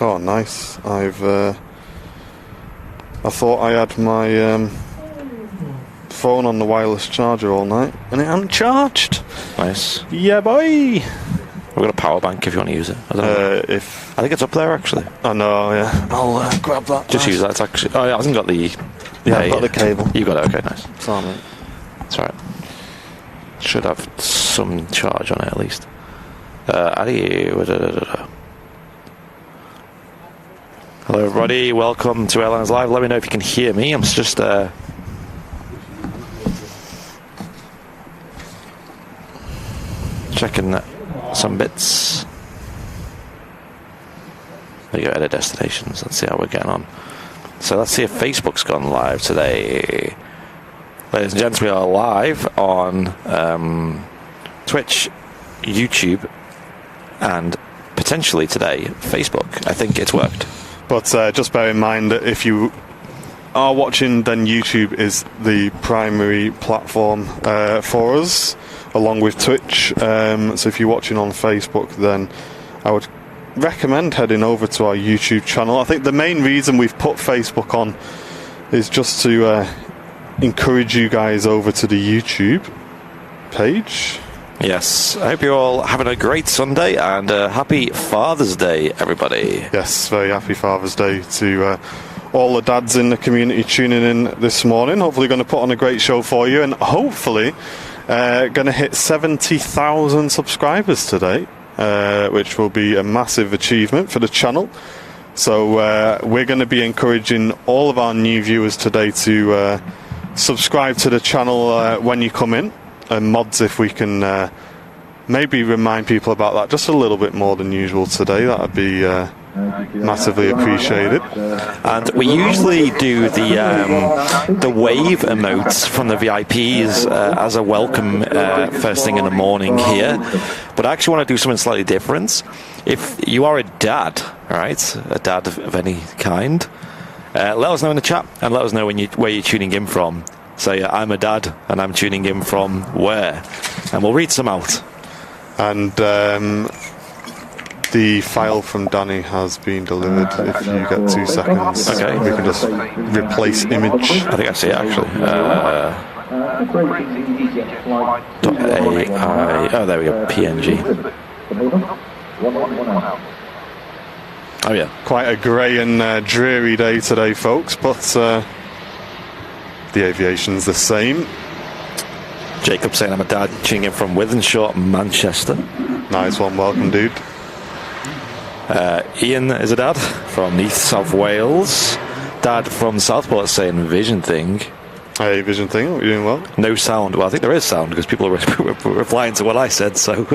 Oh, nice. I thought I had my phone on the wireless charger all night, and it hadn't charged. Nice. Yeah, boy. We've got a power bank if you want to use it. I don't know. I think it's up there actually. I know. Yeah, I'll grab that. Just use that. It's actually. Oh, yeah, I hasn't got the. Yeah, I've got the cable. You got it. Okay, nice. It's all right. It's alright. Should have some charge on it at least. Hello everybody, welcome to Airlines Live. Let me know if you can hear me. I'm just checking some bits. There you go, edit destinations. Let's see how we're getting on. So let's see if Facebook's gone live today. Ladies and gents, we are live on Twitch, YouTube, and potentially today, Facebook. I think it's worked. But just bear in mind that if you are watching, then YouTube is the primary platform for us, along with Twitch. So if you're watching on Facebook, then I would recommend heading over to our YouTube channel. I think the main reason we've put Facebook on is just to encourage you guys over to the YouTube page. Yes, I hope you're all having a great Sunday, and happy Father's Day, everybody. Yes, very happy Father's Day to all the dads in the community tuning in this morning. Hopefully going to put on a great show for you, and hopefully going to hit 70,000 subscribers today, which will be a massive achievement for the channel. So we're going to be encouraging all of our new viewers today to subscribe to the channel when you come in. And mods, if we can maybe remind people about that just a little bit more than usual today, that would be massively appreciated. And we usually do the wave emotes from the VIPs as a welcome first thing in the morning here. But I actually want to do something slightly different. If you are a dad, right, a dad of any kind, let us know in the chat and let us know where you're tuning in from. Say, I'm a dad, and I'm tuning in from where? And we'll read some out. And the file from Danny has been delivered. If you get 2 seconds, okay, we can just replace image. I think I see it, actually. .ai. Oh, there we go, PNG. Oh, yeah. Quite a grey and dreary day today, folks, but the aviation's the same. Jacob saying I'm a dad, tuning in from Withenshaw, Manchester. Nice one, welcome, dude. Ian is a dad from Neath, South Wales. Dad from Southport saying Vision Thing. Hey, Vision Thing, are you doing well? No sound. Well, I think there is sound because people are replying to what I said, so.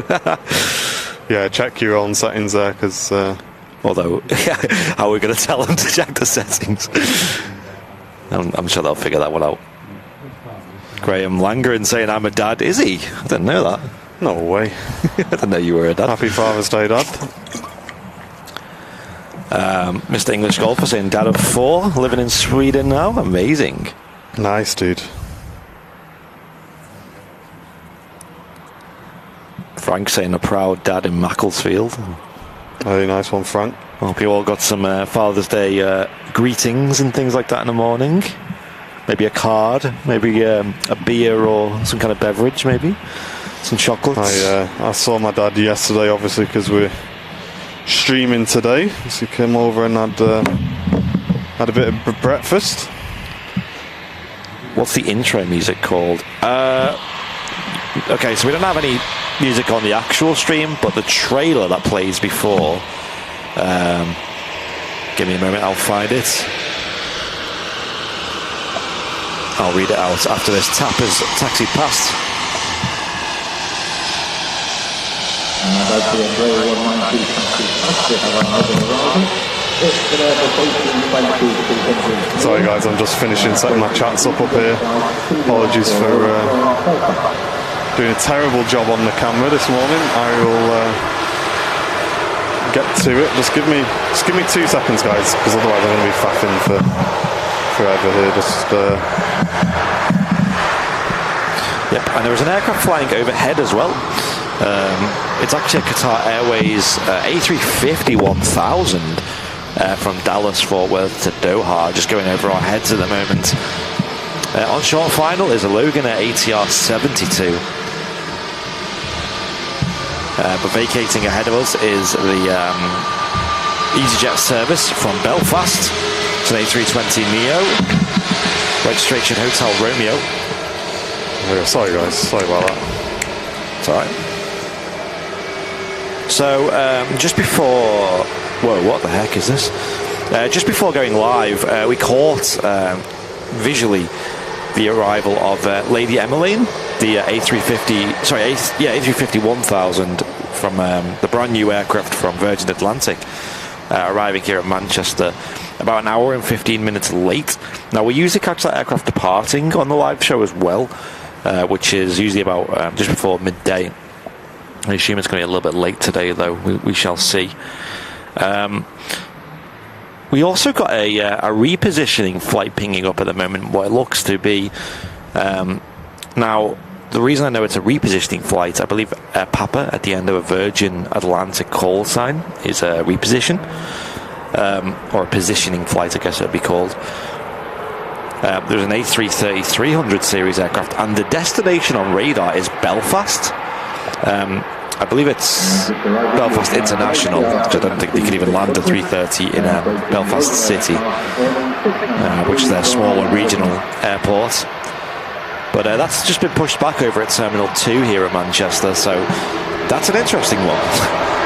Yeah, check your own settings there, because. Although, how are we going to tell them to check the settings? I'm sure they'll figure that one out. Graham Langren saying I'm a dad. Is he? I didn't know that. No way. I didn't know you were a dad. Happy Father's Day, Dad. Mr. English Golfer saying dad of 4, living in Sweden now. Amazing. Nice, dude. Frank saying a proud dad in Macclesfield. Very nice one, Frank. Hope you all got some Father's Day greetings and things like that in the morning. Maybe a card, maybe a beer or some kind of beverage, maybe some chocolates. I saw my dad yesterday, obviously, because we're streaming today. So he came over and had a bit of breakfast. What's the intro music called? Okay, so we don't have any music on the actual stream, but the trailer that plays before. Give me a moment, I'll find it. I'll read it out after this taxi past. Sorry guys, I'm just finishing setting my chats up here. Apologies for doing a terrible job on the camera this morning. I will get to it. Just give me 2 seconds, guys, because otherwise I'm going to be faffing for forever here. Yep, and there was an aircraft flying overhead as well. It's actually a Qatar Airways A350 1000, from Dallas, Fort Worth to Doha, just going over our heads at the moment. On short final is a Logan at ATR 72. But vacating ahead of us is the EasyJet service from Belfast. It's an A320 Neo. Registration Hotel Romeo. Oh, sorry guys, sorry about that. It's alright. So, just before... Whoa, what the heck is this? Just before going live, we caught visually the arrival of Lady Emmeline, the A350, sorry, A350 1000 from the brand new aircraft from Virgin Atlantic, arriving here at Manchester about an hour and 15 minutes late. Now, we usually catch that aircraft departing on the live show as well, which is usually about just before midday. I assume it's going to be a little bit late today, though. We shall see. We also got a repositioning flight pinging up at the moment, what it looks to be. Now, the reason I know it's a repositioning flight, I believe Papa at the end of a Virgin Atlantic call sign is a reposition, or a positioning flight, I guess it would be called. There's an A330-300 series aircraft, and the destination on radar is Belfast. I believe it's Belfast International, which I don't think they could even land a 330 in Belfast City, which is their smaller regional airport. But that's just been pushed back over at Terminal 2 here at Manchester, so that's an interesting one.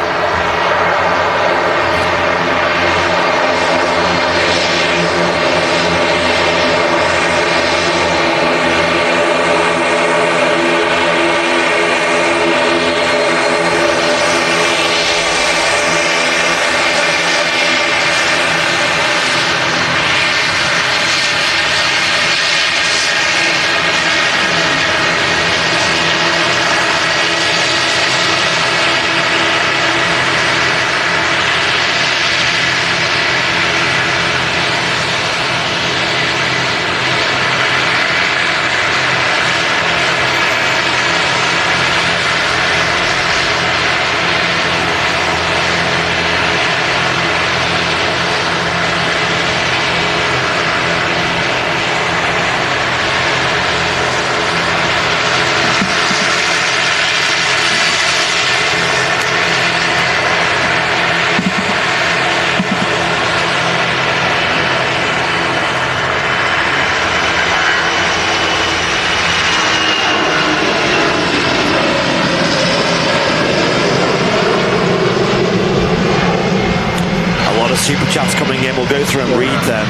Super chats coming in, we'll go through and read them.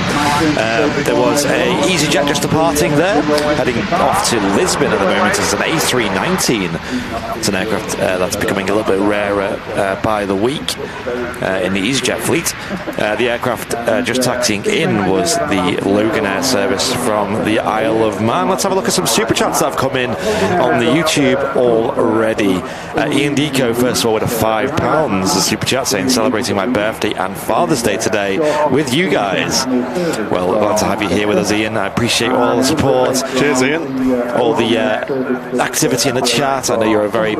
There was a EasyJet just departing there, heading off to Lisbon at the moment. It's an A319. It's an aircraft that's becoming a little bit rarer by the week in the EasyJet fleet. The aircraft just taxiing in was the Logan Air service from the Isle of Man. Let's have a look at some super chats that have come in on the YouTube already. Ian Deco, first of all, with a £5 a super chat saying, celebrating my birthday and Father's Day today with you guys. Well, glad to have you here with us, Ian. I appreciate all the support. Cheers, Ian. All the activity in the chat. I know you're a very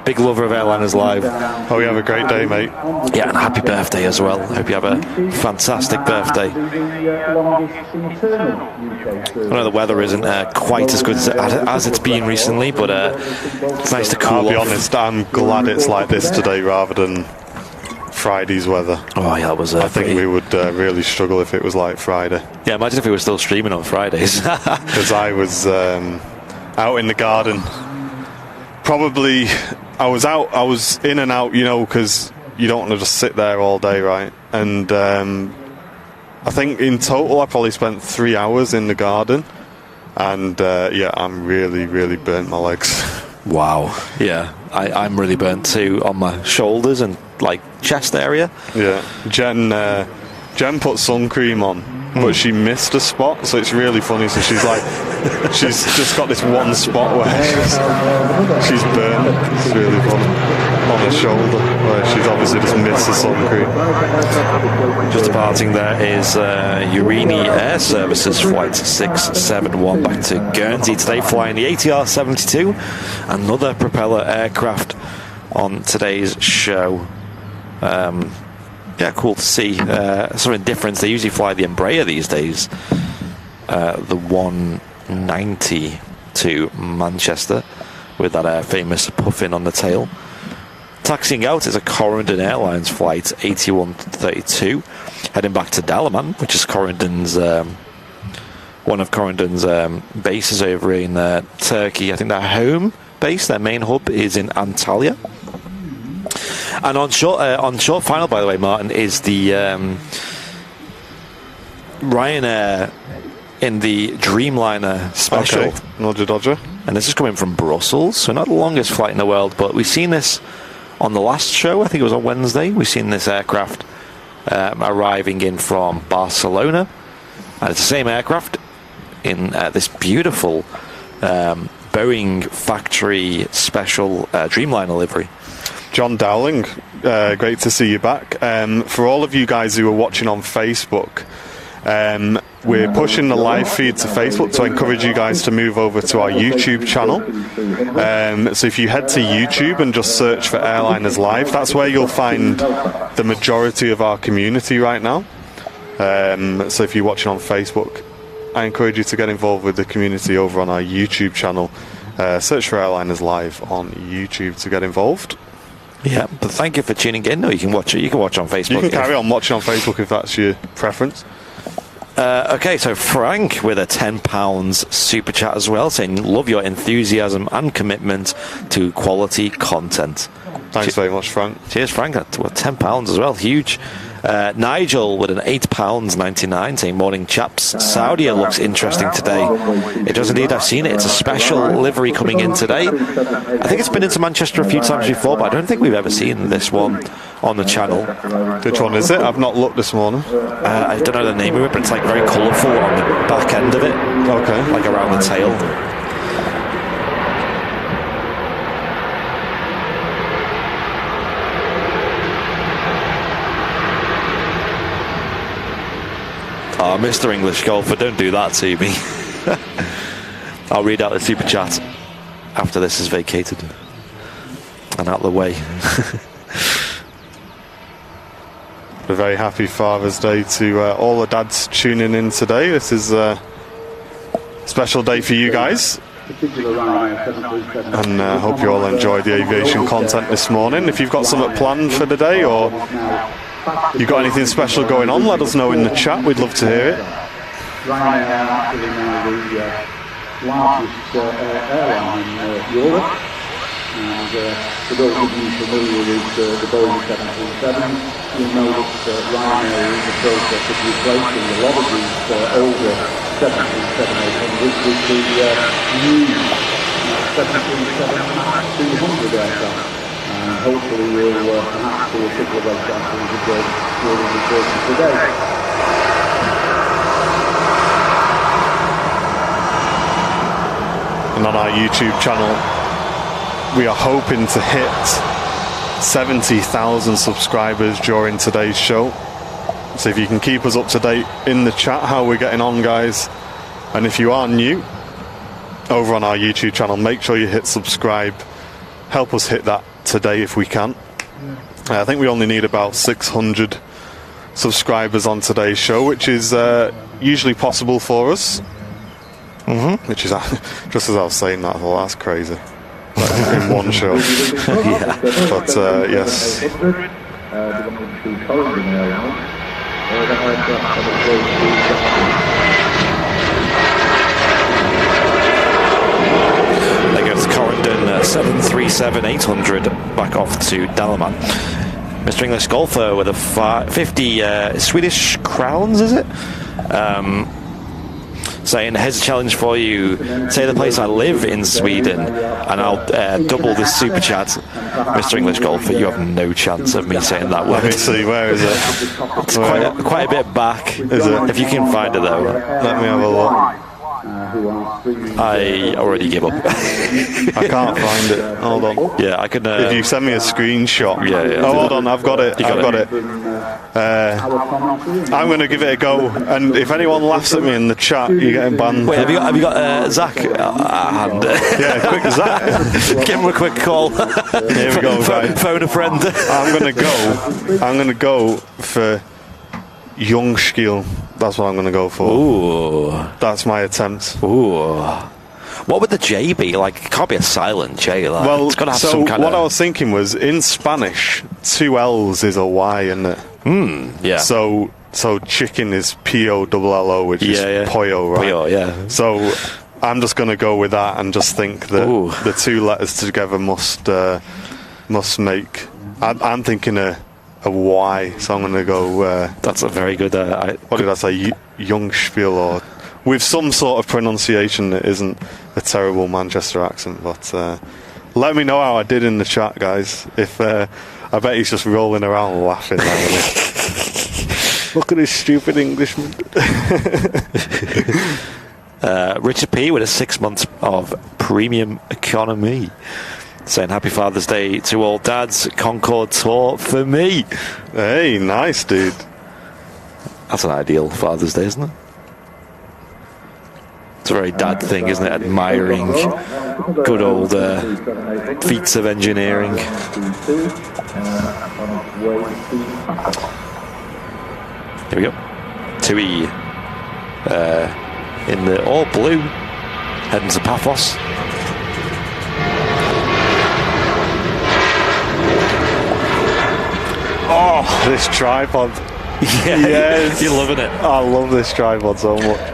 big lover of Airliners Live. Oh, you have a great day, mate. Yeah, and happy birthday as well. Hope you have a fantastic birthday. I know the weather isn't quite as good as it's been recently, but it's nice to cool off. I'll be honest, I'm glad it's like this today rather than Friday's weather. Oh yeah, that was. I think we would really struggle if it was like Friday. Yeah, imagine if we were still streaming on Fridays. Because I was out in the garden. Probably, I was in and out, you know, because you don't want to just sit there all day, right? And I think in total I probably spent 3 hours in the garden, and yeah, I'm really burnt my legs. Wow. Yeah, I'm really burnt too on my shoulders and like chest area. Yeah, Jen put sun cream on, but she missed a spot, so it's really funny. So she's like, she's just got this one spot where she's burnt. It's really funny on her shoulder, where she's obviously just missed the sun cream. Just departing there is Urini Air Services flight 671 back to Guernsey today, flying the ATR 72, another propeller aircraft on today's show. Yeah, cool to see. Something different. They usually fly the Embraer these days. The 190 to Manchester with that famous puffin on the tail. Taxiing out is a Corendon Airlines flight 8132, heading back to Dalaman, which is Corendon's one of Corendon's bases over in Turkey. I think their home base, their main hub, is in Antalya. And on short final, by the way, Martin, is the Ryanair in the Dreamliner special. Okay. Dodger. And this is coming from Brussels, so not the longest flight in the world, but we've seen this on the last show. I think it was on Wednesday. We've seen this aircraft arriving in from Barcelona, and it's the same aircraft in this beautiful Boeing factory special Dreamliner livery. John Dowling, great to see you back. For all of you guys who are watching on Facebook, we're pushing the live feed to Facebook to encourage you guys to move over to our YouTube channel. So if you head to YouTube and just search for Airliners Live, that's where you'll find the majority of our community right now. So if you're watching on Facebook, I encourage you to get involved with the community over on our YouTube channel. Search for Airliners Live on YouTube to get involved. Yeah, but thank you for tuning in. No, you can watch it. You can watch on Facebook. You can carry on watching on Facebook if that's your preference. Okay, so Frank with a £10 super chat as well, saying love your enthusiasm and commitment to quality content. Thanks very much, Frank. Cheers, Frank. That's £10 as well, huge. Nigel with an £8.99 saying morning chaps. Saudia looks interesting today. It does indeed. I've seen it. It's a special livery coming in today. I think it's been into Manchester a few times before, but I don't think we've ever seen this one on the channel. Which one is it? I've not looked this morning. I don't know the name of it, but it's like very colourful on the back end of it. Okay. Like around the tail. Oh, Mr. English Golfer, don't do that to me. I'll read out the super chat after this is vacated and out of the way. A very happy Father's Day to all the dads tuning in today. This is a special day for you guys. And I hope you all enjoyed the aviation content this morning. If you've got something planned for the day or you've got anything special going on, let us know in the chat. We'd love to hear it. Ryanair are actually now the largest airline in Europe. And for those of you familiar with the Boeing 737, you'll know that Ryanair is in the process of replacing a lot of these older 737-800s with the new 737-200 aircraft. And hopefully we'll perhaps see a couple of examples of those during the course of today. And on our YouTube channel, we are hoping to hit 70,000 subscribers during today's show. So if you can keep us up to date in the chat how we're getting on, guys. And if you are new over on our YouTube channel, make sure you hit subscribe. Help us hit that today if we can. I think we only need about 600 subscribers on today's show, which is usually possible for us. Which is, just as I was saying that, I thought that's crazy. Like, in one show. Yeah. But yes. There goes Corendon 737-800 back off to Dalaman. Mr. English Golfer with a 50 Swedish crowns, is it? Saying, here's a challenge for you. Say the place I live in Sweden, and I'll double this super chat. Mr. English Golfer, you have no chance of me saying that word. Let me see, where is it? It's quite a bit back. Is it? If you can find it, though. Let me have a look. who are streaming. I already give up. I can't find it. Hold on. Yeah, I can. If you send me a screenshot. Yeah. Oh, hold on. I've got it. You got it. I'm going to give it a go. And if anyone laughs at me in the chat, you're getting banned. Wait, have you got Zach? Hand. Yeah, quick Zach. Give him a quick call. Here we go, guys. Phone a friend. I'm going to go for Youngskiel. That's what I'm going to go for. Ooh. That's my attempt. Ooh. What would the J be? Like, it can't be a silent J. Like, Well, it's got to have so some kind what I of... was thinking was, in Spanish, 2 L's is a Y, isn't it? Yeah. So chicken is P-O-L-L-O, which is pollo, right? Pollo, yeah. So I'm just going to go with that and just think that the 2 letters together must make... I'm thinking a Y, so I'm going to go... That's a very good... what did I say? Youngspiel, or... With some sort of pronunciation that isn't a terrible Manchester accent, but let me know how I did in the chat, guys. If I bet he's just rolling around laughing now. Look at this stupid Englishman. Richard P with a 6 months of premium economy, saying Happy Father's Day to all dads. Concord tour for me. Hey, nice, dude. That's an ideal Father's Day, isn't it? It's a very dad thing, isn't it? Admiring good old feats of engineering. Here we go. 2E in the all blue, heading to Paphos. Oh, this tripod. Yeah, yes. You're loving it. I love this tripod so much.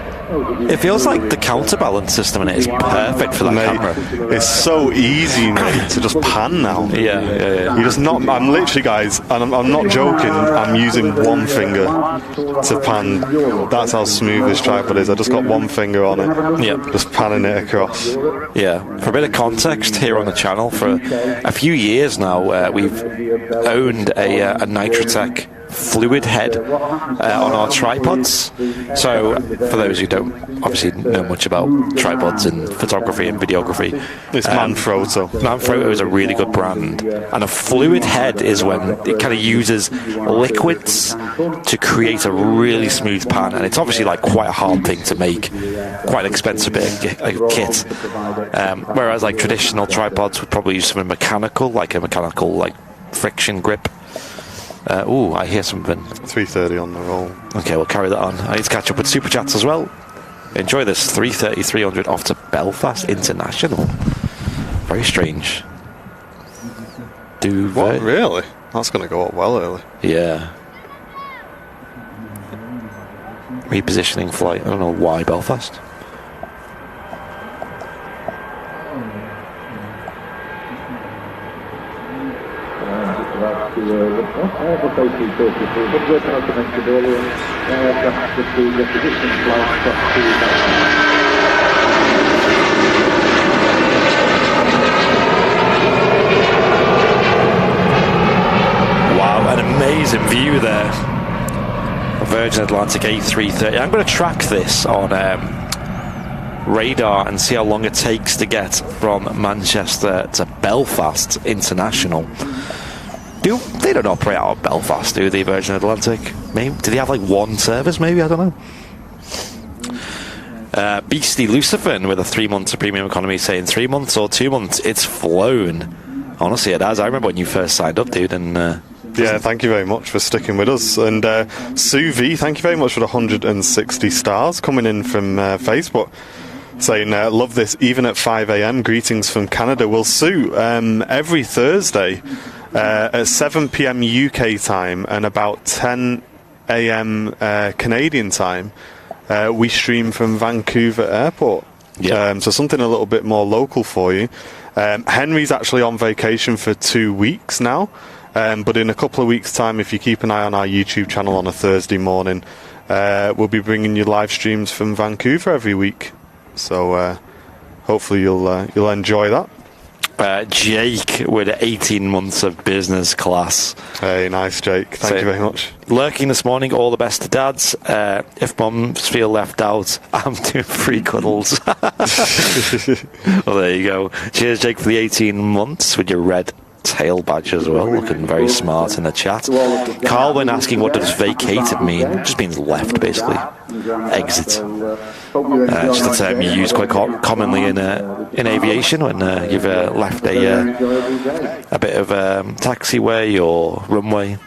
It feels like the counterbalance system in it is perfect for that camera. It's so easy, mate, to just pan now. Yeah. You just not. I'm literally, guys, and I'm not joking. I'm using one finger to pan. That's how smooth this tripod is. I just got one finger on it. Yeah. Just panning it across. Yeah. For a bit of context here on the channel, for a few years now, we've owned a Nitrotech fluid head on our tripods. So for those who don't obviously know much about tripods and photography and videography, It's Manfrotto. Manfrotto is a really good brand, and a fluid head is when it kind of uses liquids to create a really smooth pan, and it's obviously like quite a hard thing to make, quite an expensive bit of kit, whereas like traditional tripods would probably use something mechanical, like friction grip. I hear something. 3:30 on the roll. Okay, we'll carry that on. I need to catch up with Super Chats as well. Enjoy this 3:30, 300 off to Belfast International. Very strange. What, really? That's going to go up well early. Yeah. Repositioning flight. I don't know why Belfast. Wow, an amazing view there. Virgin Atlantic A330. I'm going to track this on radar and see how long it takes to get from Manchester to Belfast International. They don't operate out of Belfast, do they, Virgin Atlantic? Maybe. Do they have like one service, maybe? I don't know. Beastie Lucifin with a 3 months of premium economy saying 3 months or 2 months. It's flown. Honestly, it has. I remember when you first signed up, dude. And yeah, thank you very much for sticking with us. And Sue V, thank you very much for the 160 stars coming in from Facebook. Saying, love this, even at 5 a.m. Greetings from Canada. Well, Sue, every Thursday at 7 p.m. UK time and about 10 a.m. Canadian time, we stream from Vancouver Airport. Yeah. So something a little bit more local for you. Henry's actually on vacation for 2 weeks now, but in a couple of weeks' time, if you keep an eye on our YouTube channel on a Thursday morning, we'll be bringing you live streams from Vancouver every week. So hopefully you'll enjoy that. Jake with 18 months of business class. Hey, nice, Jake. Thank you very much. Lurking this morning, all the best to dads. If mums feel left out, I'm doing free cuddles. Well, there you go. Cheers, Jake, for the 18 months with your red tail badge as well. Looking very smart in the chat. Carl, when asking what does vacated mean, it just means left, basically. Exit. Just a term you use quite commonly in aviation when you've left a bit of taxiway or runway.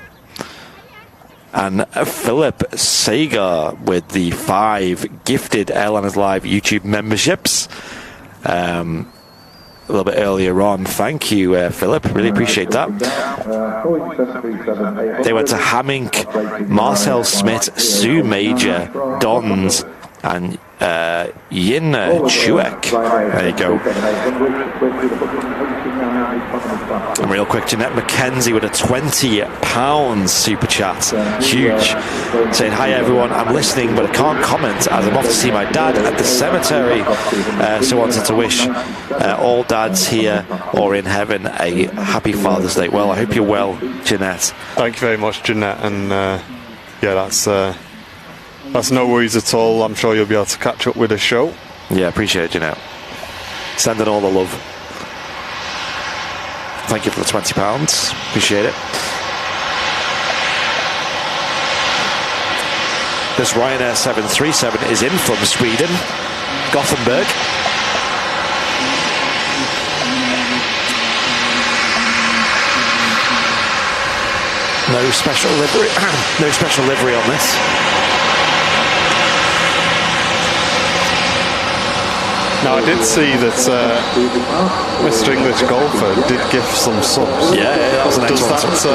And Philip Sagar with the 5 gifted Airliners Live YouTube memberships. A little bit earlier on. Thank you, Philip. Really appreciate that. They went to Hamink, Marcel Smith, Sue Major, Dons, and Yin Chuek. There you go. And real quick, Jeanette McKenzie with a £20 super chat. Huge. Saying, hi everyone, I'm listening but I can't comment as I'm off to see my dad at the cemetery. So I wanted to wish all dads here or in heaven a happy Father's Day. Well, I hope you're well, Jeanette. Thank you very much, Jeanette. And yeah, that's no worries at all. I'm sure you'll be able to catch up with the show. Yeah, appreciate it, Jeanette. Sending all the love. Thank you for the £20. Appreciate it. This Ryanair 737 is in from Sweden, Gothenburg. No special livery. No special livery on this. Now, I did see that Mr. English Golfer did gift some subs. Yeah, that was an excellent sub.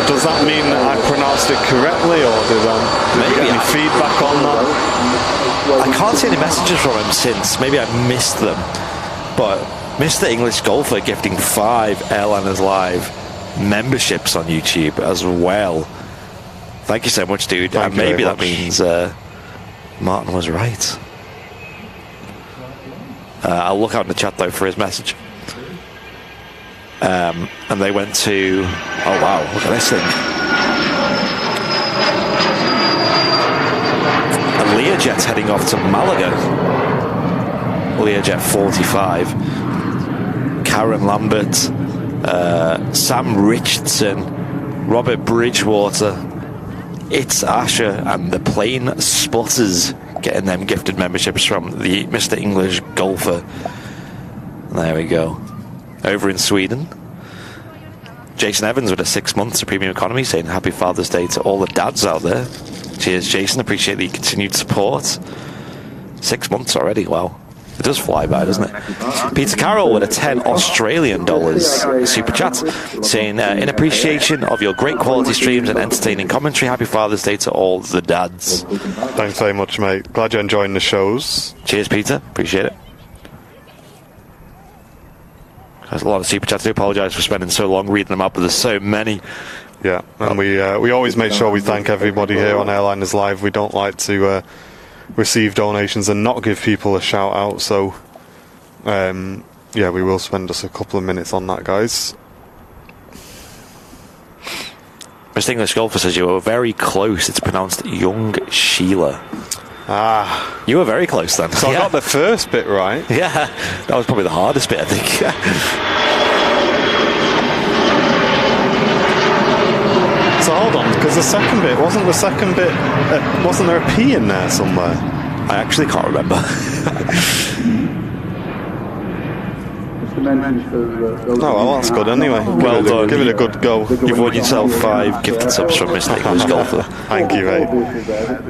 Does that mean I pronounced it correctly, or did I get any feedback on that? I can't see any messages from him since. Maybe I missed them. But Mr. English Golfer gifting 5 Airliners Live memberships on YouTube as well. Thank you so much, dude. Thank and maybe that means Martin was right. I'll look out in the chat though for his message. And they went to, oh wow, look at this thing. And Learjet's heading off to Malaga. Learjet 45. Karen Lambert, Sam Richardson, Robert Bridgewater, It's Asher, and the Plane Spotters getting them gifted memberships from the Mr. English Golfer. There we go. Over in Sweden, Jason Evans with a 6 months of premium economy saying happy Father's Day to all the dads out there. Cheers, Jason. Appreciate the continued support. 6 months already. Wow. It does fly by, doesn't it? Peter Carroll with a $10 Australian super chat saying, in appreciation of your great quality streams and entertaining commentary, happy Father's Day to all the dads. Thanks very much, mate. Glad you're enjoying the shows. Cheers, Peter. Appreciate it. There's a lot of super chats. I apologise for spending so long reading them up, but there's so many. Yeah, and we always make sure we thank everybody here on Airliners Live. We don't like to receive donations and not give people a shout out, so yeah, we will spend just a couple of minutes on that, guys. Mr. English Golfer says you were very close. It's pronounced Young Sheila. Ah, you were very close then. So I got the first bit right. Yeah, that was probably the hardest bit, I think. So hold on, because wasn't there a P in there somewhere? I actually can't remember. Oh, well, that's good anyway. Well done. Give it a good go. You've won yourself 5 gifted subs from Mr. English Golfer. Thank you, mate.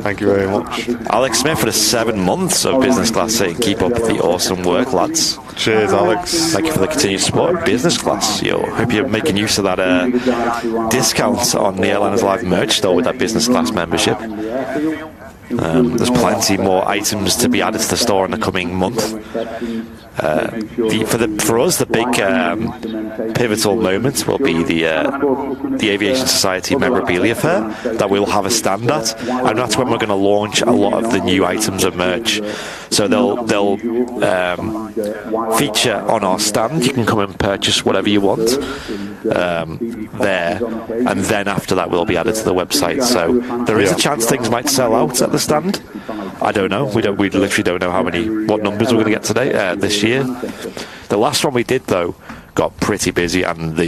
Thank you very much. Alex Smith for the 7 months of business class saying, keep up the awesome work, lads. Cheers, Alex. Thank you for the continued support of business class. Yo, hope you're making use of that discount on the Airliners Live merch store with that business class membership. There's plenty more items to be added to the store in the coming month. For us, the big pivotal moment will be the Aviation Society Memorabilia Fair that we'll have a stand at, and that's when we're going to launch a lot of the new items of merch. So they'll feature on our stand. You can come and purchase whatever you want there, and then after that will be added to the website. So there is a chance things might sell out at the stand. I don't know. We literally don't know what numbers we're going to get today this year. The last one we did though got pretty busy, and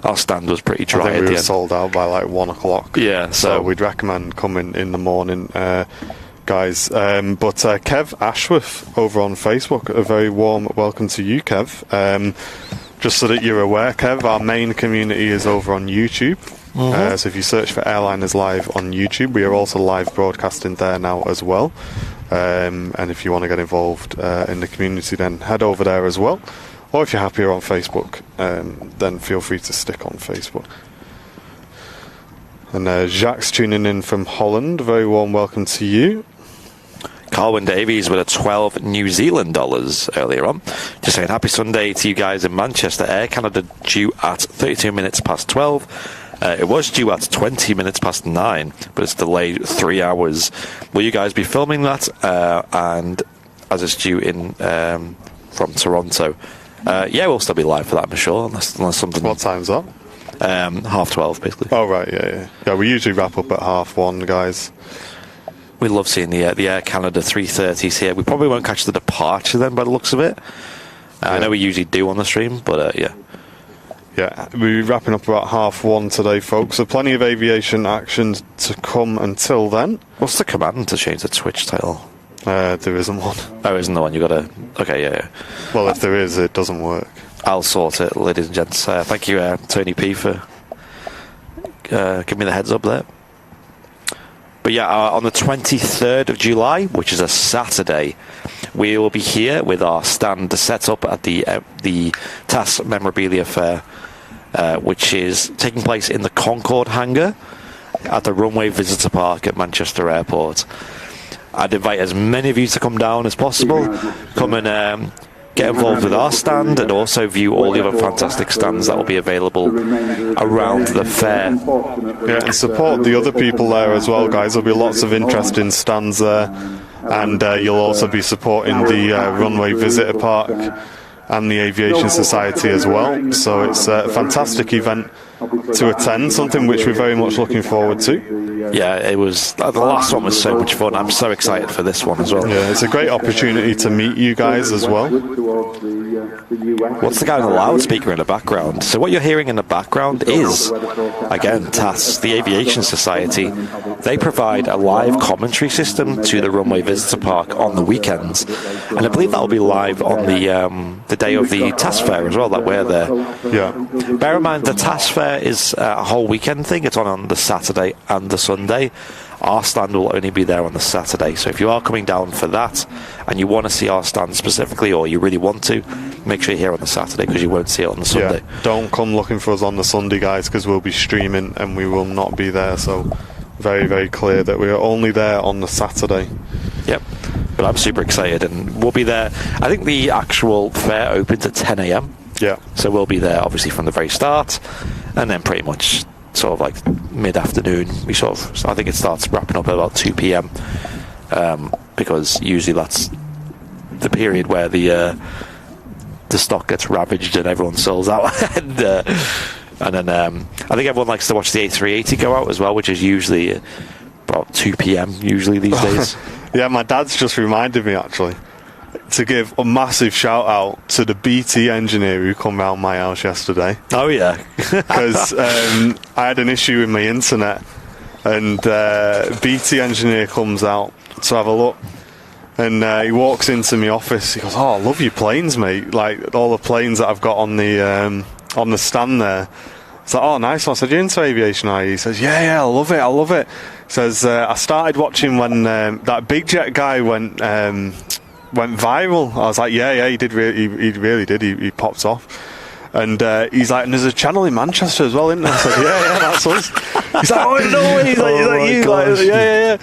our stand was pretty dry. I think we were sold out by like 1 o'clock. Yeah, so we'd recommend coming in the morning, guys. But Kev Ashworth over on Facebook, a very warm welcome to you, Kev. Just so that you're aware, Kev, our main community is over on YouTube. So if you search for Airliners Live on YouTube, we are also live broadcasting there now as well. And if you want to get involved in the community, then head over there as well. Or if you're happier on Facebook, then feel free to stick on Facebook. And Jacques tuning in from Holland, very warm welcome to you. Carwyn Davies with a 12 New Zealand dollars earlier on. Just saying happy Sunday to you guys in Manchester. Air Canada due at 32 minutes past 12. It was due at 20 minutes past 9, but it's delayed 3 hours. Will you guys be filming that? And as it's due in from Toronto. Yeah, we'll still be live for that, I'm sure. Unless something. What time's that? 12:30, basically. Oh, right, yeah, we usually wrap up at 1:30, guys. We love seeing the Air Canada 330s here. We probably won't catch the departure then, by the looks of it. I know we usually do on the stream, but yeah. Yeah, we're wrapping up about 1:30 today, folks. So plenty of aviation action to come until then. What's the command to change the Twitch title? There isn't one. Oh, isn't the one? You got to... Okay, yeah. Well, if there is, it doesn't work. I'll sort it, ladies and gents. Thank you, Tony P, for giving me the heads up there. But yeah, on the 23rd of July, which is a Saturday, we will be here with our stand set up at the TAS Memorabilia Fair, which is taking place in the Concorde hangar at the Runway Visitor Park at Manchester Airport. I'd invite as many of you to come down as possible. Come and get involved with our stand, and also view all the other fantastic stands that will be available around the fair. Yeah, and support the other people there as well, guys. There'll be lots of interesting stands there, and you'll also be supporting the Runway Visitor Park and the Aviation Society as well. So it's a fantastic event to attend, something which we're very much looking forward to. Yeah, it was. The last one was so much fun. I'm so excited for this one as well. Yeah, it's a great opportunity to meet you guys as well. What's the guy on the loudspeaker in the background? So what you're hearing in the background is, again, TAS, the Aviation Society. They provide a live commentary system to the Runway Visitor Park on the weekends, and I believe that will be live on the day of the TAS Fair as well, that we're there. Yeah. Bear in mind, the TAS Fair is a whole weekend thing. It's on the Saturday and the Sunday. Our stand will only be there on the Saturday, so if you are coming down for that and you want to see our stand specifically, or you really want to, make sure you're here on the Saturday, because you won't see it on the Sunday. Yeah, don't come looking for us on the Sunday, guys, because we'll be streaming and we will not be there. So very, very clear that we are only there on the Saturday. Yep. But I'm super excited, and we'll be there. I think the actual fair opens at 10 a.m. Yeah. So we'll be there obviously from the very start, and then pretty much sort of like mid-afternoon. I think it starts wrapping up at about 2 p.m. Because usually that's the period where the stock gets ravaged and everyone sells out. and then I think everyone likes to watch the A380 go out as well, which is usually about 2 p.m. usually these days. Yeah, my dad's just reminded me actually to give a massive shout out to the BT engineer who come round my house yesterday. Oh yeah, because I had an issue with my internet, and BT engineer comes out to have a look, and he walks into my office. He goes, "Oh, I love your planes, mate! Like all the planes that I've got on the stand there." It's like, "Oh, nice one." I said, "You into aviation, are you?" He says, "Yeah, I love it. He says, "I started watching when that big jet guy went viral." I was like, yeah, he did. He really did. He popped off, and he's like, "And there's a channel in Manchester as well, isn't there?" I said, "Yeah, that's us." He's like, "Oh no!" He's like, "You?" Like, yeah.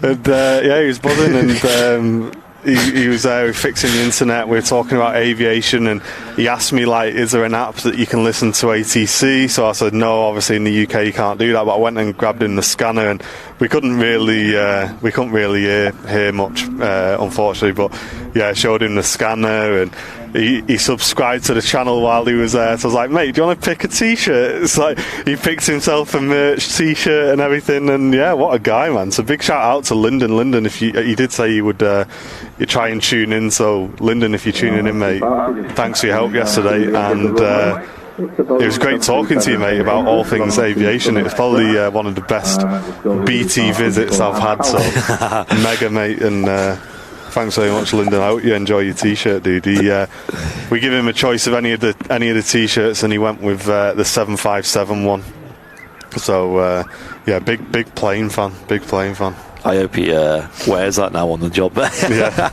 And he was buzzing, and he was there fixing the internet. We were talking about aviation, and he asked me, like, is there an app that you can listen to ATC? So I said, no, obviously in the UK you can't do that, but I went and grabbed him the scanner, and we couldn't really hear much, unfortunately, but yeah, I showed him the scanner, and he subscribed to the channel while he was there. So I was like, mate, do you want to pick a t-shirt? It's like he picked himself a merch t-shirt and everything, and yeah, what a guy, man. So big shout out to Lyndon. If you did say you would you try and tune in, so Lyndon, if you're tuning in, mate, thanks for your help yesterday, and it was great talking to you, mate, about all things aviation. It was probably one of the best BT visits I've had, so mega, mate, and thanks very much, Lyndon. I hope you enjoy your t-shirt, dude. We give him a choice of any of the t-shirts, and he went with the 757 one. So yeah, big plane fan. I hope he wears that now on the job. Yeah.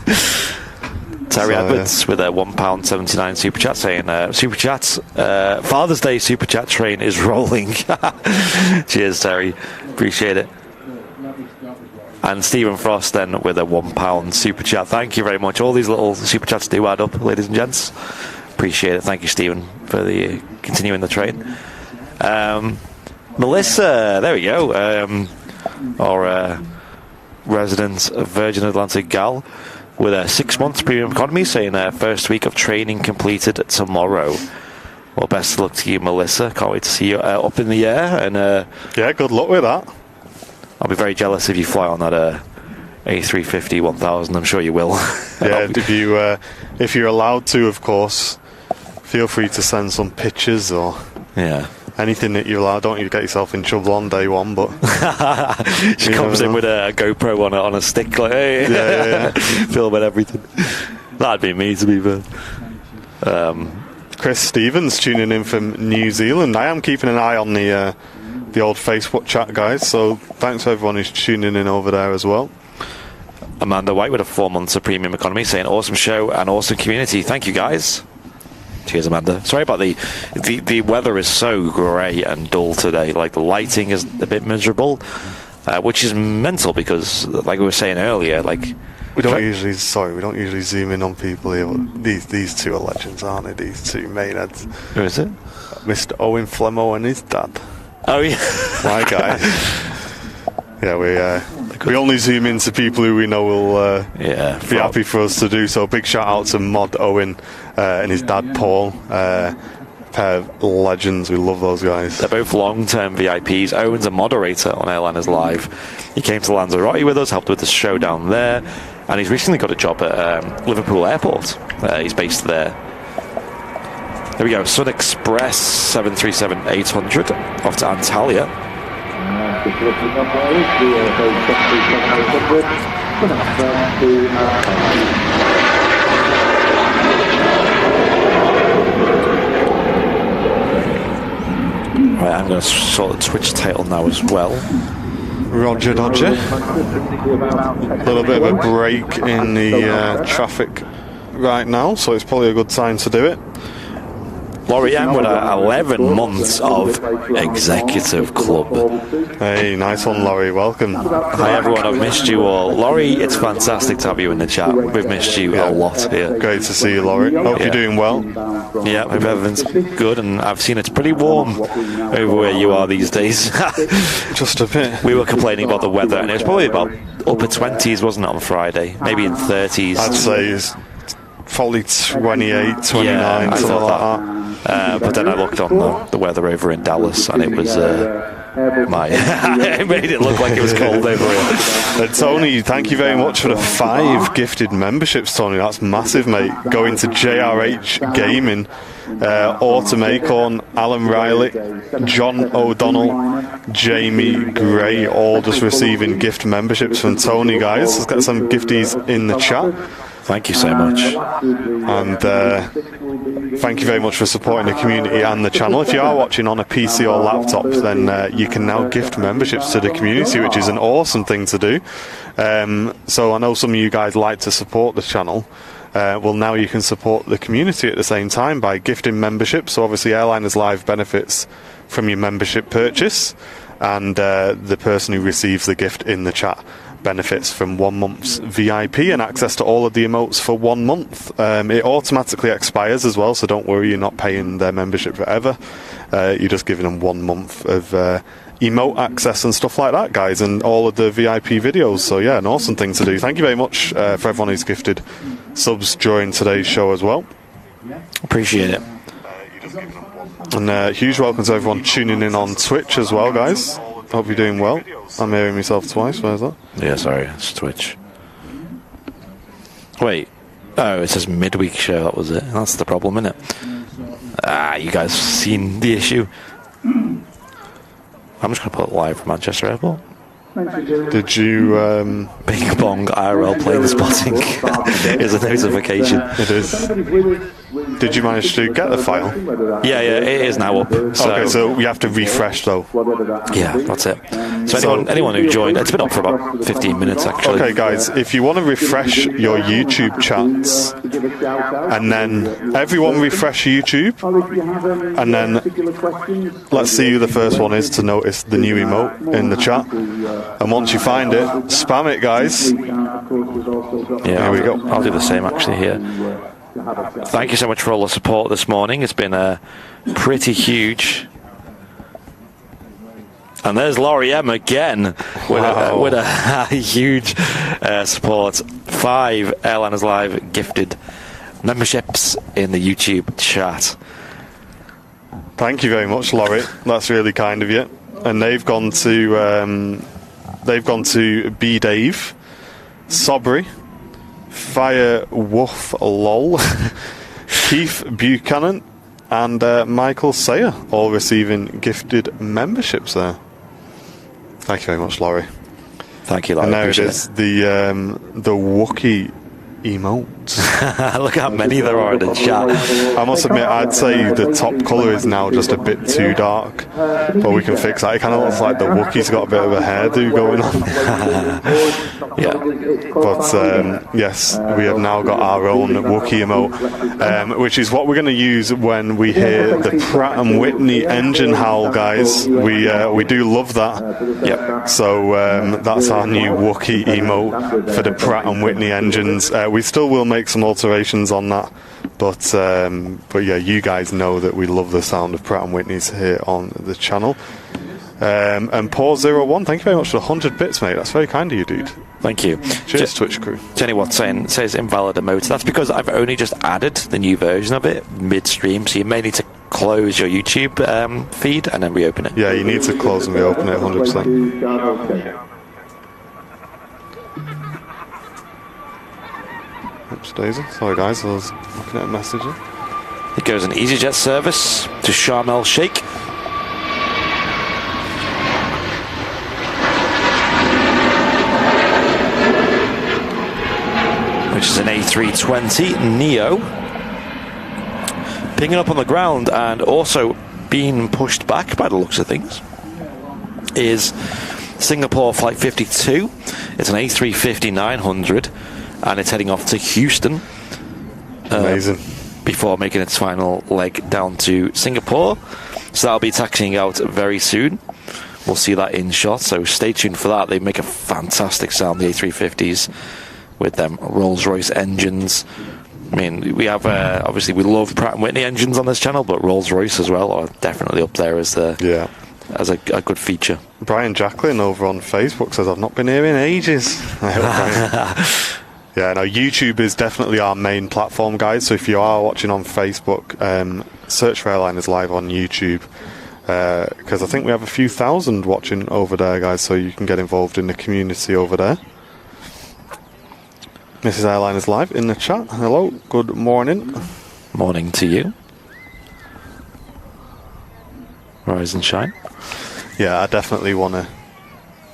Terry Edwards with a £1.79 super chat saying, super chats, Father's Day super chat train is rolling. Cheers, Terry. Appreciate it. And Stephen Frost then with a £1 super chat. Thank you very much. All these little super chats do add up, ladies and gents. Appreciate it. Thank you, Stephen, for the continuing the train. Melissa, there we go. Our resident Virgin Atlantic gal with a 6 months premium economy, saying first week of training completed tomorrow. Well, best of luck to you, Melissa. Can't wait to see you up in the air. And yeah, good luck with that. I'll be very jealous if you fly on that A350 1000. I'm sure you will. Yeah, if you're allowed to, of course, feel free to send some pictures or anything that you're allowed. Don't you get yourself in trouble on day one, but she comes in with a GoPro on a stick, like, hey, yeah. filming everything. That'd be me, to be fair. Chris Stevens tuning in from New Zealand. I am keeping an eye on the old Facebook chat, guys, so thanks to everyone who's tuning in over there as well. Amanda White with a 4 months of premium economy, saying awesome show and awesome community. Thank you, guys. Cheers, Amanda. Sorry about the weather is so grey and dull today. Like, the lighting is a bit miserable, which is mental because, like we were saying earlier, like we don't usually zoom in on people here, but these two are legends, aren't they? These two mainheads. Who is it? Mr. Owen Flemmo and his dad. Oh yeah, my guy. Yeah, we only zoom into people who we know will be happy for us to do so. Big shout out to Mod Owen and his dad Paul, pair of legends. We love those guys. They're both long-term VIPs. Owen's a moderator on Airliners Live. He came to Lanzarote with us, helped with the show down there, and he's recently got a job at Liverpool Airport. He's based there. There we go, Sun Express 737-800 off to Antalya. Right, I'm going to sort the Twitch title now as well. Roger. A little bit of a break in the traffic right now, so it's probably a good time to do it. Laurie M with 11 months of executive club. Hey, nice one, Laurie. Welcome. Hi, everyone. I've missed you all. Laurie, it's fantastic to have you in the chat. We've missed you a lot here. Great to see you, Laurie. Hope you're doing well. Yeah, hope everything's good, and I've seen it's pretty warm over where you are these days. Just a bit. We were complaining about the weather, and it was probably about upper 20s, wasn't it, on Friday? Maybe in 30s. I'd say it's probably 28, 29, yeah, something like that. But then I looked on the weather over in Dallas, and it was it made it look like it was cold over here. Tony, thank you very much for the 5 gifted memberships, Tony. That's massive, mate. Going to JRH Gaming, Autumn Acorn, Alan Riley, John O'Donnell, Jamie Gray, all just receiving gift memberships from Tony, guys. Let's get some gifties in the chat. Thank you so much. And thank you very much for supporting the community and the channel. If you are watching on a PC or laptop, then you can now gift memberships to the community, which is an awesome thing to do. So I know some of you guys like to support the channel. Well, now you can support the community at the same time by gifting memberships. So obviously Airliners Live benefits from your membership purchase, and the person who receives the gift in the chat benefits from 1 month's VIP and access to all of the emotes for 1 month. It automatically expires as well, so don't worry, you're not paying their membership forever. You're just giving them 1 month of emote access and stuff like that, guys, and all of the VIP videos. So yeah, an awesome thing to do. Thank you very much for everyone who's gifted subs during today's show as well. Appreciate it. And huge welcome to everyone tuning in on Twitch as well, guys. Hope you're doing well. I'm hearing myself twice. Where's that? Yeah, sorry, it's Twitch. Wait. Oh, it says midweek show. That was it. That's the problem, isn't it? You guys seen the issue? I'm just going to put it live from Manchester Airport. Did you... Bing Bong IRL plane spotting is a notification. It is. Did you manage to get the file? Yeah, it is now up. So, okay, so you have to refresh though. Yeah, that's it. So anyone who joined, it's been up for about 15 minutes actually. Okay, guys, if you want to refresh your YouTube chats, and then everyone refresh YouTube, and then let's see who the first one is to notice the new emote in the chat. And once you find it, spam it, guys. Yeah, here we go. I'll do the same actually here. Thank you so much for all the support this morning. It's been pretty huge. And there's Laurie M again with a huge support. 5 Airliners Live gifted memberships in the YouTube chat. Thank you very much, Laurie. That's really kind of you. And they've gone to B Dave, Sobry, Fire Wolf Lol, Keith Buchanan, and Michael Sayer, all receiving gifted memberships there. Thank you very much, Laurie. Thank you, Laurie. And now it is the Wookiee emote. Look how many there are in the chat. I must admit, I'd say the top colour is now just a bit too dark, but we can fix that. It kind of looks like the Wookiee's got a bit of a hairdo going on. Yeah. But yes, we have now got our own Wookiee emote, which is what we're going to use when we hear the Pratt & Whitney engine howl, guys. We do love that. Yep. So that's our new Wookiee emote for the Pratt & Whitney engines. We still will make some alterations on that, but yeah, you guys know that we love the sound of Pratt & Whitney's here on the channel. And Paul01, thank you very much for 100 bits, mate. That's very kind of you, dude. Thank you. Cheers, Twitch crew. Jenny Watson says invalid emote. That's because I've only just added the new version of it midstream, so you may need to close your YouTube feed and then reopen it. Yeah, you need to close and reopen it 100%. Oops, Daisy. Sorry, guys, I was looking at a message. It goes an EasyJet service to Sharm el Sheikh. Which is an A320 Neo. Pinging up on the ground and also being pushed back by the looks of things is Singapore Flight 52. It's an A350-900. And it's heading off to Houston. Amazing. Before making its final leg down to Singapore. So that'll be taxiing out very soon. We'll see that in shot, so stay tuned for that. They make a fantastic sound, the A350s, with them Rolls-Royce engines. I mean, we have, obviously, we love Pratt & Whitney engines on this channel, but Rolls-Royce as well are definitely up there as a good feature. Brian Jacqueline over on Facebook says, I've not been here in ages. Yeah, no, YouTube is definitely our main platform, guys. So if you are watching on Facebook, search for Airliners Live on YouTube, because I think we have a few thousand watching over there, guys, so you can get involved in the community over there. This is Airliners Live in the chat. Hello, good morning. Morning to you. Rise and shine. Yeah, I definitely want to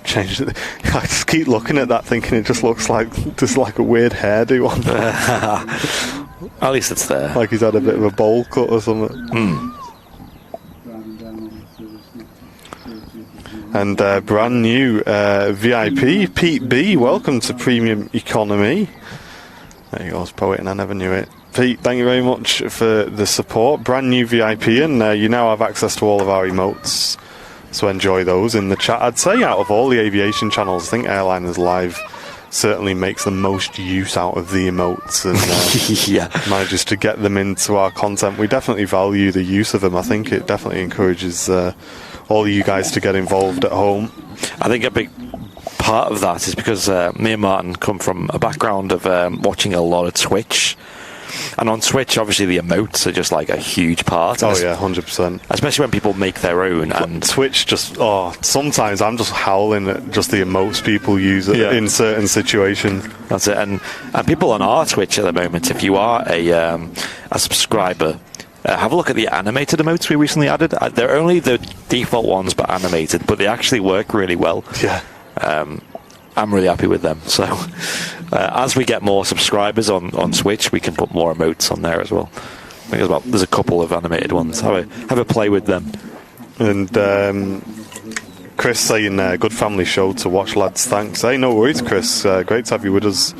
change it. I just keep looking at that thinking it just looks like a weird hairdo on there. At least it's there. Like he's had a bit of a bowl cut or something. And brand new VIP, Pete B, welcome to Premium Economy. There you go, I was poet and I never knew it. Pete, thank you very much for the support. Brand new VIP, and you now have access to all of our emotes So enjoy those in the chat. I'd say out of all the aviation channels, I think Airliners Live certainly makes the most use out of the emotes and manages to get them into our content. We definitely value the use of them. I think it definitely encourages all you guys to get involved at home. I think a big part of that is because me and Martin come from a background of watching a lot of Twitch. And on Twitch, obviously, the emotes are just like a huge part. Oh, yeah, 100%. Especially when people make their own. And Twitch just, sometimes I'm just howling at just the emotes people use in certain situations. That's it. And people on our Twitch at the moment, if you are a subscriber, have a look at the animated emotes we recently added. They're only the default ones, but animated, but they actually work really well. Yeah. I'm really happy with them. So as we get more subscribers on Twitch, we can put more emotes on there as well. I think there's a couple of animated ones. Have a play with them. And Chris saying, good family show to watch, lads. Thanks. Hey, no worries, Chris. Great to have you with us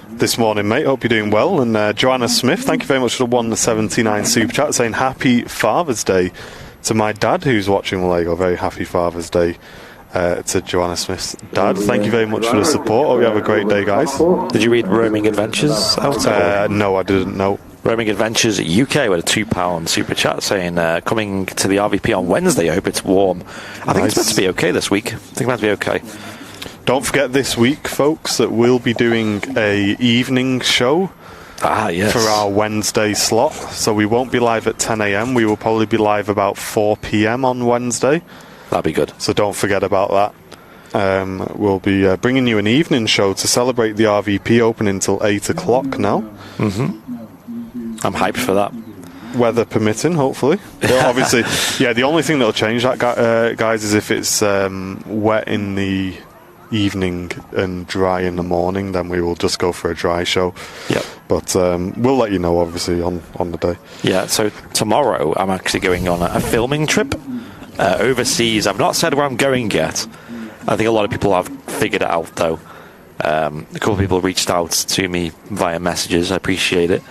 this morning, mate. Hope you're doing well. And Joanna Smith, thank you very much for the 179 super chat, saying happy Father's Day to my dad who's watching Lego. Very happy Father's Day to Joanna Smith's dad. Thank you very much for the support. Hope you have a great day, guys. Did you read Roaming Adventures? No, I didn't. No. Roaming Adventures UK with a £2 super chat saying coming to the RVP on Wednesday. I hope it's warm. I think it's meant to be okay this week. I think it's meant to be okay. Don't forget this week, folks, that we'll be doing a evening show yes. for our Wednesday slot. So we won't be live at 10 a.m. We will probably be live about 4 p.m. on Wednesday. That'd be good. So don't forget about that. We'll be bringing you an evening show to celebrate the RVP opening until 8 o'clock now. Mm-hmm. I'm hyped for that. Weather permitting, hopefully. Well, obviously, the only thing that'll change that, guys, is if it's wet in the evening and dry in the morning, then we will just go for a dry show. Yep. But we'll let you know, obviously, on the day. Yeah, so tomorrow I'm actually going on a filming trip overseas. I've not said where I'm going yet. I think a lot of people have figured it out, though. A couple of people reached out to me via messages. I appreciate it.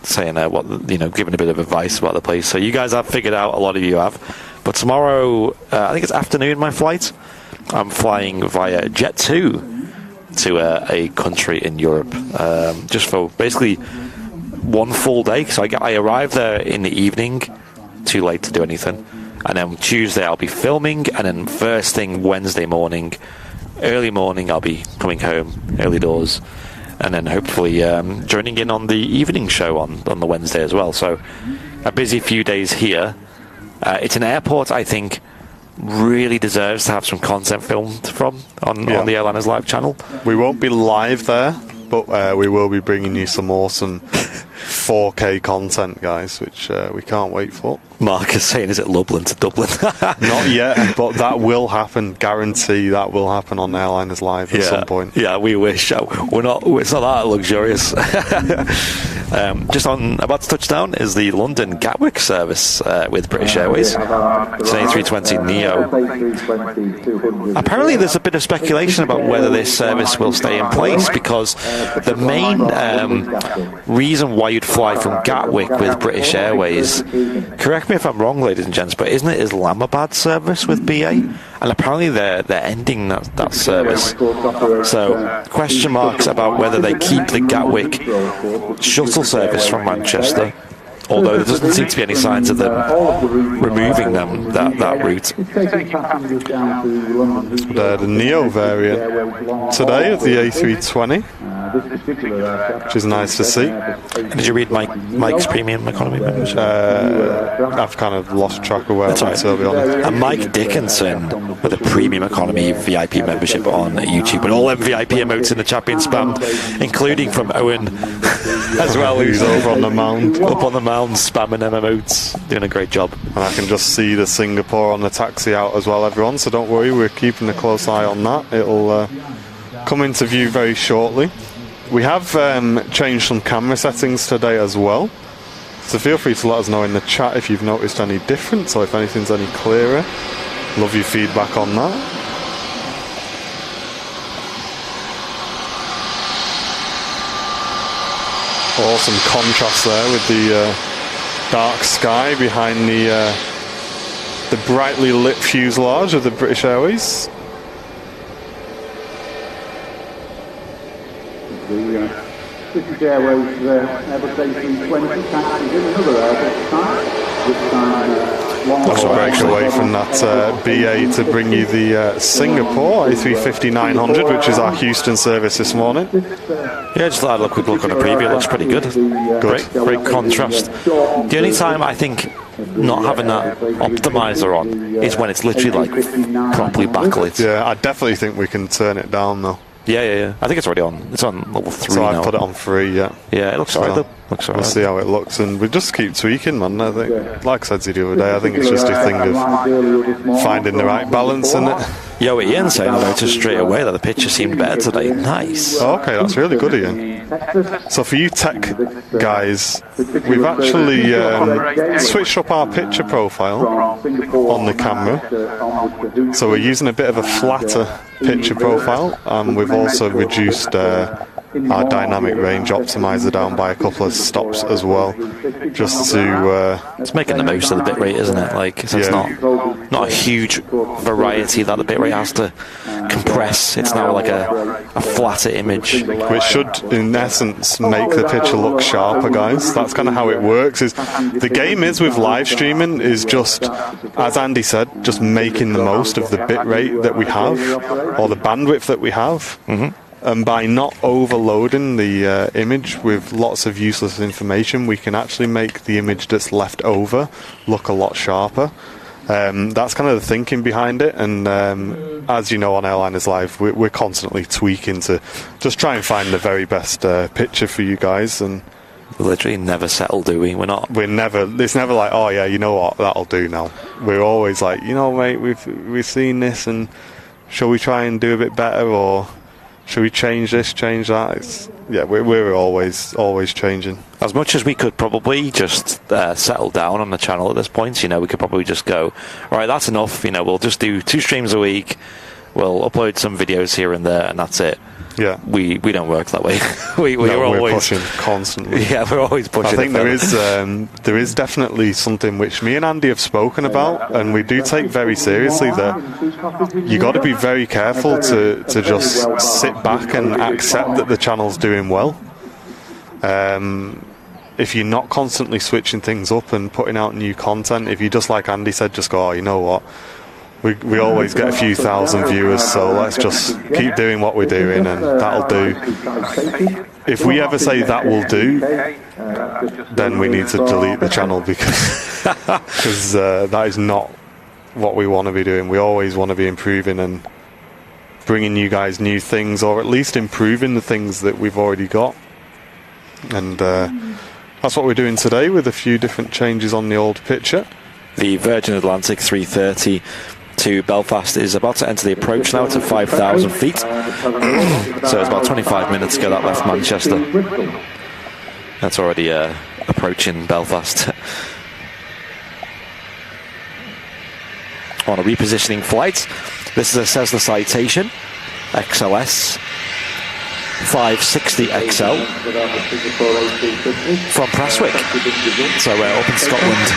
Saying giving a bit of advice about the place. So you guys have figured out, a lot of you have. But tomorrow, I think it's afternoon, my flight. I'm flying via Jet2 to a country in Europe, just for basically one full day. So I arrive there in the evening, too late to do anything. And then Tuesday I'll be filming, and then first thing Wednesday morning, early morning, I'll be coming home, early doors. And then hopefully joining in on the evening show on the Wednesday as well. So a busy few days here. It's an airport I think really deserves to have some content filmed from on the Airliners Live channel. We won't be live there, but we will be bringing you some awesome 4K content, guys, which we can't wait for. Mark is saying, is it Lublin to Dublin? Not yet, but that will happen. Guarantee that will happen on Airliners Live at some point. Yeah, we wish. We're not. It's not that luxurious. Just about to touch down is the London Gatwick service with British Airways. It's an A320 Neo. Apparently, there's a bit of speculation about whether this service will stay in place, because the main reason why you'd fly from Gatwick with British Airways, correct me if I'm wrong, ladies and gents, but isn't it Islamabad service with BA? And apparently they're ending that service. So question marks about whether they keep the Gatwick shuttle service from Manchester, although there doesn't seem to be any signs of them removing that route. The Neo variant today of the A320, which is nice to see. Did you read Mike's premium economy membership? I've kind of lost track of where I went, to be honest. And Mike Dickinson with a premium economy VIP membership on YouTube, and all them VIP emotes in the chat being spammed, including from Owen as well, who's over on the mound. Up on the mound, spamming them emotes, doing a great job. And I can just see the Singapore on the taxi out as well, everyone, so don't worry, we're keeping a close eye on that. It'll come into view very shortly. We have changed some camera settings today as well, so feel free to let us know in the chat if you've noticed any difference or if anything's any clearer. Love your feedback on that. Awesome contrast there with the dark sky behind the the brightly lit fuselage of the British Airways. The British Airways Airbus A320 taxis in another Airbus type, this time Let's break away from that BA to bring you the Singapore A350-900, which is our Houston service this morning. Yeah, just had a quick look on the preview. It looks pretty good. Great contrast. The only time I think not having that optimizer on is when it's literally like properly backlit. Yeah, I definitely think we can turn it down though. Yeah. I think it's already on. It's on level 3 so now. I put it on 3, yeah. Yeah, it looks alright though. We'll see how it looks, and we just keep tweaking, man. I think, like I said to you the other day, I think it's just a thing of finding the right balance in it. Yo, Ian saying I noticed straight away that the picture seemed better today. Nice. Oh, okay, that's really good, Ian. So for you tech guys, we've actually switched up our picture profile on the camera. So we're using a bit of a flatter picture profile, and we've also reduced our dynamic range optimizer down by a couple of stops as well, just to it's making the most of the bitrate, isn't it? Like, so it's not a huge variety that the bitrate has to compress. It's now like a flatter image, which should in essence make the picture look sharper, guys. That's kind of how it works. Is the game is with live streaming is just, as Andy said, just making the most of the bitrate that we have, or the bandwidth that we have. And by not overloading the image with lots of useless information, we can actually make the image that's left over look a lot sharper. That's kind of the thinking behind it. And as you know, on Airliners Live, we're constantly tweaking to just try and find the very best picture for you guys. And we literally never settle, do we? It's never like, oh yeah, you know what, that'll do now. We're always like, you know, mate, we've seen this, and shall we try and do a bit better, or should we change this, change that? We're always changing. As much as we could probably just settle down on the channel at this point, you know, we could probably just go, all right, that's enough. You know, we'll just do 2 streams a week. We'll upload some videos here and there, and that's it. Yeah, we don't work that way. we're always pushing constantly. Yeah, we're always pushing. I think there is definitely something which me and Andy have spoken about, and we do take very seriously, that you got to be very careful to just sit back and accept that the channel's doing well. If you're not constantly switching things up and putting out new content, if you just, like Andy said, just go, oh, you know what, we always get a few thousand viewers, so let's just keep doing what we're doing, and that'll do. If we ever say that will do, then we need to delete the channel, because that is not what we want to be doing. We always want to be improving and bringing you guys new things, or at least improving the things that we've already got. And that's what we're doing today, with a few different changes on the old picture. The Virgin Atlantic 330 to Belfast is about to enter the approach now to 5,000 feet. So it's about 25 minutes ago that left Manchester. That's already approaching Belfast. On a repositioning flight. This is a Cessna Citation XLS 560 XL from Prestwick. So we're up in Scotland.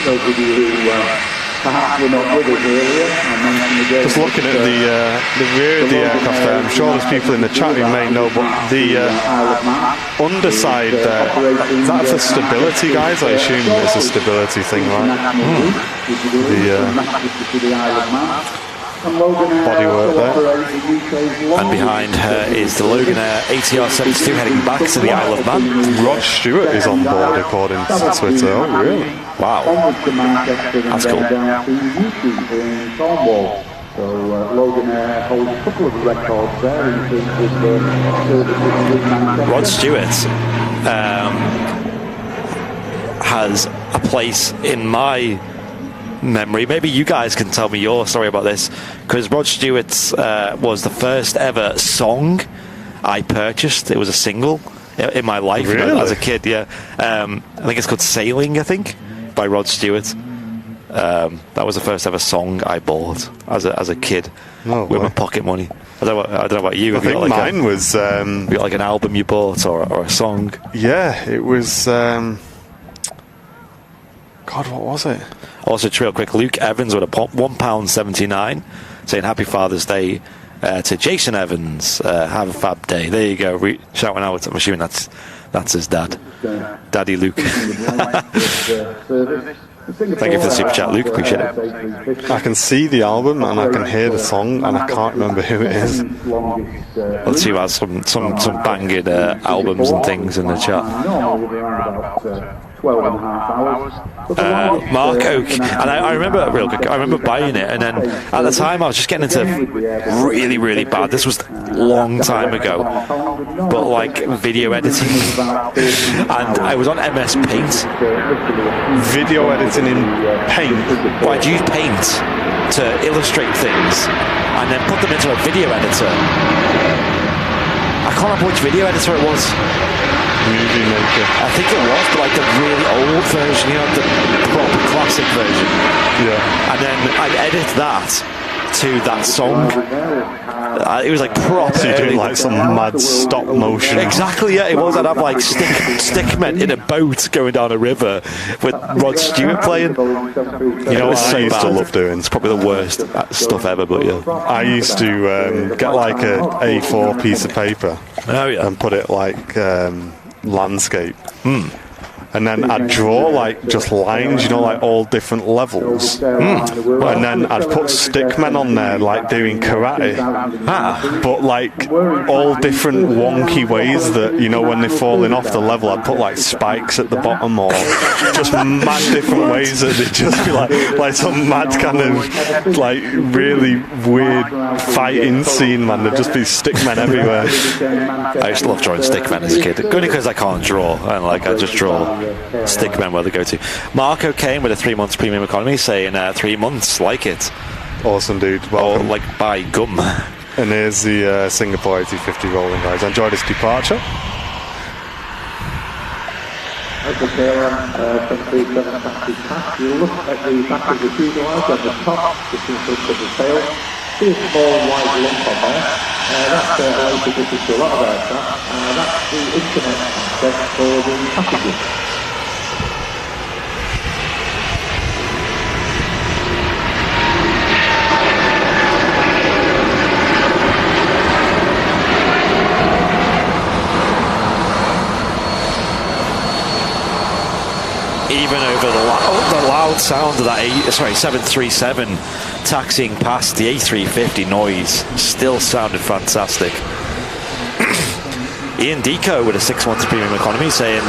Those of you who perhaps were not with us earlier, just looking at the rear of the aircraft there, I'm sure there's people in the chat who may know, but the underside there, is that for stability, guys? I assume it's a stability thing, right? Bodywork there. And behind her is the Loganair ATR 72 heading back to the Isle of Man. Rod Stewart is on board, according to Twitter. Oh, really? Wow. That's cool. So Loganair holds a couple of records there in terms of Rod Stewart has a place in my memory. Maybe you guys can tell me your story about this, because Rod Stewart was the first ever song I purchased. It was a single in my life. Really? As a kid. Yeah, I think it's called Sailing, I think, by Rod Stewart. That was the first ever song I bought as a kid with my pocket money. I don't know about you. I think mine was... you got like an album you bought or a song? Yeah, it was... God, what was it? Also, real quick, Luke Evans with a £1.79 saying Happy Father's Day to Jason Evans. Have a fab day. There you go. Shouting out. I'm assuming that's his dad. Daddy Luke. Thank you for the super chat, Luke. Appreciate it. I can see the album and I can hear the song and I can't remember who it is. Let's see who has some banging albums and things in the chat. 12.5 hours. Mark Oak, and I remember real quick. I remember buying it, and then at the time I was just getting into really, really bad. This was a long time ago, but like video editing, and I was on MS Paint. Video editing in Paint. Well, I'd use Paint to illustrate things, and then put them into a video editor. I can't remember which video editor it was. Movie Maker. I think it was, but like the really old version, the proper classic version. Yeah. And then I'd edit that to that song. It was like proper. So you're doing like some mad stop motion. Exactly, yeah, it was. I'd have like stickmen in a boat going down a river with Rod Stewart playing. You know what I used to love doing? It's probably the worst stuff ever, but yeah. I used to get like a A4 piece of paper. Oh yeah. And put it like landscape. And then I'd draw like just lines, like all different levels. And then I'd put stickmen on there like doing karate. But like all different wonky ways that, when they're falling off the level, I'd put like spikes at the bottom or just mad different ways that they'd just be like some mad kind of like really weird fighting scene, man. There'd just be stickmen everywhere. I used to love drawing stickmen as a kid. Only because I can't draw, and like I just draw stickmen where they go to. Marco came with a 3 months premium economy saying 3 months, like it. Awesome, dude. Welcome. Or like buy gum. And here's the Singapore A350 rolling, guys. Enjoy this departure. Okay, you look at the back of the fuselage at the top, just includes the tail. See a small white lump on there. That's a laser difference to a lot of aircraft. That's the internet access for the passengers. Even over the loud sound of that 737 taxiing past the A350 noise still sounded fantastic. Ian Deco with a 6 months premium economy saying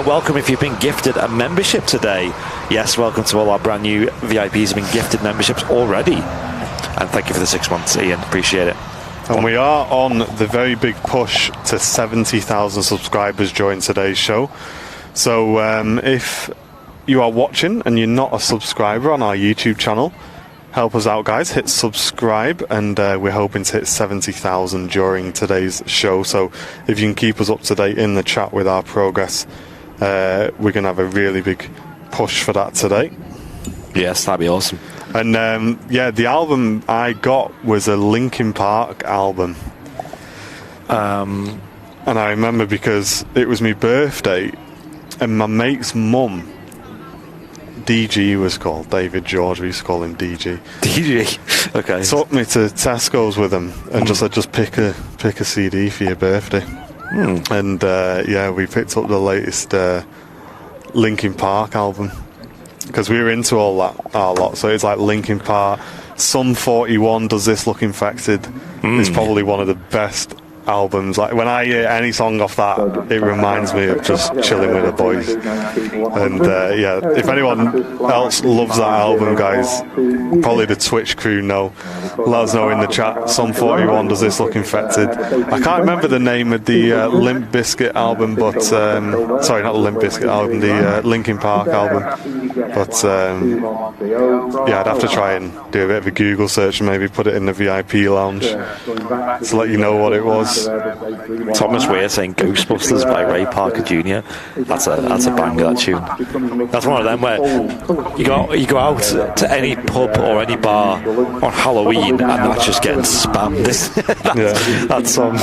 welcome if you've been gifted a membership today. Yes, welcome to all our brand new VIPs who've been gifted memberships already, and thank you for the 6 months, Ian, appreciate it. And we are on the very big push to 70,000 subscribers during today's show. So if you are watching and you're not a subscriber on our YouTube channel, help us out, guys. Hit subscribe, and we're hoping to hit 70,000 during today's show. So if you can keep us up to date in the chat with our progress, we're going to have a really big push for that today. Yes, that'd be awesome. And the album I got was a Linkin Park album. And I remember because it was my birthday, and my mate's mum, DG was called, David George, we used to call him DG. DG, okay. Took me to Tesco's with him and just said, just pick a CD for your birthday. And we picked up the latest Linkin Park album, because we were into all that a lot. So it's like Linkin Park, Sum 41, Does This Look Infected is probably one of the best albums. Like when I hear any song off that, it reminds me of just chilling with the boys. And if anyone else loves that album, guys, probably the Twitch crew know. Let us know in the chat. Sum 41, Does This Look Infected? I can't remember the name of the Limp Bizkit album, but sorry, not the Limp Bizkit album, the Linkin Park album. But I'd have to try and do a bit of a Google search and maybe put it in the VIP lounge to let you know what it was. Yes. Thomas Weir saying Ghostbusters by Ray Parker Jr. That's a banger, that tune. That's one of them where you go out to any pub or any bar on Halloween and that's just getting spammed. That song.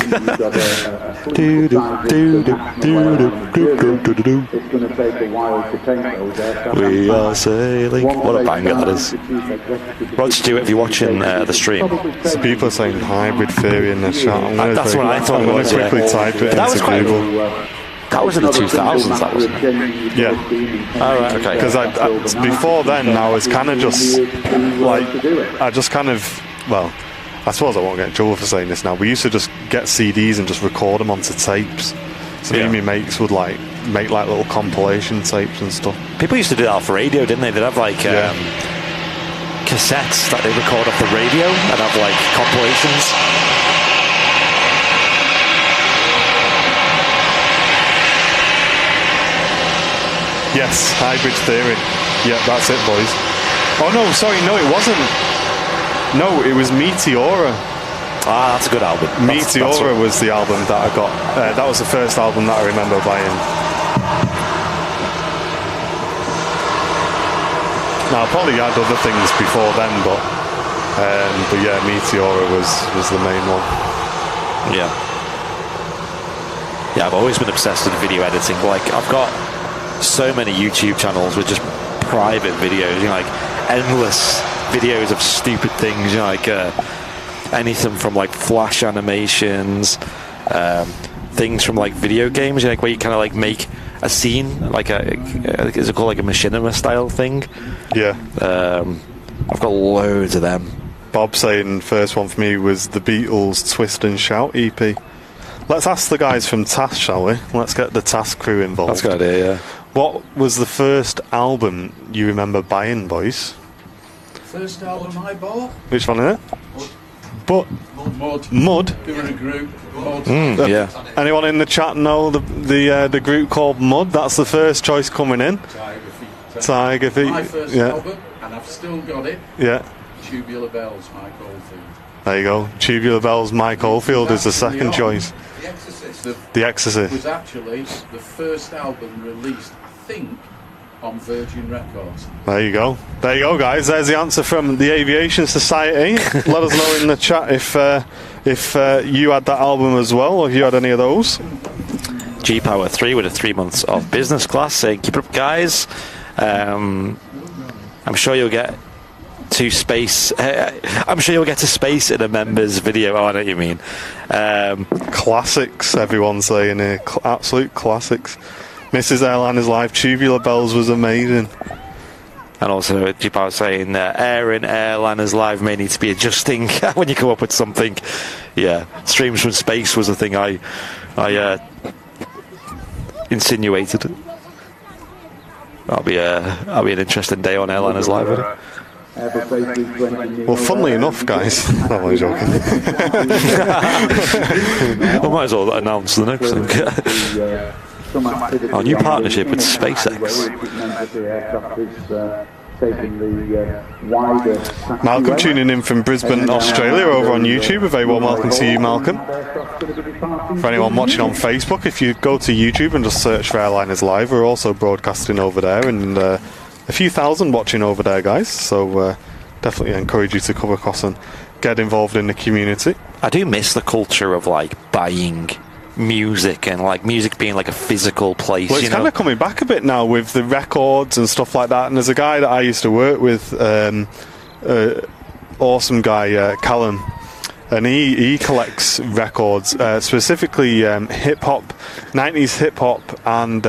We are sailing. What a banger that is. Rod Stewart, if you're watching the stream. So people are saying hybrid theory in the chat. That's what I thought it was. I'm going to quickly type it into Google. That was in the 2000s, that wasn't it? Yeah. Oh, right, okay. Because before then, I was kind of just like, I suppose I won't get in trouble for saying this now. We used to just get CDs and just record them onto tapes. So me and my mates would like make like little compilation tapes and stuff. People used to do that off radio, didn't they? They'd have like cassettes that they record off the radio and have like compilations. Yes, hybrid theory. Yeah, that's it, boys. Oh no, sorry, no, it wasn't. No, it was Meteora. Ah, that's a good album. Meteora was the album that I got. That was the first album that I remember buying. Now, I probably had other things before then, but yeah, Meteora was the main one. Yeah. Yeah, I've always been obsessed with video editing. Like, I've got so many YouTube channels with just private videos, like endless videos of stupid things, like anything from like flash animations, things from like video games, like where you kind of like make a scene, like is it called like a machinima style thing? Yeah. I've got loads of them. Bob saying first one for me was the Beatles' Twist and Shout EP. Let's ask the guys from TAS, shall we? Let's get the TAS crew involved. That's a good idea, yeah. What was the first album you remember buying, boys? First album I bought? Which one is it? Mud? We were in a group. Mud. Yeah. Anyone in the chat know the group called Mud? That's the first choice coming in. Tiger Feet. My first album, and I've still got it. Yeah. Tubular Bells, Mike Oldfield. There you go. Tubular Bells, Mike Oldfield is the second choice. The Exorcist. The Exorcist. Was actually the first album released, I think, on Virgin Records. There you go. There you go, guys. There's the answer from the Aviation Society. Let us know in the chat if you had that album as well, or if you had any of those. G-Power 3 with a 3 months of business class saying, keep it up, guys. I'm sure you'll get to space. I'm sure you'll get to space in a members video. Oh, I know what you mean. Classics, everyone's saying here. Absolute classics. Mrs. Airline is live. Tubular Bells was amazing. And also, G-Power saying Air in Airliners Live may need to be adjusting when you come up with something. Yeah, streams from space was a thing I insinuated. That'll be an interesting day on Airliners Live, isn't it? Well, funnily enough, guys, I'm only joking. I might as well announce the next thing. Our new partnership with SpaceX. Malcolm tuning in from Brisbane, Australia, over on YouTube. A very warm welcome to you, Malcolm. For anyone watching on Facebook, if you go to YouTube and just search for Airliners Live, we're also broadcasting over there, and a few thousand watching over there, guys. So definitely encourage you to come across and get involved in the community. I do miss the culture of like buying music and like music being like a physical place. Well, it's kind of coming back a bit now with the records and stuff like that. And there's a guy that I used to work with, awesome guy, Callum, and he collects records, specifically hip hop, 90s hip hop and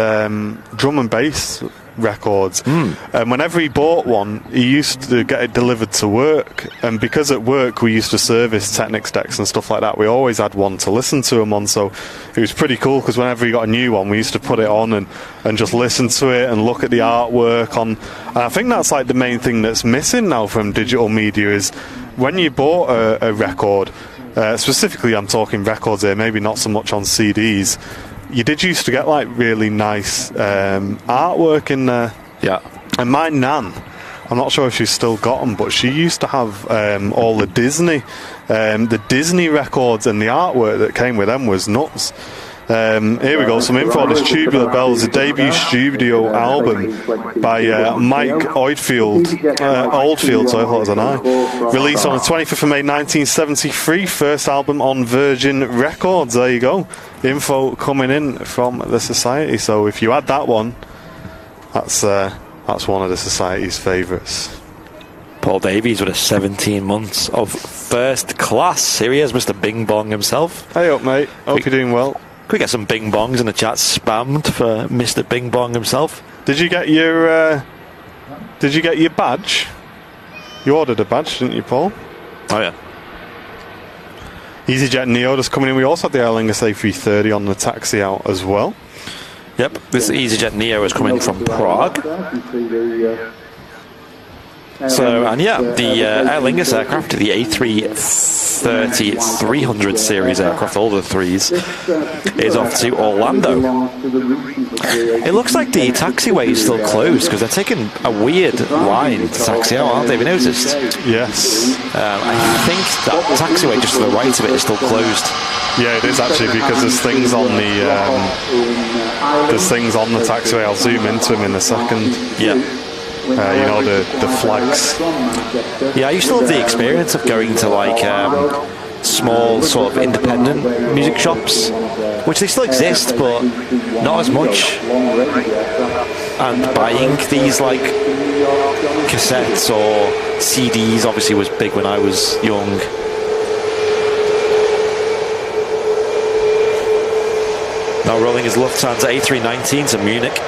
drum and bass records. And whenever he bought one, he used to get it delivered to work, and because at work we used to service Technics decks and stuff like that, we always had one to listen to them on. So it was pretty cool, because whenever he got a new one, we used to put it on and just listen to it and look at the artwork on. And I think that's like the main thing that's missing now from digital media, is when you bought a record, specifically I'm talking records here, maybe not so much on CDs, you did used to get like really nice artwork in there. Yeah. And my nan, I'm not sure if she's still got them, but she used to have all the Disney The Disney records and the artwork that came with them was nuts. Here we go, some info on this Tubular Bells, the debut studio album by Mike Oldfield, sorry, I thought it was an I. Released on the 25th of May 1973, first album on Virgin Records. There you go, info coming in from the Society. So if you had that one, that's one of the Society's favourites. Paul Davies with a 17 months of first class. Here he is, Mr. Bing Bong himself. Hey up, mate. Hope you're doing well. Could we get some Bing Bongs in the chat spammed for Mr. Bing Bong himself? Did you get your badge? You ordered a badge, didn't you, Paul? Oh yeah. EasyJet Neo just coming in. We also had the Aer Lingus A380 on the taxi out as well. Yep, this EasyJet Neo is coming from Prague. So, and yeah, the Aer Lingus aircraft, the A330-300 series aircraft, all the threes, is off to Orlando. It looks like the taxiway is still closed because they're taking a weird line to taxi out, aren't they? Have you noticed? Yes. I think that taxiway just to the right of it is still closed. Yeah, it is actually, because there's things on the taxiway. I'll zoom into them in a second. Yeah. The flags. Yeah, I used to love the experience of going to like small sort of independent music shops, which they still exist, but not as much. And buying these like cassettes or CDs obviously was big when I was young. Now rolling his Lufthansa A319 to Munich.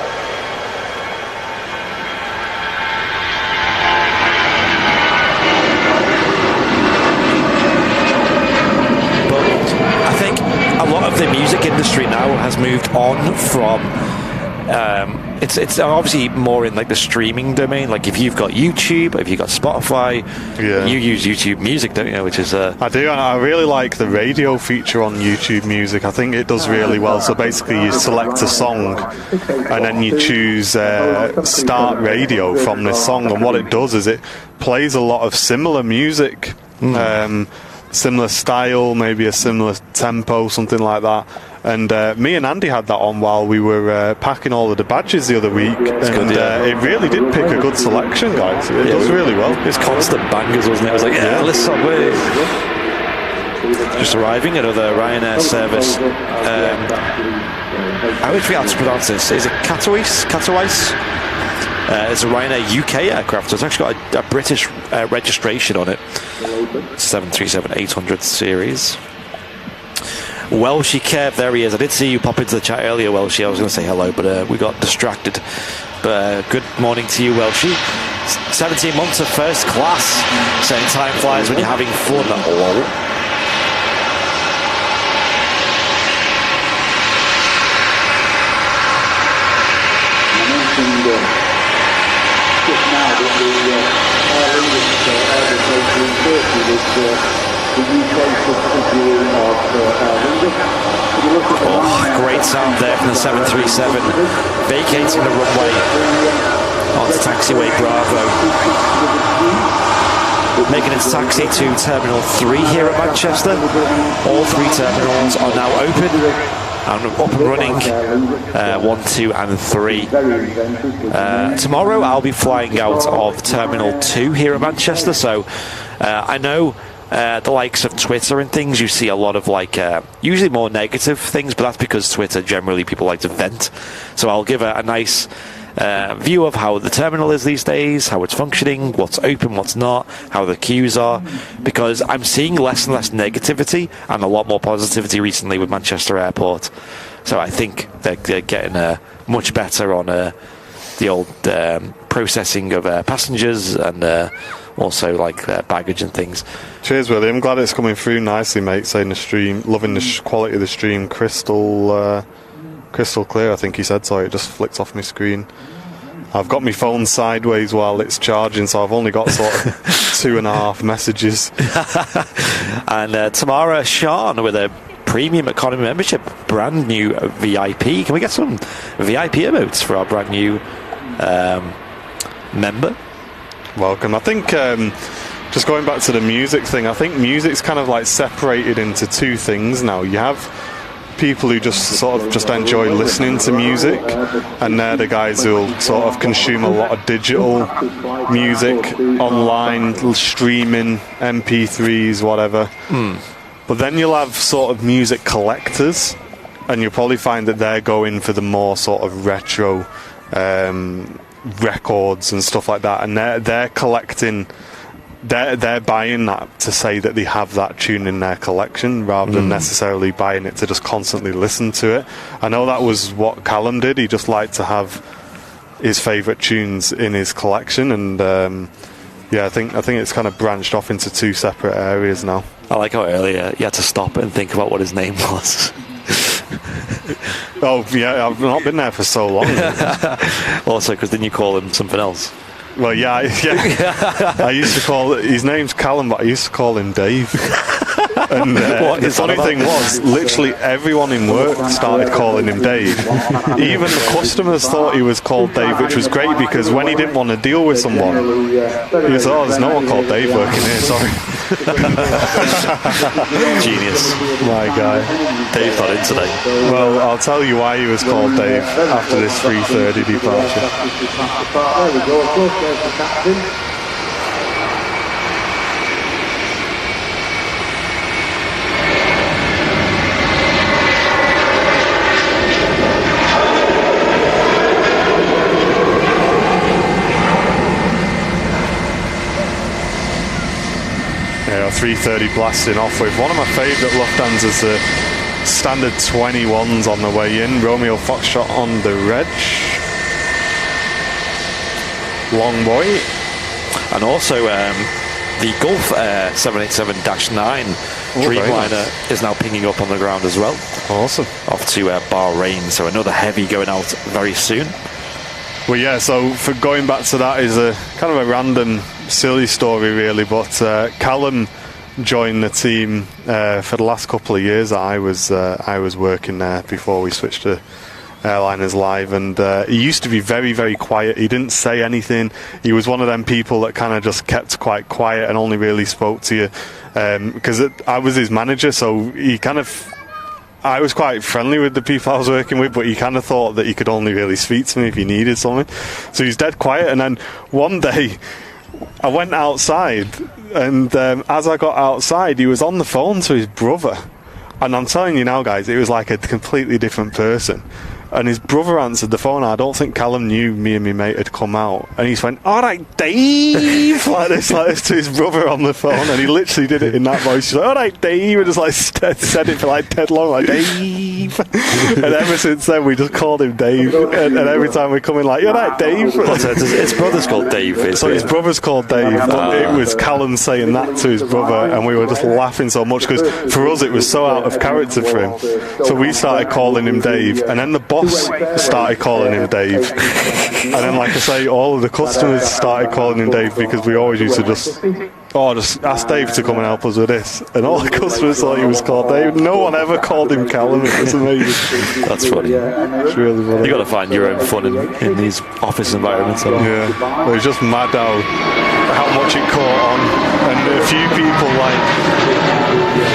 The music industry now has moved on from it's obviously more in like the streaming domain. Like if you've got YouTube, if you've got Spotify, you use YouTube Music, don't you? Which is I do. I really like the radio feature on YouTube Music. I think it does really well. So basically you select a song and then you choose start radio from this song, and what it does is it plays a lot of similar music. Similar style, maybe a similar tempo, something like that. And me and Andy had that on while we were packing all of the badges the other week. It really did pick a good selection, guys. It does really well. It's constant bangers, wasn't it? It was like, listen, just arriving, another Ryanair service. I always forget how to pronounce this. Is it Katowice? It's a Ryanair UK aircraft, so it's actually got a British registration on it. 737-800 series. Welshie Kev, there he is. I did see you pop into the chat earlier, Welshie. I was going to say hello, but we got distracted. But good morning to you, Welshie. 17 months of first class. Saying time flies when you're having fun. Lol. Great sound there from the 737, vacating the runway onto taxiway Bravo, making its taxi to Terminal 3 here at Manchester. All three terminals are now open and up and running, 1, 2 and 3. Tomorrow I'll be flying out of Terminal 2 here at Manchester, so I know the likes of Twitter and things, you see a lot of like usually more negative things, but that's because Twitter generally people like to vent. So I'll give a nice view of how the terminal is these days, how it's functioning, what's open, what's not, how the queues are, because I'm seeing less and less negativity and a lot more positivity recently with Manchester Airport. So I think they're getting much better on the old processing of passengers and also like baggage and things. Cheers, Willie. I'm glad it's coming through nicely, mate. Saying the stream, loving the quality of the stream, crystal clear, I think he said. Sorry, it just flicked off my screen. I've got my phone sideways while it's charging, so I've only got sort of 2.5 messages. And Tamara Sean with a premium economy membership, brand new VIP. Can we get some VIP emotes for our brand new member? Welcome. I think just going back to the music thing, I think music's kind of like separated into two things now. You have people who just sort of just enjoy listening to music, and they're the guys who'll sort of consume a lot of digital music online, streaming, MP3s, whatever. But then you'll have sort of music collectors, and you'll probably find that they're going for the more sort of retro records and stuff like that, and they're collecting. They're buying that to say that they have that tune in their collection rather than necessarily buying it to just constantly listen to it. I know that was what Callum did. He just liked to have his favourite tunes in his collection, and I think it's kind of branched off into two separate areas now. I like how earlier you had to stop and think about what his name was. Oh yeah, I've not been there for so long. Also, because then you call him something else. Well, yeah. I used to call his name's Callum, but I used to call him Dave. And the funny thing was, literally everyone in work started calling him Dave. Even the customers thought he was called Dave, which was great because when he didn't want to deal with someone, he was, "Oh, there's no one called Dave working here, sorry." Genius. My guy. Dave's not in today. Well, I'll tell you why he was called Dave after this 3:30 departure. There we go, of course, there's the captain. Yeah, 3:30 blasting off with one of my favourite Lufthansa's the standard 21s on the way in. Romeo Foxtrot on the reg. Long boy. And also the Gulf 787-9 Dreamliner is now pinging up on the ground as well. Awesome. Off to Bahrain, so another heavy going out very soon. Well, yeah, so for going back to that is a kind of a random, silly story really, but Callum joined the team for the last couple of years that I was working there before we switched to Airliners Live, and he used to be very, very quiet. He didn't say anything. He was one of them people that kind of just kept quite quiet and only really spoke to you because I was his manager, so I was quite friendly with the people I was working with, but he kind of thought that he could only really speak to me if he needed something. So he's dead quiet, and then one day I went outside, and as I got outside, he was on the phone to his brother. And I'm telling you now, guys, it was like a completely different person. And his brother answered the phone. I don't think Callum knew me and my mate had come out. And he just went, "All right, Dave," like this to his brother on the phone. And he literally did it in that voice. He's like, "All right, Dave," and just like said it for like dead long, like Dave. And ever since then, we just called him Dave. And every time we come in, like, "All right, Dave." His brother's called Dave. So his brother's called Dave, but it was Callum saying that to his brother, and we were just laughing so much because for us it was so out of character for him. So we started calling him Dave, and then the boss started calling him Dave, and then, like I say, all of the customers started calling him Dave because we always used to just ask Dave to come and help us with this, and all the customers thought he was called Dave. No one ever called him Callum. It was amazing. That's funny. It's really funny. You got to find your own fun in these office environments. Yeah, it was just mad how much it caught on, and a few people, like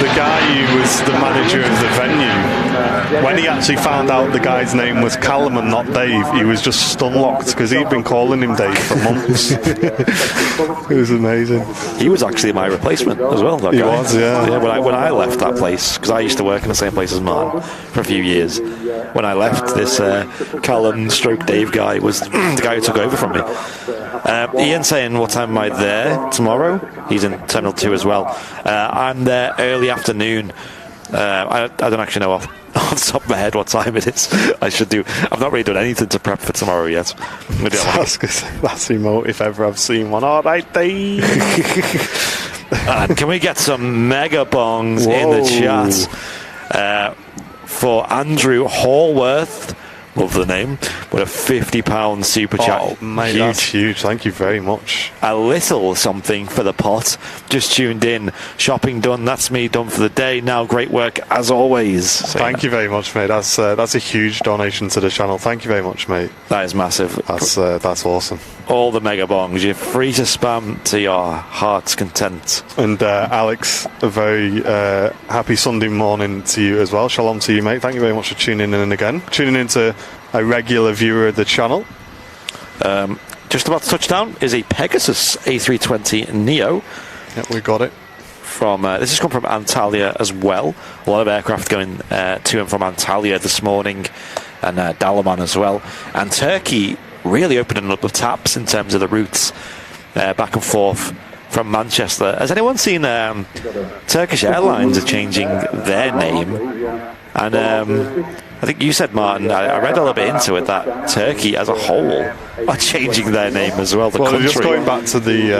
the guy who was the manager of the venue, when he actually found out the guy's name was Callum and not Dave, he was just stun-locked because he'd been calling him Dave for months. It was amazing. He was actually my replacement as well. That he guy. Was, yeah. When I left that place, because I used to work in the same place as Martin for a few years. When I left, this Callum / Dave guy was the guy who took over from me. Ian saying, "What time am I there tomorrow?" He's in Terminal 2 as well. I'm there early afternoon. I don't actually know off the top of my head what time it is. I've not really done anything to prep for tomorrow yet. Maybe That's the emote if ever I've seen one. All right, Dave. And can we get some mega bongs in the chat for Andrew Hallworth? Love the name. With a £50 super chat. Oh, mate, that's huge. Thank you very much. A little something for the pot. Just tuned in. Shopping done. That's me done for the day. Now, great work as always. So, Thank you very much, mate. That's a huge donation to the channel. Thank you very much, mate. That is massive. That's awesome. all the mega bongs. You're free to spam to your heart's content. And Alex, a very happy Sunday morning to you as well. Shalom to you, mate. Thank you very much for tuning in again. Tuning into a regular viewer of the channel. Just about to touch down is a Pegasus A320 Neo. Yep, we got it. This has come from Antalya as well. A lot of aircraft going to and from Antalya this morning, and Dalaman as well. And Turkey really opening up the taps in terms of the routes back and forth from Manchester. Has anyone seen Turkish Airlines are changing their name? And I think you said, Martin, I read a little bit into it, that Turkey as a whole are changing their name as well. The country. Just going back to the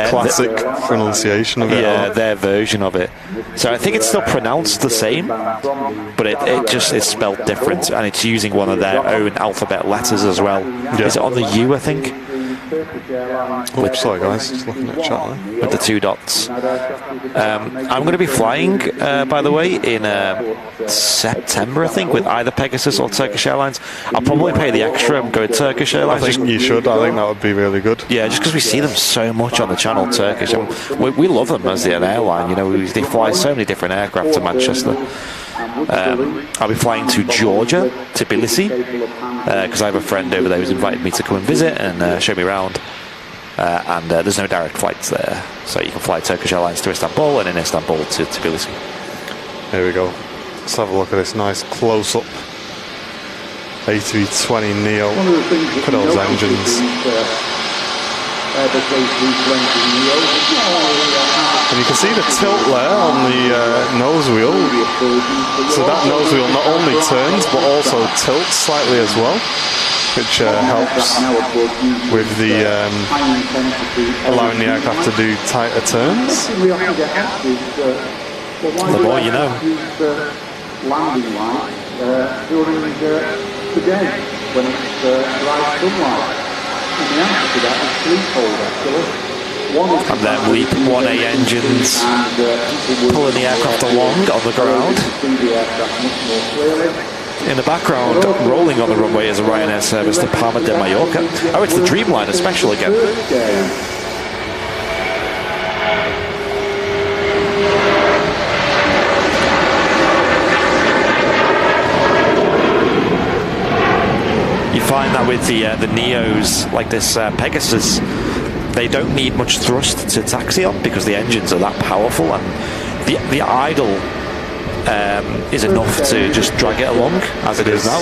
classic pronunciation of it. Yeah, their version of it. So I think it's still pronounced the same, but it's spelled different, and it's using one of their own alphabet letters as well. Yeah. Is it on the U, I think? Oops, sorry guys, just looking at chat there. With the 2 dots. I'm going to be flying, by the way, in September, I think, with either Pegasus or Turkish Airlines. I'll probably pay the extra and go with Turkish Airlines. I think you should. I think that would be really good. Yeah, just because we see them so much on the channel, Turkish. And we love them as an airline. You know, they fly so many different aircraft to Manchester. I'll be flying to Georgia, Tbilisi, because I have a friend over there who's invited me to come and visit and show me around. And there's no direct flights there, so you can fly Turkish Airlines to Istanbul and in Istanbul to Tbilisi. Here we go. Let's have a look at this nice close-up A320 Neo. Look at those engines. And you can see the tilt there on the nose wheel. So that nose wheel not only turns but also tilts slightly as well, which helps with the allowing the aircraft to do tighter turns. The more you know. Landing light during the day when it's bright sunlight. And the answer to that is threefold actually. And then LEAP 1A engines pulling the aircraft along on the ground. In the background, rolling on the runway is a Ryanair service to Palma de Mallorca. Oh, it's the Dreamliner special again. You find that with the Neos, like this Pegasus, they don't need much thrust to taxi on because the engines are that powerful, and the idle is enough to just drag it along as it is now.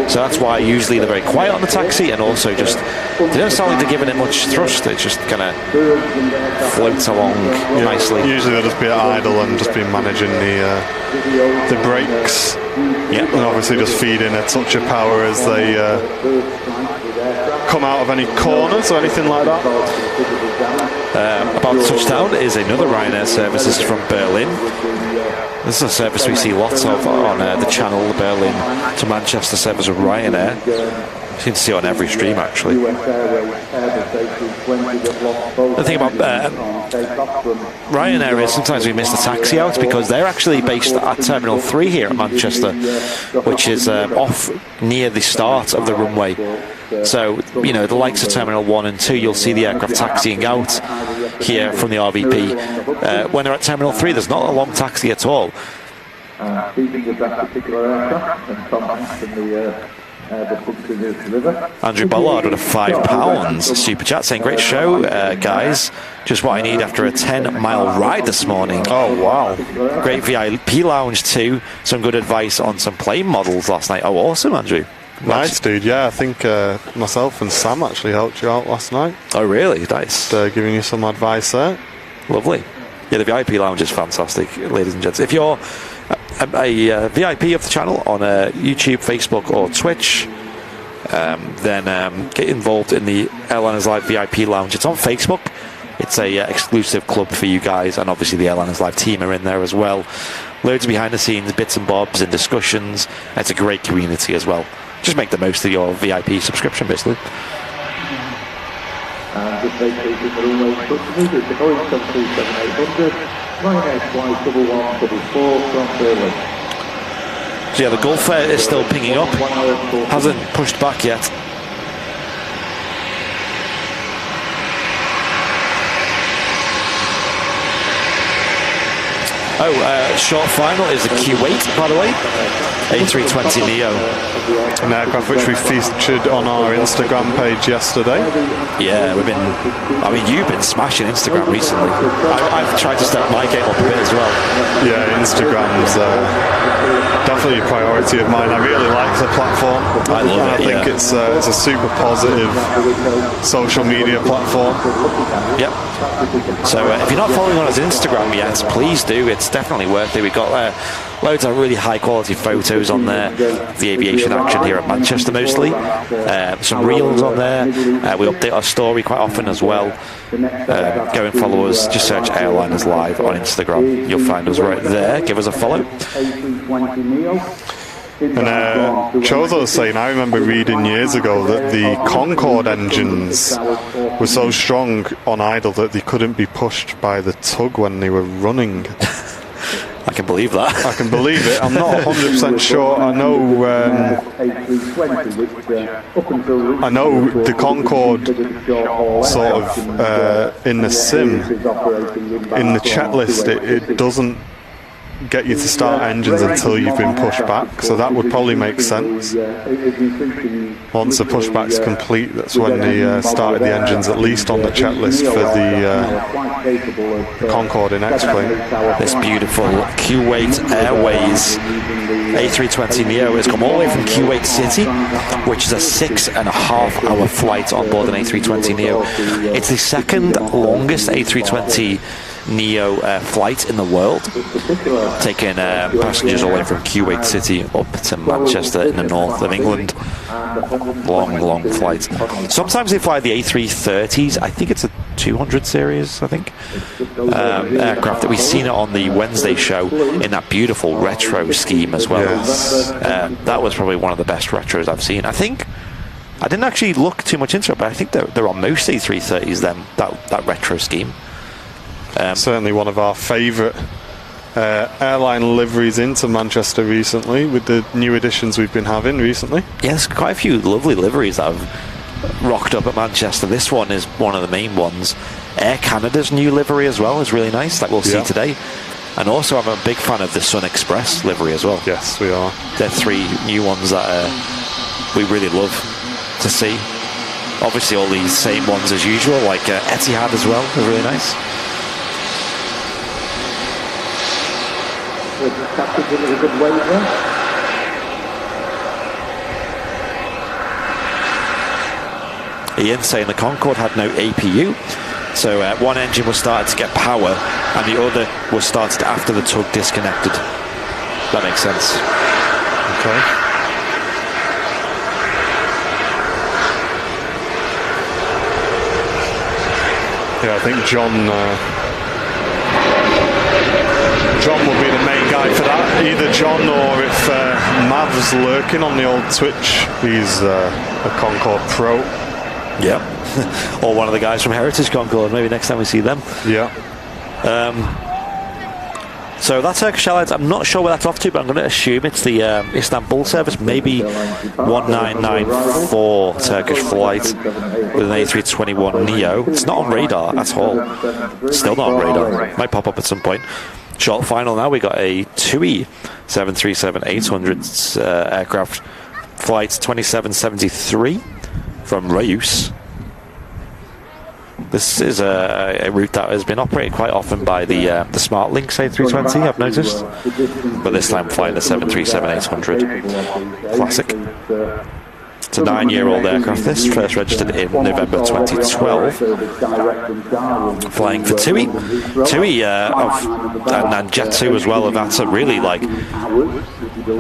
So that's why usually they're very quiet on the taxi, and also just they don't sound like they're giving it much thrust. It just kind of floats along nicely. Usually they'll just be at idle and just be managing the brakes. Yeah, and obviously just feed in a touch of power as they come out of any corners or anything like that. About to touchdown is another Ryanair service. This is from Berlin. This is a service we see lots of on the channel, the Berlin to Manchester service of Ryanair. You seem to see it on every stream actually. The thing about Ryanair is sometimes we miss the taxi out because they're actually based at Terminal 3 here at Manchester, which is off near the start of the runway. So, you know, the likes of Terminal 1 and 2, you'll see the aircraft taxiing out here from the RVP. When they're at Terminal 3, there's not a long taxi at all. Andrew Ballard with a £5 super chat saying, great show, guys. Just what I need after a 10-mile ride this morning. Oh, wow. Great VIP lounge too. Some good advice on some plane models last night. Oh, awesome, Andrew. Nice, dude. Yeah, I think myself and Sam actually helped you out last night. Oh, really? Nice. Giving you some advice there. Lovely. Yeah, the VIP lounge is fantastic, ladies and gents. If you're a VIP of the channel on YouTube, Facebook or Twitch, then get involved in the Airliners Live VIP lounge. It's on Facebook. It's a exclusive club for you guys, and obviously the Airliners Live team are in there as well. Loads of behind the scenes bits and bobs and discussions. It's a great community as well. Just make the most of your VIP subscription, basically. And just vacating the runway customers is the Boeing 737-800, Ryanair flight 1144 from Berlin. So yeah, the Gulf is still pinging up. Hasn't pushed back yet. Short final is the Kuwait, by the way. A320neo. An aircraft which we featured on our Instagram page yesterday. Yeah, you've been smashing Instagram recently. I've tried to step my game up a bit as well. Yeah, Instagram's definitely a priority of mine. I really like the platform. I love it. I think it's a super positive social media platform. Yep. So if you're not following on his Instagram yet, please do. It's definitely worth it. We've got loads of really high quality photos on there. The aviation action here at Manchester mostly. Some reels on there. We update our story quite often as well. Go and follow us. Just search Airliners Live on Instagram. You'll find us right there. Give us a follow. And Chozo was saying, I remember reading years ago that the Concorde engines were so strong on idle that they couldn't be pushed by the tug when they were running. I can believe that. I can believe it. I'm not 100% sure. I know the Concorde sort of in the sim, in the checklist, it doesn't get you to start engines until you've been pushed back, so that would probably make sense. Once the pushback's complete, that's when they started the engines, at least on the checklist for the Concorde in X-Plane. This beautiful Kuwait Airways A320neo has come all the way from Kuwait City, which is a 6.5 hour flight on board an A320neo. It's the second longest A320 Neo flight in the world, taking passengers all the way from Kuwait City up to Manchester in the north of England. Long flight. Sometimes they fly the A330s. I think it's a 200 series, aircraft that we've seen it on the Wednesday show in that beautiful retro scheme as well. Yes. That was probably one of the best retros I've seen. I think I didn't actually look too much into it, but I think they're on most A330s then, that retro scheme. Certainly one of our favourite airline liveries into Manchester recently, with the new additions we've been having recently. Yes, quite a few lovely liveries that have rocked up at Manchester. This one is one of the main ones. Air Canada's new livery as well is really nice, that we'll see today. And also I'm a big fan of the Sun Express livery as well. Yes, we are. They're three new ones that we really love to see. Obviously all these same ones as usual, like Etihad as well, are really nice. Ian saying the Concorde had no APU, so one engine was started to get power and the other was started after the tug disconnected. That makes sense. Okay. Yeah, I think John will be the main guy for that. Either John, or if Mav's lurking on the old Twitch, he's a Concorde Pro. Yeah. Or one of the guys from Heritage Concorde, maybe next time we see them. Yeah. So that Turkish Airlines, I'm not sure where that's off to, but I'm going to assume it's the Istanbul service, maybe 1994 Turkish flight with an A321neo. It's not on radar at all. Still not on radar. Might pop up at some point. Short final now, we got a TUI 737-800 aircraft, flight 2773 from Reus. This is a route that has been operated quite often by the SmartLynx A320, I've noticed, but this time flying the 737-800 Classic. It's a 9-year-old aircraft, this, first registered in November 2012, flying for TUI. TUI and Jet2 as well have had to really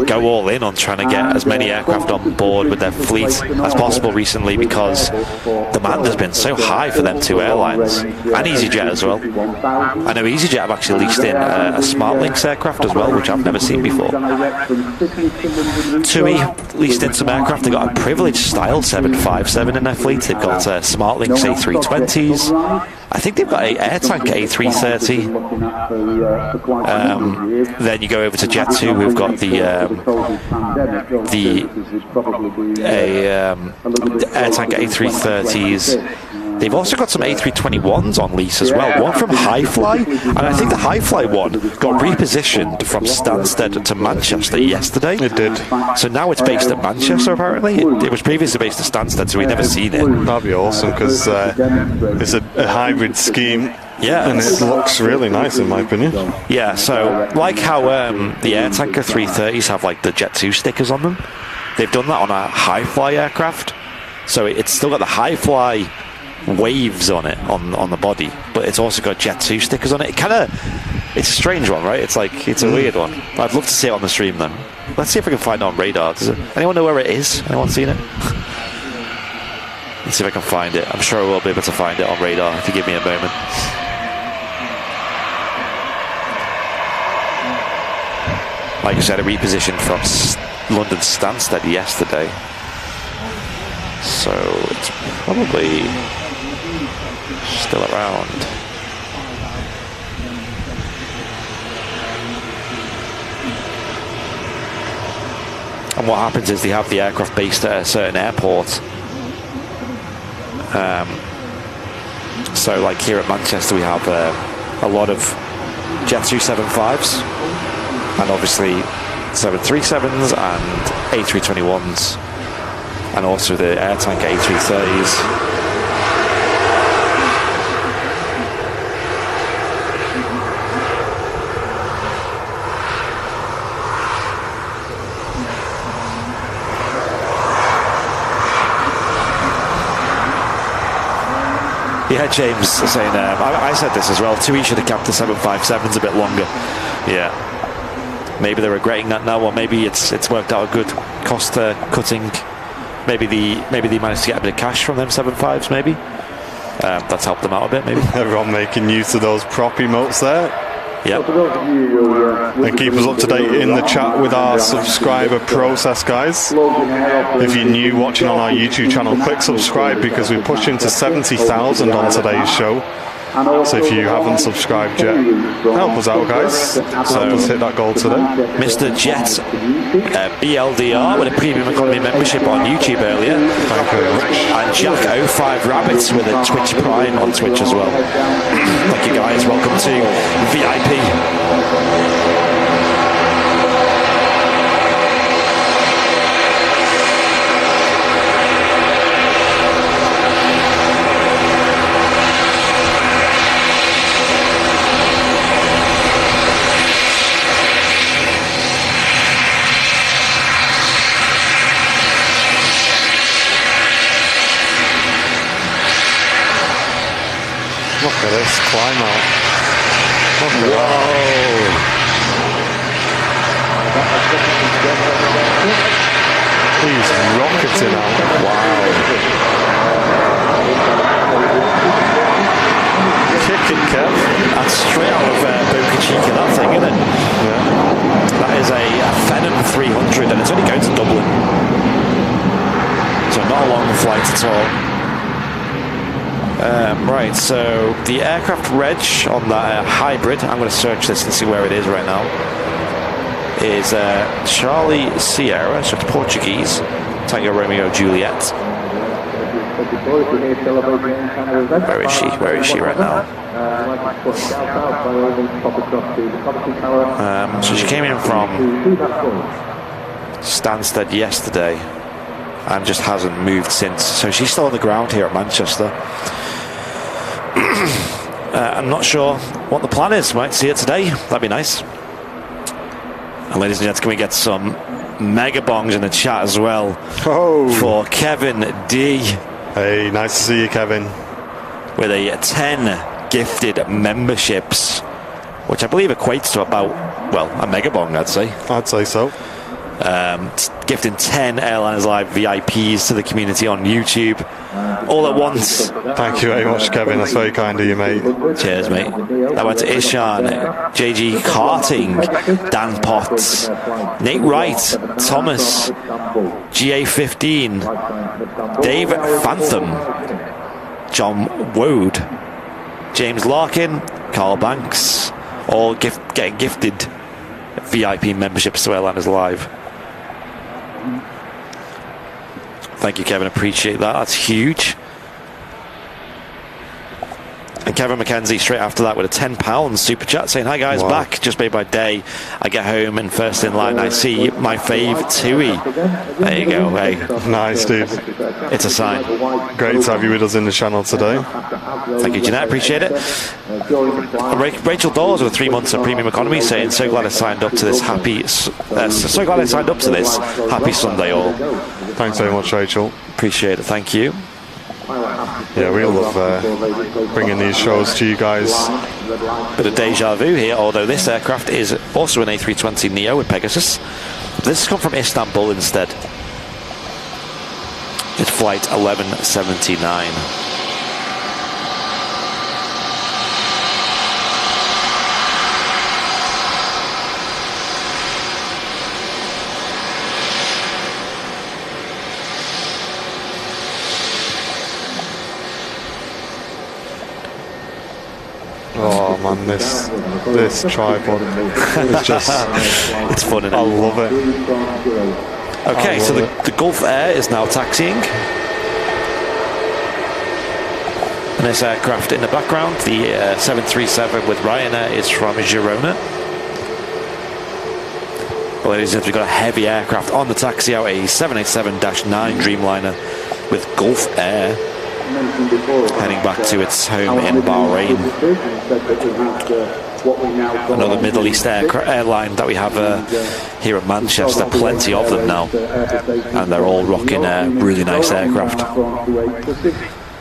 go all in on trying to get as many aircraft on board with their fleet as possible recently, because demand has been so high for them two airlines, and EasyJet as well. I know EasyJet have actually leased in a SmartLynx aircraft as well, which I've never seen before. TUI leased in some aircraft. They got a privileged style 757 in their fleet. They've got SmartLynx A320s. I think they've got a AirTank A330. Then you go over to Jet2, who've got the AirTank A330s. They've also got some A321s on lease as well. One from Highfly, and I think the Highfly one got repositioned from Stansted to Manchester yesterday. It did. So now it's based at Manchester, apparently. It was previously based at Stansted, so we'd never seen it. That'd be awesome, because it's a hybrid scheme. Yeah, and it looks really nice, in my opinion. Yeah, so like how the Air Tanker 330s have like the Jet 2 stickers on them, they've done that on a Highfly aircraft. So it's still got the Highfly waves on it on the body, but it's also got Jet 2 stickers on it. It's a strange one, right? It's a weird one. I'd love to see it on the stream though. Let's see if we can find it on radar. Does anyone know where it is? Anyone seen it? Let's see if I can find it. I'm sure I will be able to find it on radar if you give me a moment. Like I said, it repositioned from London Stansted yesterday. So it's probably still around. And what happens is they have the aircraft based at a certain airport. So like here at Manchester we have a lot of Jet 275s and obviously 737s and A321s. And also the Air Tanker A330s. Yeah, James saying, I said this as well, Tui should have capped the 757s a bit longer. Yeah. Maybe they're regretting that now, or maybe it's worked out a good cost cutting. Maybe they managed to get a bit of cash from them 7.5s. Maybe that's helped them out a bit. Maybe everyone making use of those prop emotes there. Yep. And keep us up to date in the chat with our subscriber process, guys. If you're new watching on our YouTube channel, click subscribe because we're pushing to 70,000 on today's show. So if you haven't subscribed yet, help us out, guys. Help us hit that goal today. Mr. Jet BLDR with a premium economy membership on YouTube earlier. Thank you very much. And Jack05 Rabbits with a Twitch Prime on Twitch as well. Thank you guys. Welcome to VIP. Look at this climb out. Look at that. He's rocketing out. Wow. Kick it, Kev. That's straight out of Boca Chica, that thing, isn't it? Yeah. That is a Phenom 300 and it's only going to Dublin. So not a long flight at all. Right, so the aircraft reg on that hybrid, I'm going to search this and see where it is right now, is Charlie Sierra, so it's Portuguese, Tango Romeo Juliet. Where is she? Where is she right now? So she came in from Stansted yesterday and just hasn't moved since. So she's still on the ground here at Manchester. I'm not sure what the plan is. Might see it today. That'd be nice. And ladies and gents, can we get some mega bongs in the chat as well for Kevin D. Hey, nice to see you, Kevin. With a 10 gifted memberships, which I believe equates to about, well, a mega bong, I'd say. I'd say so. Gifting 10 Airliners Live VIPs to the community on YouTube all at once. Thank you very much, Kevin. That's very kind of you, mate. Cheers, mate. That went to Ishan, JG Karting, Dan Potts, Nate Wright, Thomas, GA15, Dave Phantom, John Wode, James Larkin, Carl Banks, all getting gifted VIP memberships to Airliners Live. Thank you, Kevin. Appreciate that. That's huge. Kevin McKenzie straight after that with a £10 super chat saying, hi guys, back, just made my day. I get home and first in line I see my fave Tui. There you go. Hey, nice, dude. It's a sign. Great to have you with us in the channel today. Thank you, Jeanette, appreciate it. Rachel Dawes with 3 months of premium economy saying, so glad I signed up to this happy Sunday all. Thanks very much, Rachel. Appreciate it, thank you. Yeah, we love bringing these shows to you guys. Bit of deja vu here, although this aircraft is also an A320 Neo with Pegasus. This has come from Istanbul instead. It's flight 1179. Oh man, this tripod is just, it's fun, isn't it? I love it. Okay, so the Gulf Air is now taxiing. And this aircraft in the background, the 737 with Ryanair, is from Girona. Well, ladies and gentlemen, we've got a heavy aircraft on the taxi out, a 787-9 Dreamliner with Gulf Air. Heading back to its home in Bahrain. Another Middle East airline that we have here at Manchester. Plenty of them now, and they're all rocking really nice aircraft.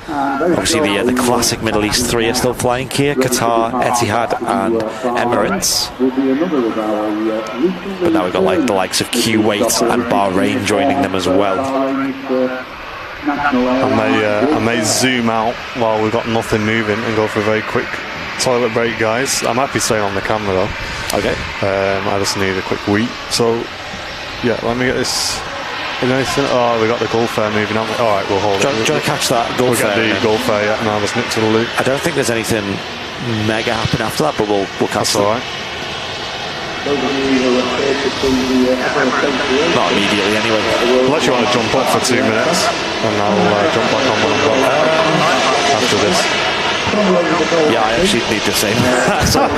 Obviously the classic Middle East three are still flying here: Qatar, Etihad and Emirates. But now we've got like the likes of Kuwait and Bahrain joining them as well. I may zoom out while we've got nothing moving and go for a very quick toilet break, guys. I'm happy staying on the camera though. Okay. I just need a quick wee. So, yeah, let me get this. Oh, we got the Gulf Air moving on. All right, we'll hold it. Do you want to catch that Gulf Air? We'll get the Gulf Air, yeah, and I'll just nip to the loop. I don't think there's anything mega happening after that, but we'll catch that. All right. Not immediately anyway. Unless you want to jump up for 2 minutes, and I'll jump back on when I'm back after this. Yeah, I actually need the same. So,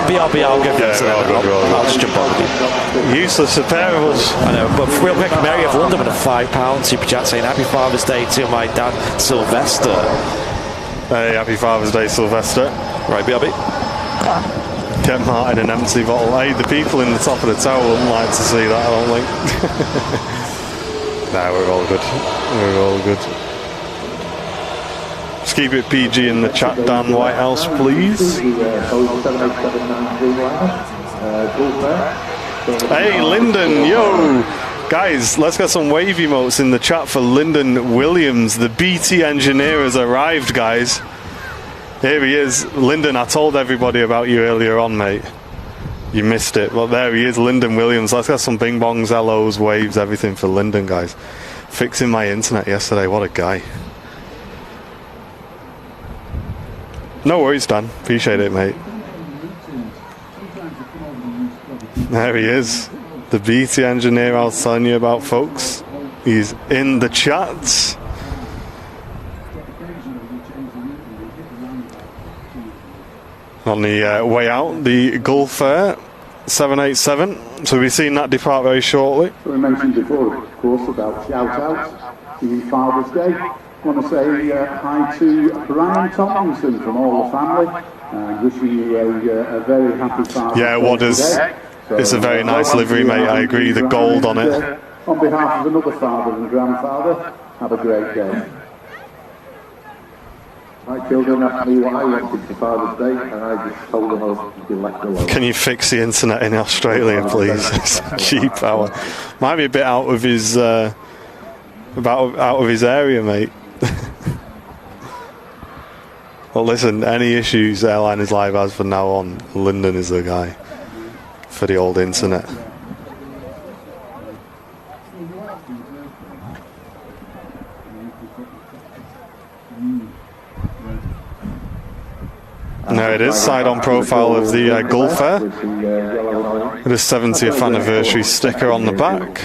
BRB, I'll go first. I'll just jump on with you. Useless, a pair of us. I know, but real quick, Mary of London with a £5 super chat saying, happy Father's Day to my dad, Sylvester. Hey, happy Father's Day, Sylvester. Right, BRB. Get Martin an empty bottle. Hey, the people in the top of the tower wouldn't like to see that, I don't think. No, we're all good. We're all good. Just keep it PG in the chat, Dan Whitehouse, please. Hey, Lyndon, yo! Guys, let's get some wave emotes in the chat for Lyndon Williams. The BT engineer has arrived, guys. Here he is. Lyndon, I told everybody about you earlier on, mate. You missed it. But there he is, Lyndon Williams. Let's get some bing bongs, hellos, waves, everything for Lyndon, guys. Fixing my internet yesterday. What a guy. No worries, Dan. Appreciate it, mate. There he is. The BT engineer I was telling you about, folks. He's in the chat. On the way out, the Gulf Air 787. So we'll be seeing that depart very shortly. So we mentioned before, of course, about shout-outs to Father's Day. I want to say hi to Brian Tomlinson from all the family. Wishing you a very happy Father's Day. Yeah, what is? It's a very nice livery, mate. I agree. The gold on it. On behalf of another father and grandfather, have a great day. My children asked me what I wanted for Father's Day, and I just told them I was to be left alone. Can you fix the internet in Australia, please? It's cheap power. Might be a bit out of his out of his area, mate. Well, listen. Any issues Airliners Live has from now on, Lyndon is the guy for the old internet. There it is, side-on profile of the Gulf Air with a 70th anniversary sticker on the back.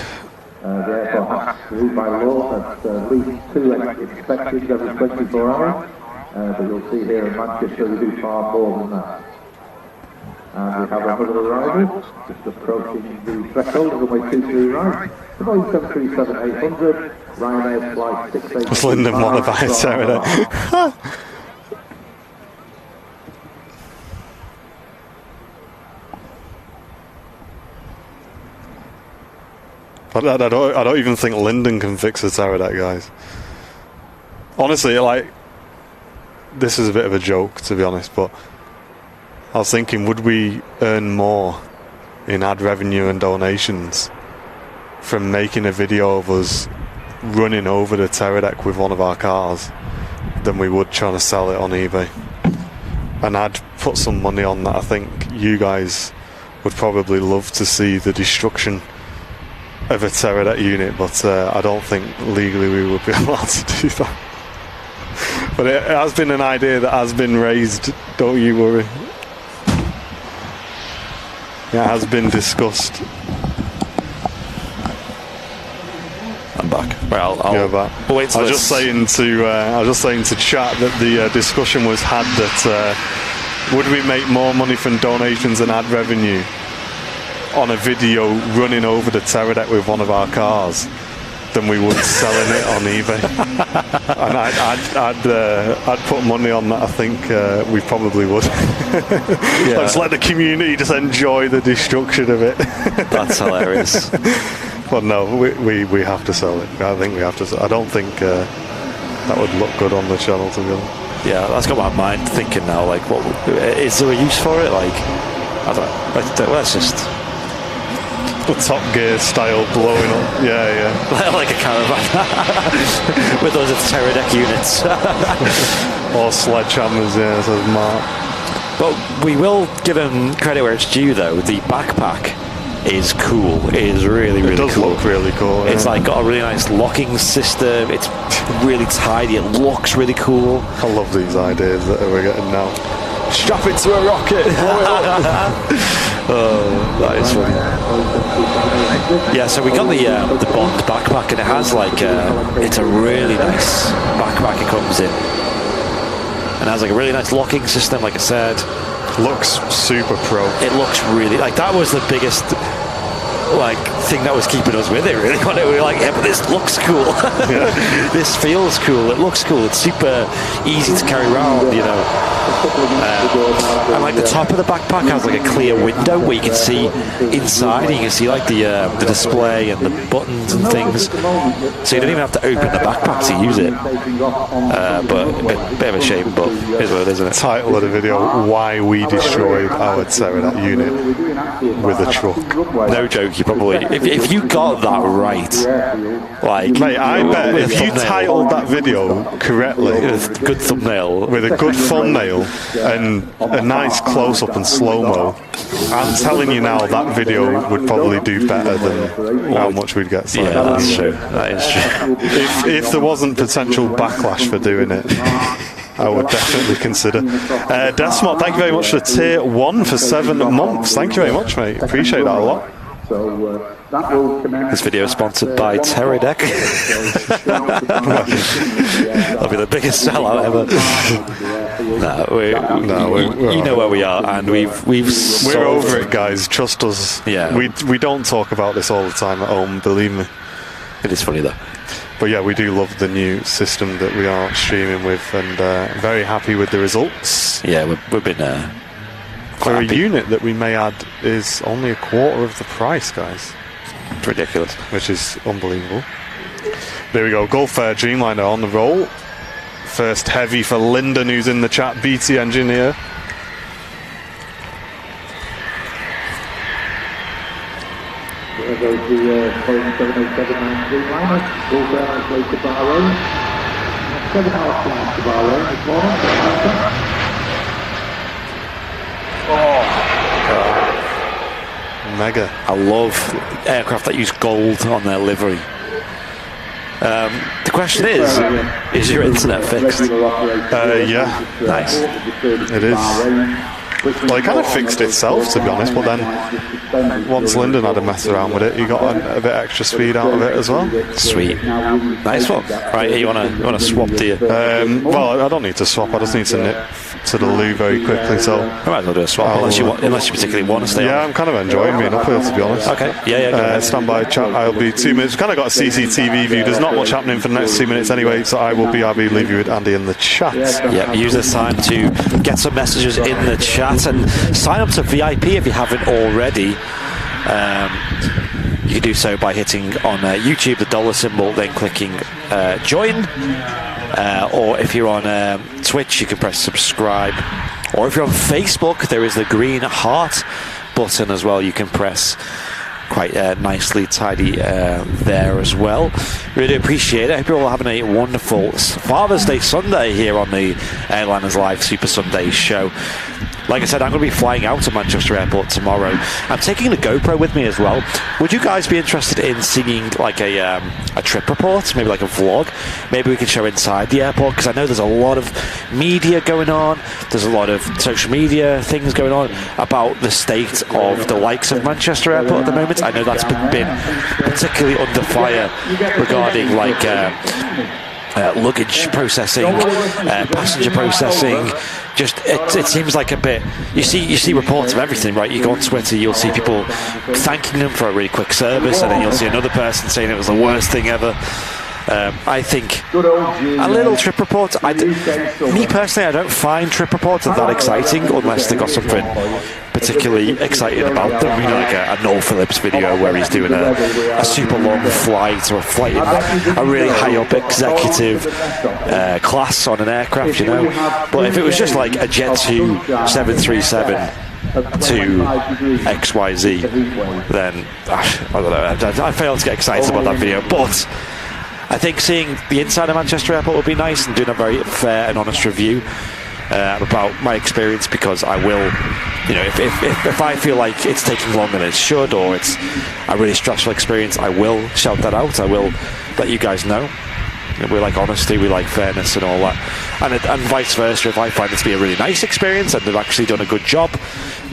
The airport has to, by law, at least 2 inspections every 24 hours. but you'll see here in Manchester we do far more than that. And we have another arrival, just approaching the threshold of runway 23 right. The Boeing 737-800, Ryanair flight 685. Does Lyndon want to buy a Sarah? I don't even think Lyndon can fix a Pterodactyl, guys. Honestly, like, this is a bit of a joke, to be honest, but I was thinking, would we earn more in ad revenue and donations from making a video of us running over the Pterodactyl with one of our cars than we would trying to sell it on eBay? And I'd put some money on that. I think you guys would probably love to see the destruction of a Pterodactyl unit, but I don't think legally we would be allowed to do that. But it has been an idea that has been raised, don't you worry. It has been discussed. I'm back. Well, I'll back. wait till I was just saying to chat that the discussion was had that would we make more money from donations and ad revenue on a video running over the Pterodactyl with one of our cars than we would selling it on eBay. And I'd put money on that. I think we probably would. Yeah. Let's let the community just enjoy the destruction of it. That's hilarious. But no, we have to sell it. I think we have to. I don't think that would look good on the channel, to be honest. Yeah, that's got my mind thinking now. Like, what is there a use for it? Like, I don't know. Let's just. The Top Gear style blowing up. Yeah. Like a caravan with those pterodactyl units. Or sledgehammers, yeah, says Mark. But we will give him credit where it's due, though. The backpack is cool. It is really, really cool. It does look really cool. It's like got a really nice locking system. It's really tidy. It looks really cool. I love these ideas that we're getting now. Strap it to a rocket. Blow it up. Oh, that is funny. Yeah, so we got the Bond backpack, and it has like it's a really nice backpack. It comes in and has like a really nice locking system. Like I said, looks super pro. It looks really like that was the biggest like thing that was keeping us with it. Really, we were like, yeah, but this looks cool. Yeah. This feels cool. It looks cool. It's super easy to carry around, you know. And like the top of the backpack has like a clear window where you can see inside. And you can see like the display and the buttons and things. So you don't even have to open the backpack to use it. But a bit of a shame, but it is what it is, isn't it? Title of the video: Why we destroyed our Pterodactyl unit with a truck. No joke. You probably, if you got that right, like, mate, I bet if you titled that video correctly, with good thumbnail, with a good thumbnail and a nice close-up and slow-mo, I'm telling you now that video would probably do better than how much we'd get. Yeah, that's true. That is true. If there wasn't potential backlash for doing it, I would definitely consider. Desmond, thank you very much for tier 1 for 7 months. Thank you very much, mate. Appreciate that a lot. So that will commence. This video is sponsored by Pterodactyl. That'll be the biggest sellout ever. You know where we are, and we're over it, guys. Trust us. Yeah, we don't talk about this all the time at home. Believe me. It is funny though. But yeah, we do love the new system that we are streaming with, and very happy with the results. Yeah, we've been. For a unit that we may add is only a quarter of the price, guys. It's ridiculous. Which is unbelievable. There we go. Gulf Dreamliner on the roll. First heavy for Lyndon, who's in the chat. BT engineer. There goes the Boeing 787 Dreamliner. Gulf Airlines flight to Bahrain. 7-hour flight to Bahrain this morning. Mega. I love aircraft that use gold on their livery. The question is your internet fixed? Yeah. Nice. It is. Well, it kind of fixed itself, to be honest, but then once Lyndon had a mess around with it, he got a bit extra speed out of it as well. Sweet. Nice one. Right, you want to swap, do you? Well, I don't need to swap, I just need to nip to the loo very quickly, so... I might as well do a swap, unless you particularly want to stay on. Yeah, I'm kind of enjoying being uphill, to be honest. Okay, yeah. Stand by chat, I'll be 2 minutes. We've kind of got a CCTV view, there's not much happening for the next 2 minutes anyway, so I will leave you with Andy in the chat. Yeah, use this time to get some messages in the chat and sign up to VIP if you haven't already. You can do so by hitting on YouTube the dollar symbol, then clicking join. Or if you're on Twitch, you can press subscribe. Or if you're on Facebook, there is the green heart button as well. You can press quite nicely tidy there as well. Really appreciate it. I hope you're all having a wonderful Father's Day Sunday here on the Airliners Live Super Sunday show. Like I said, I'm going to be flying out of Manchester Airport tomorrow. I'm taking the GoPro with me as well. Would you guys be interested in seeing like a trip report, maybe like a vlog? Maybe we can show inside the airport, because I know there's a lot of media going on. There's a lot of social media things going on about the state of the likes of Manchester Airport at the moment. I know that's been particularly under fire regarding like luggage processing, passenger processing. Just it seems like a bit. You see reports of everything, right? You go on Twitter, you'll see people thanking them for a really quick service, and then you'll see another person saying it was the worst thing ever. I think a little trip report. Me personally, I don't find trip reports that exciting unless they got something particularly excited about them. You know, like a Noel Phillips video where he's doing a super long flight, or a flight in a really high up executive class on an aircraft, you know. But if it was just like a Jet 2 737 to XYZ, then I don't know. I fail to get excited about that video, but I think seeing the inside of Manchester Airport would be nice, and doing a very fair and honest review about my experience, because I will, you know, if I feel like it's taking longer than it should, or it's a really stressful experience, I will shout that out. I will let you guys know. We like honesty, we like fairness and all that, and vice versa. If I find it to be a really nice experience and they've actually done a good job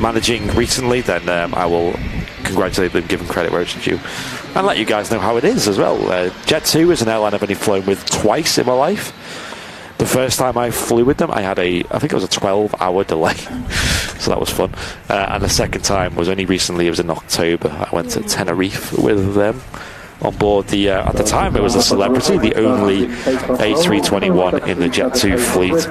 managing recently, then I will congratulate them, give them credit where it's due, and let you guys know how it is as well. Jet 2 is an airline I've only flown with twice in my life. The first time I flew with them, I think it was a 12-hour delay, so that was fun. And the second time was only recently. It was in October. I went to Tenerife with them on board the. At the time, it was a Celebrity, the only A321 in the Jet 2 fleet.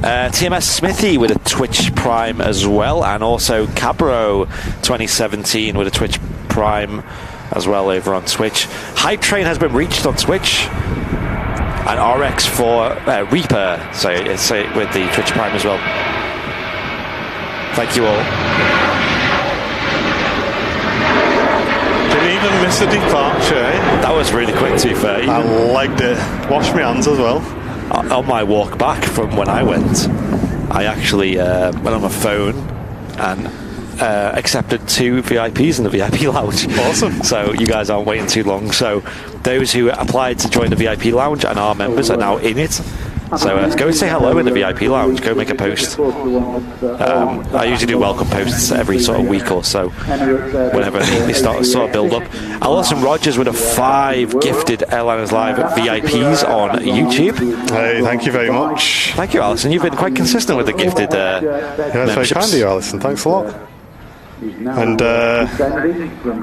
TMS Smithy with a Twitch Prime as well, and also Cabro 2017 with a Twitch Prime as well over on Twitch. Hype Train has been reached on Twitch, and RX for Reaper, so it's with the Twitch Prime as well. Thank you all. Didn't even miss a departure, eh? That was really quick, to be fair. I liked it. Washed my hands as well. On my walk back from when I went, I actually went on my phone and accepted 2 VIPs in the VIP lounge. Awesome. So you guys aren't waiting too long. So those who applied to join the VIP lounge and are members are now in it. So go and say hello in the VIP lounge. Go make a post. I usually do welcome posts every sort of week or so, whenever they start to sort of build up. Alison Rogers with a 5 gifted Airliners Live VIPs on YouTube. Hey, thank you very much. Thank you, Alison. You've been quite consistent with the gifted that's very kind of you, Alison. Thanks a lot. And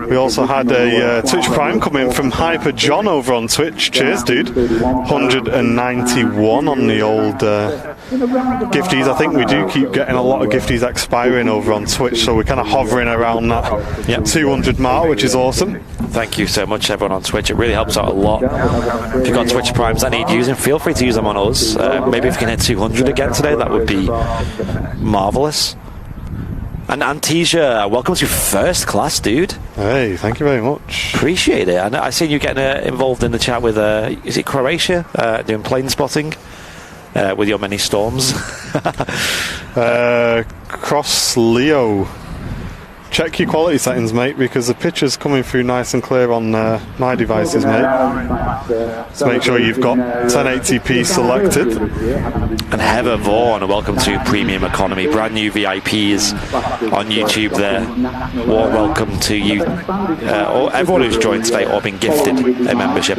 we also had a Twitch Prime come in from Hyper John over on Twitch. Cheers, dude. 191 on the old gifties. I think we do keep getting a lot of gifties expiring over on Twitch, so we're kind of hovering around that 200 mark, which is awesome. Thank you so much, everyone on Twitch. It really helps out a lot. If you've got Twitch Primes that need using, feel free to use them on us. Maybe if we can hit 200 again today, that would be marvellous. And Antija, welcome to first class, dude. Hey, thank you very much. Appreciate it. And I seen you getting involved in the chat with, is it Croatia, doing plane spotting with your many storms? Cross Leo check your quality settings, mate, because the picture's coming through nice and clear on my devices, mate. So make sure you've got 1080p selected. And Heather Vaughan, welcome to Premium Economy. Brand new VIPs on YouTube there. Warm welcome to you, or everyone who's joined today or been gifted a membership.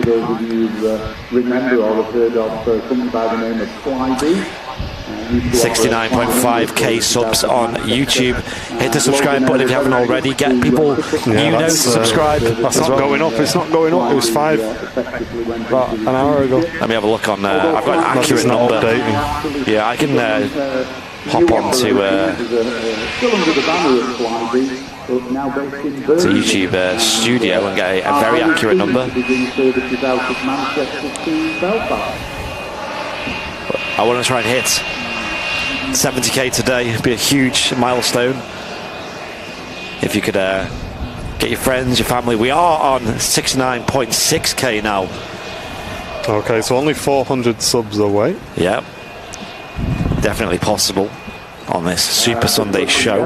Remember or have heard of something by the name of Flyby. 69.5k subs on YouTube. Hit the subscribe button if you haven't already. Get people you know to subscribe. That's not going up. It's not going up. It was 5 about an hour ago. Let me have a look on. I've got an accurate number. Yeah, I can hop on to YouTube Studio and get a very accurate number. I want to try and hit 70k today. It'd be a huge milestone. If you could get your friends, your family. We are on 69.6k now. Okay, so only 400 subs away. Yep. Definitely possible on this Super Sunday show.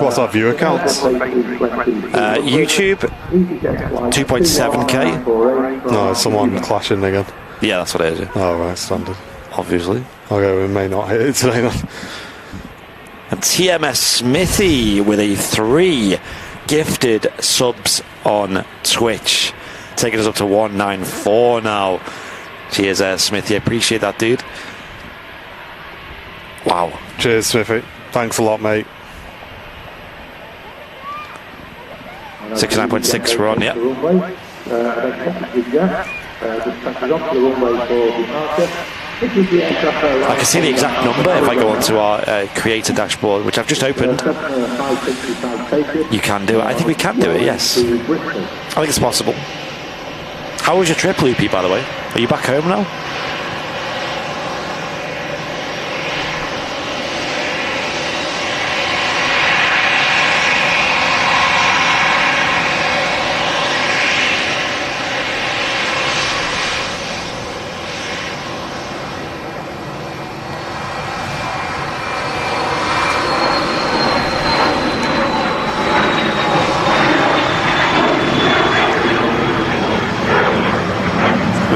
What's our viewer counts? YouTube, 2.7k. No, it's someone clashing again. Yeah, that's what it is. Oh, right, standard. Obviously. Okay, we may not hit it today then. And TMS Smithy with a 3 gifted subs on Twitch, taking us up to 194 now. Cheers, Smithy. I appreciate that, dude. Wow. Cheers, Smithy. Thanks a lot, mate. 69.6 we're on, yeah. I can see the exact number if I go onto our creator dashboard, which I've just opened. You can do it. I think we can do it, yes. I think it's possible. How was your trip, Loopy, by the way? Are you back home now?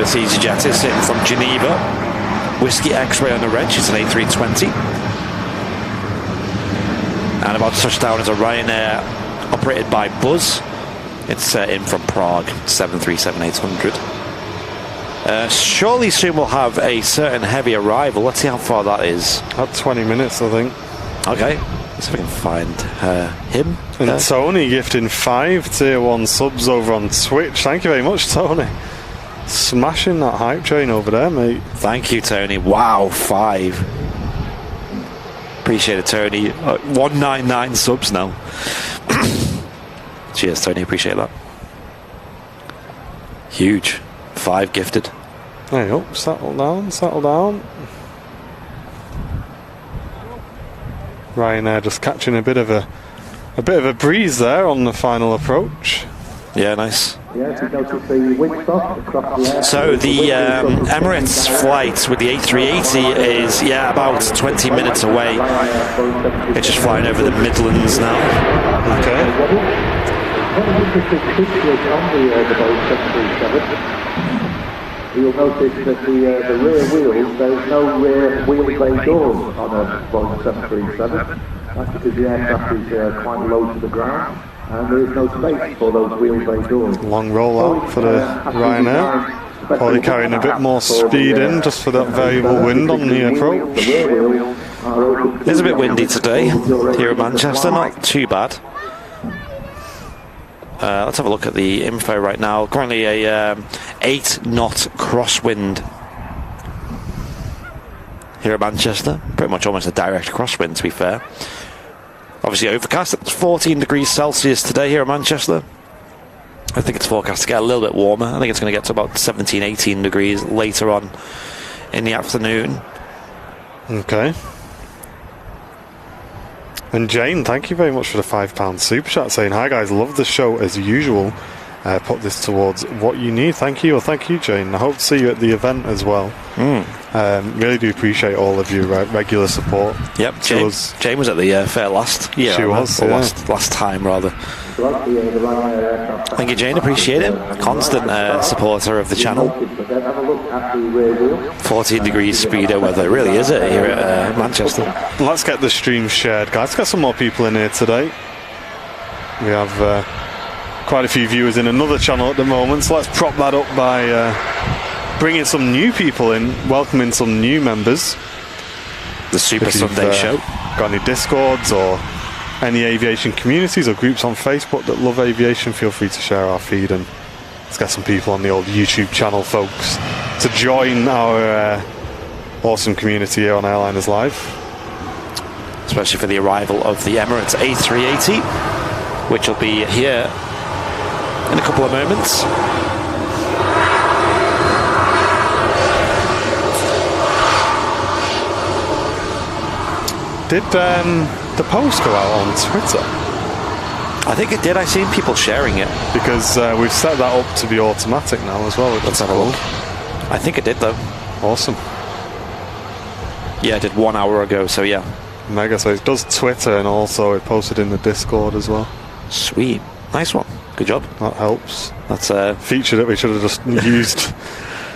EasyJet is in from Geneva. Whiskey X-ray on the reg. It's an A320. And about to touch down is a Ryanair operated by Buzz. It's in from Prague. 737-800. Surely soon we'll have a certain heavy arrival. Let's see how far that is. About 20 minutes, I think. Okay. Let's see if we can find him. And Tony gifting 5 tier 1 subs over on Twitch. Thank you very much, Tony. Smashing that hype train over there, mate. Thank you, Tony. Wow, 5. Appreciate it, Tony. 199 subs now. Cheers, Tony. Appreciate that. Huge. 5 gifted. Hey up, settle down, settle down. Ryanair just catching a bit of a breeze there on the final approach. Yeah, nice. So the Emirates flight with the A380 is about 20 minutes away. It's just flying over the Midlands now. Okay. You'll notice that the rear wheels, there's no rear wheel bay doors on a Boeing 737. That's because the aircraft is quite low to the ground. And there is no space for those wheel bay doors. Long rollout for the Ryanair. Probably carrying a bit more speed in just for that variable wind on the approach. It's a bit windy today here in Manchester, not too bad. Let's have a look at the info right now. Currently a 8-knot crosswind here at Manchester. Pretty much almost a direct crosswind, to be fair. Obviously overcast. It's 14 degrees Celsius today here in Manchester. I think it's forecast to get a little bit warmer. I think it's going to get to about 17, 18 degrees later on in the afternoon. Okay. And Jane, thank you very much for the £5 super chat, saying, hi guys, love the show as usual. Put this towards what you need. Thank you. Well, thank you, Jane. I hope to see you at the event as well. Really do appreciate all of your regular support. Yep, Jane was at the fair last year. She was, or last time rather. Thank you, Jane. Appreciate it. Constant supporter of the channel. 14 degrees speedo weather. Really is it here at Manchester? Let's get the stream shared, guys. Let's get some more people in here today. We have quite a few viewers in another channel at the moment, so let's prop that up by bringing some new people in, welcoming some new members. The Super Sunday Show. Got any Discords or any aviation communities or groups on Facebook that love aviation, feel free to share our feed, and let's get some people on the old YouTube channel, folks, to join our awesome community here on Airliners Live. Especially for the arrival of the Emirates A380, which will be here in a couple of moments. Did the post go out on Twitter? I think it did. I've seen people sharing it. Because we've set that up to be automatic now as well. Let's have a look. I think it did, though. Awesome. Yeah, it did 1 hour ago, so yeah. Mega. So it does Twitter, and also it posted in the Discord as well. Sweet. Nice one. Good job. That helps. That's a feature that we should have just used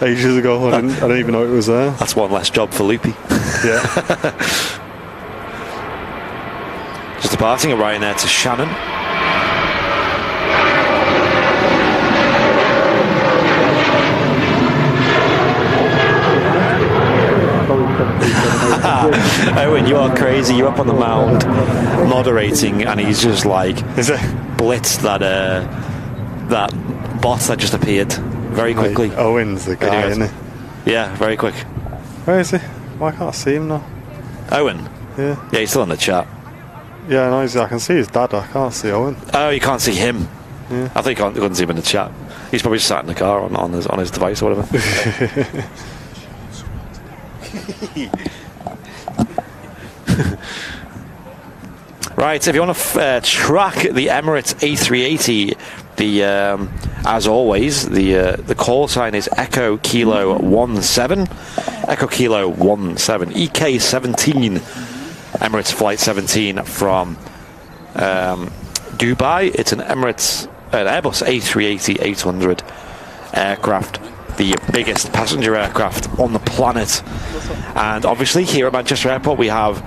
ages ago. I didn't even know it was there. That's one less job for Loopy. Yeah. Just departing a Ryanair to Shannon. Owen, you are crazy. You're up on the mound moderating, and he's just like blitzed that bot that just appeared very quickly. Like, Owen's the guy, isn't he? Yeah, very quick. Where is he? Why can't I see him now? Owen? Yeah, he's still in the chat. Yeah, no, I can see his dad. I can't see Owen. Oh, you can't see him? Yeah. I think you couldn't see him in the chat. He's probably just sat in the car on his device or whatever. Right, if you want to track the Emirates A380, as always, the call sign is Echo Kilo 17, Echo Kilo 17, EK17, Emirates Flight 17 from Dubai. It's an Airbus A380-800 aircraft, the biggest passenger aircraft on the planet. And obviously here at Manchester Airport we have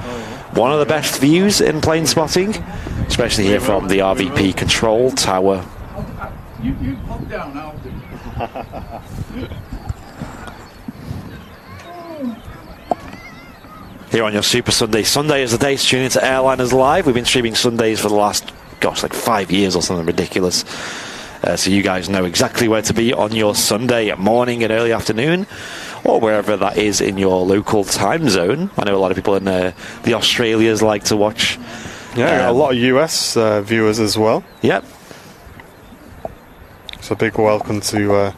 one of the best views in plane spotting, especially here from the RVP control tower. You pop down, I'll do. Here on your Super Sunday. Sunday is the day to tune into Airliners Live. We've been streaming Sundays for the last, like 5 years or something ridiculous. So you guys know exactly where to be on your Sunday morning and early afternoon, or wherever that is in your local time zone. I know a lot of people in the Australias like to watch. Yeah, a lot of US viewers as well. Yep. So a big welcome to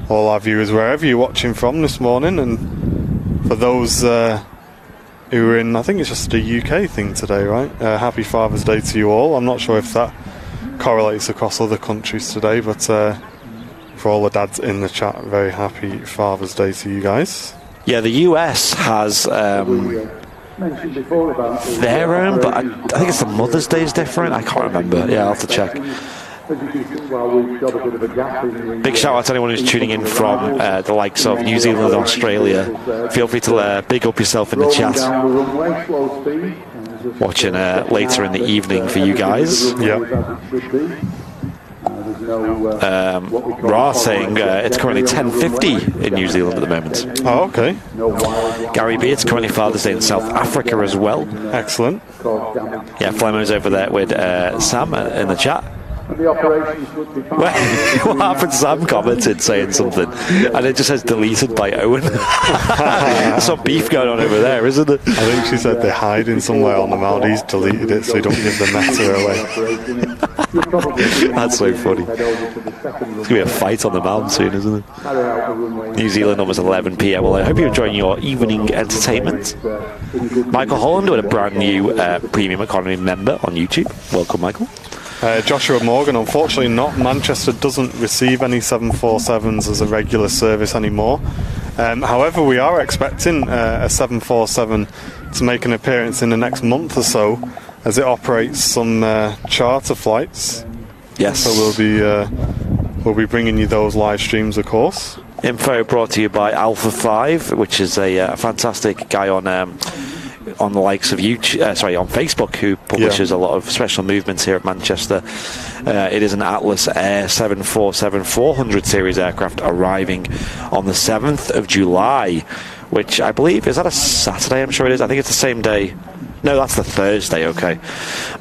all our viewers wherever you're watching from this morning. And for those who are in, I think it's just a UK thing today, right? Happy Father's Day to you all. I'm not sure if that correlates across other countries today, but for all the dads in the chat, very happy Father's Day to you guys. Yeah, the US has their own, but I think it's the Mother's Day is different. I can't remember. Yeah, I'll have to check. Big shout out to anyone who's tuning in from the likes of New Zealand and Australia. Feel free to big up yourself in the chat. Watching later in the evening for you guys. Yeah. Ra saying it's currently 10:50 in New Zealand at the moment. Oh, okay. Gary B, it's currently Father's Day in South Africa as well. Excellent. Yeah, Flemo's over there with Sam in the chat. What happened? Sam commented saying something, and it just says deleted by Owen. There's some beef going on over there, isn't it? I think she said they're hiding somewhere on the mound. He's deleted it so he don't give the meta away. That's so funny. It's going to be a fight on the mound soon, isn't it? New Zealand, almost 11 p.m. Well, I hope you're enjoying your evening entertainment. Michael Holland with a brand new Premium Economy member on YouTube. Welcome, Michael. Joshua Morgan, unfortunately not. Manchester doesn't receive any 747s as a regular service anymore. However, we are expecting a 747 to make an appearance in the next month or so, as it operates some charter flights. Yes. So we'll be bringing you those live streams, of course. Info brought to you by Alpha 5, which is a fantastic guy on the likes of YouTube, on Facebook, who publishes a lot of special movements here at Manchester. It is an Atlas Air 747-400 series aircraft arriving on the 7th of July, which I believe, is that a Saturday? I'm sure it is. I think it's the same day. No, that's the Thursday, okay.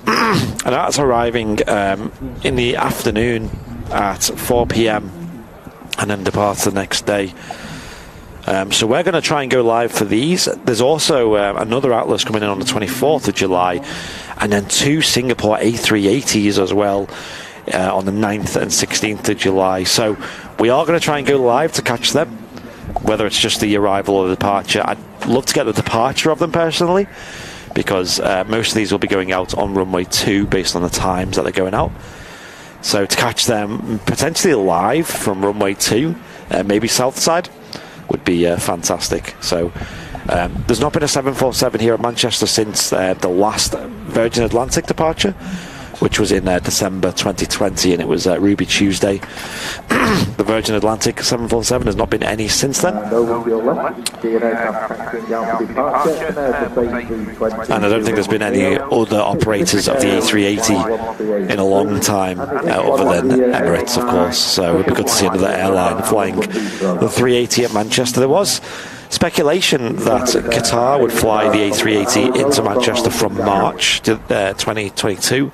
And that's arriving in the afternoon at 4 p.m. and then departs the next day. So we're going to try and go live for these. There's also another Atlas coming in on the 24th of July, and then 2 Singapore A380s as well on the 9th and 16th of July. So we are going to try and go live to catch them, whether it's just the arrival or the departure. I'd love to get the departure of them personally, because most of these will be going out on runway 2 based on the times that they're going out. So to catch them potentially live from runway 2, maybe south side, would be fantastic. So there's not been a 747 here at Manchester since the last Virgin Atlantic departure, which was in December 2020, and it was Ruby Tuesday. The Virgin Atlantic 747 has not been any since then. And I don't think there's been any other operators of the A380 in a long time, other than Emirates, of course. So it would be good to see another airline flying the 380 at Manchester. There was speculation that Qatar would fly the A380 into Manchester from March 2022,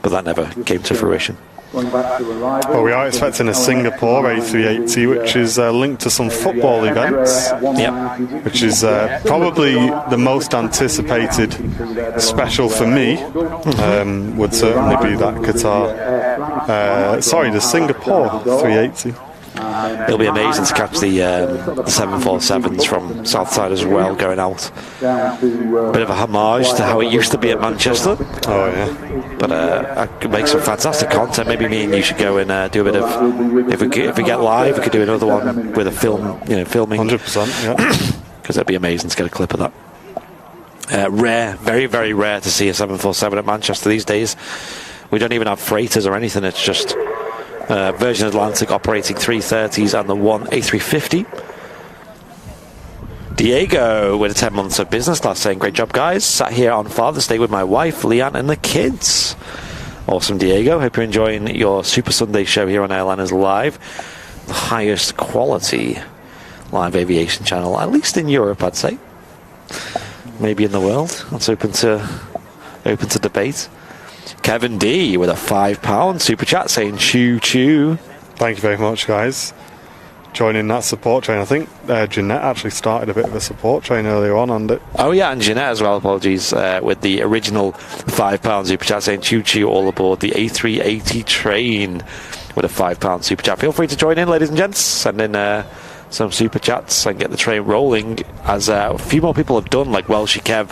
but that never came to fruition. Well, we are expecting a Singapore A380, which is linked to some football events. Yep. Which is probably the most anticipated special for me. Would certainly be that Qatar. The Singapore 380. It'll be amazing to catch the 747s from Southside as well going out. Bit of a homage to how it used to be at Manchester. Oh yeah. But I could make some fantastic content. Maybe me and you should go and do a bit of. If we get live, we could do another one with a film, filming. 100%. Yeah. Because it'd be amazing to get a clip of that. Rare, very very rare to see a 747 at Manchester these days. We don't even have freighters or anything. It's just Virgin Atlantic operating 330s and the one A350. Diego with 10 months of business class saying, great job guys, sat here on Father's Day with my wife Leanne and the kids. Awesome, Diego. Hope you're enjoying your Super Sunday show here on Airliners Live, the highest quality live aviation channel, at least in Europe I'd say, maybe in the world. That's open to debate. Kevin D with a £5 super chat saying choo choo. Thank you very much, guys. Joining that support train. I think Jeanette actually started a bit of a support train earlier on, and it. Oh yeah, and Jeanette as well, apologies, with the original £5 super chat saying choo choo all aboard the A380 train with a £5 super chat. Feel free to join in, ladies and gents. Send in some super chats and get the train rolling, as a few more people have done, like Welshie Kev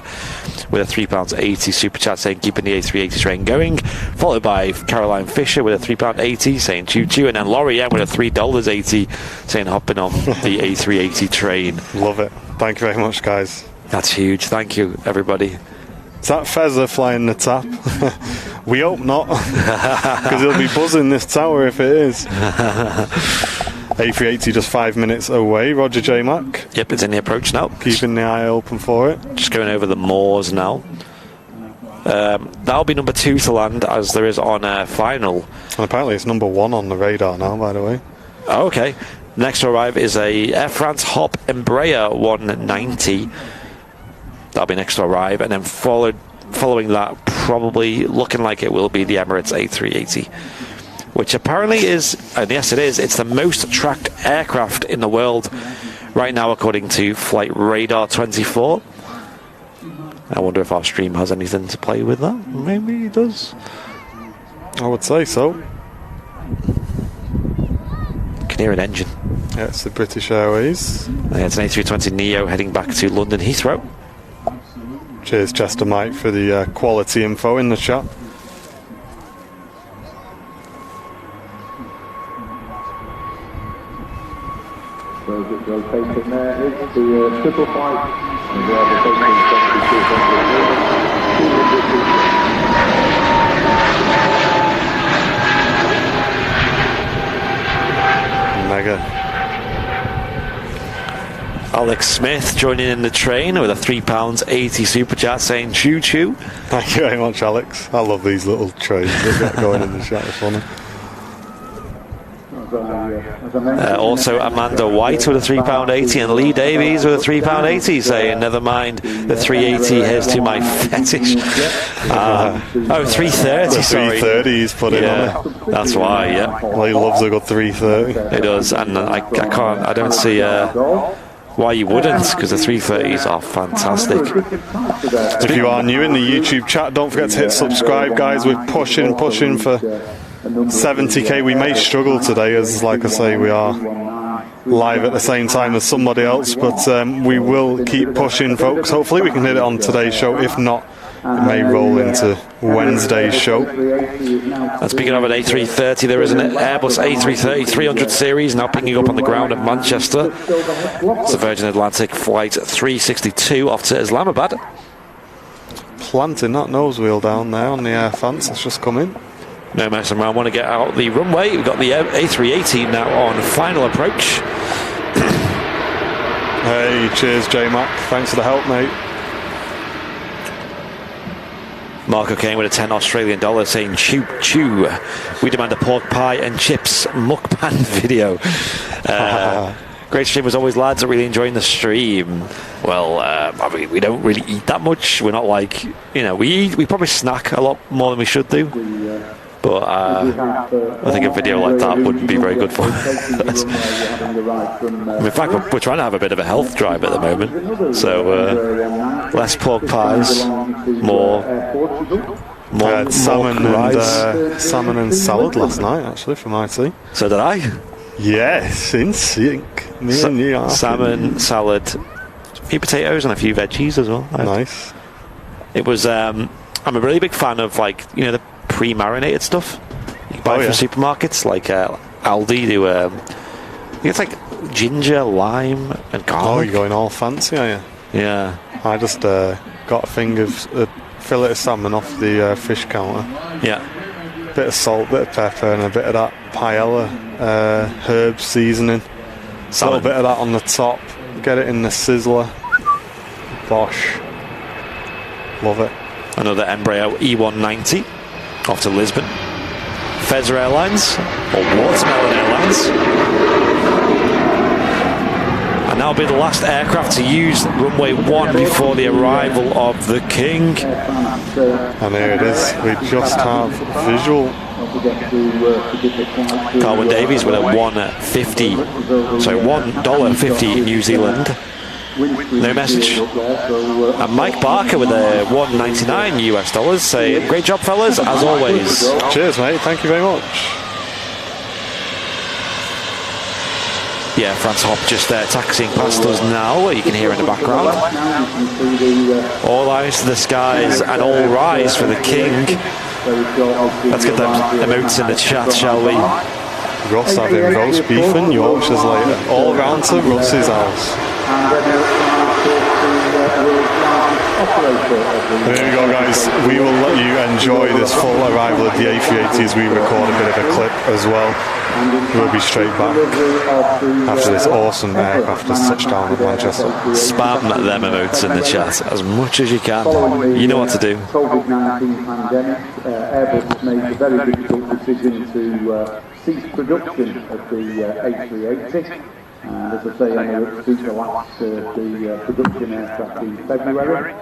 with a £3.80 super chat saying keeping the A380 train going, followed by Caroline Fisher with a £3.80 saying choo choo, and then Laurie M with a $3.80 saying hopping on the A380 train. Love it. Thank you very much, guys. That's huge. Thank you, everybody. Is that Fezzer flying the tap? We hope not, because it'll be buzzing this tower if it is. A380 just 5 minutes away. Roger J Mac. Yep, it's in the approach now. Keeping the eye open for it. Just going over the moors now. That'll be number 2 to land, as there is on final. And apparently it's number 1 on the radar now, by the way. Oh, okay. Next to arrive is a Air France Hop Embraer 190. That'll be next to arrive, and then following that, probably looking like it will be the Emirates A380, which apparently is, and yes it is, it's the most tracked aircraft in the world right now according to Flight Radar 24. I wonder if our stream has anything to play with that. Maybe it does. I would say so. Can hear an engine. Yeah, it's the British Airways. Yeah, it's an A320neo heading back to London Heathrow. Cheers Chester Mike for the quality info in the chat. So basic rotation there. It's the triple flight, and we have the basic 200. Mega. Alex Smith joining in the train with a £3.80 super chat saying choo choo. Thank you very much, Alex. I love these little trains that get going in the chat. It's funny. Also Amanda White with a £3.80 and Lee Davies with a £3.80 saying never mind the 380, here's to my fetish. 330, sorry. 330 he's put in on it. That's why, yeah. Well, he loves a good 330. He does, and I don't see why you wouldn't, because the 330s are fantastic. If you are new in the YouTube chat, don't forget to hit subscribe, guys. We're pushing for 70k. We may struggle today, as like I say, we are live at the same time as somebody else, but we will keep pushing, folks. Hopefully we can hit it on today's show. If not, it may roll into Wednesday's show. And speaking of an A330, there is an Airbus A330 300 series now picking up on the ground at Manchester. It's a Virgin Atlantic flight 362 off to Islamabad. Planting that nose wheel down there on the air fence. It's just come in. No messing around. Want to get out the runway. We've got the A380 now on final approach. Hey, cheers, J-Mac. Thanks for the help, mate. Marco came with a $10 Australian saying choo choo. We demand a pork pie and chips mukbang video. Great stream as always, lads. I'm really enjoying the stream. Well, I mean, we don't really eat that much. We're not like, we probably snack a lot more than we should do. But I think a video like that wouldn't be very good for us. In fact, we're trying to have a bit of a health drive at the moment. So less pork pies, more salmon and salmon and salad last night, actually, for my tea. So did I. Yes, in sync. Me and you are. Salmon, salad, a few potatoes and a few veggies as well. Nice. It was. I'm a really big fan of the pre-marinated stuff you can buy from supermarkets, like Aldi do. I think it's like ginger, lime, and garlic. Oh, you're going all fancy, are you? Yeah. I just got a fillet of salmon off the fish counter. Yeah. Bit of salt, bit of pepper, and a bit of that paella herb seasoning. A little bit of that on the top. Get it in the sizzler. Bosh. Love it. Another Embraer E190 off to Lisbon. Fezzer Airlines, or Watermelon Airlines. And that'll be the last aircraft to use runway 1 before the arrival of the King. And here it is. We just have visual. Carwyn Davies with a $1.50 New Zealand. No message. And Mike Barker with a $1.99 US saying, great job, fellas, as always. Cheers, mate. Thank you very much. Yeah, France Hop just taxiing past us now. You can hear in the background. All eyes to the skies and all rise for the King. Let's get them emotes in the chat, shall we? Russ having roast beef and Yorkshire's later. All round to Russ's house. There we go, guys. We will let you enjoy this full arrival of the A380 as we record a bit of a clip as well. We'll be straight back after this awesome aircraft has touched down at Manchester. Spam them emotes in the chat as much as you can. You know what to do. COVID-19 pandemic, Airbus made a very difficult decision to cease production of the A380. And as I say, Emirates took the last the production aircraft in February.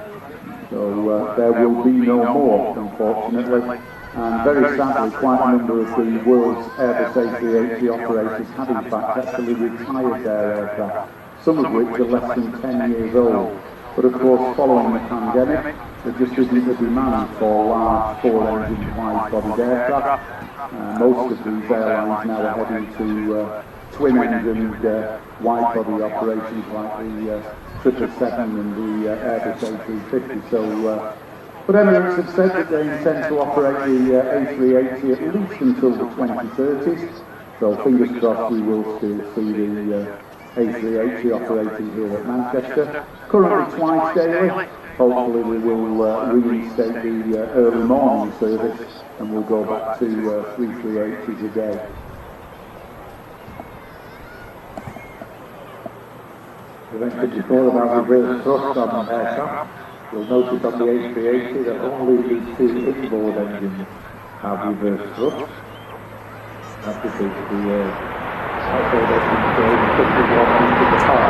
So there will be no more, unfortunately. And very sadly, quite a number of the world's Airbus A380 operators have in fact actually retired their aircraft, some of which are less than 10 years old. But of course, following the pandemic, there just isn't the demand for large 4-engine wide-bodied aircraft. Most of these airlines now are heading to twin-engined wide-body operations like the 777 and the Airbus A350. So, but Emirates have said that they intend to operate the A380 at least until the 2030s. So fingers crossed we will still see the A380 operating here at Manchester. Currently twice daily. Hopefully we will reinstate the early morning service and we'll go back to 380s a day. We mentioned before about reverse thrust on aircraft. You'll notice on the A380 that only the two inboard engines have reverse thrust. That's because the outboard engines go quickly walk into the car.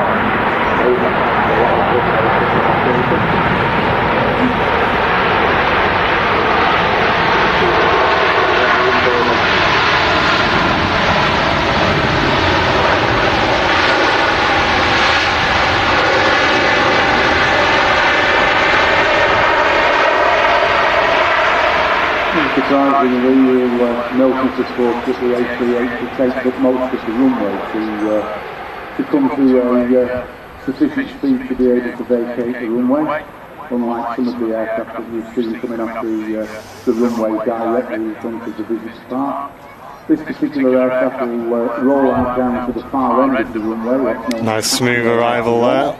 Surprisingly, you'll notice, of course, that the A380 takes up most of the runway to come to a sufficient speed to be able to vacate the runway, unlike some of the aircraft that you've seen coming off the runway directly in front of the Visitor Park. This particular aircraft will roll out down to the far end of the runway. Nice smooth arrival there.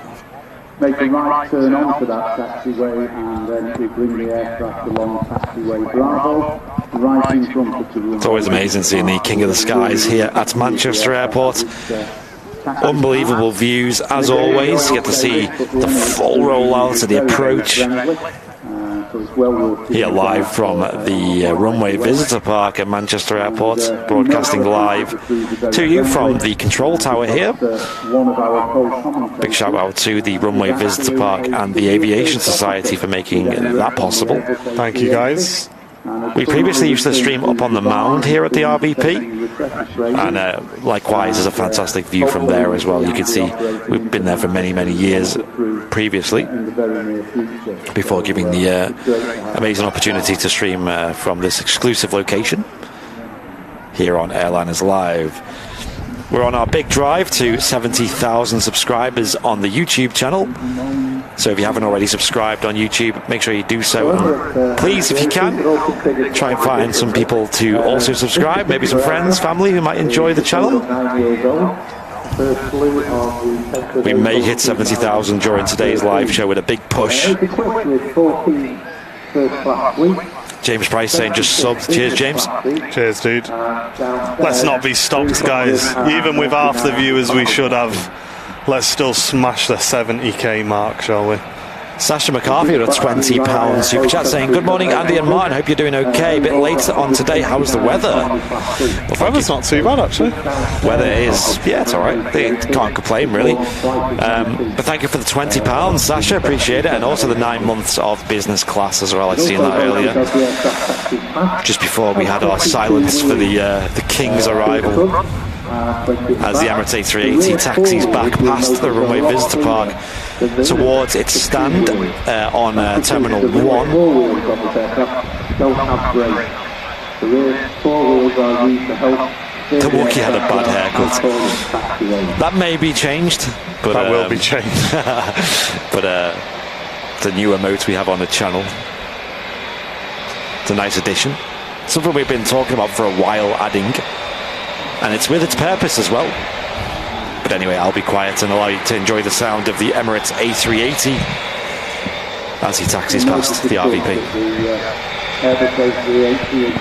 Make a right turn onto that taxiway and then we bring the aircraft along taxiway Bravo, right in front of the runway. It's always amazing seeing the King of the Skies here at Manchester Airport. Unbelievable views as always. You get to see the full rollout of the approach here live from the Runway Visitor Park at Manchester Airport, broadcasting live to you from the control tower here. Big shout out to the Runway Visitor Park and the Aviation Society for making that possible. Thank you guys. We previously used to stream up on the mound here at the RVP, and likewise there's a fantastic view from there as well. You can see we've been there for many years previously before giving the amazing opportunity to stream from this exclusive location here on Airliners Live. We're on our big drive to 70,000 subscribers on the YouTube channel. So if you haven't already subscribed on YouTube, make sure you do so. And please, if you can, try and find some people to also subscribe. Maybe some friends, family who might enjoy the channel. We may hit 70,000 during today's live show with a big push. James Price saying just subbed. Cheers, James. Cheers, dude. Let's not be stopped, guys. Even with half the viewers we should have, let's still smash the 70k mark, shall we? Sasha McCarthy with a £20 super chat saying, good morning, Andy and Martin. Hope you're doing okay. A bit later on today. How's the weather? Well, the weather's not too bad, actually. Weather is, yeah, it's all right. They can't complain, really. But thank you for the £20, Sasha. Appreciate it. And also the 9 months of business class as well. I'd seen that earlier. Just before we had our silence for the King's arrival. As the Emirates A380 taxis back past the Runway Visitor Park towards its stand on Terminal 1. The Wookiee had a bad haircut. That may be changed. But, that will be changed. But the new emote we have on the channel. It's a nice addition. Something we've been talking about for a while, adding. And it's with its purpose as well. But anyway, I'll be quiet and allow you to enjoy the sound of the Emirates A380 as he taxis past the RVP. The Airbus A380 is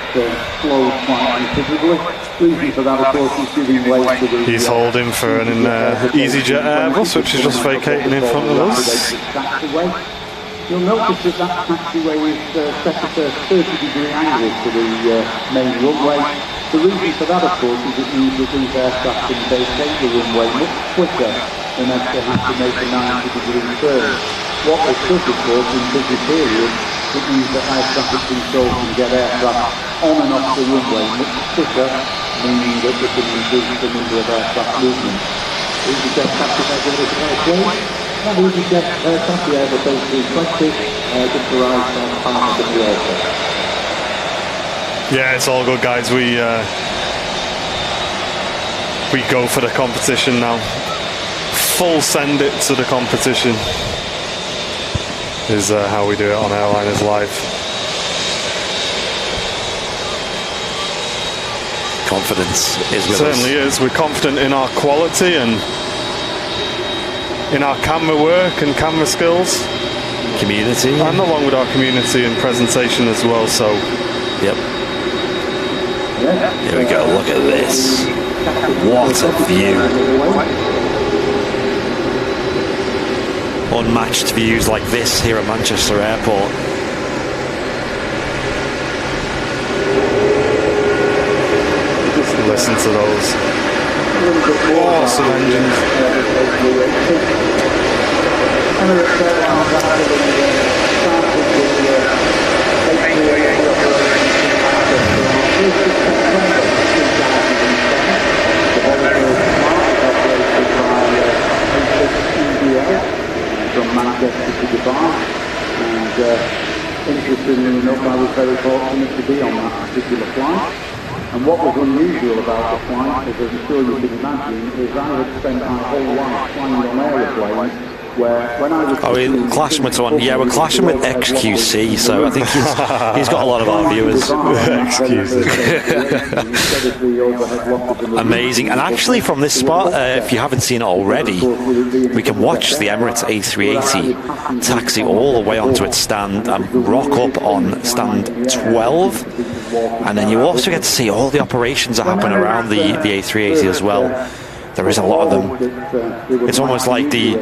slowed quite considerably. Reason for that, of course, is giving way to the... He's holding for an EasyJet Airbus, which is just vacating in front of us. You'll notice that that taxiway is set at a 30-degree angle to the main runway. The reason for that, of course, is it means that these aircraft can vacate the runway much quicker than if they have to make a 90-degree turn. What this does, of course, in busy periods, it means that air traffic control can get aircraft on and off the runway much quicker, meaning that they can reduce the number of aircraft movements. EasyJet taxis over this airplane, and EasyJet aircraft, the Airbus A380, just arrived on part of the aircraft. Yeah, it's all good, guys. We go for the competition now. Full send it to the competition is how we do it on Airliners Live. Confidence is with us. Certainly is. We're confident in our quality and in our camera work and camera skills. Community. And along with our community and presentation as well, so... Yep. Here we go, look at this. What a view. Unmatched views like this here at Manchester Airport. Just listen to those awesome engines. From Manchester to Dubai, and interestingly enough, I was very fortunate to be on that particular flight. And what was unusual about the flight, as I'm sure you can imagine, is I had spent my whole life flying on aeroplanes. When I was we're clashing with someone. Yeah, we're clashing with XQC, so I think he's got a lot of our viewers. Amazing. And actually from this spot, if you haven't seen it already, we can watch the Emirates A380 taxi all the way onto its stand and rock up on stand 12. And then you also get to see all the operations that happen around the A380 as well. There is a lot of them. It's almost like the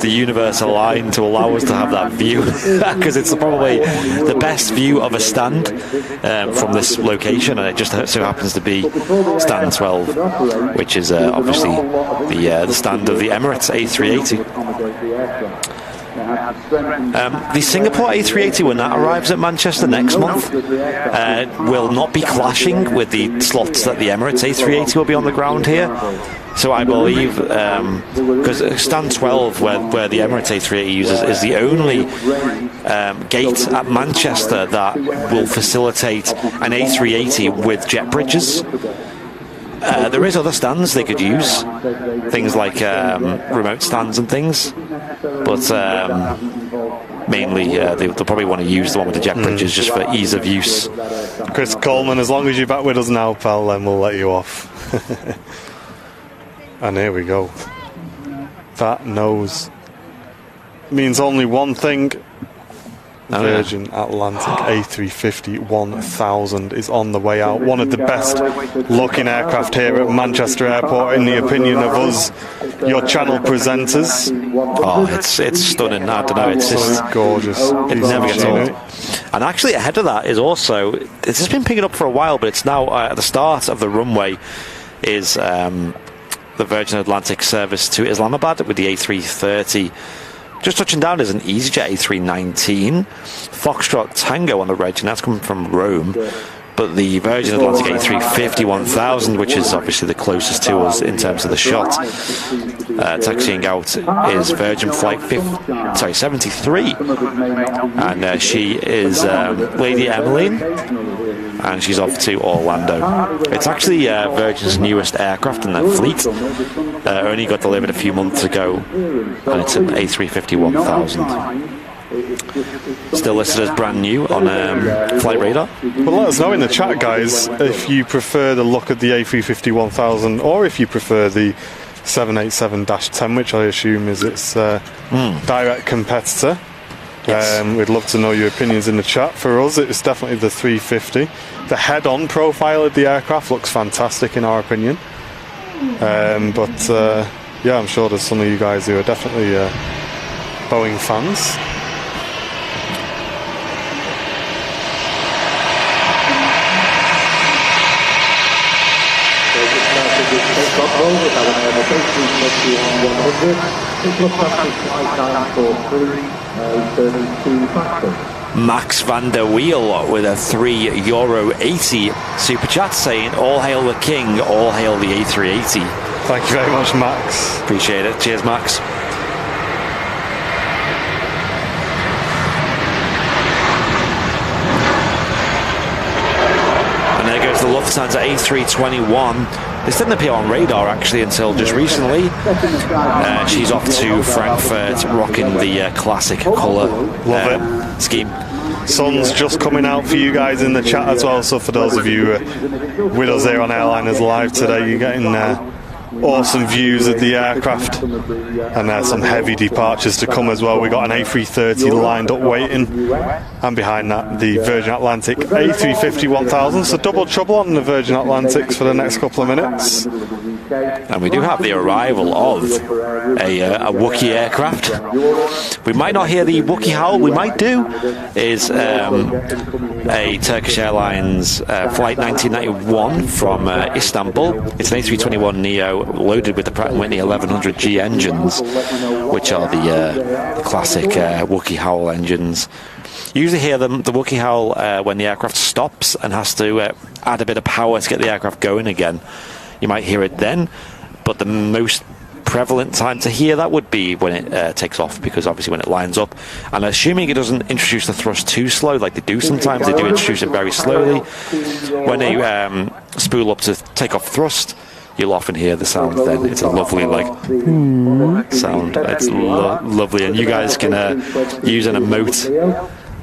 universe aligned to allow us to have that view, because it's probably the best view of a stand from this location, and it just so happens to be stand 12, which is obviously the stand of the Emirates A380. The Singapore A380, when that arrives at Manchester next month, will not be clashing with the slots that the Emirates A380 will be on the ground here. So I believe, because stand 12, where the Emirates A380 uses, is the only gate at Manchester that will facilitate an A380 with jet bridges. There is other stands they could use, things like remote stands and things, but mainly they'll probably want to use the one with the jet bridges just for ease of use. Chris Coleman, as long as you're back with us now, pal, then we'll let you off. And here we go. That nose means only one thing. Virgin Atlantic A350 1000 is on the way out. One of the best looking aircraft here at Manchester Airport, in the opinion of us, your channel presenters. Oh, it's stunning. I don't know, it's just gorgeous. It never gets old. And actually ahead of that is also, it's just been picking up for a while, but it's now at the start of the runway is the Virgin Atlantic service to Islamabad with the A330. Just touching down is an EasyJet A319, Foxtrot Tango on the reg, and that's coming from Rome. But the Virgin Atlantic A350 1000, which is obviously the closest to us in terms of the shot, taxiing out is Virgin Flight 73, and she is Lady Emmeline, and she's off to Orlando. It's actually Virgin's newest aircraft in their fleet. Only got delivered a few months ago, and it's an A350 1000. Still listed as brand new on Flight Radar. Well, let us know in the chat, guys, if you prefer the look of the A350 1000 or if you prefer the 787-10, which I assume is its direct competitor. Yes. We'd love to know your opinions in the chat. For us, it's definitely the 350. The head-on profile of the aircraft looks fantastic in our opinion. But yeah, I'm sure there's some of you guys who are definitely Boeing fans. Max van der Wiel with a €3.80 super chat saying, all hail the king, all hail the A380. Thank you very much, Max. Appreciate it. Cheers, Max. And there goes the Lufthansa A321. This didn't appear on radar actually until just recently. She's off to Frankfurt, rocking the classic colour scheme. Sun's just coming out for you guys in the chat as well, so for those of you with us here on Airliners Live today, you're getting awesome views of the aircraft, and there's some heavy departures to come as well. We got an A330 lined up waiting, and behind that the Virgin Atlantic A350 1000. So double trouble on the Virgin Atlantics for the next couple of minutes. And we do have the arrival of a Wookiee aircraft. We might not hear the Wookiee howl. We might do. Is a Turkish Airlines flight 1991 from Istanbul. It's an A321neo loaded with the Pratt & Whitney 1100G engines, which are the classic Wookiee howl engines. You usually hear the Wookiee howl when the aircraft stops and has to add a bit of power to get the aircraft going again. You might hear it then, but the most prevalent time to hear that would be when it takes off, because obviously when it lines up, and assuming it doesn't introduce the thrust too slow like they do sometimes, they do introduce it very slowly. When they spool up to take off thrust, you'll often hear the sound then. It's a lovely sound. It's lovely, and you guys can use an emote.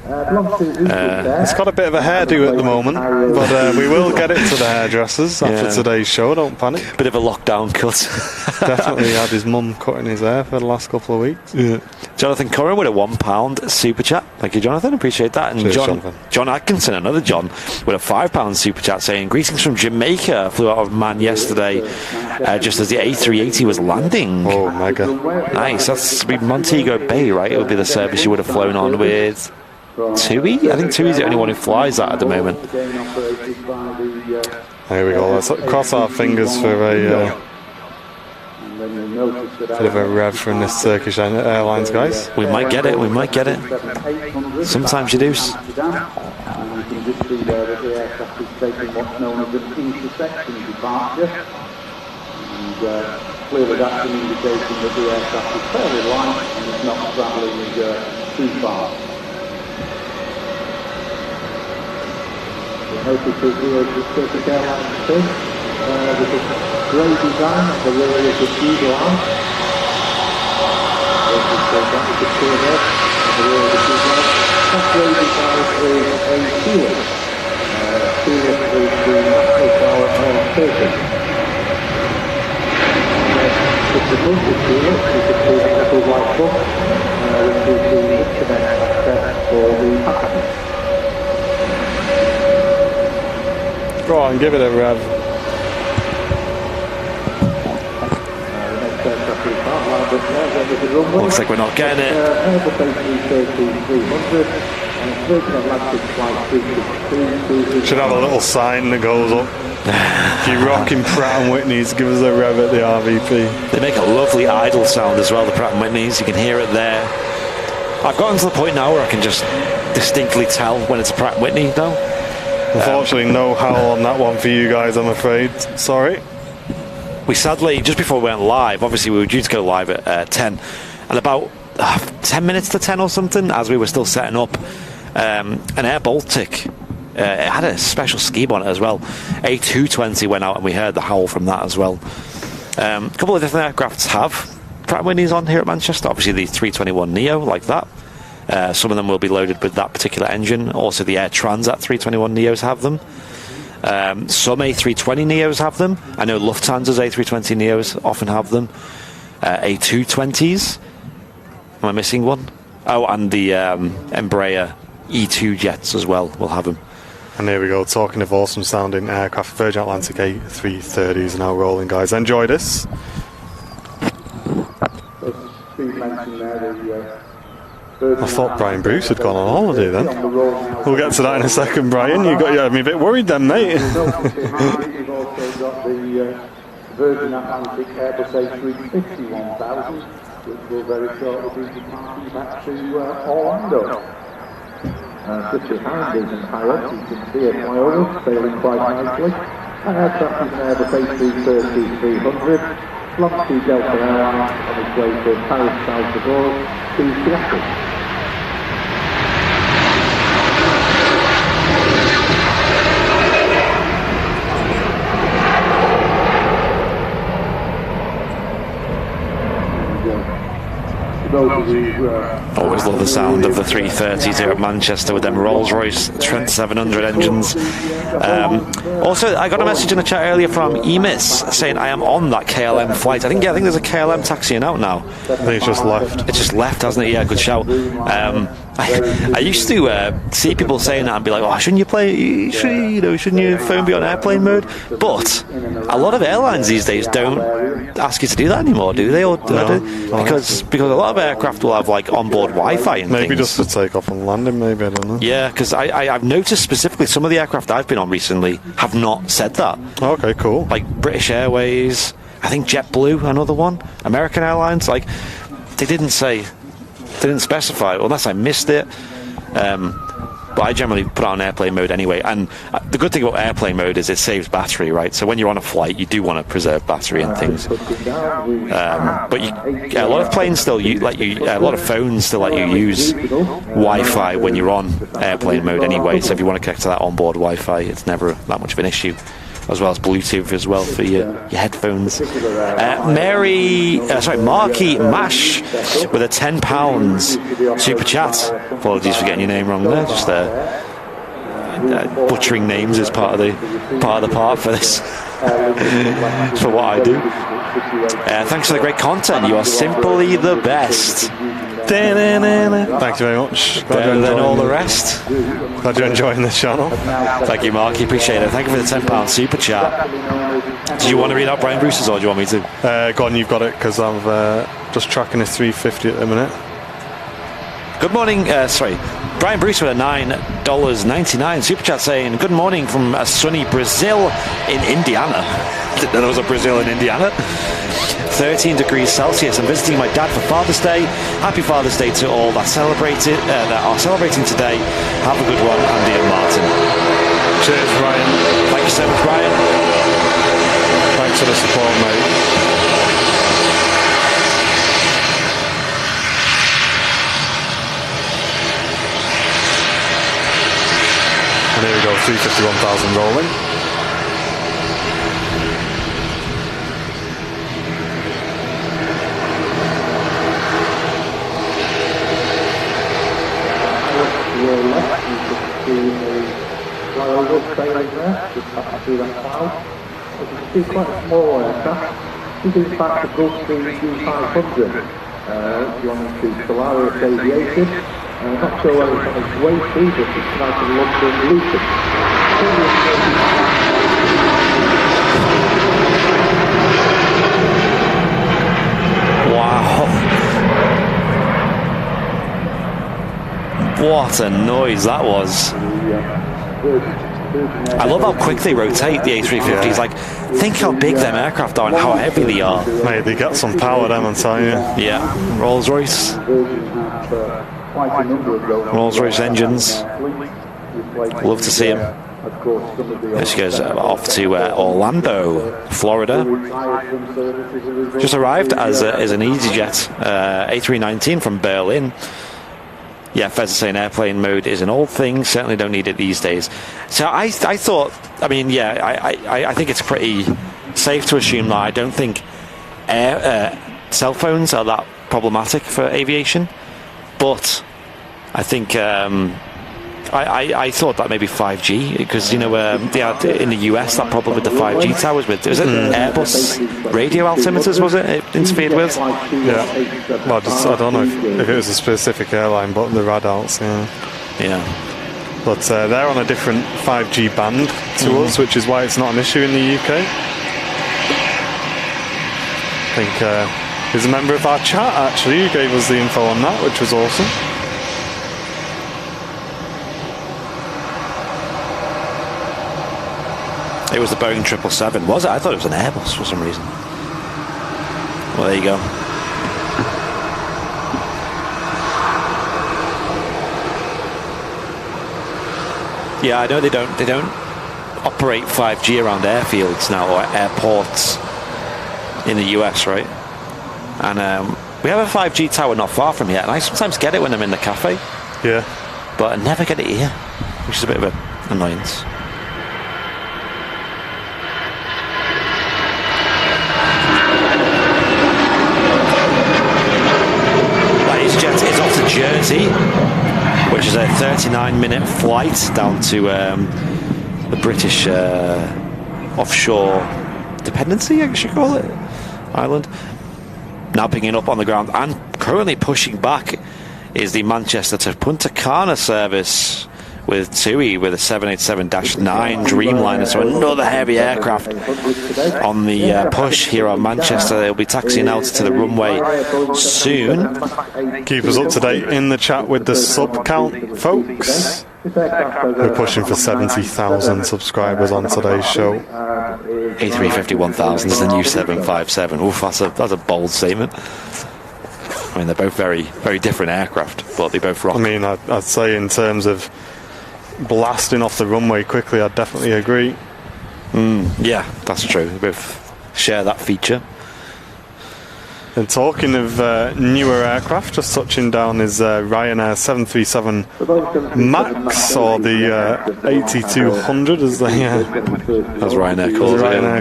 It's got a bit of a hairdo at the moment, but we will get it to the hairdressers after today's show, don't panic. Bit of a lockdown cut. Definitely had his mum cutting his hair for the last couple of weeks. Jonathan Curran with a £1 super chat. Thank you, Jonathan, appreciate that. And Cheers, John Atkinson, another John, with a £5 super chat saying, greetings from Jamaica, flew out of Man yesterday just as the A380 was landing. Oh, mega. Nice, that's Montego Bay, right? It would be the service you would have flown on with TUI? I think TUI's the only one who flies that at the moment. There we go. Let's cross our fingers for a bit of a rev from this Turkish Airlines, guys. We might get it. Sometimes you do. Clearly that's an indication that the aircraft is fairly light and it's not travelling too far. We notice that the Turkish Airlines thing, with a grey design at the rear of the fuselage. That we can see there, at the rear of the fuselage. That grey design is a Seal. Seal is the national flower of Turkey. It's the book of Seal, you can see a little white book, which is the internet access for the passengers. Go on, give it a rev. Looks like we're not getting it. Should have a little sign that goes up. If you're rocking Pratt & Whitney's, give us a rev at the RVP. They make a lovely idle sound as well, the Pratt & Whitney's. You can hear it there. I've gotten to the point now where I can just distinctly tell when it's a Pratt & Whitney, though. Unfortunately, no howl on that one for you guys, I'm afraid. Sorry. We sadly, just before we went live, obviously we were due to go live at 10, and about 10 minutes to 10 or something, as we were still setting up, an Air Baltic, it had a special scheme on it as well. A220 went out and we heard the howl from that as well. A couple of different aircrafts have Pratt & Whitney's on here at Manchester, obviously the 321neo like that. Some of them will be loaded with that particular engine. Also the Air Transat 321neos have them. Some A320neos have them. I know Lufthansa's A320neos often have them. A220s. Am I missing one? Oh, and the Embraer E2 jets as well will have them. And here we go, talking of awesome sounding aircraft, Virgin Atlantic A330s now rolling, guys. Enjoy this. I thought Brian Bruce had gone on holiday then. We'll get to that in a second, Brian. You had me a bit worried then, mate. We've also got the Virgin Atlantic Airbus A350 1000, which will very shortly be departing back to Orlando. Just behind us and higher, you can see it fly over, sailing quite nicely. That aircraft is an Airbus A330-300, belongs to Delta Airlines on its way from Paris, South de Gaulle to Seattle. those of you Always love the sound of the 330s here at Manchester with them Rolls-Royce Trent 700 engines. Also, I got a message in the chat earlier from Emis saying I am on that KLM flight. I think there's a KLM taxiing out now. I think it's just left. It's just left, hasn't it? Yeah, good shout. I used to see people saying that and be like, "Oh, shouldn't your phone be on airplane mode?" But a lot of airlines these days don't ask you to do that anymore, do they? Or because a lot of aircraft will have like onboard Wi-Fi and maybe things. just to take off and landing. Maybe, I don't know. Yeah, because I've noticed specifically some of the aircraft I've been on recently have not said that. Okay, cool. Like British Airways, I think JetBlue, another one, American Airlines. Like they didn't specify, unless I missed it. But I generally put it on airplane mode anyway. And the good thing about airplane mode is it saves battery, right? So when you're on a flight, you do want to preserve battery and things. But a lot of planes still a lot of phones still let you use Wi-Fi when you're on airplane mode anyway. So if you want to connect to that onboard Wi-Fi, it's never that much of an issue. As well as Bluetooth as well for your headphones. Marky Mash with a £10 super chat. Apologies for getting your name wrong there. Just butchering names is part of the part for this. For what I do. Thanks for the great content. You are simply the best. Thank you very much. Better than all the rest. Glad you're enjoying this channel. Thank you, Marky. Appreciate it. Thank you for the £10 super chat. Do you want to read out Brian Bruce's or do you want me to? Go on, you've got it, because I'm just tracking his 350 at the minute. Good morning. Brian Bruce with a $9.99 super chat saying, "Good morning from a sunny Brazil in Indiana." Didn't know there was a Brazil in Indiana. 13 degrees Celsius. I'm visiting my dad for Father's Day. Happy Father's Day to all that are celebrating today. Have a good one, Andy and Martin. Cheers, Ryan. Thank you so much, Ryan. Thanks for the support, mate. And here we go, 351,000 rolling. your left, you can see a flyover trailing there, just passing through that cloud. As you can see, quite a small aircraft. This is in fact the Gulfstream G500, belonging to Solaris Aviation. Not sure whether it's on its way through, but it's out of London Luton. Wow. What a noise that was. I love how quick they rotate the A350s. Like, think how big them aircraft are and how heavy they are. Mate, they get some power, them, I'm telling you. Yeah, Rolls-Royce. Rolls-Royce engines. Love to see them. This goes off to Orlando, Florida. Just arrived as an EasyJet A319 from Berlin. Yeah, Fez is saying airplane mode is an old thing. Certainly don't need it these days. So I thought, I mean, yeah, I think it's pretty safe to assume that I don't think cell phones are that problematic for aviation. But I think I thought that maybe 5G, because, you know, they had in the US that problem with the 5G towers with, was it Airbus radio altimeters, was it interfered with? Yeah. Well, I don't know if it was a specific airline, but the radars, yeah. Yeah. But they're on a different 5G band to us, which is why it's not an issue in the UK. I think there's a member of our chat, actually, who gave us the info on that, which was awesome. It was the Boeing 777, was it? I thought it was an Airbus for some reason. Well, there you go. Yeah, I know they don't operate 5G around airfields now, or airports in the US, right? And we have a 5G tower not far from here, and I sometimes get it when I'm in the cafe. Yeah. But I never get it here, which is a bit of an annoyance. Jersey, which is a 39-minute flight down to the British offshore dependency, I guess you call it, island. Now picking up on the ground and currently pushing back is the Manchester to Punta Cana service with TUI with a 787-9 Dreamliner, so another heavy aircraft on the push here on Manchester. They'll be taxiing out to the runway soon. Keep us up to date in the chat with the sub count, folks. We're pushing for 70,000 subscribers on today's show. A350 1000 is the new 757. Oof, that's a bold statement. I mean, they're both very, very different aircraft, but they both rock. I mean, I'd say in terms of blasting off the runway quickly, I'd definitely agree. Yeah, that's true. They both share that feature. And talking of newer aircraft, just touching down is Ryanair 737 MAX, or the 8200 as Ryanair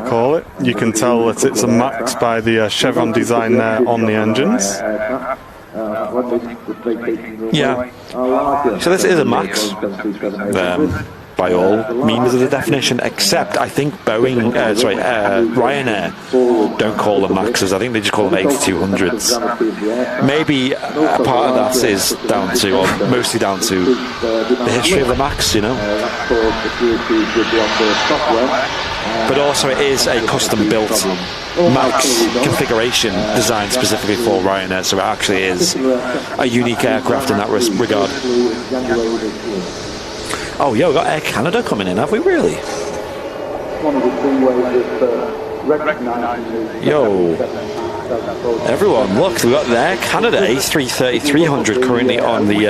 call it. You can tell that it's a MAX by the chevron design there on the engines. Yeah. So this is a MAX. By all means of the definition, except I think Ryanair don't call them Maxes. I think they just call them 8200s. Maybe a part of that is down to, or mostly down to, the history of the Max, you know. But also it is a custom-built Max configuration designed specifically for Ryanair, so it actually is a unique aircraft in that regard. Oh, yeah, we've got Air Canada coming in, have we really? Yo. Everyone, look, we've got the Air Canada A330-300 currently on the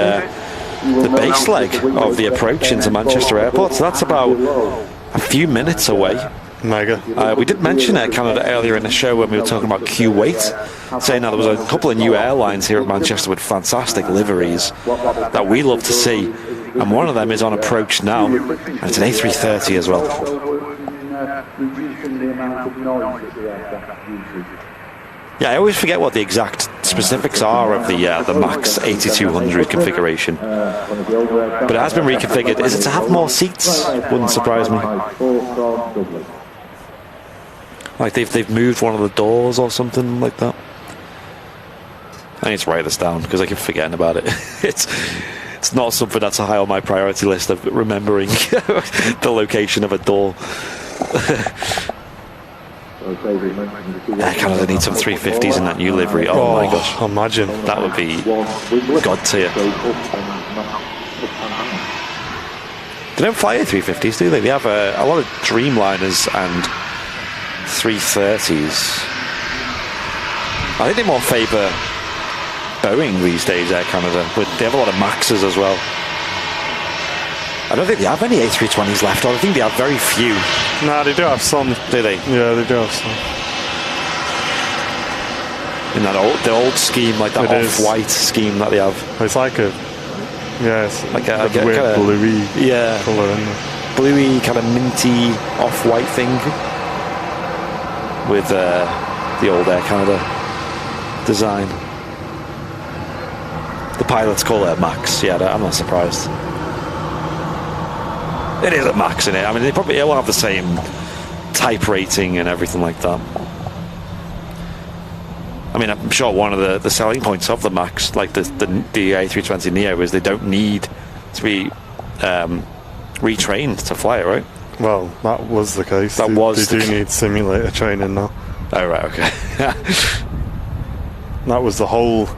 base leg of the approach into Manchester Airport. So that's about a few minutes away. Mega. We did mention Air Canada earlier in the show when we were talking about Kuwait, saying that there was a couple of new airlines here at Manchester with fantastic liveries that we love to see. And one of them is on approach now, and it's an A330 as well. Yeah, I always forget what the exact specifics are of the MAX 8200 configuration, but it has been reconfigured. Is it to have more seats? Wouldn't surprise me. Like they've moved one of the doors or something like that. I need to write this down because I keep forgetting about it. It's not something that's high on my priority list of remembering the location of a door. Air Canada needs some 350s in that new livery. Oh my gosh. Imagine. That would be God tier. They don't fly A350s, do they? They have a lot of Dreamliners and 330s. I think they more favour Boeing these days, Air Canada, but they have a lot of Maxes as well. I don't think they have any A320s left, or I think they have very few. No, they do have some. Do they? Yeah, they do have some. In that the old scheme, like that off-white scheme that they have. It's like a, yeah, it's like a weird kinda, bluey colour, isn't it? Bluey, kind of minty, off-white thing with the old Air Canada design. The pilots call it a Max. Yeah, I'm not surprised. It is a Max, isn't it? I mean, they probably will have the same type rating and everything like that. I mean, I'm sure one of the selling points of the Max, like the A320 Neo, is they don't need to be retrained to fly it, right? Well, that was the case. They do need simulator training now. Oh, right, okay. That was the whole...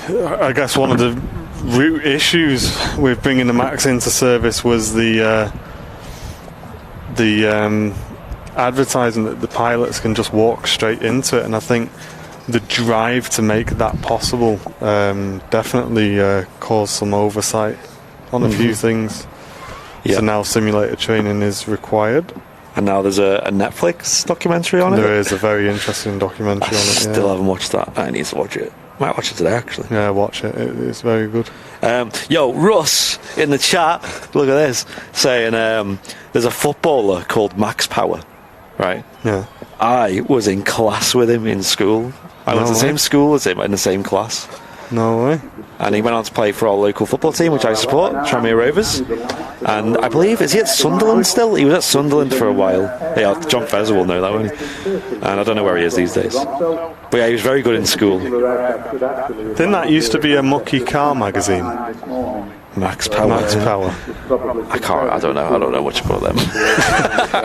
I guess one of the root issues with bringing the Max into service was the advertising that the pilots can just walk straight into it, and I think the drive to make that possible definitely caused some oversight on a few things. Yeah. So now simulator training is required. And now there's a Netflix documentary on it? There is a very interesting documentary on it. Still haven't watched that. I need to watch it. Might watch it today, actually. Yeah, watch it. It's very good. Yo, Russ in the chat, look at this, saying there's a footballer called Max Power, right? Yeah. I was in class with him in school. I went to the same school as him in the same class. No way. And he went on to play for our local football team, which I support, Tranmere Rovers. And I believe, is he at Sunderland still? He was at Sunderland for a while. Yeah, John Fezzer will know that, won't he? And I don't know where he is these days. But yeah, he was very good in school. Didn't that used to be a mucky car magazine? Max Power. Max Power. I don't know much about them.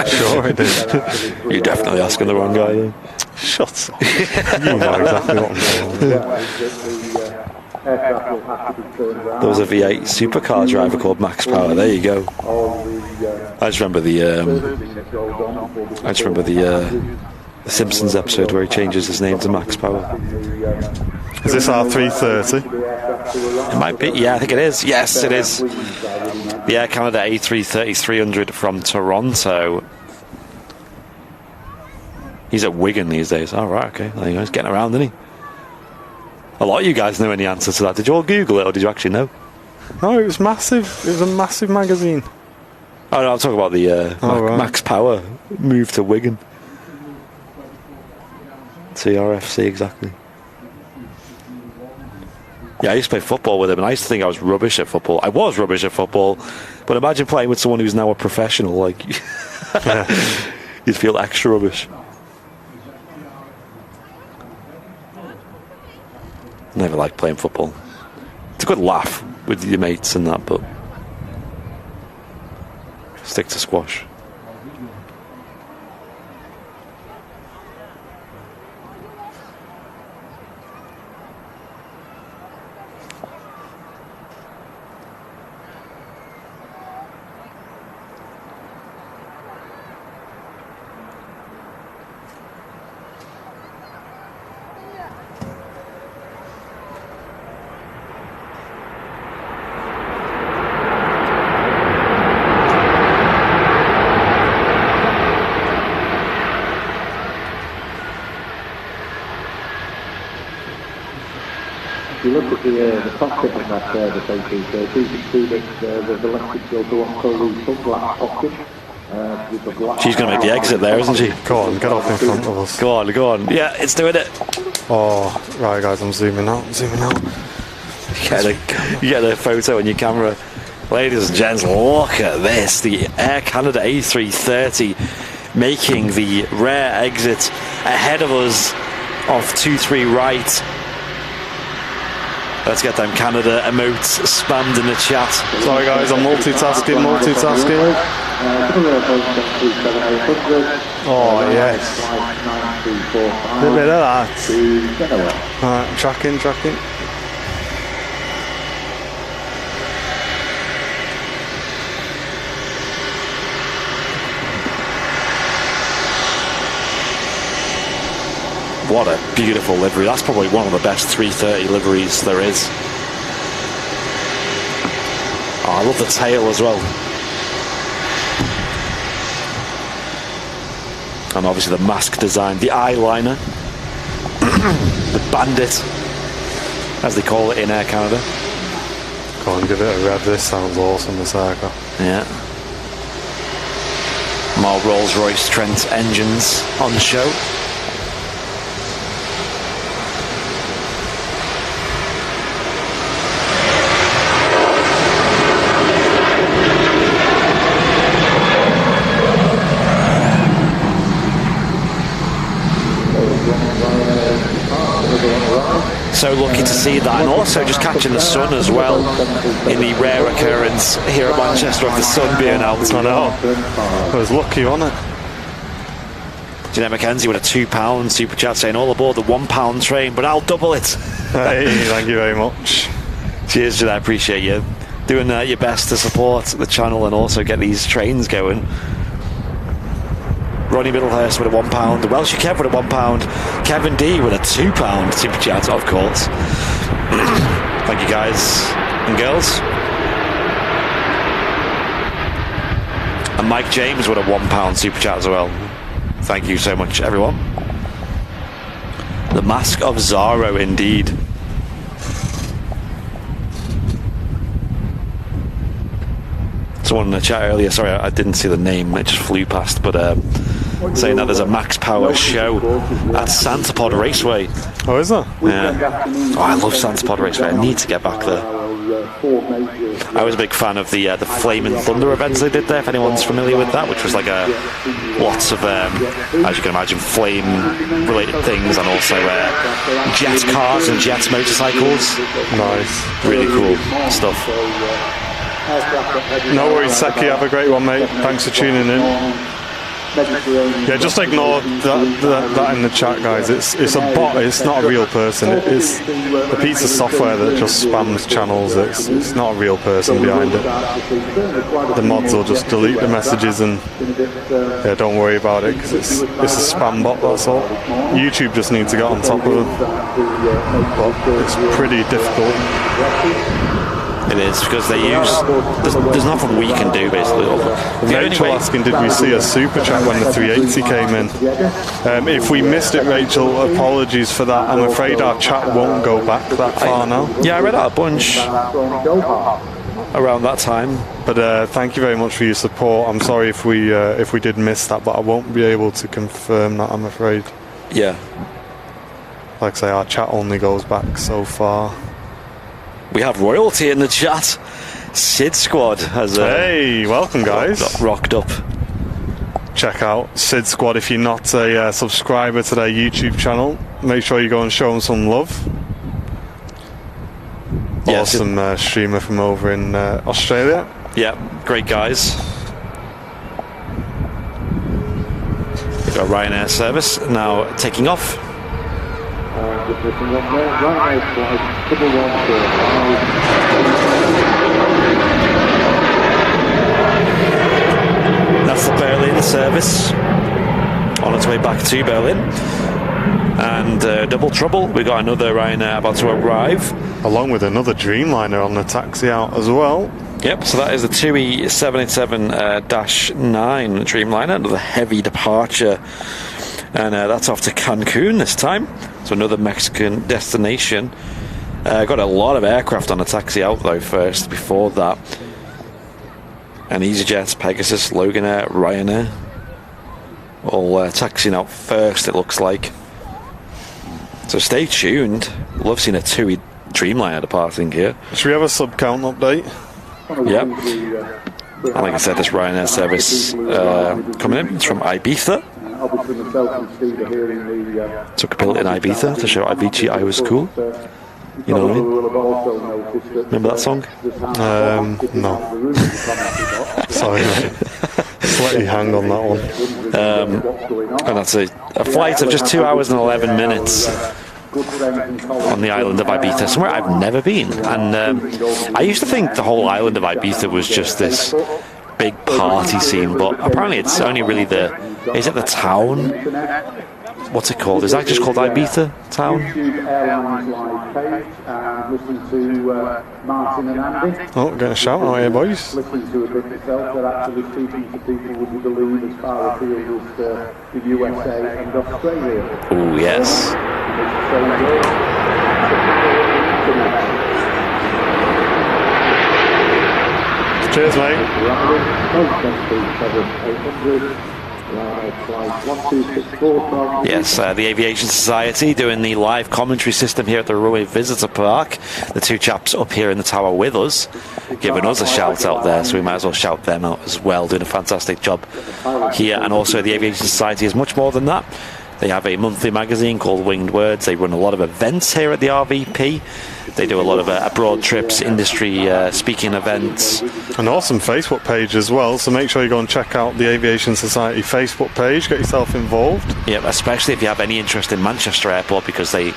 Sure it is. You're definitely asking the wrong guy then. Shut up. You know exactly what I'm saying. There was a V8 supercar driver called Max Power. There you go. I just remember the Simpsons episode where he changes his name to Max Power. Is this our 330? It might be. Yeah, I think it is. Yes, it is. The Air Canada A330-300 from Toronto. He's at Wigan these days. Oh, right, okay. There you go. He's getting around, isn't he? A lot of you guys know any answer to that. Did you all Google it, or did you actually know? No, it was massive. It was a massive magazine. Oh, no, I'm talking about the right. Max Power move to Wigan. TRFC, exactly. Yeah, I used to play football with him, and I used to think I was rubbish at football. I was rubbish at football, but imagine playing with someone who's now a professional. Like, you'd feel extra rubbish. Never liked playing football. It's a good laugh with your mates and that, but stick to squash. If you look at the cockpit of that Airbus A330, you can see that there's electric to what's called the sunglass cockpit. She's going to make the exit there, isn't she? Go on, get off in front of us. Go on. Yeah, it's doing it. Oh, right, guys, I'm zooming out. You get a photo on your camera. Ladies and gents, look at this. The Air Canada A330 making the rare exit ahead of us off 23 right. Let's get them Canada emotes spammed in the chat. Sorry, guys, I'm multitasking. Oh, yes. A bit of that. Alright, tracking. What a beautiful livery. That's probably one of the best 330 liveries there is. Oh, I love the tail as well. And obviously the mask design, the eyeliner, the bandit, as they call it in Air Canada. Go on, give it a rev. This sounds awesome, this aircraft. Yeah. More Rolls-Royce Trent engines on show. So lucky to see that, and also just catching the sun as well in the rare occurrence here at Manchester of the sun being out. I know. I was lucky, wasn't it? Jeanette McKenzie with a £2 super chat saying all aboard the £1 train, but I'll double it. Hey, thank you very much. Cheers, Jeanette. I appreciate you doing your best to support the channel and also get these trains going. Ronnie Middlehurst with a £1. Welsh Kev with a £1. Kevin D with a £2 super chat, of course. Thank you, guys and girls. And Mike James with a £1 super chat as well. Thank you so much, everyone. The Mask of Zorro, indeed. Someone in the chat earlier, sorry, I didn't see the name, it just flew past, but saying that there's a max power show at Santapod Raceway. Oh, is there? Yeah. Oh, I love Santapod Raceway. I need to get back there. I was a big fan of the Flame and Thunder events they did there, if anyone's familiar with that, which was like lots of, as you can imagine, flame-related things, and also jet cars and jet motorcycles. Nice. Really cool stuff. No worries, Seki. Have a great one, mate. Thanks for tuning in. Yeah, just ignore that in the chat, guys. It's a bot. It's not a real person. It's a piece of software that just spams channels. It's not a real person behind it. The mods will just delete the messages, and yeah, don't worry about it, because it's a spam bot. That's all. YouTube just needs to get on top of them. But it's pretty difficult. It is, because they use... There's nothing we can do, basically. Rachel asking, did we see a super chat when the 380 came in? If we missed it, Rachel, apologies for that. I'm afraid our chat won't go back that far now. Yeah, I read out a bunch around that time. But thank you very much for your support. I'm sorry if we did miss that, but I won't be able to confirm that, I'm afraid. Yeah. Like I say, our chat only goes back so far. We have royalty in the chat. Sid Squad has hey, welcome guys. Rocked up. Check out Sid Squad if you're not a subscriber to their YouTube channel. Make sure you go and show them some love. Yes. Awesome streamer from over in Australia. Yeah, great guys. We've got Ryanair service now taking off. That's the Berlin service on its way back to Berlin. And double trouble, we got another Ryanair about to arrive, along with another Dreamliner on the taxi out as well. Yep, so that is the TUI 787-9 Dreamliner, another heavy departure. And that's off to Cancun this time. So another Mexican destination. Got a lot of aircraft on the taxi out though first, before that. And EasyJet, Pegasus, Loganair, Ryanair. All taxiing out first, it looks like. So stay tuned. Love seeing a TUI Dreamliner departing here. Should we have a sub count update? Yep. And like I said, this Ryanair service coming in. It's from Ibiza. Took a pill in Ibiza to show Avicii I was cool. You know what I mean? Remember that song? No. Sorry, mate. Just let you hang on that one. And that's a flight of just 2 hours and 11 minutes on the island of Ibiza, somewhere I've never been. And I used to think the whole island of Ibiza was just this big party scene, but apparently it's only really is it the town? What's it called? Is that just called Ibiza Town? Oh, getting a shout out here, boys. Oh, yes. Cheers, mate. Yes, the Aviation Society doing the live commentary system here at the Runway Visitor Park. The two chaps up here in the tower with us, giving us a shout out there, so we might as well shout them out as well, doing a fantastic job here. And also the Aviation Society is much more than that. They have a monthly magazine called Winged Words. They run a lot of events here at the RVP. They do a lot of abroad trips, industry speaking events. An awesome Facebook page as well, so make sure you go and check out the Aviation Society Facebook page, get yourself involved. Yeah, especially if you have any interest in Manchester Airport, because they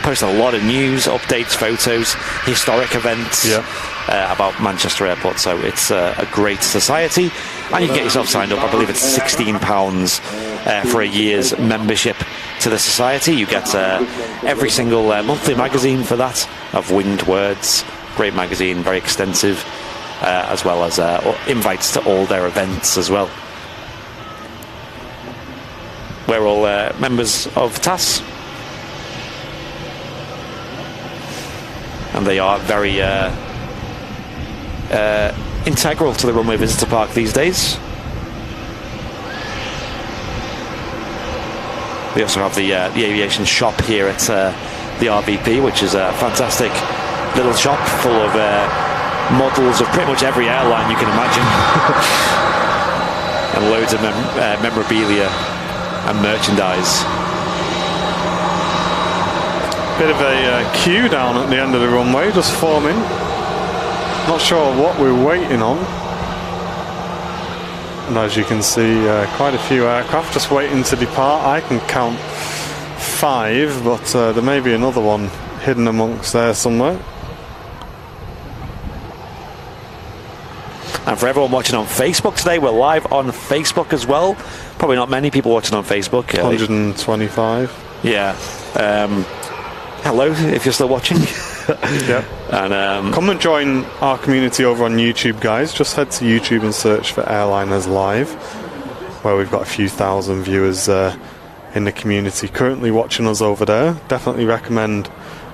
post a lot of news, updates, photos, historic events about Manchester Airport. So it's a great society, and you can get yourself signed up. I believe it's £16 for a year's membership to the society. You get every single monthly magazine for that of Winged Words. Great magazine, very extensive, as well as invites to all their events as well. We're all members of TAS, and they are very integral to the Runway Visitor Park these days. They also have the aviation shop here at the RVP, which is a fantastic little shop full of models of pretty much every airline you can imagine. And loads of memorabilia and merchandise. Bit of a queue down at the end of the runway, just forming. Not sure what we're waiting on. And as you can see, quite a few aircraft just waiting to depart. I can count 5, but there may be another one hidden amongst there somewhere. And for everyone watching on Facebook today, we're live on Facebook as well. Probably not many people watching on Facebook. 125. Yeah. Hello, if you're still watching. Yeah. And come and join our community over on YouTube, guys. Just head to YouTube and search for Airliners Live, where we've got a few thousand viewers in the community currently watching us over there. Definitely recommend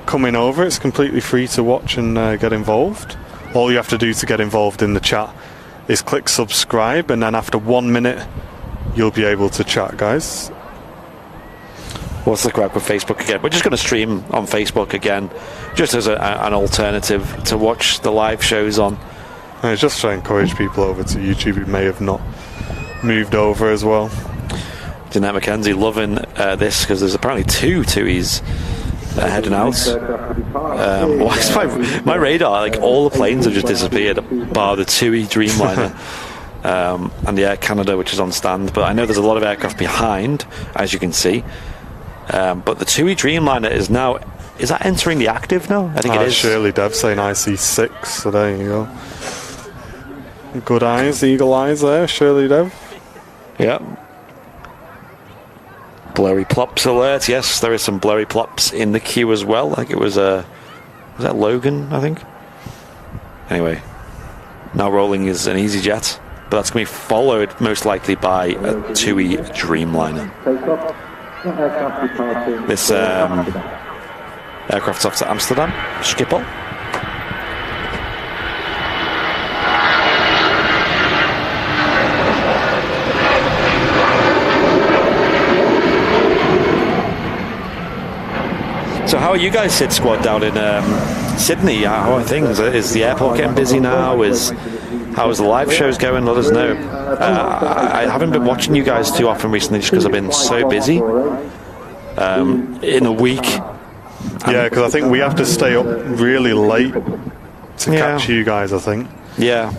coming over. It's completely free to watch and get involved. All you have to do to get involved in the chat is click subscribe, and then after 1 minute you'll be able to chat, guys. What's the crack with Facebook again? We're just going to stream on Facebook again, just as an alternative to watch the live shows on. And it's just to encourage people over to YouTube who may have not moved over as well. Jeanette McKenzie loving this, because there's apparently 2 TUIs heading out. Why is my radar, like all the planes have just disappeared bar the TUI Dreamliner and the Air Canada, which is on stand. But I know there's a lot of aircraft behind, as you can see. But the TUI Dreamliner is that entering the active now? I think it is. Shirley Dev saying IC6, so there you go. Good eyes, eagle eyes there, Shirley Dev. Yeah. Blurry plops alert. Yes, there is some blurry plops in the queue as well. Like it was that Logan, I think. Anyway, now rolling is an EasyJet, but that's going to be followed most likely by a TUI Dreamliner. This aircraft's off to Amsterdam, Schiphol. So how are you guys, Sid Squad, down in Sydney? How are things? Is the airport getting busy now? How's the live shows going? Let us know. I haven't been watching you guys too often recently just because I've been so busy in a week. Yeah, because I think we have to stay up really late to catch you guys, I think. Yeah.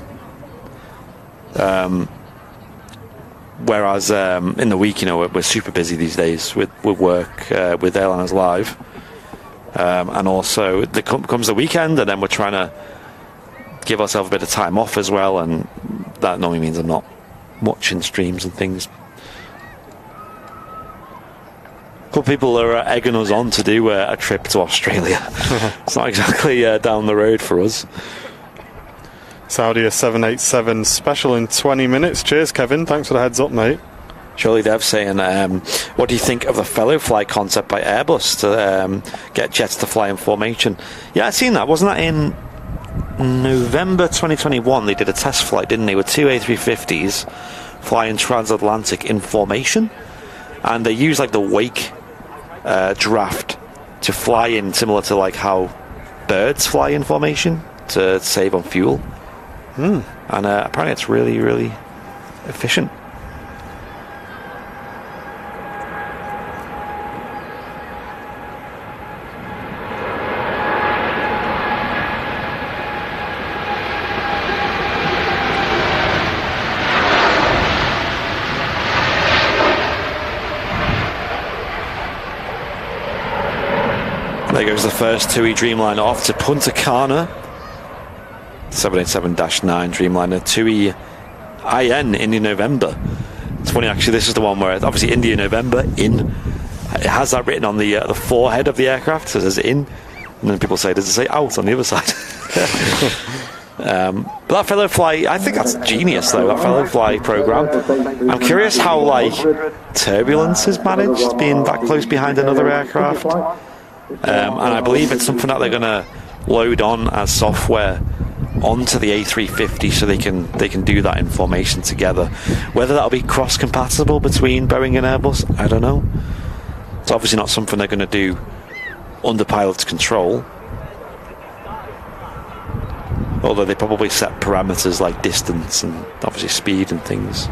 Whereas in the week, we're super busy these days with work, with Airliners Live. And also there comes the weekend, and then we're trying to give ourselves a bit of time off as well, and that normally means I'm not watching streams and things. A couple people are egging us on to do a trip to Australia. It's not exactly down the road for us. Saudi 787 special in 20 minutes. Cheers, Kevin. Thanks for the heads up, mate. Shirley Dev saying, what do you think of the fellow fly concept by Airbus to get jets to fly in formation? Yeah, I've seen that. Wasn't that in November 2021? They did a test flight, didn't they, with 2 A350s flying transatlantic in formation, and they used like the wake draft to fly in, similar to like how birds fly in formation to save on fuel. And apparently it's really, really efficient. There goes the first TUI Dreamliner off to Punta Cana. 787-9 Dreamliner, TUI IN, India November. It's funny actually, this is the one where obviously India November in. It has that written on the forehead of the aircraft, so it says in, and then people say, does it say out on the other side? But that fellow fly, I think that's genius though, that fellow fly program. I'm curious how like turbulence is managed being that close behind another aircraft. And I believe it's something that they're going to load on as software onto the A350, so they can do that in formation together. Whether that'll be cross-compatible between Boeing and Airbus, I don't know. It's obviously not something they're going to do under pilot's control. Although they probably set parameters like distance and obviously speed and things.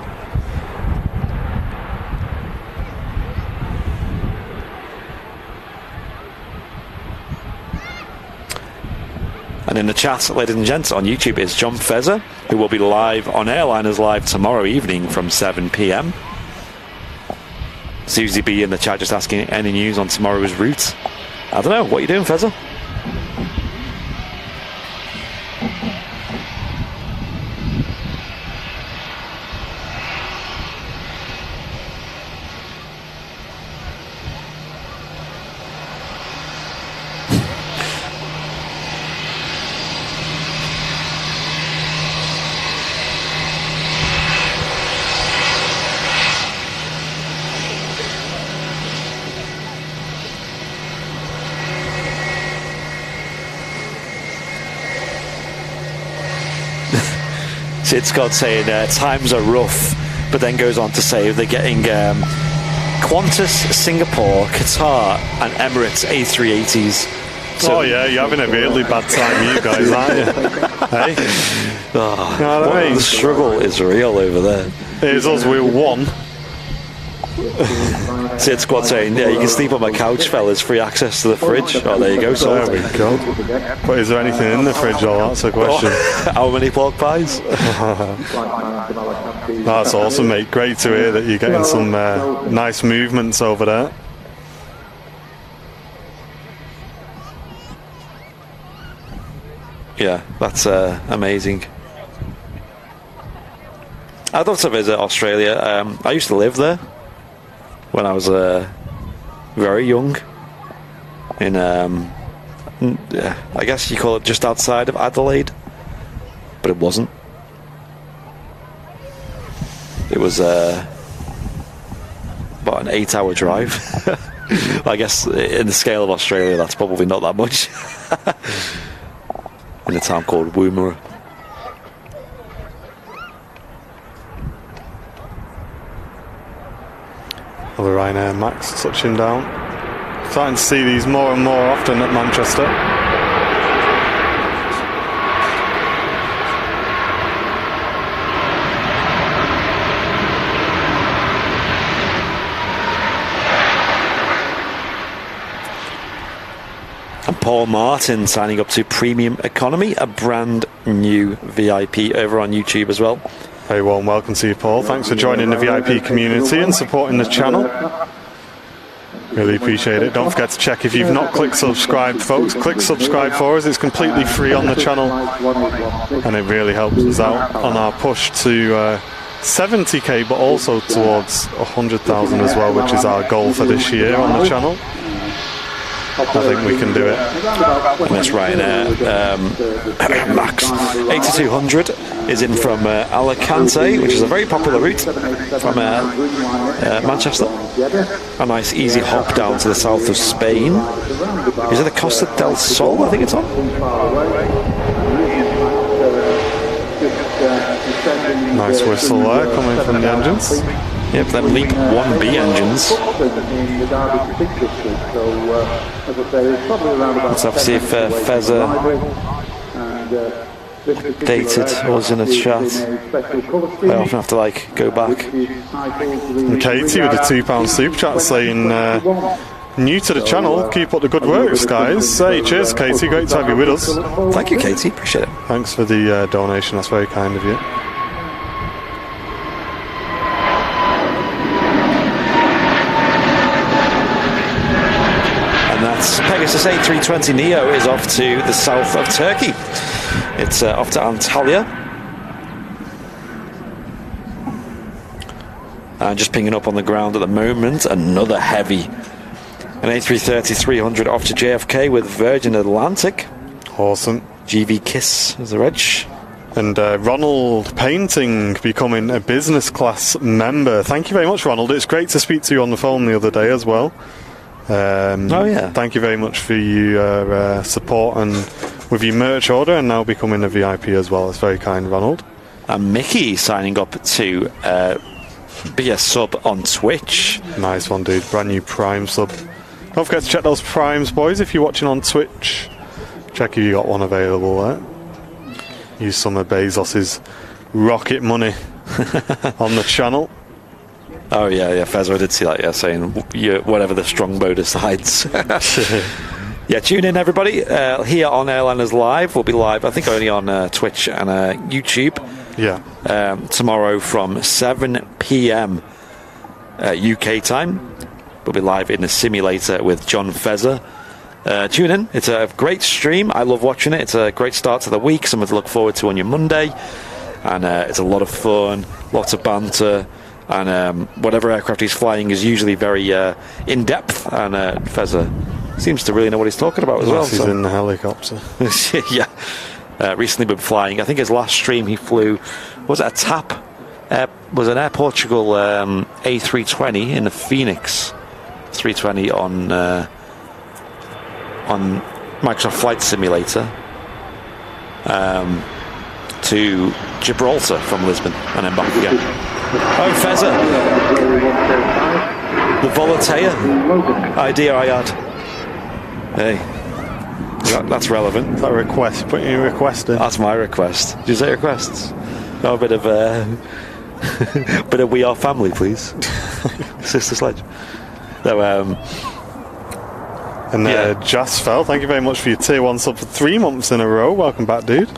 And in the chat, ladies and gents, on YouTube is John Fezzer, who will be live on Airliners Live tomorrow evening from 7 p.m. Susie B in the chat just asking any news on tomorrow's route. I don't know. What are you doing, Fezzer? Sid Scott saying times are rough, but then goes on to say they're getting Qantas, Singapore, Qatar and Emirates A380s. So, oh yeah, you're having a really bad time, you guys, aren't you? Hey? Oh, you know what I mean? The struggle is real over there. Here's us with one. Sid Squad saying, yeah, you can sleep on my couch, fellas, free access to the fridge. Oh, there you go, so there we go. But is there anything in the fridge? Oh, that's a question. How many pork pies? That's awesome, mate. Great to hear that you're getting some nice movements over there. Yeah, that's amazing. I'd love to visit Australia. I used to live there when I was very young. In, I guess you call it just outside of Adelaide, but it wasn't. It was about an 8-hour drive. I guess in the scale of Australia, that's probably not that much. In a town called Woomera. The Ryanair Max touching down. Starting to see these more and more often at Manchester. And Paul Martin signing up to Premium Economy, a brand new VIP over on YouTube as well. Very warm welcome to you, Paul. Thanks for joining the VIP community and supporting the channel. Really appreciate it. Don't forget to check if you've not clicked subscribe, folks. Click subscribe for us. It's completely free on the channel, and it really helps us out on our push to 70k, but also towards 100,000 as well, which is our goal for this year on the channel. I think we can do it. And that's Ryanair Max 8200 is in from Alicante, which is a very popular route from Manchester. A nice easy hop down to the south of Spain. Is it the Costa del Sol? I think it's on. Nice whistle there coming from the engines. Yep, them LEAP 1B engines. Let's have to see if Fezzer updated us in a chat. I often have to go back. And Katie with the £2 super chat saying new to the channel, keep up the good work, guys. Hey, cheers Katie, great to have you with us. Thank you, Katie, appreciate it. Thanks for the donation, that's very kind of you. Pegasus A320 Neo is off to the south of Turkey. It's off to Antalya. And just pinging up on the ground at the moment, another heavy. An A330-300 off to JFK with Virgin Atlantic. Awesome. GV Kiss is the reg. And Ronald Painting becoming a business class member. Thank you very much, Ronald. It's great to speak to you on the phone the other day as well. Oh yeah. Thank you very much for your support and with your merch order, and now becoming a VIP as well. It's very kind, Ronald. And Mickey signing up to be a sub on Twitch. Nice one, dude. Brand new Prime sub. Don't forget to check those primes, boys. If you're watching on Twitch, check if you got one available there. Use some of Bezos's rocket money on the channel. Oh yeah, Fez, I did see that. Yeah, saying whatever the strongbow decides. Yeah, tune in, everybody. Here on Airliners Live, we'll be live. I think only on Twitch and YouTube. Yeah. Tomorrow from 7 p.m. UK time. We'll be live in the simulator with John Fezzer. Tune in. It's a great stream. I love watching it. It's a great start to the week. Something to look forward to on your Monday. And it's a lot of fun, lots of banter. And whatever aircraft he's flying is usually very in-depth. And Fezzer seems to really know what he's talking about as well. He's in the helicopter. Yeah. Recently been flying. I think his last stream he flew, was it a TAP? Was an Air Portugal A320 in the Phoenix 320 on Microsoft Flight Simulator to Gibraltar from Lisbon and then back again. Oh, Fezzer, the Volatea idea I had. Hey, that's relevant. That request, put your request in. That's my request. Did you say requests? No, a bit of bit of We Are Family, please. Sister Sledge. So, and Jasfell, thank you very much for your tier 1 sub for 3 months in a row. Welcome back, dude.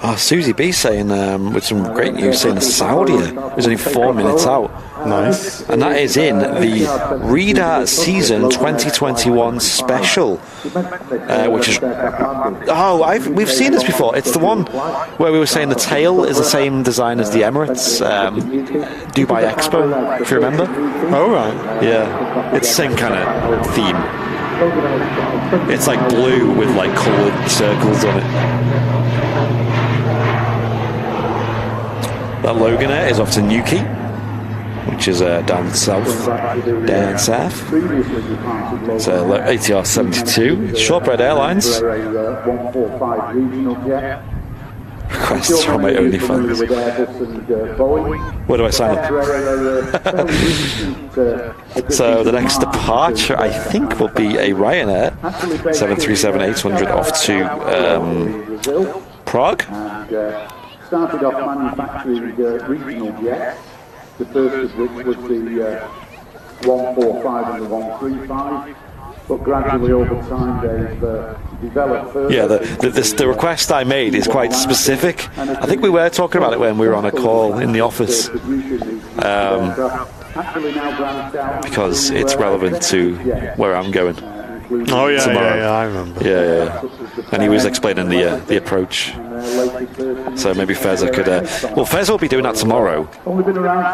Oh, Susie B saying, with some great news, saying the Saudia is only 4 minutes out. Nice. And that is in the Reader Season 2021 special, which is... Oh, we've seen this before. It's the one where we were saying the tail is the same design as the Emirates Dubai Expo, if you remember. Oh, right. Yeah. It's the same kind of theme. It's like blue with like coloured circles on it. That Logan Air is off to Newquay, which is down south. It's ATR 72. Shortbread Airlines. Requests from my OnlyFans. Where do I sign up? So the next departure, I think, will be a Ryanair 737-800 off to Prague. Started off manufacturing regional jets, the first of which was the 145 and the 135, but gradually over time they've developed further. Yeah, the request I made is quite specific. I think we were talking about it when we were on a call in the office, because it's relevant to where I'm going. Oh yeah, tomorrow. I remember. Yeah. And he was explaining the approach. So maybe Fezzer could. Well, Fezzer will be doing that tomorrow.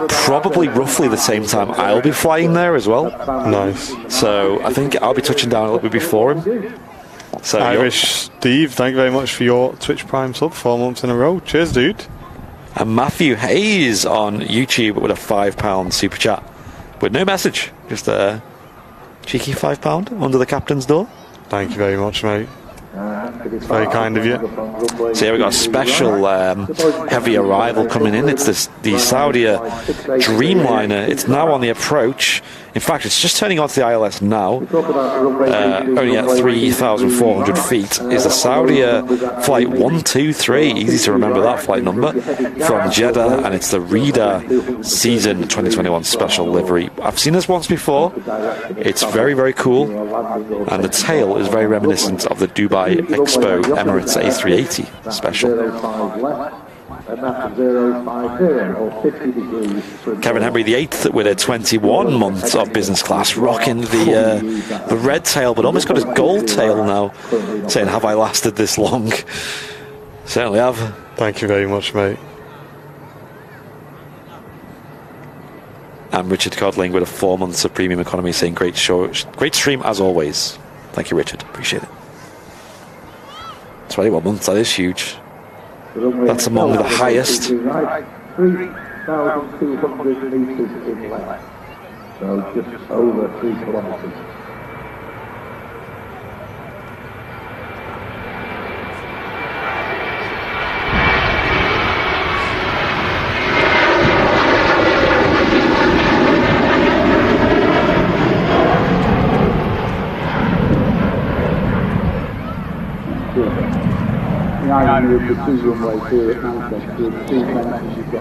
Probably roughly the same time I'll be flying there as well. Nice. So I think I'll be touching down a little bit before him. So Irish Steve, thank you very much for your Twitch Prime sub 4 months in a row. Cheers, dude. And Matthew Hayes on YouTube with a £5 super chat with no message, just a cheeky £5 under the captain's door. Thank you very much, mate. Very kind of you. So yeah, we've got a special heavy arrival coming in. It's the Saudia Dreamliner. It's now on the approach. In fact, it's just turning onto the ILS now. Only at 3,400 feet is the Saudia flight 123. Easy to remember that flight number from Jeddah, and it's the Reader Season 2021 special livery. I've seen this once before. It's very, very cool, and the tail is very reminiscent of the Dubai Expo Emirates A380 special. Kevin Henry the 8th with a 21 months of business class, rocking the red tail, but almost got his gold tail now, saying, have I lasted this long? Certainly have. Thank you very much, mate. And Richard Codling with a 4 months of premium economy, saying great show, great stream as always. Thank you, Richard, appreciate it. 21 months, that is huge. That's among the highest. 3,200 metres in length, so just over 3 kilometres.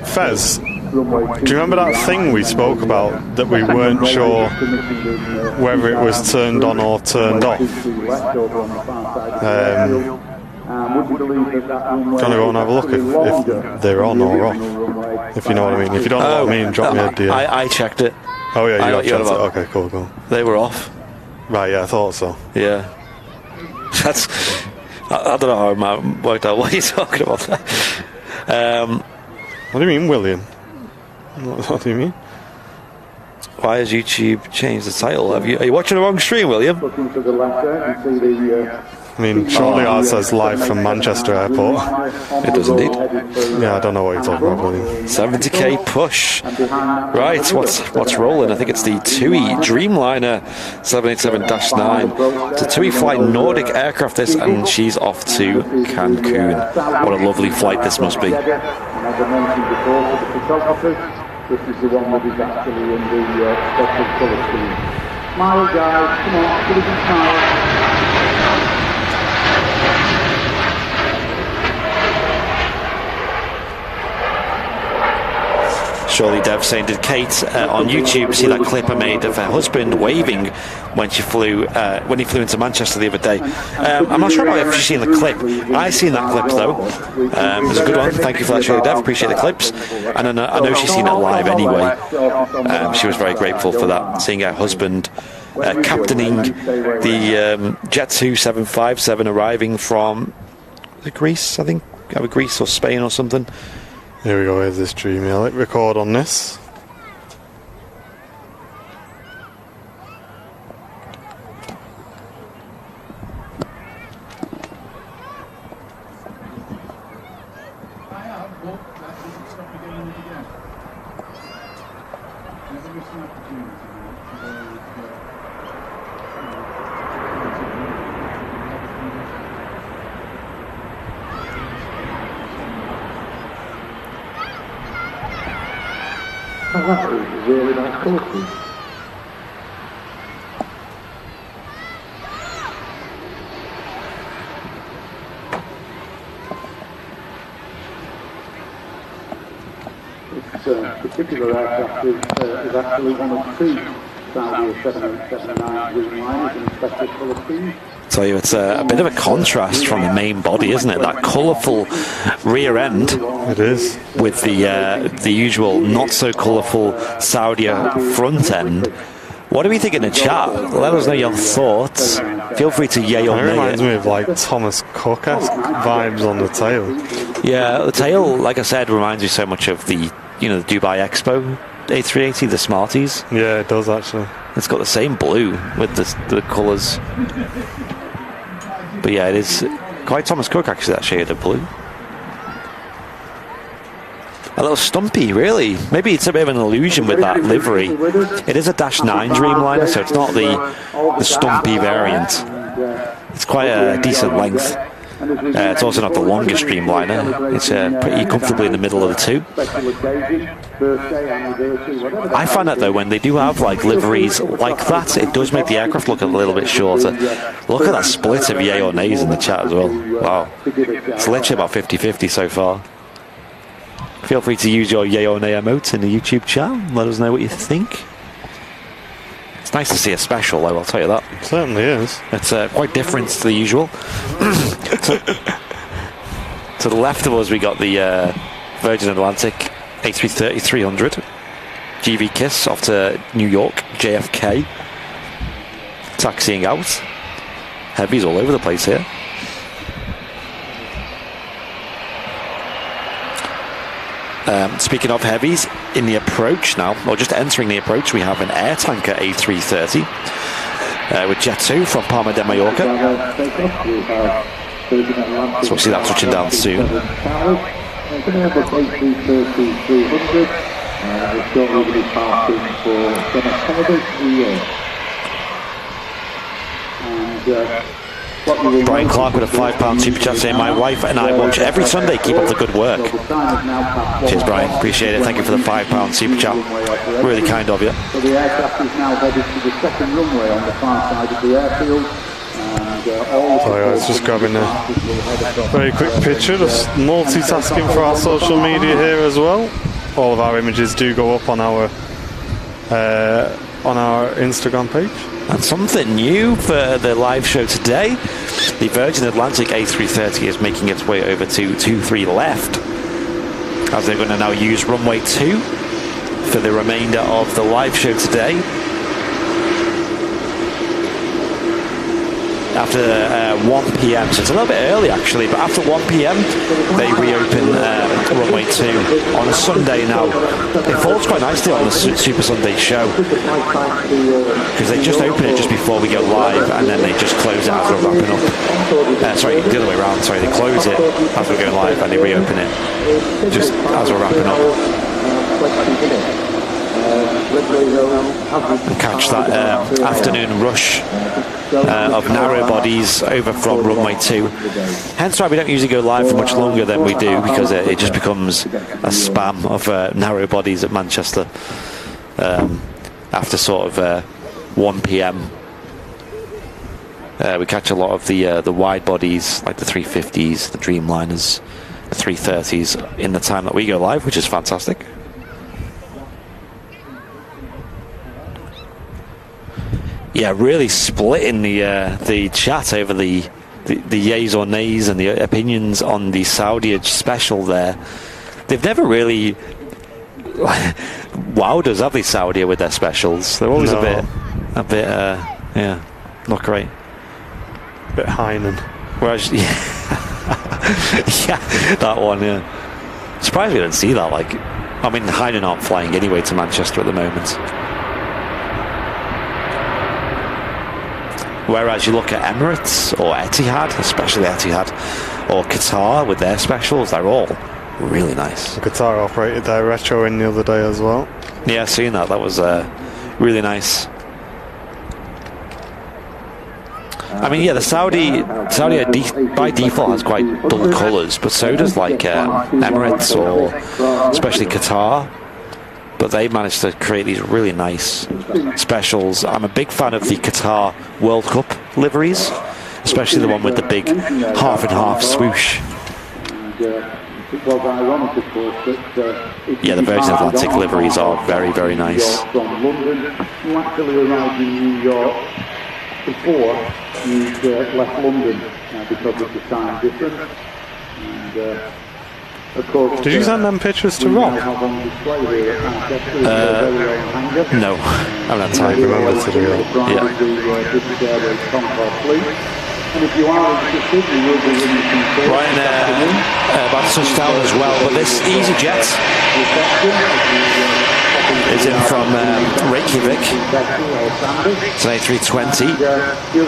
Fez, do you remember that thing we spoke about that we weren't sure whether it was turned on or turned off? Do you want to go and have a look if they're on or off? If you know what I mean. If you don't know what I mean, drop me a DM. I checked it. Oh yeah, you checked it. Okay, cool. They were off. Right, yeah, I thought so. Yeah. That's... I don't know how I worked out what you're talking about. What do you mean, William? What do you mean? Why has YouTube changed the title? Are you watching the wrong stream, William? Looking to the left there, you can see the... I mean, shortly ours says live from Manchester Airport. It does indeed. Yeah, I don't know what you're talking about, William. 70k push. Right, what's rolling? I think it's the TUI Dreamliner 787-9. It's a TUI flight Nordic aircraft this, and she's off to Cancun. What a lovely flight this must be. And as I mentioned before, for the photographers, this is the one that is actually in the special colour scheme. Smile, guys, come on, give us a smile. Surely Dev saying, did Kate on YouTube see that clip I made of her husband waving when he flew into Manchester the other day? I'm not sure if she's seen the clip. I seen that clip though. It was a good one. Thank you for that, Surely Dev. Appreciate the clips. And I know she's seen it live anyway. She was very grateful for that, seeing her husband captaining the Jet 2757 arriving from Greece, I think. Either Greece or Spain or something. Here we go, here's this stream. Yeah, let record on this. Oh, that is really nice colour scheme. This particular aircraft is actually one of two Saudi 787-9 Dreamliners in a special colour scheme. Tell you, it's a bit of a contrast from the main body, isn't it? That colourful rear end. It is. With the usual not so colourful Saudi front end. What do we think in the chat? Let us know your thoughts. Feel free to yay or nay. It reminds me of like Thomas Cook-esque vibes on the tail. Yeah, the tail, like I said, reminds me so much of the Dubai Expo A380, the Smarties. Yeah, it does actually. It's got the same blue with the colours. But yeah, it is quite Thomas Cook actually, that shade of blue. A little stumpy, really. Maybe it's a bit of an illusion with that livery. It is a -9 Dreamliner, so it's not the stumpy variant. It's quite a decent length. It's also not the longest Dreamliner. It's pretty comfortably in the middle of the two. I find that though, when they do have like liveries like that, it does make the aircraft look a little bit shorter. Look at that split of yay or nays in the chat as well. Wow. It's literally about 50-50 so far. Feel free to use your yay or nay emotes in the YouTube chat. Let us know what you think. It's nice to see a special though, I'll tell you that. It certainly is. It's quite different to the usual. To the left of us we got the Virgin Atlantic A330-300 GV Kiss off to New York, JFK. Taxiing out. Heavies all over the place here. Speaking of heavies, in the approach now, or just entering the approach, we have an air tanker A330 with Jet 2 from Palma de Mallorca. So we'll see that touching down soon. Brian Clark with a £5 super chat saying, my wife and I watch every Sunday, keep up the good work. Cheers Brian, appreciate it, thank you for the £5 super chat, really kind of you. So the aircraft is now headed to the second runway on the far side of the airfield, and Sorry guys, just grabbing a very quick picture, just multitasking for our social media here as well. All of our images do go up on our Instagram page. And something new for the live show today, the Virgin Atlantic A380 is making its way over to 23 left, as they're going to now use runway 2 for the remainder of the live show today. After 1 p.m, so it's a little bit early actually, but after 1 p.m. they reopen runway 2 on a Sunday now. It falls quite nicely on the Super Sunday show, because they just open it just before we go live, and then they just close it as we're wrapping up. Sorry, the other way around, sorry, they close it as we're going live and they reopen it just as we're wrapping up. And catch that afternoon rush of narrow bodies over from runway 2. Hence why we don't usually go live for much longer than we do, because it just becomes a spam of narrow bodies at Manchester after sort of 1 p.m. We catch a lot of the wide bodies like the 350s, the Dreamliners, the 330s in the time that we go live, which is fantastic. Yeah, really splitting the chat over the yays or nays and the opinions on the Saudi special there. They've never really wowed us, have they, Saudi, with their specials? They're always a bit, yeah, not great. A bit Heinen. Whereas, yeah, that one, yeah. Surprised we don't see that. Like, I mean, Heinen aren't flying anyway to Manchester at the moment. Whereas you look at Emirates or Etihad, especially Etihad, or Qatar with their specials, they're all really nice. Qatar operated their retro in the other day as well. Yeah, seeing that was really nice. I mean, yeah, the Saudi by default has quite dull colours, but so does like Emirates or especially Qatar. But they managed to create these really nice specials. I'm a big fan of the Qatar World Cup liveries, especially the one with the big half and half swoosh. Yeah, the Virgin Atlantic liveries are very, very nice. From London, you actually arrived in New York before you left London because of the time difference. And, of course, did you send them pictures to Rob? No, I haven't had time. Remember to do that. Yeah. Right, about to touch down as well, but this EasyJet is in from Reykjavik. It's an A320.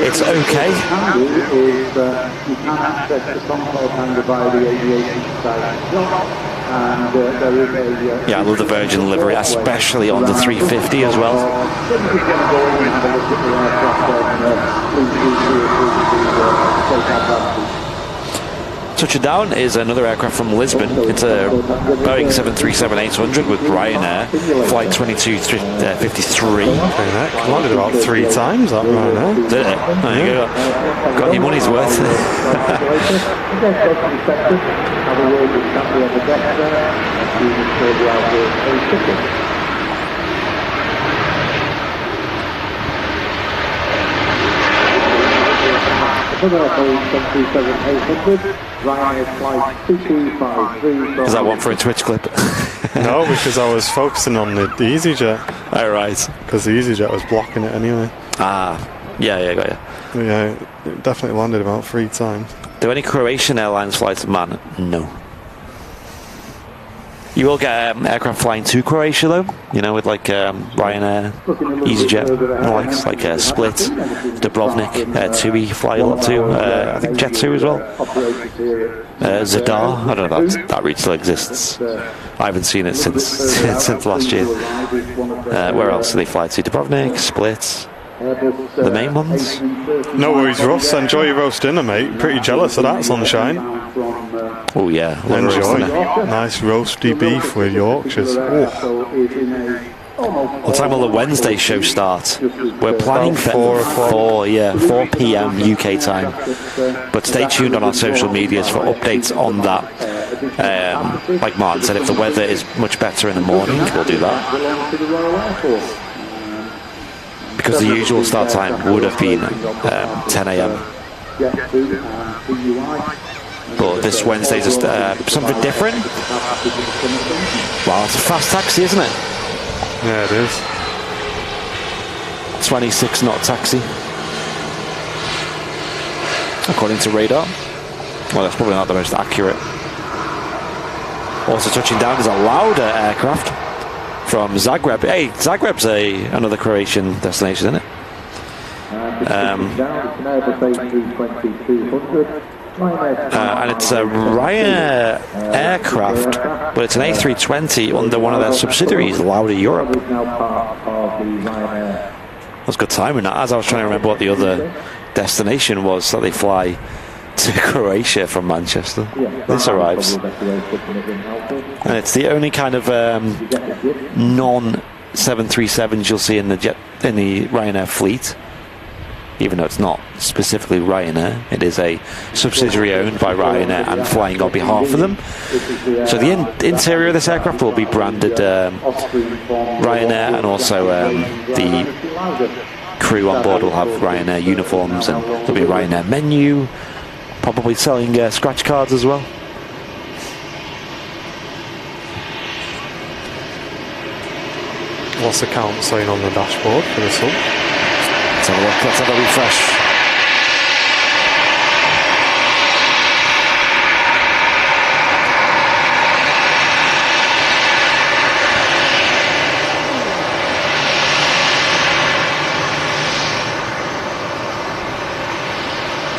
It's okay. Yeah, I love the Virgin livery, especially on the 350 as well. Touching down is another aircraft from Lisbon. It's a Boeing 737-800 with Ryanair, flight 2253. Landed about 3 times that Ryanair. Did it? There you go. Got your money's worth. Is that one for a Twitch clip? No, because I was focusing on the EasyJet. Oh, right. Because the EasyJet was blocking it anyway. Ah, yeah, got you. Yeah, it definitely landed about 3 times. Do any Croatian Airlines fly to Man? No. You will get aircraft flying to Croatia though, you know, with like Ryanair, EasyJet, and the likes, like Split, Dubrovnik, TUI fly a lot too, I think Jet2 as well. Zadar, I don't know if that route still exists. I haven't seen it since last year. Where else do they fly to? Dubrovnik, Split, the main ones? No worries, Ross. Enjoy your roast dinner, mate. Pretty jealous of that, sunshine. Oh yeah, enjoy. Nice roasty beef with Yorkshires. Oh. What time will the Wednesday show start? We're planning for 4 p.m. UK time. But stay tuned on our social medias for updates on that. Like Martin said, if the weather is much better in the morning, we'll do that. Because the usual start time would have been 10 a.m. But this Wednesday is something different. Wow, it's a fast taxi, isn't it? Yeah, it is. 26 knot taxi. According to radar. Well, that's probably not the most accurate. Also touching down is a Lauda aircraft from Zagreb. Hey, Zagreb's another Croatian destination, isn't it? And it's a Ryanair aircraft, but it's an A320 under one of their subsidiaries, Lauda Europe. That's good timing. As I was trying to remember what the other destination was that they fly to Croatia from Manchester. This arrives, and it's the only kind of non-737s you'll see in the Ryanair fleet. Even though it's not specifically Ryanair, it is a subsidiary owned by Ryanair and flying on behalf of them. So the interior of this aircraft will be branded Ryanair, and also the crew on board will have Ryanair uniforms, and there'll be a Ryanair menu, probably selling scratch cards as well. What's the count saying on the dashboard for this one? Let's have a look, let's have a refresh.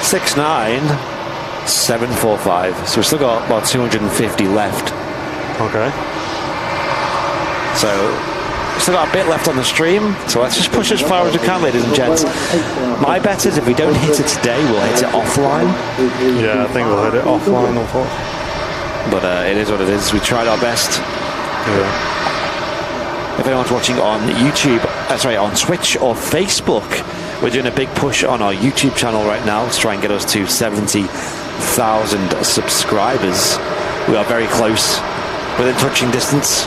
$69,745. So we've still got about 250 left. Okay. So we've still got a bit left on the stream, so let's just push as far as we can, ladies and gents. My bet is if we don't hit it today, we'll hit it offline. Yeah, I think we'll hit it offline, unfortunately. But it is what it is. We tried our best. Yeah. If anyone's watching on YouTube, on Twitch or Facebook, we're doing a big push on our YouTube channel right now to try and get us to 70,000 subscribers. We are very close, within touching distance.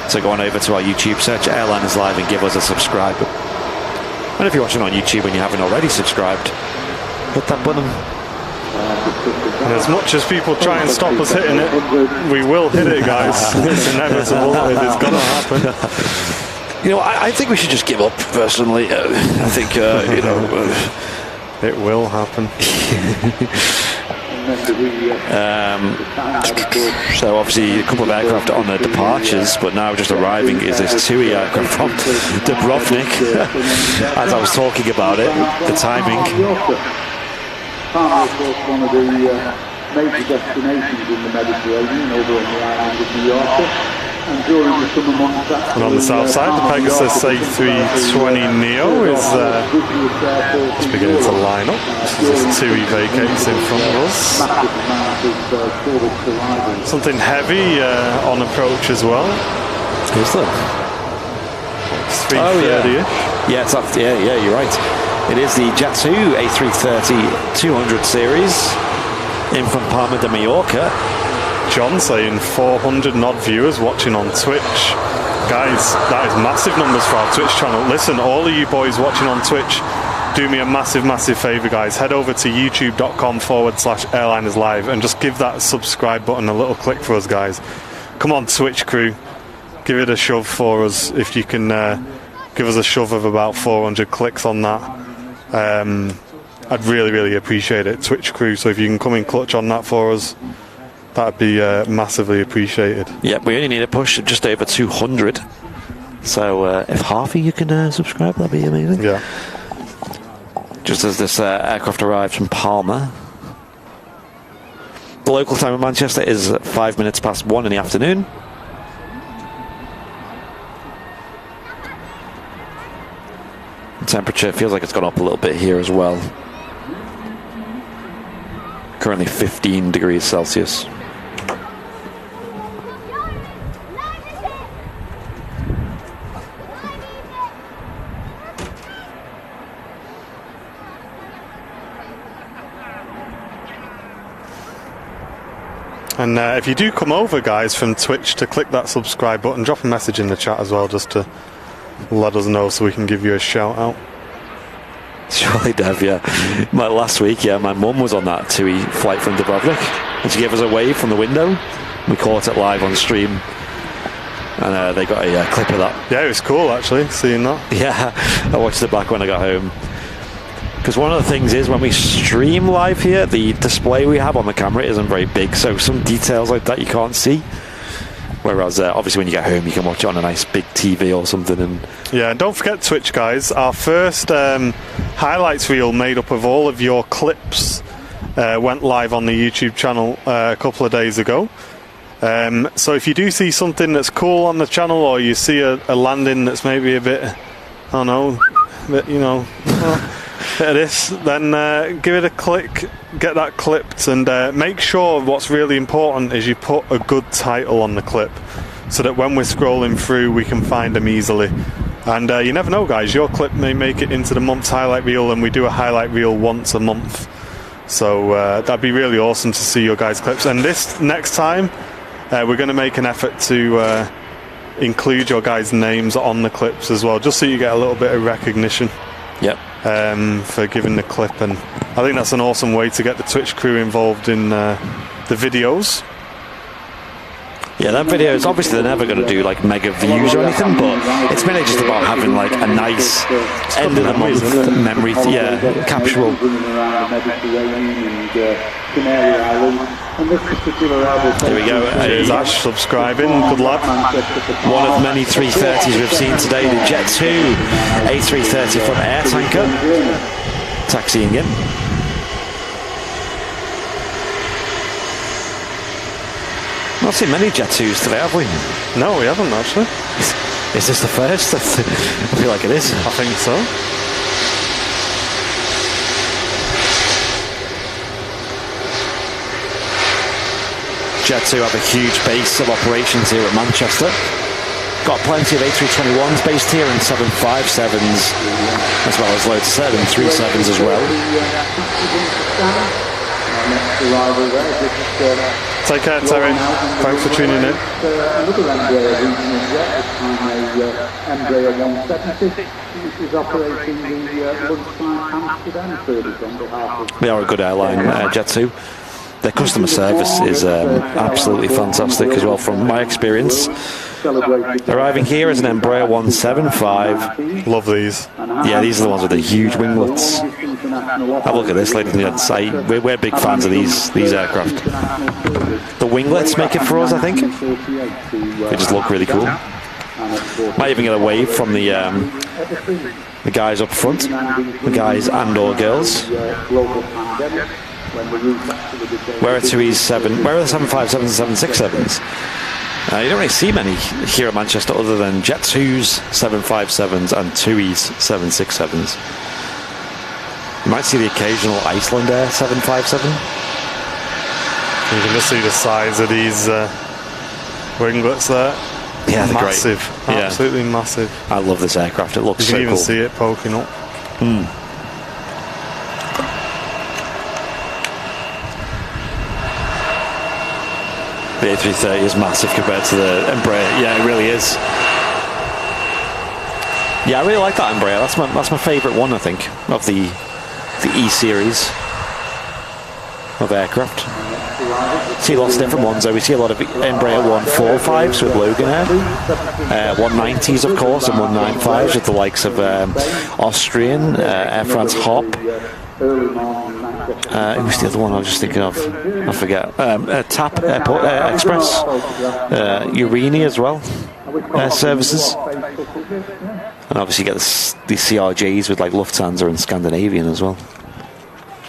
So go on over to our YouTube, search Airliners Live and give us a subscribe. And if you're watching on YouTube and you haven't already subscribed, hit that button. And as much as people try and stop us hitting it, we will hit it, guys. It's inevitable. It's going to happen. You know, I think we should just give up, personally. I think, it will happen. So obviously a couple of aircraft on the departures, but now just arriving is this TUI aircraft from Dubrovnik. As I was talking about it, the timing. Qatar is, of course, one of the major destinations in the Mediterranean, over on the island of Mallorca. And during the summer months, and on the south side, the Pegasus A320neo is beginning to line up. There's TUI vacates in front of us. Something heavy on approach as well. Is there? It's 330-ish. Yeah, it's up. Yeah, you're right. It is the Jet2 A330-200 series in from Palma de Mallorca. John saying 400 odd viewers watching on Twitch. Guys, that is massive numbers for our Twitch channel. Listen, all of you boys watching on Twitch, do me a massive favour, guys. Head over to youtube.com/Airliners Live and just give that subscribe button a little click for us, guys. Come on, Twitch crew. Give it a shove for us. If you can give us a shove of about 400 clicks on that. I'd really appreciate it, Twitch crew. So if you can come in clutch on that for us, that'd be massively appreciated. Yeah, we only need a push of just over 200. So if half of you can subscribe, that'd be amazing. Yeah. Just as this aircraft arrived from Palma. The local time in Manchester is 5 minutes past 1 in the afternoon. The temperature feels like it's gone up a little bit here as well. Currently 15 degrees Celsius. And if you do come over, guys, from Twitch, to click that subscribe button, drop a message in the chat as well, just to let us know so we can give you a shout out. Surely, Dev, yeah. Last week, my mum was on that TUI flight from Dubrovnik, and she gave us a wave from the window. We caught it live on stream, and they got a clip of that. Yeah, it was cool, actually, seeing that. Yeah, I watched it back when I got home. Because one of the things is, when we stream live here, the display we have on the camera isn't very big, so some details like that you can't see. Whereas, obviously, when you get home, you can watch it on a nice big TV or something. And yeah, and don't forget Twitch, guys. Our first highlights reel made up of all of your clips went live on the YouTube channel a couple of days ago. So if you do see something that's cool on the channel, or you see a landing that's maybe a bit, I don't know, bit, you know, bit of this, then give it a click, get that clipped, and make sure what's really important is you put a good title on the clip, so that when we're scrolling through we can find them easily. And you never know, guys, your clip may make it into the month's highlight reel, and we do a highlight reel once a month. So that'd be really awesome to see your guys' clips. And this next time, we're going to make an effort to include your guys' names on the clips as well, just so you get a little bit of recognition. Yep. For giving the clip, and I think that's an awesome way to get the Twitch crew involved in the videos. Yeah, that video is obviously they're never going to do like mega views or anything, but it's mainly just about having like a nice end of the month memory, capsule. There we go. Cheers, Ash, subscribing. Good luck. One of many 330s we've seen today, the Jet 2 A380 from Air Tanker, taxiing in. Not seen many Jet 2s today, have we? No, we haven't actually. Is this the first? I feel like it is. I think so. Jet 2 have a huge base of operations here at Manchester. Got plenty of A321s based here and 757s, as well as loads of 737s as well. Take care, Terry. Thanks for tuning in. Another Embraer regional jet, this time a Embraer 170, which is operating the lunchtime Amsterdam service on behalf of... They are a good airline, Jet 2. Their customer service is absolutely fantastic as well, from my experience. Arriving here is an Embraer 175. Love these. Yeah, these are the ones with the huge winglets. Have a look at this, ladies and gentlemen. We're big fans of these aircraft. The winglets make it for us, I think. They just look really cool. Might even get a wave from the guys up front, the guys and or girls. Where are the 757s and 767s? You don't really see many here at Manchester other than Jet 2's 757s and TUI's 767s. You might see the occasional Iceland Air 757. You can just see the size of these winglets there. Yeah, they're massive. Great. Absolutely massive. I love this aircraft. It looks so cool. You can even see it poking up. The A330 is massive compared to the Embraer. Yeah, it really is. Yeah, I really like that Embraer. That's my favourite one, I think, of the E series of aircraft. See lots of different ones though. We see a lot of Embraer 145s with Logan Air, 190s of course, and 195s with the likes of Austrian, Air France Hop. Who's the other one I was just thinking of? I forget. TAP Airport Express, Urini as well, services. And obviously you get the CRJs with like Lufthansa and Scandinavian as well.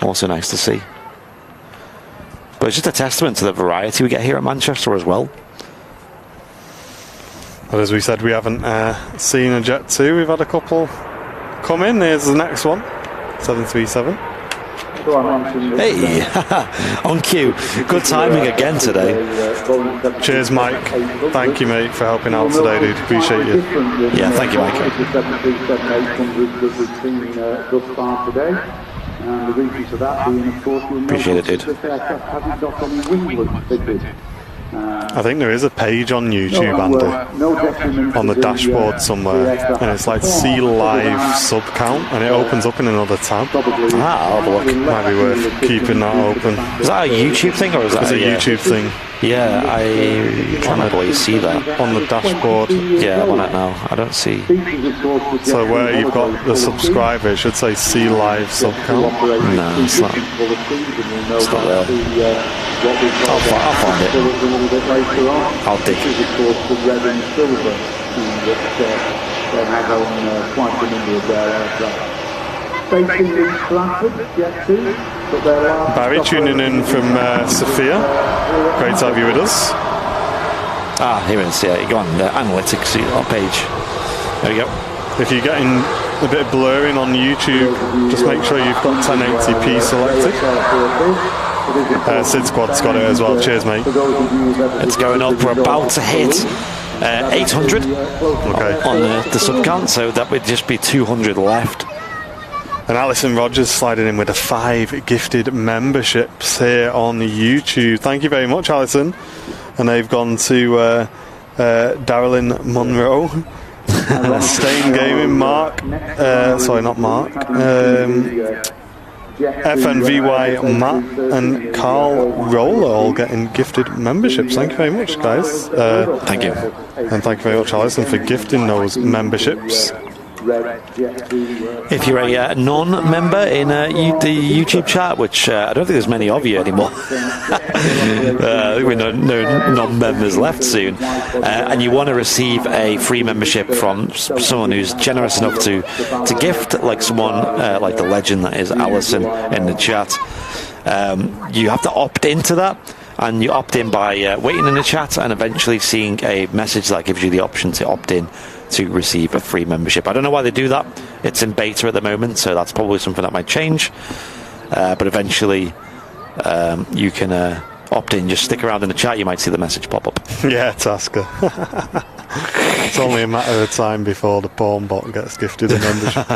Also nice to see. But it's just a testament to the variety we get here at Manchester as well. But as we said, we haven't seen a Jet 2. We've had a couple come in. Here's the next one, 737. Hey, on cue. Good timing again today. Cheers, Mike. Thank you, mate, for helping out today, dude. Appreciate you. Yeah, thank you, Mike. And the reason for that being, of course, Appreciate it, dude. this aircraft hasn't got any winglet fitted. I think there is a page on YouTube, Andy, on the dashboard somewhere, and it's like see live sub count, and it opens up in another tab. I'll have a look. Might be worth keeping that open. Is that a YouTube thing, or is that It's a YouTube thing. Yeah, I can't remember where you see that. On the dashboard. Yeah, I'm on it now. I don't see. So where you've got the subscriber, it should say see live sub count. No, it's not. It's not there. I'll find it. I'll dig. This is, of course, the red and silver team that they have on quite a number of their aircraft. Based in Stratford, Jet 2. Barry tuning in from Sophia. Great to have you with us. Here it is. Yeah, you go on the analytics page. There we go. If you're getting a bit of blurring on YouTube, just make sure you've got 1080p selected. Sid Squad's got it as well. Cheers, mate. It's going up. We're about to hit 800 on the sub count, so that would just be 200 left. And Alison Rogers sliding in with the 5 gifted memberships here on YouTube. Thank you very much, Alison. And they've gone to Darylyn Monroe, Stain Gaming, Mark, sorry, not Mark, FNVY Matt and Carl Roller all getting gifted memberships. Thank you very much, guys. Thank you. And thank you very much, Alison, for gifting those memberships. If you're a non-member in the YouTube chat, which I don't think there's many of you anymore, we know no non-members left soon, and you want to receive a free membership from someone who's generous enough to gift, like someone like the legend that is Alison in the chat, you have to opt into that. And you opt in by waiting in the chat and eventually seeing a message that gives you the option to opt in to receive a free membership. I don't know why they do that. It's in beta at the moment, so that's probably something that might change. But eventually you can opt in. Just stick around in the chat. You might see the message pop up. Yeah, Tasker. It's only a matter of time before the porn bot gets gifted a membership.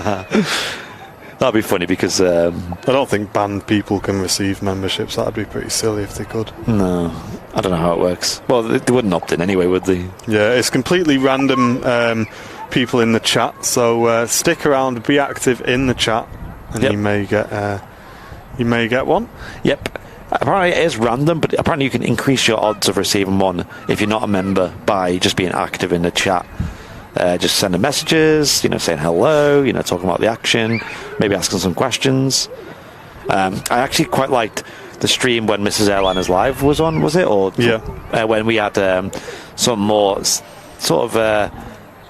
That'd be funny because I don't think banned people can receive memberships. That'd be pretty silly if they could. No, I don't know how it works. Well, they wouldn't opt in anyway, would they? Yeah, it's completely random people in the chat. So stick around, be active in the chat, and you may get one. Yep. Apparently it is random, but apparently you can increase your odds of receiving one if you're not a member by just being active in the chat. Just sending messages, saying hello, talking about the action, maybe asking some questions. I actually quite liked the stream when Mrs. Airliners Live was on, was it? Or when we had some more sort of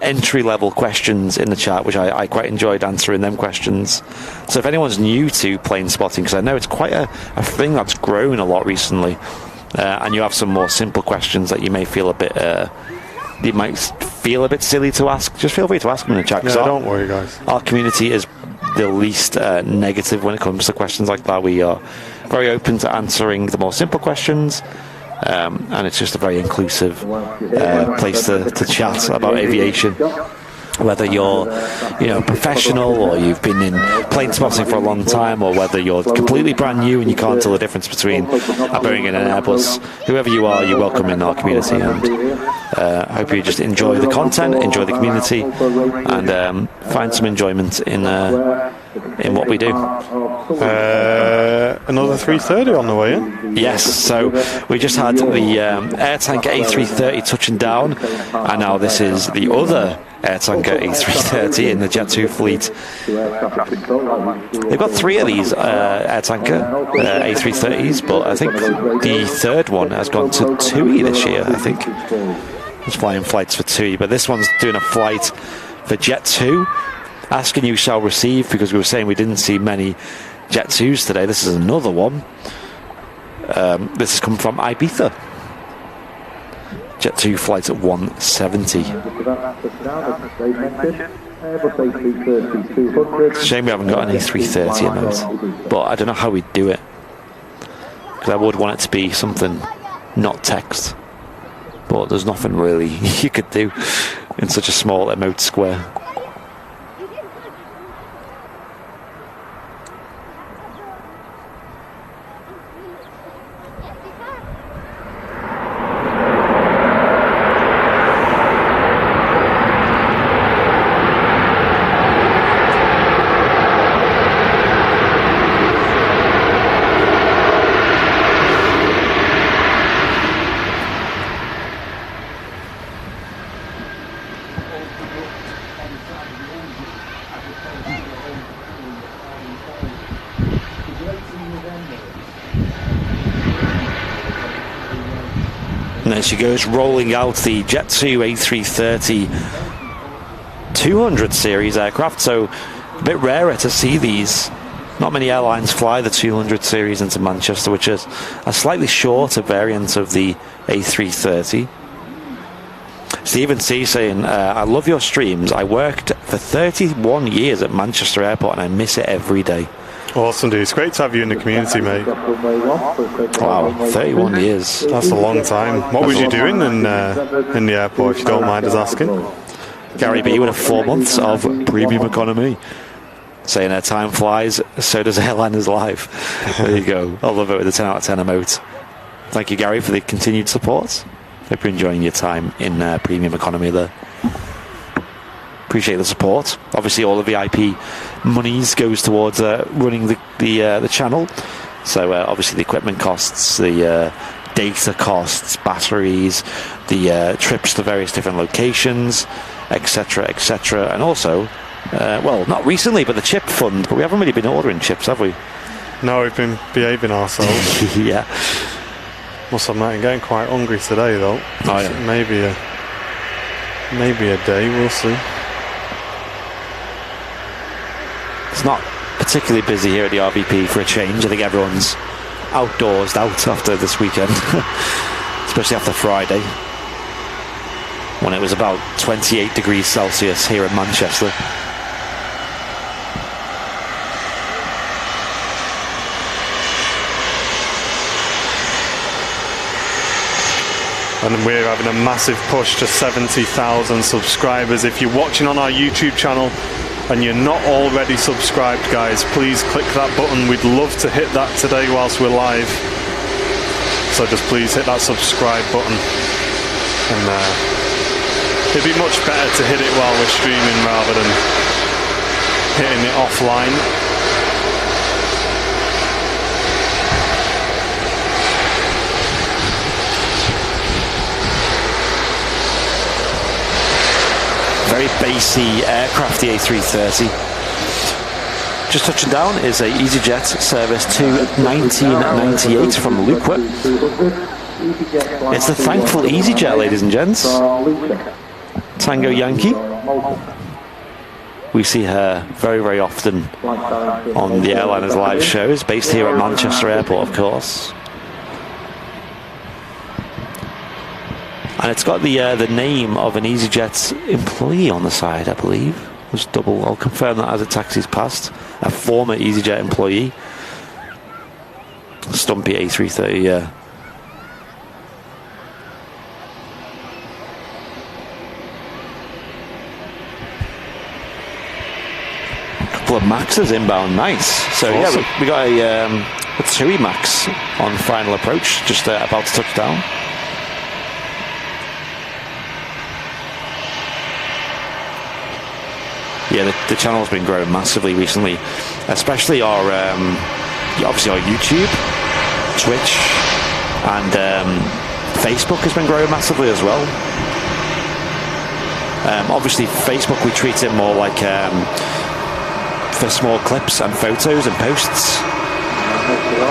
entry-level questions in the chat, which I quite enjoyed answering them questions. So if anyone's new to plane spotting, because I know it's quite a thing that's grown a lot recently, and you have some more simple questions that you may feel a bit... you might feel a bit silly to ask, just feel free to ask them in the chat. Yeah, don't worry, guys. Our community is the least negative when it comes to questions like that. We are very open to answering the more simple questions, and it's just a very inclusive place to chat about aviation. Whether you're, professional or you've been in plane spotting for a long time, or whether you're completely brand new and you can't tell the difference between a Boeing and an Airbus, whoever you are, you're welcome in our community. And I hope you just enjoy the content, enjoy the community, and find some enjoyment in what we do. Another 330 on the way in. Yes, so we just had the Air Tanker A330 touching down, and now this is the other Air Tanker A330 in the Jet 2 fleet. They've got 3 of these Air Tanker A330s, but I think the third one has gone to TUI this year, I think. It's flying flights for TUI, but this one's doing a flight for Jet 2. Asking you shall receive, because we were saying we didn't see many Jet 2s today. This is another one. This has come from Ibiza. Jet 2 flight at 170. It's a shame we haven't got an A330 emote, but I don't know how we'd do it, because I would want it to be something not text, but there's nothing really you could do in such a small emote square. And then she goes rolling out the Jet2 A330 200 series aircraft. So a bit rarer to see these. Not many airlines fly the 200 series into Manchester, which is a slightly shorter variant of the A330. Stephen C saying, I love your streams. I worked for 31 years at Manchester Airport and I miss it every day. Awesome, dude. It's great to have you in the community, mate. Wow, 31 years. That's a long time. What was you doing in the airport, if you don't mind us asking? Gary B with 4 months of premium economy. Saying time flies, so does Airliners Live. There you go. I love it with the 10 out of 10 emote. Thank you, Gary, for the continued support. Hope you're enjoying your time in premium economy there. Appreciate the support. Obviously, all the VIP monies goes towards running the channel. So obviously the equipment costs, the data costs, batteries, the trips to various different locations, etc., etc., and also, well, not recently, but the chip fund. But we haven't really been ordering chips, have we? No, we've been behaving ourselves. Yeah. Must admit, I'm getting quite hungry today, though. Oh, yeah. Maybe a day. We'll see. It's not particularly busy here at the RVP for a change. I think everyone's outdoors out after this weekend, especially after Friday, when it was about 28 degrees Celsius here in Manchester. And we're having a massive push to 70,000 subscribers. If you're watching on our YouTube channel and you're not already subscribed, guys, please click that button. We'd love to hit that today whilst we're live. So just please hit that subscribe button. And it'd be much better to hit it while we're streaming rather than hitting it offline. Very bassy aircraft, the A330. Just touching down is a EasyJet service to 1998 from Luqwa. It's the thankful EasyJet, ladies and gents. Tango Yankee. We see her very, very often on the Airliners Live shows, based here at Manchester Airport, of course. And it's got the name of an EasyJet employee on the side, I believe. Just double, I'll confirm that as it taxis past. A former EasyJet employee. Stumpy A330, yeah. A couple of Maxes inbound, nice. So awesome. Yeah, we got a TUI Max on final approach, just about to touch down. Yeah, the channel's been growing massively recently, especially our obviously our YouTube, Twitch, and Facebook has been growing massively as well. Obviously, Facebook, we treat it more like for small clips and photos and posts,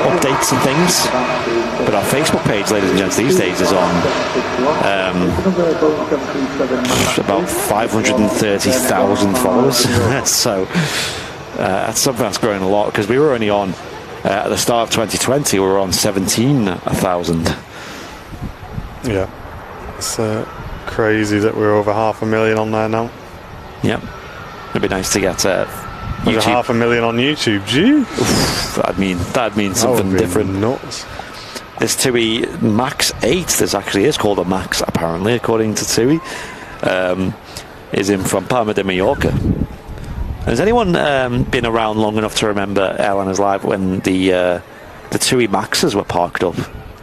updates and things. But our Facebook page, ladies and gents, these days is on about 530,000 followers. So that's something that's growing a lot, because we were only on at the start of 2020, we were on 17,000. Yeah, it's crazy that we're over 500,000 on there now. Yep, it'd be nice to get YouTube. 500,000 on YouTube, gee. Oof, that'd mean something different. Nuts. This TUI Max 8, this actually is called a Max apparently, according to TUI, is in from Palma de Mallorca. Has anyone been around long enough to remember Airliners Live when the TUI Maxes were parked up?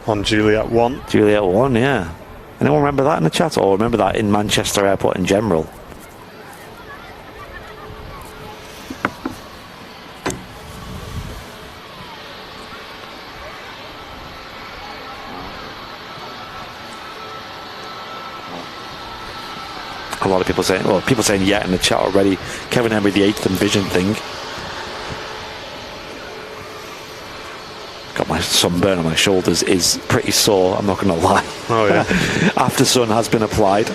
On Juliet 1. Juliet 1, yeah. Anyone remember that in the chat, or remember that in Manchester Airport in general? A lot of people saying, well, people saying yeah in the chat already. Kevin Henry, the 8th Envision thing. Got my sunburn on my shoulders is pretty sore, I'm not going to lie. Oh, yeah. After sun has been applied.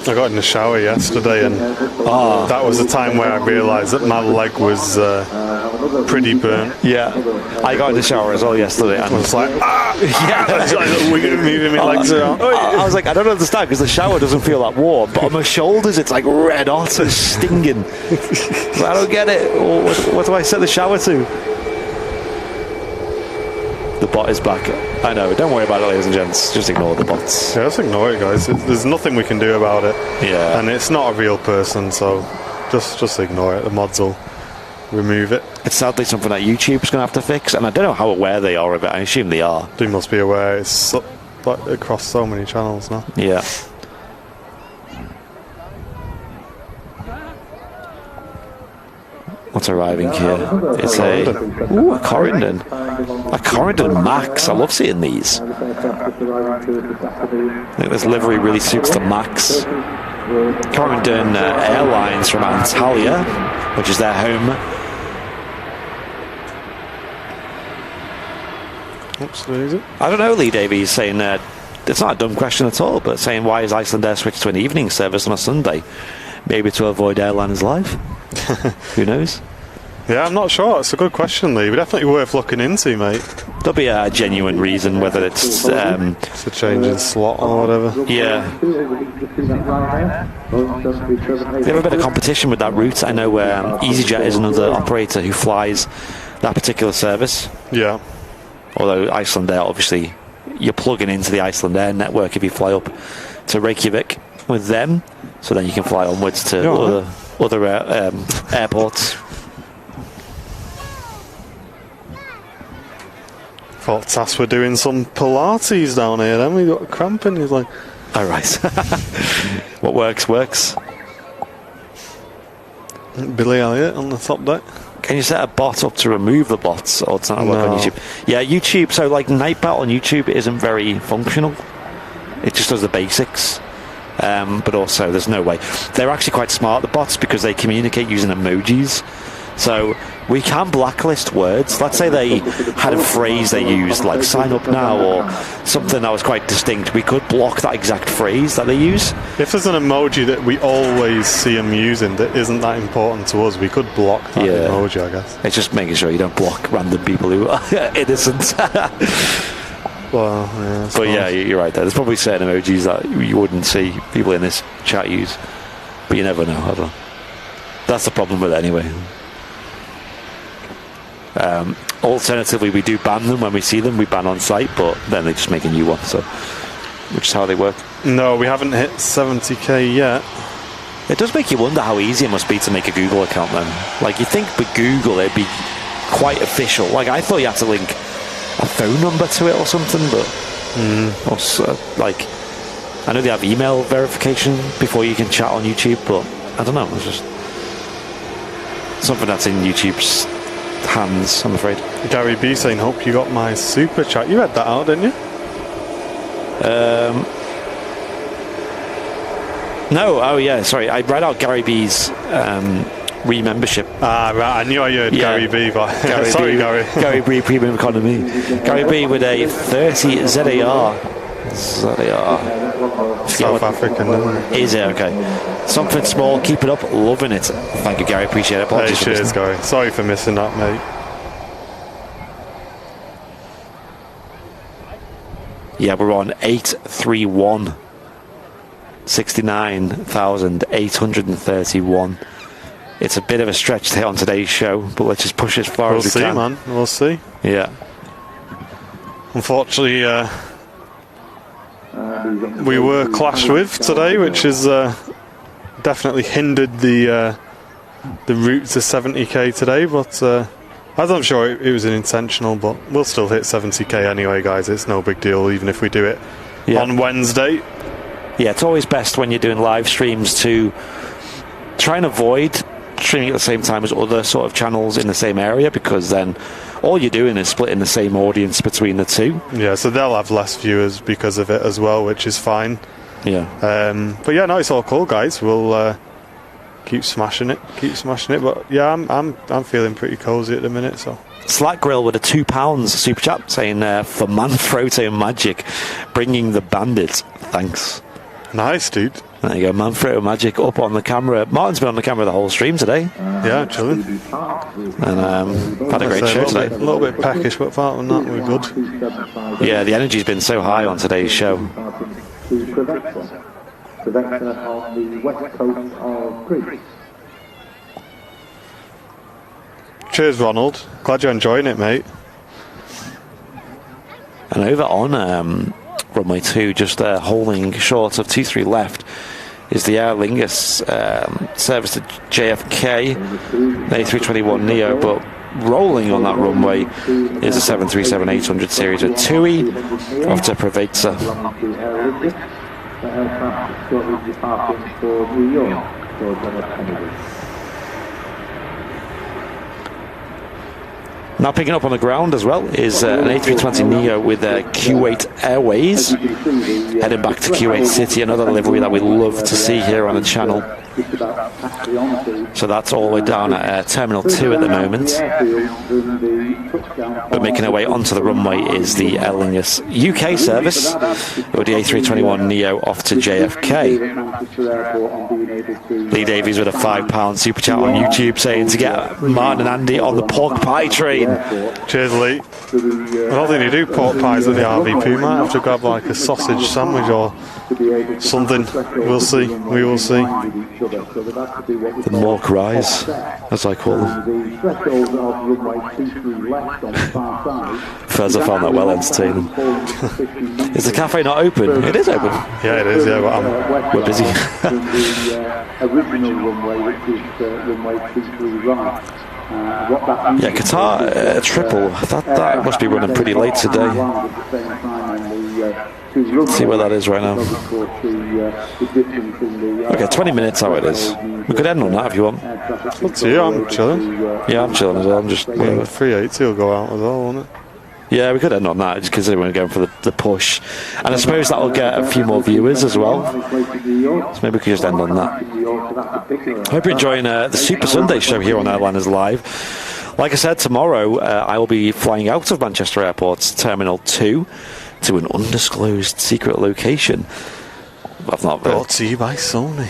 I got in the shower yesterday, and that was the time where I realised that my leg was pretty burnt. Yeah, I got in the shower as well yesterday, and I was like, moving my legs around. I was like, I don't understand, because the shower doesn't feel that warm, but on my shoulders it's like red hot and stinging. I don't get it. What do I set the shower to? The bot is back. I know, don't worry about it, ladies and gents. Just ignore the bots. Yeah, just ignore it, guys. There's nothing we can do about it. Yeah. And it's not a real person, so just ignore it. The mods will remove it. It's sadly something that YouTube's going to have to fix, and I don't know how aware they are of it. I assume they are. They must be aware. It's like across so many channels now. Yeah. What's arriving here? It's a Corendon. A Corendon Max. I love seeing these. I think this livery really suits the Max. Corendon Airlines from Antalya, which is their home. Oops, where is it? I don't know, Lee Davies saying it's not a dumb question at all, but saying why is Icelandair switched to an evening service on a Sunday? Maybe to avoid airlines live. Who knows? Yeah, I'm not sure. It's a good question, Lee. Definitely worth looking into, mate. There'll be a genuine reason, whether it's It's a change in slot or whatever. yeah. They have a bit of competition with that route. I know EasyJet is another operator who flies that particular service. Yeah. Although Icelandair, obviously, you're plugging into the Icelandair network if you fly up to Reykjavik with them, so then you can fly onwards to other airports. Thought Tass were doing some Pilates down here, then we got cramping. He's like, All right. What works. Billy Elliot on the top deck. Can you set a bot up to remove the bots, or does that work on No. YouTube? Yeah, YouTube. So like Nightbat on YouTube isn't very functional. It just does the basics. But also, there's no way. They're actually quite smart, the bots, because they communicate using emojis. So we can blacklist words. Let's say they had a phrase they used, like sign up now, or something that was quite distinct. We could block that exact phrase that they use. If there's an emoji that we always see them using that isn't that important to us, we could block that emoji, I guess. It's just making sure you don't block random people who are innocent. Well, yeah. But yeah, you're right there. There's probably certain emojis that you wouldn't see people in this chat use. But you never know. I don't know. That's the problem with it anyway. Alternatively, we do ban them when we see them. We ban on site, but then they just make a new one. So, which is how they work. No, we haven't hit 70k yet. It does make you wonder how easy it must be to make a Google account then. Like, you think with Google it'd be quite official. Like, I thought you had to link a phone number to it or something, but also, like, I know they have email verification before you can chat on YouTube, but I don't know, it's just something that's in YouTube's hands, I'm afraid. Gary B saying, hope you got my super chat. You read that out, didn't you? No, oh yeah, sorry, I read out Gary B's re-membership. Ah, right, I knew I heard Gary B, but sorry, Gary. Gary B, premium economy. Gary B with a 30 ZAR. South African, isn't it? Is it? Okay. Something small, keep it up, loving it. Thank you, Gary, appreciate it. Hey, Apologies for cheers, listening. Gary. Sorry for missing that, mate. Yeah, we're on 831. 69,831. It's a bit of a stretch to hit on today's show, but let's just push as far as we can. We'll see, man. We'll see. Yeah. Unfortunately, we were clashed with today, which has definitely hindered the route to 70k today. But I'm sure it was intentional, but we'll still hit 70k anyway, guys. It's no big deal, even if we do it on Wednesday. Yeah, it's always best when you're doing live streams to try and avoid streaming at the same time as other sort of channels in the same area, because then all you're doing is splitting the same audience between the two. Yeah, so they'll have less viewers because of it as well, which is fine. Yeah. But yeah, no, it's all cool, guys. We'll keep smashing it. But yeah, I'm feeling pretty cozy at the minute, so Slack Grill with a £2 super chat saying for Manfrotto Magic, bringing the bandits. Thanks. Nice, dude. There you go, Manfrotto Magic up on the camera. Martin's been on the camera the whole stream today. Yeah, chilling. And had a great show today. A little bit peckish, but apart from that, we're good. Yeah, the energy's been so high on today's show. Prevector on the west coast of Greece. Cheers, Ronald. Glad you're enjoying it, mate. And over on runway 2, just holding short of T3 left, is the Aer Lingus service to JFK, A321neo, but rolling on that runway is a 737-800 series with TUI off to Preveza. The aircraft shortly departing for New York for John F. Kennedy. Now picking up on the ground as well is an A320neo with Kuwait Airways, heading back to Kuwait City, another livery that we love to see here on the channel. So that's all the way down at Terminal 2 at the moment. But making our way onto the runway is the Aer Lingus UK service with the A321neo off to JFK. Lee Davies with a £5 super chat on YouTube saying to get Martin and Andy on the pork pie train. Cheers, Lee. I don't think you do pork pies at the RVP. Might have to grab like a sausage sandwich or something. We'll see. We will see. The Mork Rise, as I call them. Further found that well entertaining. Is the cafe not open? It is open. Yeah, it is. Yeah, but we're busy. Original runway, which is runway 23 right. Yeah, Qatar triple. That must be running pretty late today. See where that is right now. Okay, 20 minutes how it is. We could end on that if you want. up to you. I'm chilling. Yeah, I'm chilling as well. I'm just. The 380 will go out as well, won't it? Yeah, we could end on that just because we're going for the push, and I suppose that will get a few more viewers as well. So maybe we could just end on that. Hope you're enjoying the Super Sunday show here on Airliners Live. Like I said, tomorrow I will be flying out of Manchester Airport's Terminal 2 to an undisclosed secret location. I've not brought to you by Sony.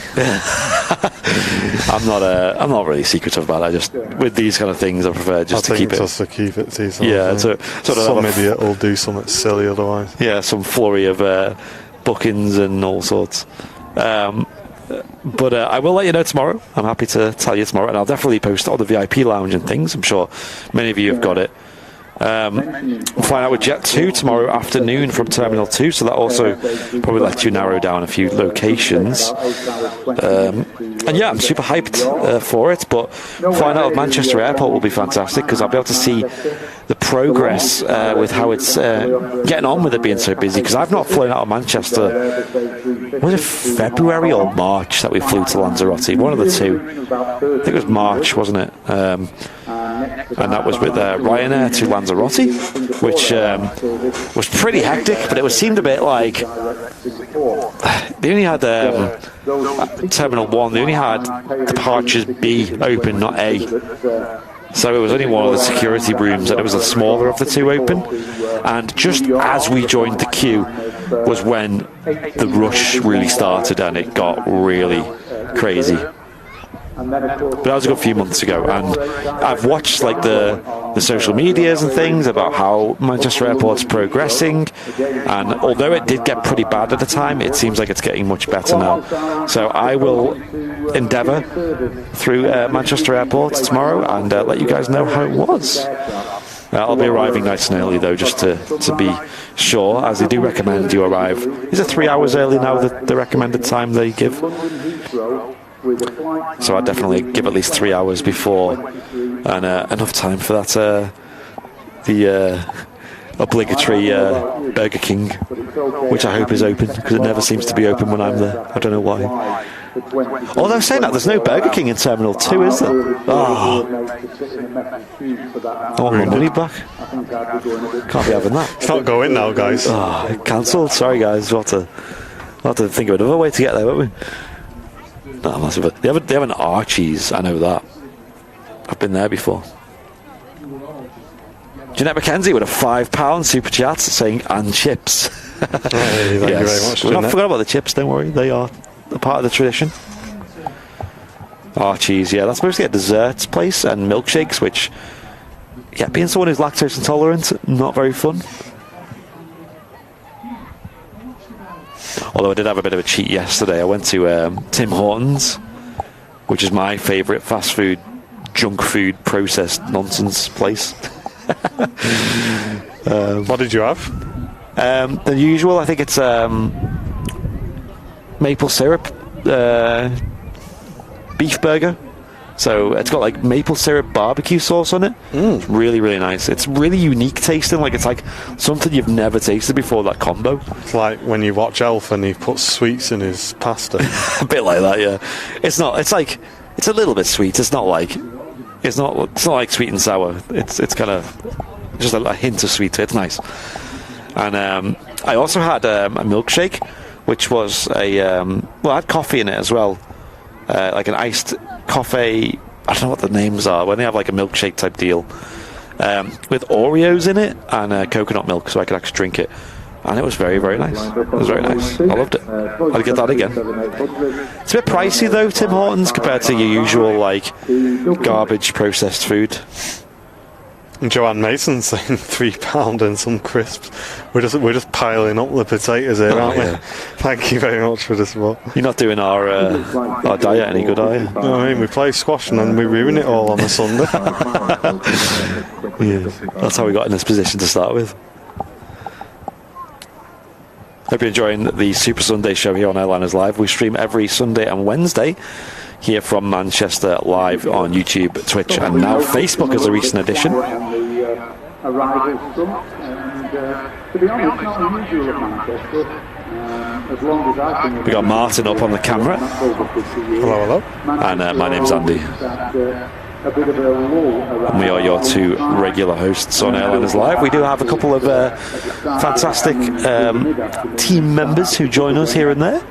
I'm not really secretive about it. I just with these kind of things I prefer just to keep it. Just to keep it to yourself. Yeah, some idiot will do something silly otherwise. Yeah, some flurry of bookings and all sorts. But I will let you know tomorrow. I'm happy to tell you tomorrow, and I'll definitely post it on the VIP lounge and things. I'm sure many of you have got it. We'll find out with Jet 2 tomorrow afternoon from Terminal 2, so that also probably lets you narrow down a few locations. And yeah, I'm super hyped for it, but flying out of Manchester Airport will be fantastic because I'll be able to see the progress with how it's getting on with it being so busy, because I've not flown out of Manchester. Was it February or March that we flew to Lanzarote? One of the two. I think it was March, wasn't it? And that was with Ryanair to Lanzarote, which was pretty hectic, but it seemed a bit like they only had Terminal 1, they only had departures B open, not A. So it was only one of the security rooms, and it was the smaller of the two open. And just as we joined the queue was when the rush really started, and it got really crazy. But that was a good few months ago, and I've watched like the social medias and things about how Manchester Airport's progressing, and although it did get pretty bad at the time, it seems like it's getting much better now. So I will endeavour through Manchester Airport tomorrow and let you guys know how it was. I'll be arriving nice and early though, just to be sure, as they do recommend you arrive. Is it 3 hours early now, the recommended time they give? So I'd definitely give at least 3 hours before, and enough time for that the obligatory Burger King, which I hope is open, because it never seems to be open when I'm there. I don't know why. Although saying that, there's no Burger King in Terminal 2, is there? Oh, I want my money back. Can't be having that. It's not going now, guys. Oh, cancelled. Sorry, guys. We'll have to think of another way to get there, won't we? No, massive. They have an Archie's, I know that. I've been there before. Jeanette McKenzie with a £5 super chat saying, and chips. Thank you very much, We've not Jeanette. forgot about the chips, don't worry. They are a part of the tradition. Oh, cheese, yeah. That's mostly a desserts place and milkshakes, which, yeah, being someone who's lactose intolerant, not very fun. Although I did have a bit of a cheat yesterday. I went to Tim Hortons, which is my favourite fast food, junk food, processed nonsense place. What did you have? The usual, I think it's maple syrup beef burger. So it's got like maple syrup barbecue sauce on it. It's really, really nice. It's really unique tasting. Like it's like something you've never tasted before, that combo. It's like when you watch Elf and he puts sweets in his pasta. A bit like that, yeah. It's not. It's like it's a little bit sweet. It's not like it's not like sweet and sour. It's kind of just a hint of sweet. It's nice. And I also had a milkshake, which was I had coffee in it as well, like an iced coffee. I don't know what the names are when they have like a milkshake type deal, with Oreos in it and coconut milk, so I could actually drink it. And it was very, very nice. It was very nice. I loved it. I'd get that again. It's a bit pricey though, Tim Hortons, compared to your usual like garbage processed food. And Joanne Mason saying £3 and some crisps. We're just piling up the potatoes here, aren't we? Thank you very much for the support. You're not doing our diet any good, are you? No, I mean, we play squash and then we ruin it all on a Sunday. Yeah, that's how we got in this position to start with. Hope you're enjoying the Super Sunday show here on Airliners Live. We stream every Sunday and Wednesday here from Manchester live on YouTube, Twitch, and now Facebook as a recent addition. To be honest, not unusual at Manchester. As long as I can. We got Martin up on the camera. Hello. And my name's Andy. And we are your two regular hosts on Airliners Live. We do have a couple of fantastic team members who join us here and there.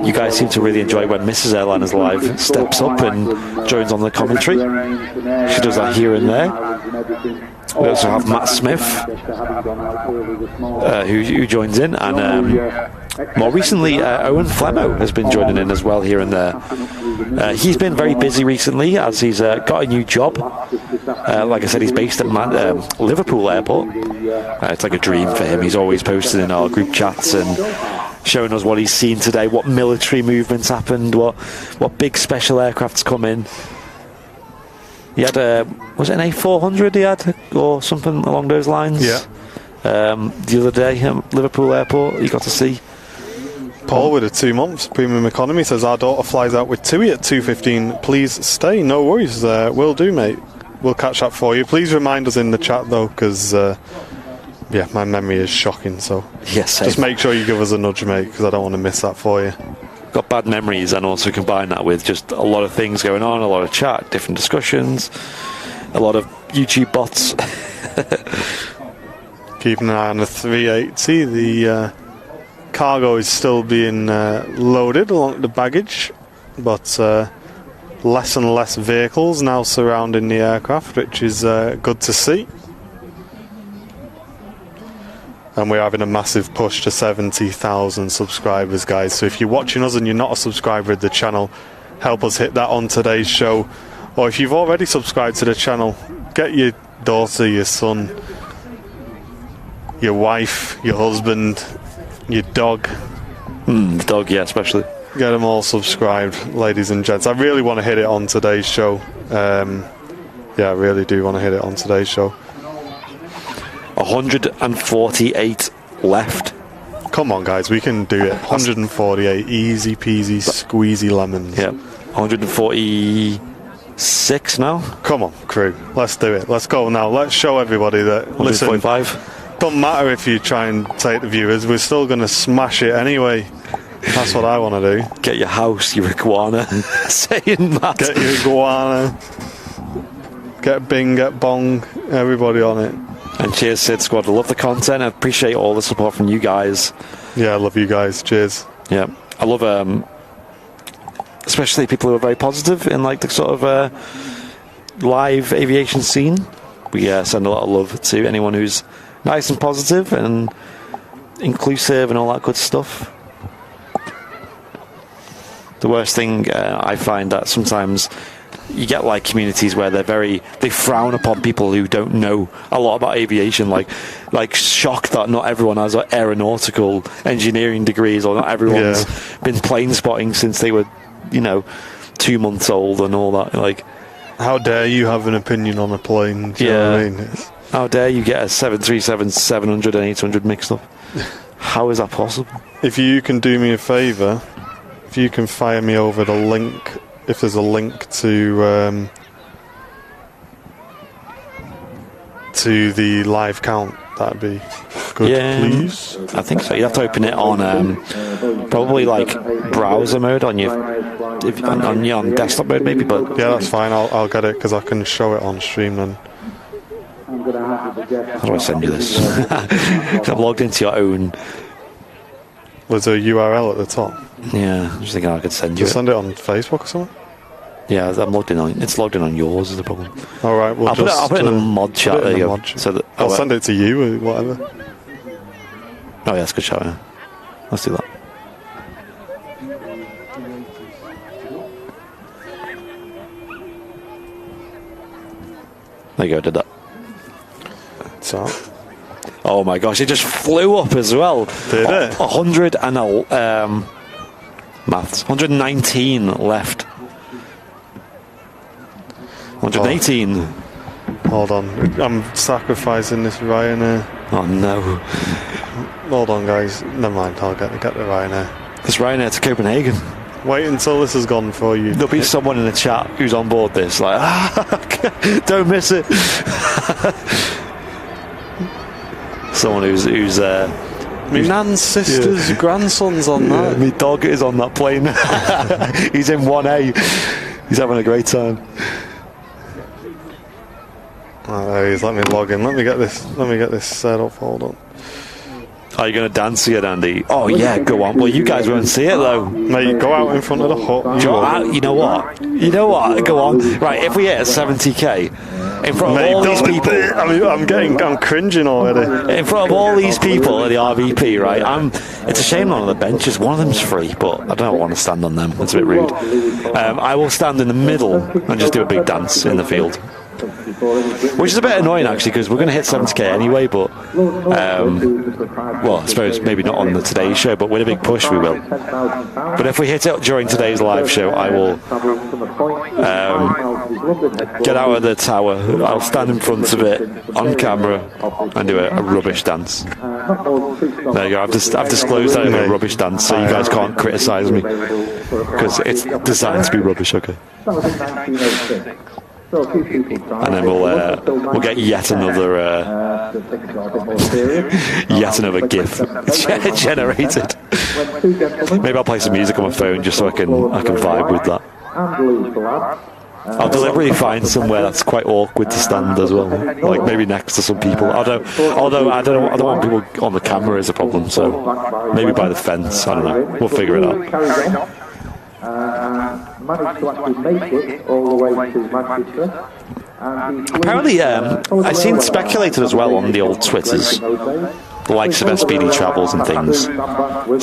You guys seem to really enjoy when Mrs. Airliners Live steps up and joins on the commentary. She does that here and there. We also have Matt Smith, who joins in, and more recently, Owen Flemo has been joining in as well here and there. He's been very busy recently as he's got a new job. Like I said, he's based at Liverpool Airport. It's like a dream for him. He's always posting in our group chats and showing us what he's seen today, what military movements happened, what big special aircrafts come in. He had was it an A400 he had, or something along those lines? Yeah. The other day at Liverpool Airport, you got to see. Paul with a 2 months premium economy says our daughter flies out with TUI at 2:15. Please stay. No worries. Will do, mate. We'll catch up for you. Please remind us in the chat though, because my memory is shocking. So yes, just make sure you give us a nudge, mate, because I don't want to miss that for you. Got bad memories, and also combine that with just a lot of things going on, a lot of chat, different discussions, a lot of YouTube bots. Keeping an eye on the 380. The cargo is still being loaded along with the baggage, but less and less vehicles now surrounding the aircraft, which is good to see. And we're having a massive push to 70,000 subscribers, guys. So if you're watching us and you're not a subscriber of the channel, help us hit that on today's show. Or if you've already subscribed to the channel, get your daughter, your son, your wife, your husband, your dog. The dog, yeah, especially. Get them all subscribed, ladies and gents. I really want to hit it on today's show. I really do want to hit it on today's show. 148 left. Come on, guys, we can do it. 148, easy peasy, squeezy lemons. Yeah, 146 now. Come on, crew, let's do it. Let's go now. Let's show everybody that. Listen, 145. don't matter if you try and take the viewers. We're still going to smash it anyway. That's what I want to do. Get your house, your iguana. Saying that. Get your iguana. Get Bing, get Bong. Everybody on it. And cheers, Sid Squad. I love the content. I appreciate all the support from you guys. Yeah, I love you guys. Cheers. Yeah, I love especially people who are very positive in like the sort of live aviation scene. we send a lot of love to anyone who's nice and positive and inclusive and all that good stuff. The worst thing I find that sometimes you get like communities where they frown upon people who don't know a lot about aviation, like shocked that not everyone has aeronautical engineering degrees, or not everyone's been plane spotting since they were 2 months old and all that. Like, how dare you have an opinion on a plane? Do you know what I mean? How dare you get a 737, 700 and 800 mixed up? How is that possible? If you can do me a favour, if you can fire me over the link, if there's a link to the live count, that'd be good, please. I think so. You have to open it on probably like browser mode on your on desktop mode maybe. But yeah, that's fine. I'll get it because I can show it on stream then. How do I send you this? I've logged into your own. Was there a URL at the top? Yeah, I'm just thinking I could send you. Just send it on Facebook or something. Yeah, I'm logged in on. It's logged in on yours is the problem. All right, I'll put it in a mod chat. There you go. So that I'll send it to you or whatever. Oh yeah, that's a good shout. Yeah. Let's do that. There you go. Did that. So. Oh my gosh! It just flew up as well. Did it? 100 and maths. 119 left. 118. Hold on, I'm sacrificing this Ryanair. Oh no! Hold on, guys. Never mind. I'll get the Ryanair. This Ryanair to Copenhagen. Wait until this is gone for you. There'll be someone in the chat who's on board this. Like, don't miss it. Someone who's my nan's sister's grandson's on that. My dog is on that plane. He's in 1A. He's having a great time. Oh, there he is. Let me log in. Let me get this set up. Hold on. Are you going to dance here, Andy? Oh yeah, go on. Well, you guys won't see it though. Mate, go out in front of the hut. You know what? Go on. Right, if we hit a 70k in front of all these people, I'm cringing already. In front of all these people at the RVP, right? It's a shame none of the benches. One of them's free, but I don't want to stand on them. It's a bit rude. I will stand in the middle and just do a big dance in the field. Which is a bit annoying actually, because we're going to hit 70k anyway, but well, I suppose maybe not on the Today show, but with a big push we will. But if we hit it during today's live show, I will get out of the tower, I'll stand in front of it on camera and do a rubbish dance. There you go, I've disclosed that in a rubbish dance, so you guys can't criticise me, because it's designed to be rubbish, okay? And then we'll get yet another GIF generated. Maybe I'll play some music on my phone just so I can vibe with that. I'll deliberately find somewhere that's quite awkward to stand as well, like maybe next to some people. Although I don't want people on the camera is a problem, so maybe by the fence. I don't know. We'll figure it out. Managed to actually make it all the way to Manchester. Apparently, I've seen speculated as well on the old Twitters, the likes of SPD Travels and things,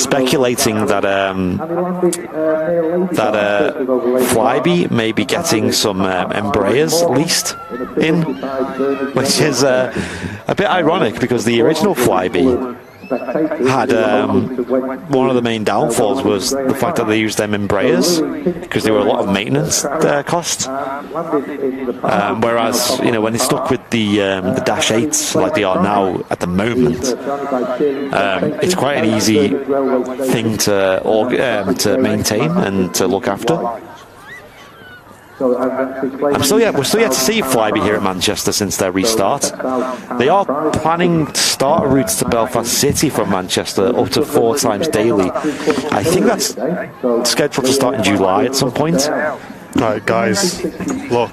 speculating that Flybe may be getting some Embraers leased in, which is a bit ironic because the original Flybe had one of the main downfalls was the fact that they used them Embraers because there were a lot of maintenance costs. Whereas when they stuck with the Dash 8s like they are now at the moment, it's quite an easy thing to maintain and to look after. We're still yet to see Flybe here at Manchester since their restart. They are planning to start routes to Belfast City from Manchester up to 4 times daily. I think that's scheduled to start in July at some point. Right, guys, look.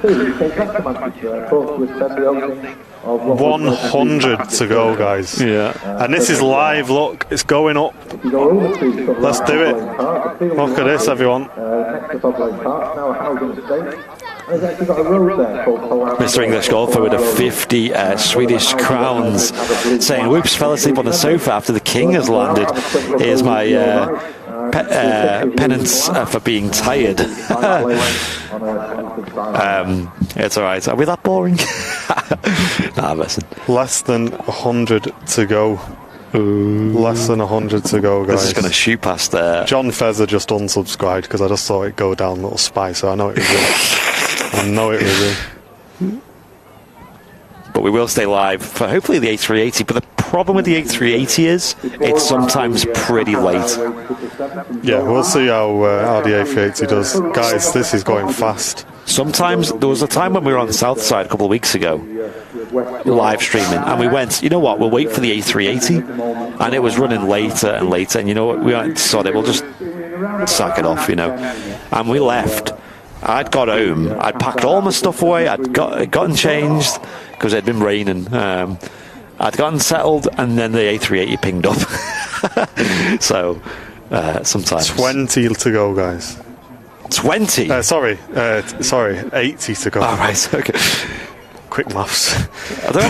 100 to go, guys. Yeah. And this is live, look, it's going up. Let's do it. Look at this, everyone. Mr. English Golfer with a 50 Swedish crowns, saying, "Whoops, fell asleep on the sofa after the king has landed. Here's my penance for being tired." It's alright. Are we that boring? Nah, listen. Less than 100 to go. Less than 100 to go, guys. This is going to shoot past there. John Fezzer just unsubscribed because I just saw it go down Little Spy, so I know it was real. I know it was real. But we will stay live for hopefully the A380. But the problem with the A380 is it's sometimes pretty late. Yeah, we'll see how the A380 does. Guys, this is going fast. Sometimes, there was a time when we were on the south side a couple of weeks ago, live streaming, and we went, you know what, we'll wait for the A380, and it was running later and later, and you know what, we went, sod it, we'll just sack it off, you know. And we left. I'd got home, I'd packed all my stuff away, I'd gotten changed, because it had been raining. I'd gotten settled, and then the A380 pinged up. So, sometimes. 20 to go, guys. 20? Sorry, 80 to go. Oh, right, okay. Quick maths. I don't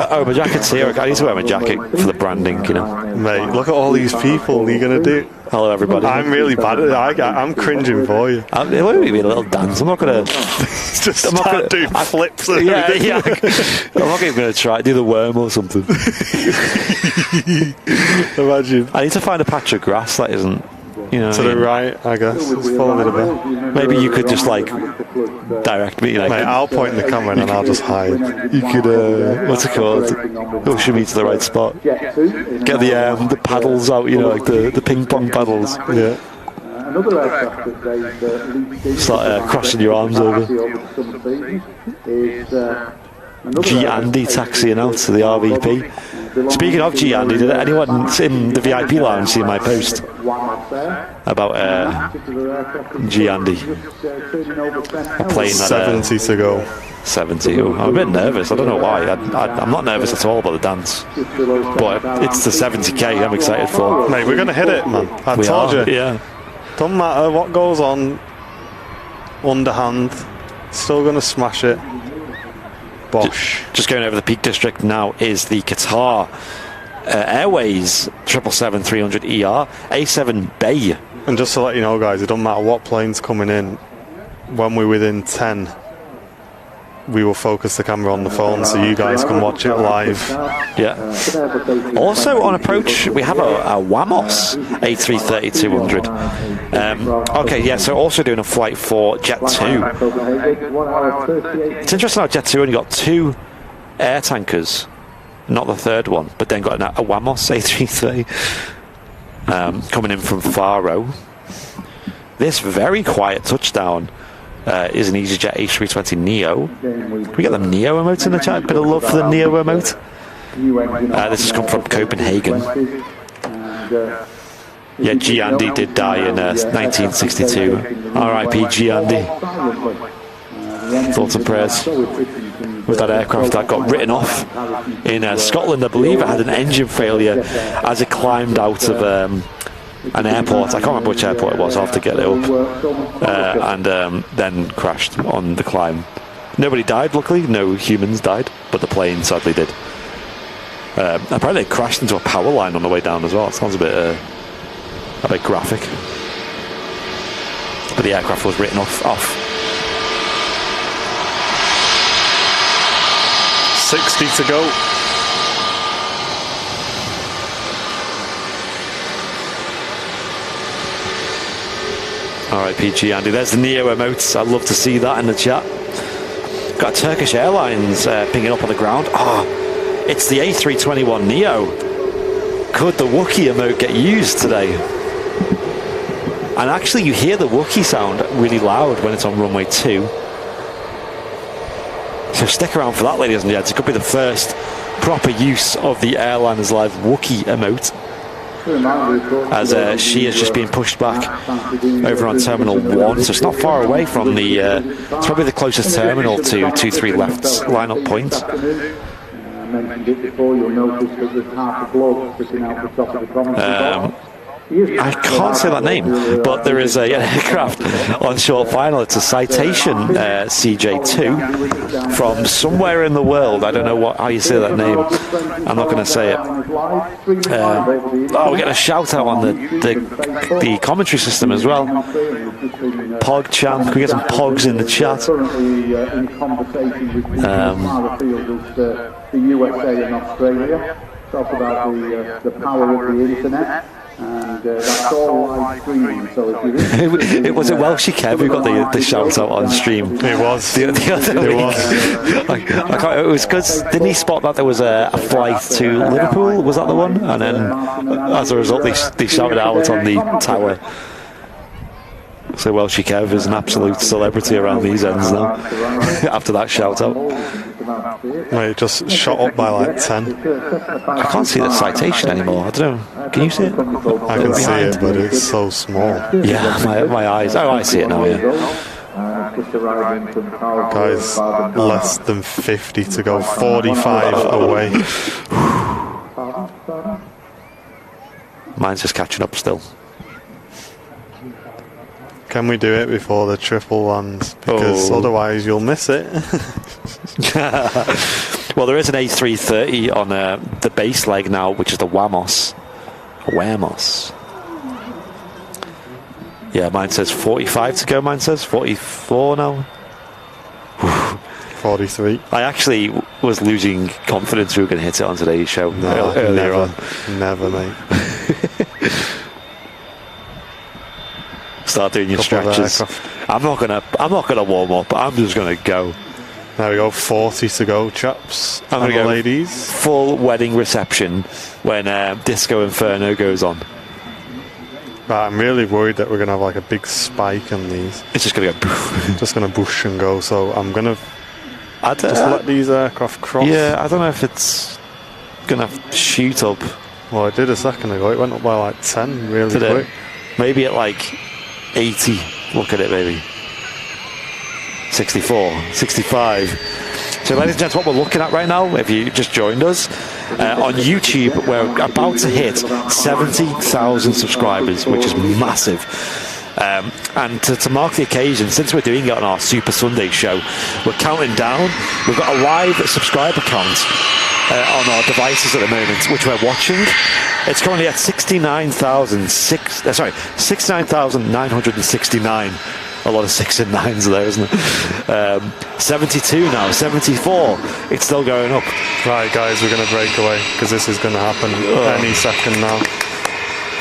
have my jacket's here. I need to wear my jacket for the branding, you know. Mate, look at all these people. What are you going to do? Hello, everybody. I'm really bad at it. I'm cringing for you. It won't be a little dance. I'm not going to... Just start doing flips and everything. Yeah. I'm not even going to try do the worm or something. Imagine. I need to find a patch of grass that isn't... You know, to the right, I guess. Just follow it a bit. Maybe you could just like direct me. Like, mate, I'll point the camera and I'll just hide. You could, what's it called? Usher me to the right spot. Get the paddles out, you know, like the ping pong paddles. Yeah. Start crossing your arms over. G Andy taxiing out to the RVP. Speaking of G Andy, did anyone in the VIP lounge see my post about G Andy playing that? 70 to go. 70. Oh, I'm a bit nervous. I don't know why. I'm not nervous at all about the dance, but it's the 70k I'm excited for. Mate, we're gonna hit it, man. I told you. Yeah. Don't matter what goes on underhand, still gonna smash it. Bosh. Just going over the Peak District now is the Qatar Airways 777-300ER A7 Bay. And just to let you know, guys, it doesn't matter what plane's coming in. When we're within 10, we will focus the camera on the phone so you guys can watch it live. Yeah. Also on approach, we have a WAMOS A330-200. Okay, yeah, so also doing a flight for Jet 2. It's interesting how Jet 2 only got 2 air tankers, not the third one, but then got a WAMOS A330 coming in from Faro. This very quiet touchdown is an EasyJet A320 Neo. Can we get the Neo emote in the chat? Bit of love for the Neo emote. This has come from Copenhagen. Yeah, G Andy did die in 1962. R.I.P. G Andy. Thoughts and prayers with that aircraft that got written off in Scotland. I believe it had an engine failure as it climbed out of an airport. I can't remember which airport it was. I'll have to get it up. And then crashed on the climb. Nobody died, luckily. No humans died, but the plane sadly did. Apparently it crashed into a power line on the way down as well. It sounds a bit graphic. But the aircraft was written off. 60 to go. R.I.P. G Andy. There's the Neo emotes. I'd love to see that in the chat. Got Turkish Airlines pinging up on the ground. It's the A321 Neo. Could the Wookiee emote get used today? And actually you hear the Wookiee sound really loud when it's on runway 2. So stick around for that, ladies and gents. It could be the first proper use of the Airliners Live Wookiee emote, as she is just being pushed back over on Terminal 1, so it's not far away from the it's probably the closest terminal to 23 left's line-up point. I can't say that name, but there is an aircraft on short final. It's a Citation CJ2 from somewhere in the world. I don't know how you say that name. I'm not going to say it. We're getting a shout out on the commentary system as well. Pog Champ, can we get some Pogs in the chat? The USA and Australia. Talk about the power of the internet. And that's all live streaming. So if it was a Welsh Kev who got the shout out on stream. It was. The other week. It was because didn't he spot that there was a flight to Liverpool? Was that the one? And then as a result, they shouted out on the tower. So Welsh Kev is an absolute celebrity around these ends now. After that shout out. Mate, it just shot up by like 10. I can't see the Citation anymore. I don't know. Can you see it? I can see it, but it's so small. Yeah, my eyes. Oh, I see it now, yeah. Guys, less than 50 to go. 45 away. Mine's just catching up still. Can we do it before the triple lands? Because otherwise you'll miss it. Well, there is an A330 on the base leg now, which is the Wamos. Yeah, mine says 45 to go. Mine says 44 now. 43. I actually was losing confidence we were going to hit it on today's show earlier on. Never, mate. Start doing your stretches. I'm not gonna warm up. I'm just gonna go. There we go. 40 to go, chaps. I'm gonna go ladies. Full wedding reception when Disco Inferno goes on. Right, I'm really worried that we're gonna have like a big spike on these. It's just gonna go. Just gonna bush and go. So I'm gonna just let these aircraft cross. Yeah, I don't know if it's gonna shoot up. Well, it did a second ago. It went up by like 10 really quick. Maybe at like 80. Look at it, baby. 64, 65. So, ladies and gents, what we're looking at right now, if you just joined us, on YouTube, we're about to hit 70,000 subscribers, which is massive. And to mark the occasion, since we're doing it on our Super Sunday show, we're counting down. We've got a live subscriber count on our devices at the moment, which we're watching. It's currently at 69,969. A lot of 6 and 9s there, isn't it? 72 now, 74. It's still going up. Right, guys, we're going to break away because this is going to happen any second now.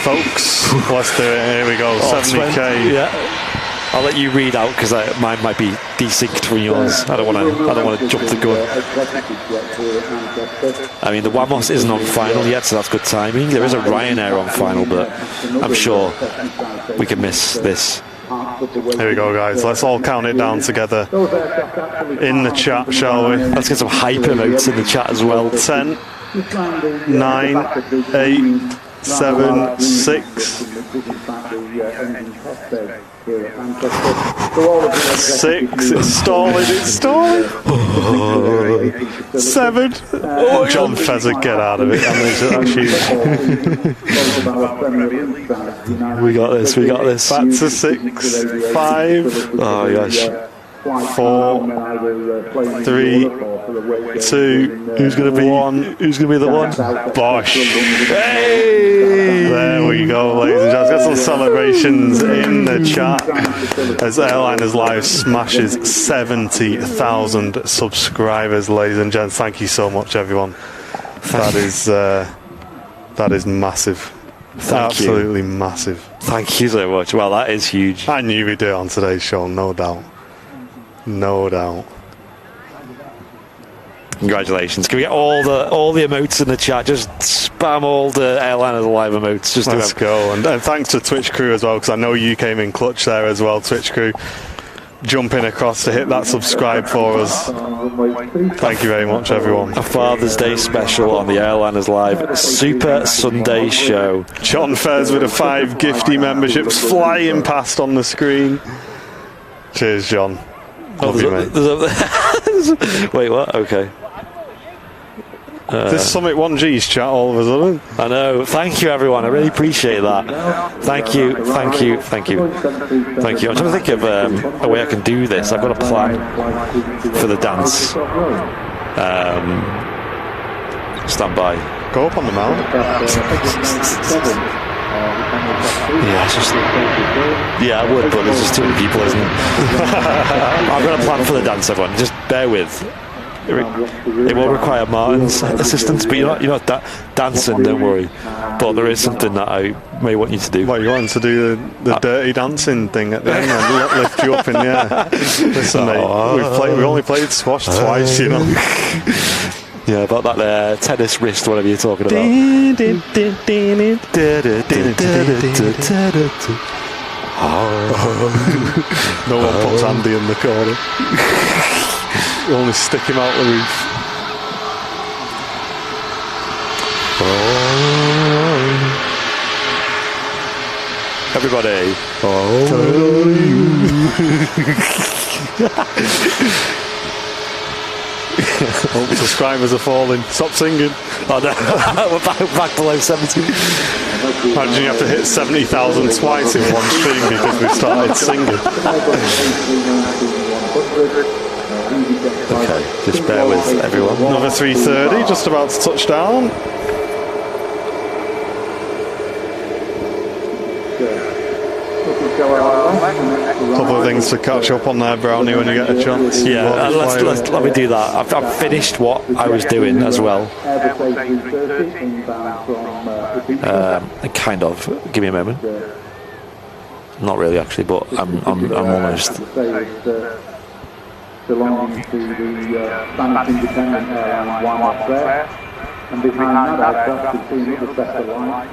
Folks, let's do it. Here we go. 70k. Yeah. I'll let you read out because mine might be desynced from yours. I don't want to jump the gun. I mean, the Wamos isn't on final yet, so that's good timing. There is a Ryanair on final, but I'm sure we can miss this. Here we go, guys. Let's all count it down together in the chat, shall we? Let's get some hype emotes in the chat as well. 10, 9, 8, 7, 6, 6. It's stalling. 7. John Fezzik, get out of it. We got this. Back to 6, 5. Oh gosh. 4, 3, 2. Who's gonna be 1? Who's gonna be the one? Bosh. Hey! There we go, ladies and gents. Got some celebrations in the chat as Airliners Live smashes 70,000 subscribers, ladies and gents. Thank you so much, everyone. That is massive. Absolutely massive. Thank you so much. Well, that is huge. I knew we'd do it on today's show, no doubt. No doubt. Congratulations. Can we get all the emotes in the chat? Just spam all the Airliners Live emotes. Let's go. And thanks to Twitch crew as well, because I know you came in clutch there as well, Twitch crew. Jumping across to hit that subscribe for us. Thank you very much, everyone. A Father's Day special on the Airliners Live Super Sunday show. John Fez with a 5 gifty memberships flying past on the screen. Cheers, John. Love you, mate. Wait, what? Okay. This Summit 1G's chat all of a sudden. I know. Thank you, everyone. I really appreciate that. Thank you. I'm trying to think of a way I can do this. I've got a plan for the dance. Stand by. Go up on the mount. Yeah, I would, but there's just too many people, isn't it? I've got a plan for the dance, everyone. Just bear with. It will require Martin's assistance, but you're not dancing, don't worry. But there is something that I may want you to do. What, you want to do the dirty dancing thing at the end and lift you up in the air? Listen, mate, we've only played squash twice, you know. Yeah, about that tennis wrist, whatever you're talking about. No one puts Andy in the corner. You only stick him out the roof. Everybody. Subscribers are falling. Stop singing. Oh no, we're back below 70. Imagine you have to hit 70,000 twice in one stream because we started singing. Okay, just bear with everyone. Another 330, just about to touch down. Couple of things to catch up on there, Brownie, when you get a chance. Yeah, let me do that. I've finished what I was doing as well. Kind of. Give me a moment. Not really, actually, but I'm almost. Belonging to the Spanish independent airline one there, and behind that aircraft you see another set of lights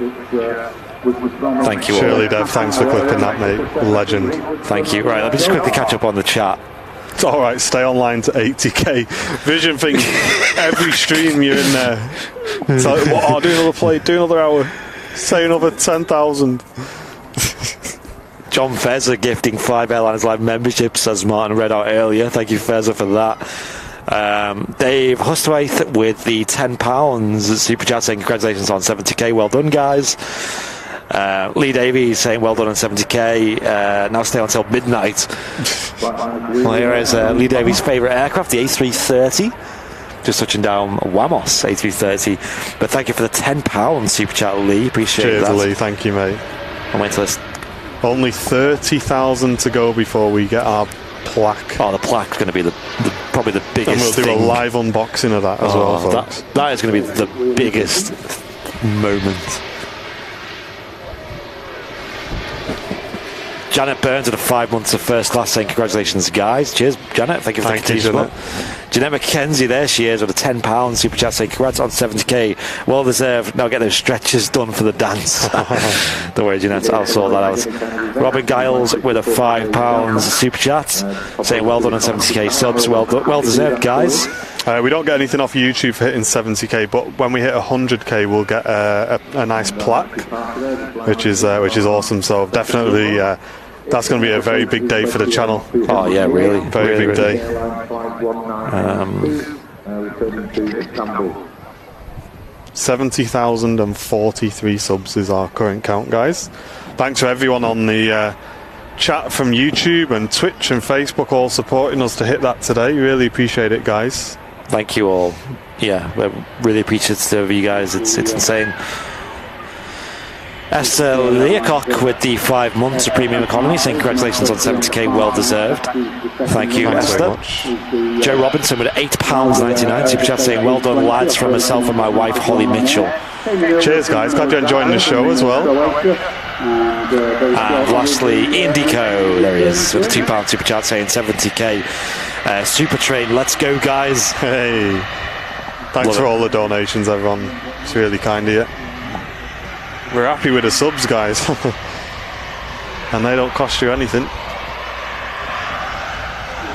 which was from. Thank you all. Shirley Dev, thanks for clipping that, mate. Legend. Thank you. Right, let me just quickly catch up on the chat. It's alright, stay online to 80k. Vision think every stream you're in there. It's like, oh, do another play, do another hour, say another 10,000. John Fezzer gifting 5 Airlines Live memberships, as Martin read out earlier. Thank you, Fezzer, for that. Dave Hustwaite with the £10 super chat saying congratulations on 70k. Well done, guys. Lee Davies saying well done on 70k. Now stay until midnight. Well, here is Lee Davies' favourite aircraft, the A380. Just touching down Wamos A330. But thank you for the £10 super chat, Lee. Appreciate that. Cheers, Lee. Thank you, mate. I'll wait till this. Only 30,000 to go before we get our plaque. Oh, the plaque's going to be probably the biggest. And we'll do thing. a live unboxing of that as well, folks. That is going to be the biggest moment. Janet Burns at 5 months of first class saying congratulations, guys. Cheers, Janet. Thank you for the continuation. Jeanette McKenzie, there she is with a £10 super chat saying congrats on 70k. Well deserved. Now get those stretches done for the dance. Don't worry, Jeanette, I'll sort that out. Robin Giles with a £5 super chat saying well done on 70k subs. Well deserved, guys. We don't get anything off YouTube for hitting 70k, but when we hit 100k, we'll get a nice plaque, which is awesome. So definitely. That's going to be a very big day for the channel. Oh yeah, really, very big day. 70,043 subs is our current count, guys. Thanks to everyone on the chat from YouTube and Twitch and Facebook, all supporting us to hit that today. Really appreciate it, guys. Thank you all. Yeah, we're really appreciative of you guys. It's insane. Esther Leacock with the 5 months of premium economy saying congratulations on 70k, well deserved. Thank you, Thanks Esther. Joe Robinson with £8.99 super chat saying well done, lads, from myself and my wife Holly Mitchell. Cheers, guys. Glad you're enjoying the show as well. And lastly, Indico, there he is with a £2 super chat saying 70k. Super Train, let's go, guys. Hey, thanks for all the donations, everyone. It's really kind of you. We're happy with the subs, guys. And they don't cost you anything.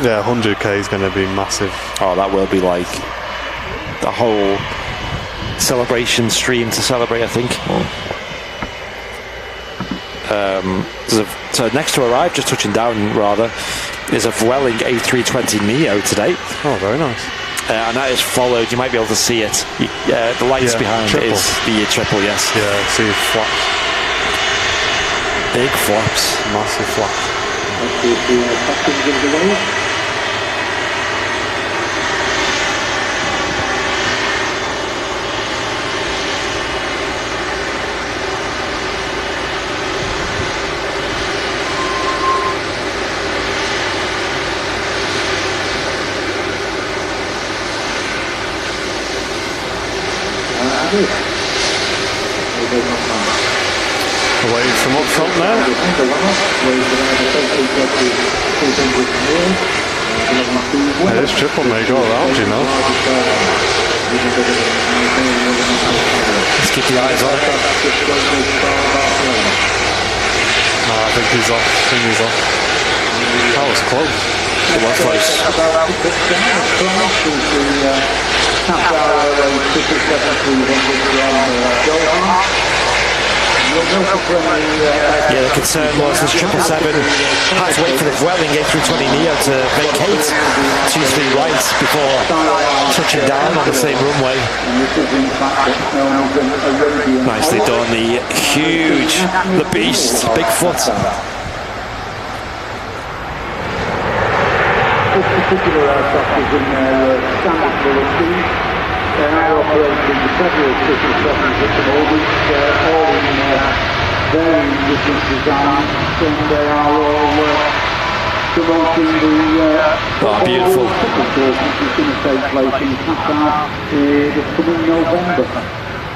Yeah, 100k is going to be massive. Oh, that will be like the whole celebration stream to celebrate, I think. So next to arrive, just touching down rather, is a Vueling A320 Neo today. Oh, very nice. and that is followed. You might be able to see it. The lights behind triple. it is the triple, yes. Yeah, see flaps. Big flaps. Massive flaps. Away from up front there. This triple may go around, you know. Let's keep the eyes on it. No, I think he's off. That was close. It was close. Yeah, the concern was this 777 had to wait for the Vueling A320neo to vacate 23 right before touching down on the same runway. Nicely done. The huge, the beast, Bigfoot. This particular aircraft is in their standard ability. They are operating several 777s at the moment, all in varying different designs, and they are all promoting the beautiful. football course, which is going to take place in Qatar this coming November.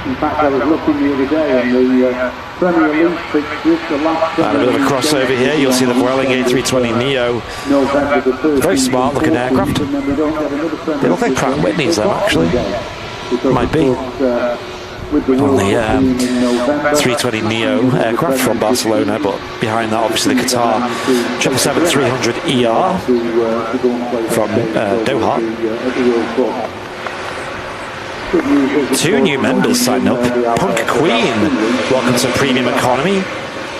In fact, I was looking the other day on the Premier League fixtures, the last... And a bit of a crossover here. You'll see the Vueling A320neo. Very smart looking aircraft. They look like Pratt & Whitney's though, actually. Might be. On the 320neo aircraft from Barcelona, but behind that obviously the Qatar 777-300ER from Doha. Two new members signed up. Punk Queen, welcome to Premium Economy.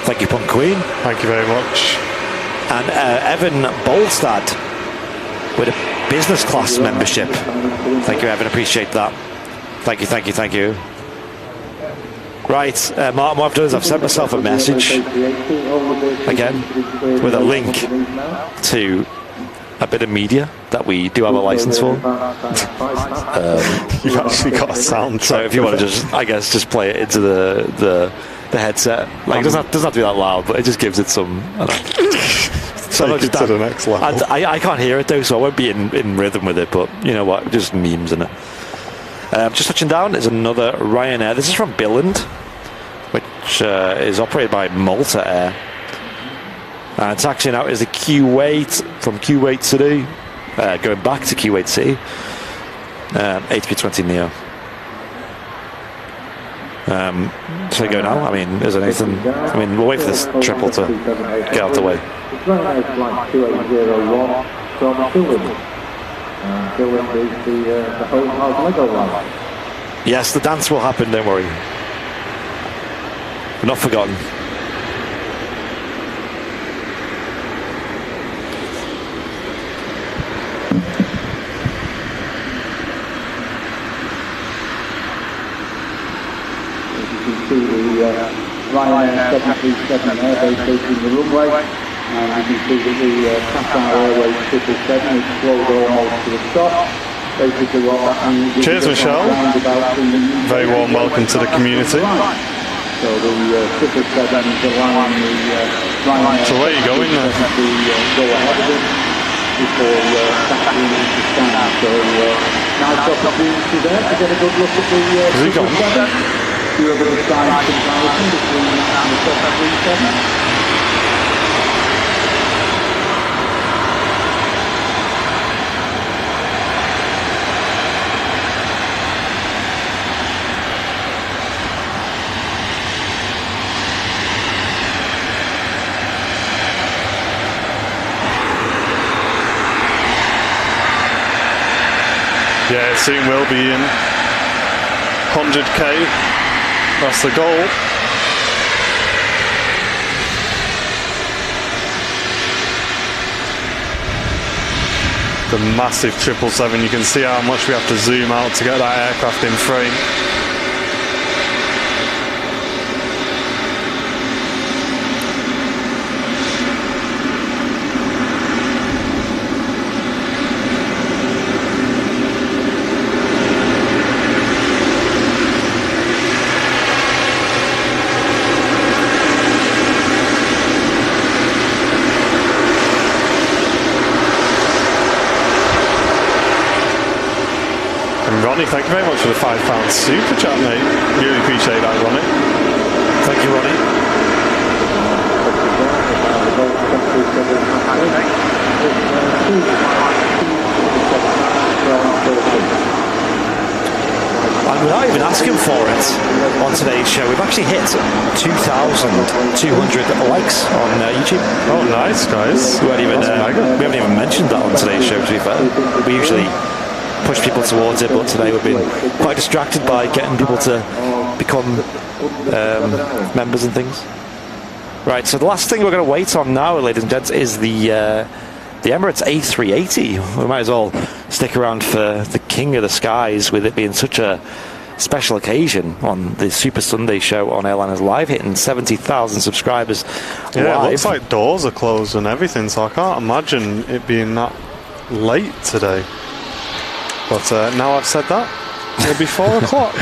Thank you, Punk Queen. Thank you very much. And Evan Bolstad with a business class membership. Thank you, Evan. Appreciate that. Thank you. Right, Martin, what I've done is I've sent myself a message again with a link to a bit of media that we do have a license for. You've actually got a sound. So if you want to just play it into the headset. Like it doesn't have to be that loud, but it just gives it some. Take it to the next level. I can't hear it though, so I won't be in rhythm with it. But you know what? Just memes in it. Just touching down is another Ryanair. This is from Billund, which is operated by Malta Air. And taxiing out is the Kuwait from Kuwait City, going back to Kuwait City, A320neo. So go now. I mean, is there anything? I mean, we'll wait for this triple to get out the way. It's Ryanair flight 2801 from Billund. Billund is the home of Legoland. Yes, the dance will happen. Don't worry. We're not forgotten. Ryanair 737 airbase taking the runway, and you can see that the Qatar Airways 777 is slowed almost to a stop. Basically what that means is... Cheers, Michelle. Very warm welcome to the community. So the 777 is allowing the Ryanair... So where are you going now? ...to go ahead of it before factoring into stand. So nice opportunity there to get a good look at the 777. Do a bit of size comparison between that and the 737. Yeah, soon we'll be in 100k. That's the goal. the massive 777. You can see how much we have to zoom out to get that aircraft in frame. Ronnie, thank you very much for the £5 super chat, mate. Really appreciate that, Ronnie. Thank you, Ronnie. And without even asking for it on today's show, we've actually hit 2,200 likes on YouTube. Oh, nice, guys. We haven't even mentioned that on today's show, to be fair. We usually push people towards it, but today we've been quite distracted by getting people to become members and things. Right, so the last thing we're going to wait on now, ladies and gents, is the Emirates A380. We might as well stick around for the King of the Skies, with it being such a special occasion on the Super Sunday show on Airliners Live, hitting 70,000 subscribers Yeah, live. it looks like doors are closed and everything, so I can't imagine it being that late today. But now I've said that, it'll be 4 o'clock.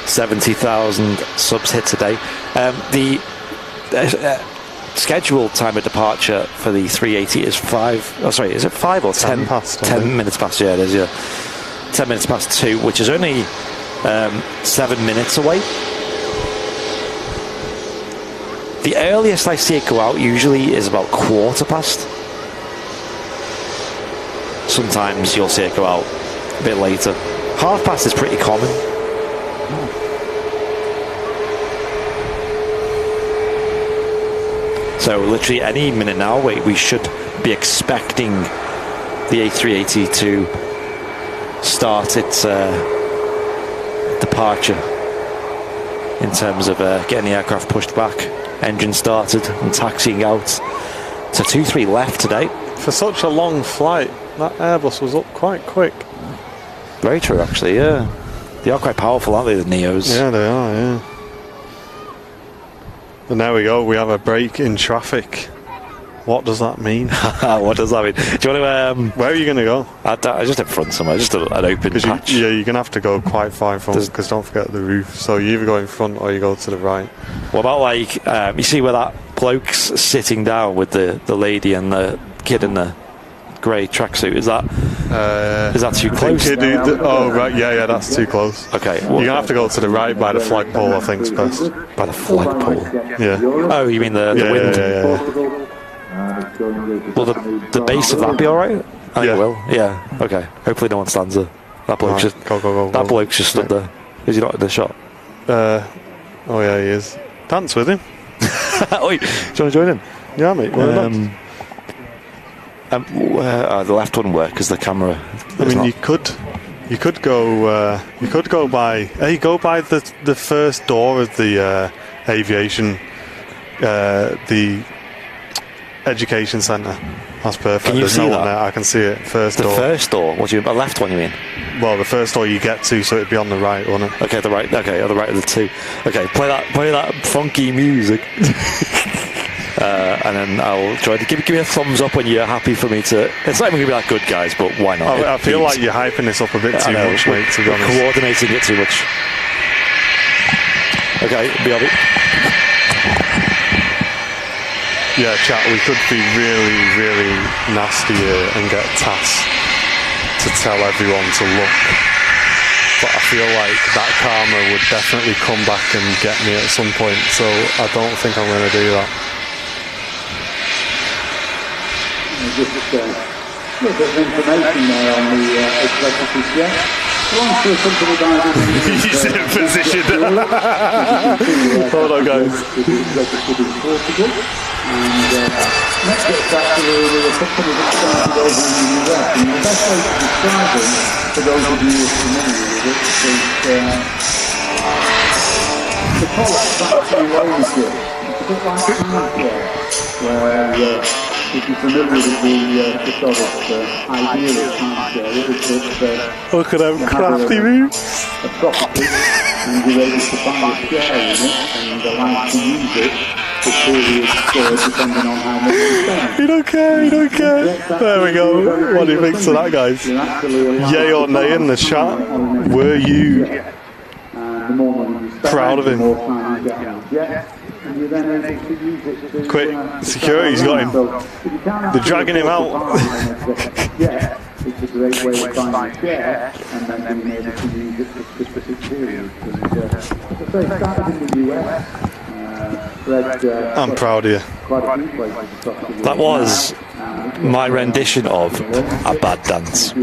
70,000 subs hit today. The scheduled time of departure for the 380 is 5. Oh, sorry, is it 5 or 10? 10 past. 10 minutes past. Yeah, it is. Yeah, 10 minutes past 2, which is only 7 minutes away. The earliest I see it go out usually is about 1/4 past. Sometimes you'll see it go out a bit later. 1/2 is pretty common. So literally any minute now, we should be expecting the A380 to start its departure in terms of getting the aircraft pushed back, engine started and taxiing out. So 2-3 left today. For such a long flight, that Airbus was up quite quick. Very true, actually, yeah. They are quite powerful, aren't they, the Neos? Yeah, they are, yeah. And there we go, we have a break in traffic. What does that mean? What does that mean? Do you want to... Where are you going to go? Just in front somewhere, just an open patch. You're going to have to go quite far in front, because don't forget the roof. So you either go in front or you go to the right. What about, like, you see where that bloke's sitting down with the lady and the kid in the grey tracksuit? Is that too close? Oh, right, yeah, that's too close. Okay. You're going to have to go to the right by the flagpole, I think, is best. By the flagpole? Yeah. Oh, you mean the wind? Yeah. Will the base of that be alright? I think it will. Yeah, okay. Hopefully no one stands there. That bloke's just... Go. That bloke's just stood there. Is he not in the shot? Oh, yeah, he is. Dance with him. Oi, do you want to join in? Yeah, mate. The left wouldn't work because the camera. I mean, you could go. You could go by. Hey, go by the first door of the Aviation, the education centre. That's perfect. Can you There's see no that? one there. I can see it. First door. The first door. What do you mean? The left one? You mean? Well, the first door you get to, so it'd be on the right, wouldn't it? Okay, the right. Okay, on the right of the two. Okay, play that funky music. And then I'll try to give me a thumbs up when you're happy for me to. It's not even going to be that good, guys, but why not? I feel like you're hyping this up a bit too much, mate, to be honest. Coordinating it too much. Okay, BRB. Yeah, chat, we could be really, really nasty here and get TAS to tell everyone to look. But I feel like that karma would definitely come back and get me at some point, so I don't think I'm going to do that. Just a little bit of information there on the executive jet. Belongs to a company by the He's in position. Hold on, guys. registered in Portugal. And next gets actually with a company that started over in the US. And the best way to describe them, for those of you who are familiar with it, is to call it factory ownership. It's a bit like hardware, where if you're familiar with the sort of idea of timeshare, it is that Look at them crafty moves. a property and you're able to buy a share in it and allowed to use it for periods depending on how much you spend. You don't care, you don't care. There we go. What do you think of that, guys? Yay or nay in the chat? Were you proud of him? Quick, security's got him. They're dragging him out. It's a great way of buying a share and then being able to use it for specific periods. And as I say, started in the US. I'm proud of you. That was my rendition of a bad dance.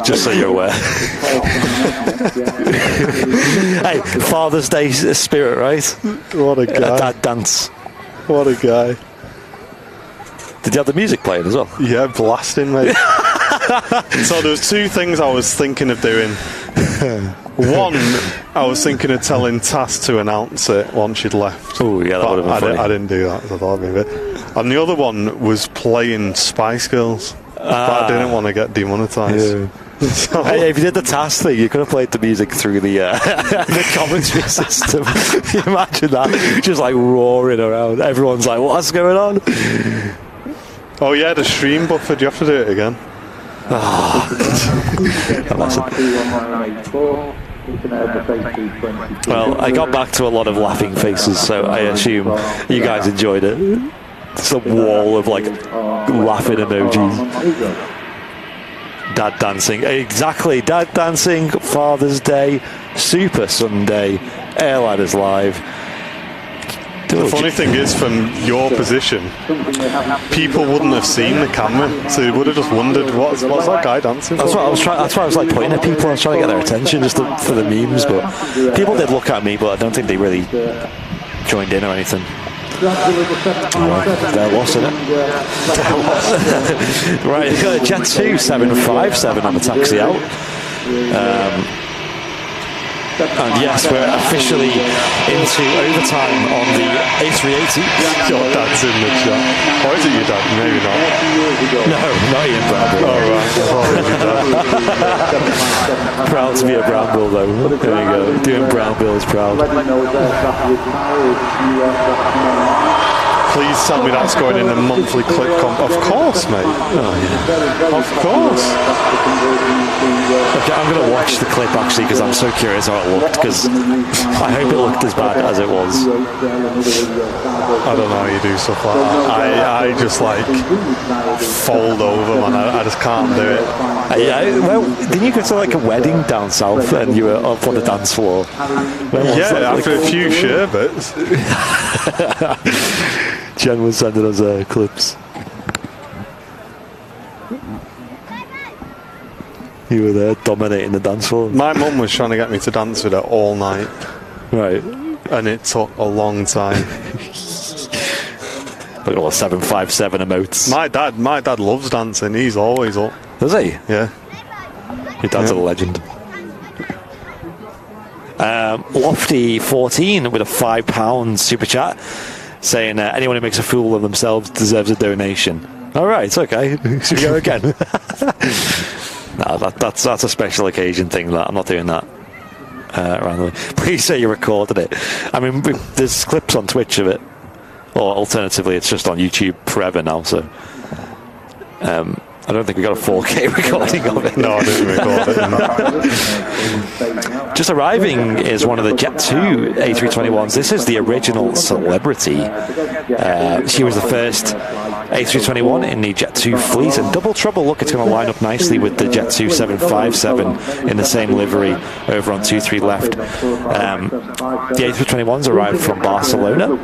Just so you're aware. Hey, Father's Day spirit, right? What a guy. A dad dance. What a guy. Did you have the music playing as well? Yeah, blasting, mate. So there was two things I was thinking of doing. One, I was thinking of telling Tass to announce it once she'd left. Oh, yeah, that would have been funny. I didn't do that, so I thought I'd be a bit. And the other one was playing Spice Girls. But I didn't want to get demonetised. Yeah. So, Hey, if you did the task thing, you could have played the music through the the commentary system. Can you imagine that? Just like roaring around. Everyone's like, what's going on? oh yeah, the stream buffer. Do you have to do it again? Well, I got back to a lot of laughing faces, so I assume you guys enjoyed it. It's a wall of like laughing emojis. Dad dancing, exactly. Dad dancing, Father's Day, Super Sunday, Airliners Live. The funny thing is, from your position, people wouldn't have seen the camera, so they would have just wondered what's that guy dancing for? That's what I was trying. That's why I was like pointing at people. I was trying to get their attention just for the memes, but people did look at me, but I don't think they really joined in or anything. There was, isn't it? Right, you've got a Jet 2 757 on the taxi out. And yes, we're officially into overtime on the A380. Your dad's in the chat. Or is it your dad? Maybe not. No, not Ian Bramble. Oh, right. I thought it was your dad. Proud to be a Bramble, though. There you go. Doing Bramble is proud. Please tell me that's going in the monthly clip comp. Of course, mate. Oh, yeah. Of course. Okay, I'm going to watch the clip actually because I'm so curious how it looked, because I hope it looked as bad as it was. I don't know how you do stuff like that. I just like fold over, man. I just can't do it. Yeah, well, didn't you go to like a wedding down south and you were up on the dance floor? Yeah, after a few sherbets. Jen was sending us clips. You were there dominating the dance floor. My mum was trying to get me to dance with her all night. Right. And it took a long time. Look at all the 757 emotes. My dad loves dancing. He's always up. Does he? Yeah. Your dad's a legend. Lofty 14 with a £5 super chat saying anyone who makes a fool of themselves deserves a donation. All right, okay. Should we go again? No, that's a special occasion thing. That I'm not doing that randomly. Please say you recorded it. I mean, there's clips on Twitch of it, or alternatively, it's just on YouTube forever now. So I don't think we got a 4K recording of it. No, I didn't record it. Just arriving is one of the Jet 2 A321s. This is the original Celebrity. She was the first A321 in the Jet 2 fleet, and double trouble. Look, it's going to line up nicely with the Jet 2 757 in the same livery over on 23 left. The A321s arrived from Barcelona,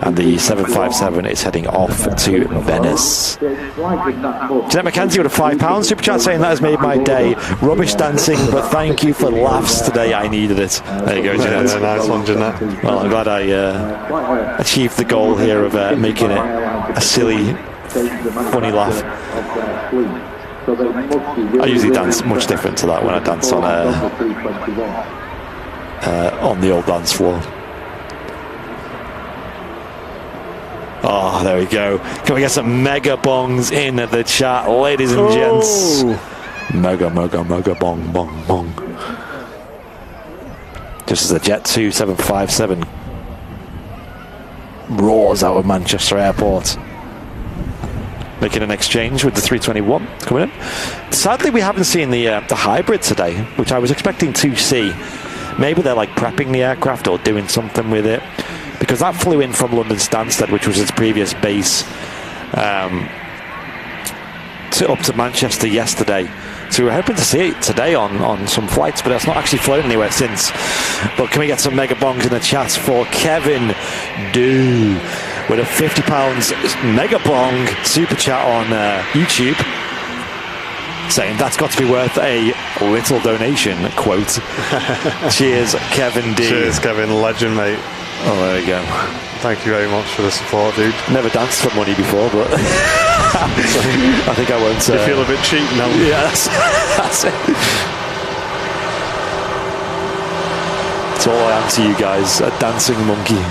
and the 757 is heading off to Venice. Jeanette McKenzie with a £5 super chat saying that has made my day. Rubbish dancing, but thank you for laughs today. I needed it. There you go, Jeanette. Yeah, nice one, Jeanette. Well, I'm glad I achieved the goal here of making it a silly, funny laugh. I usually dance much different to that when I dance on the old dance floor. Oh, there we go. Can we get some mega bongs in the chat, ladies and gents? Mega bong, bong, bong. Just as the Jet 2757 roars out of Manchester Airport. Making an exchange with the 321 coming in. Sadly, we haven't seen the hybrid today, which I was expecting to see. Maybe they're like prepping the aircraft or doing something with it, because that flew in from London Stansted, which was its previous base, up to Manchester yesterday. So we were hoping to see it today on some flights, but it's not actually flown anywhere since. But can we get some mega bongs in the chat for Kevin Do with a £50 mega bong super chat on YouTube, saying that's got to be worth a little donation, quote. Cheers, Kevin D. Cheers, Kevin. Legend, mate. Oh, there you go. Thank you very much for the support, dude. Never danced for money before, but I think I won't. You feel a bit cheap now? Yeah, that's it. That's all I am to you guys, a dancing monkey.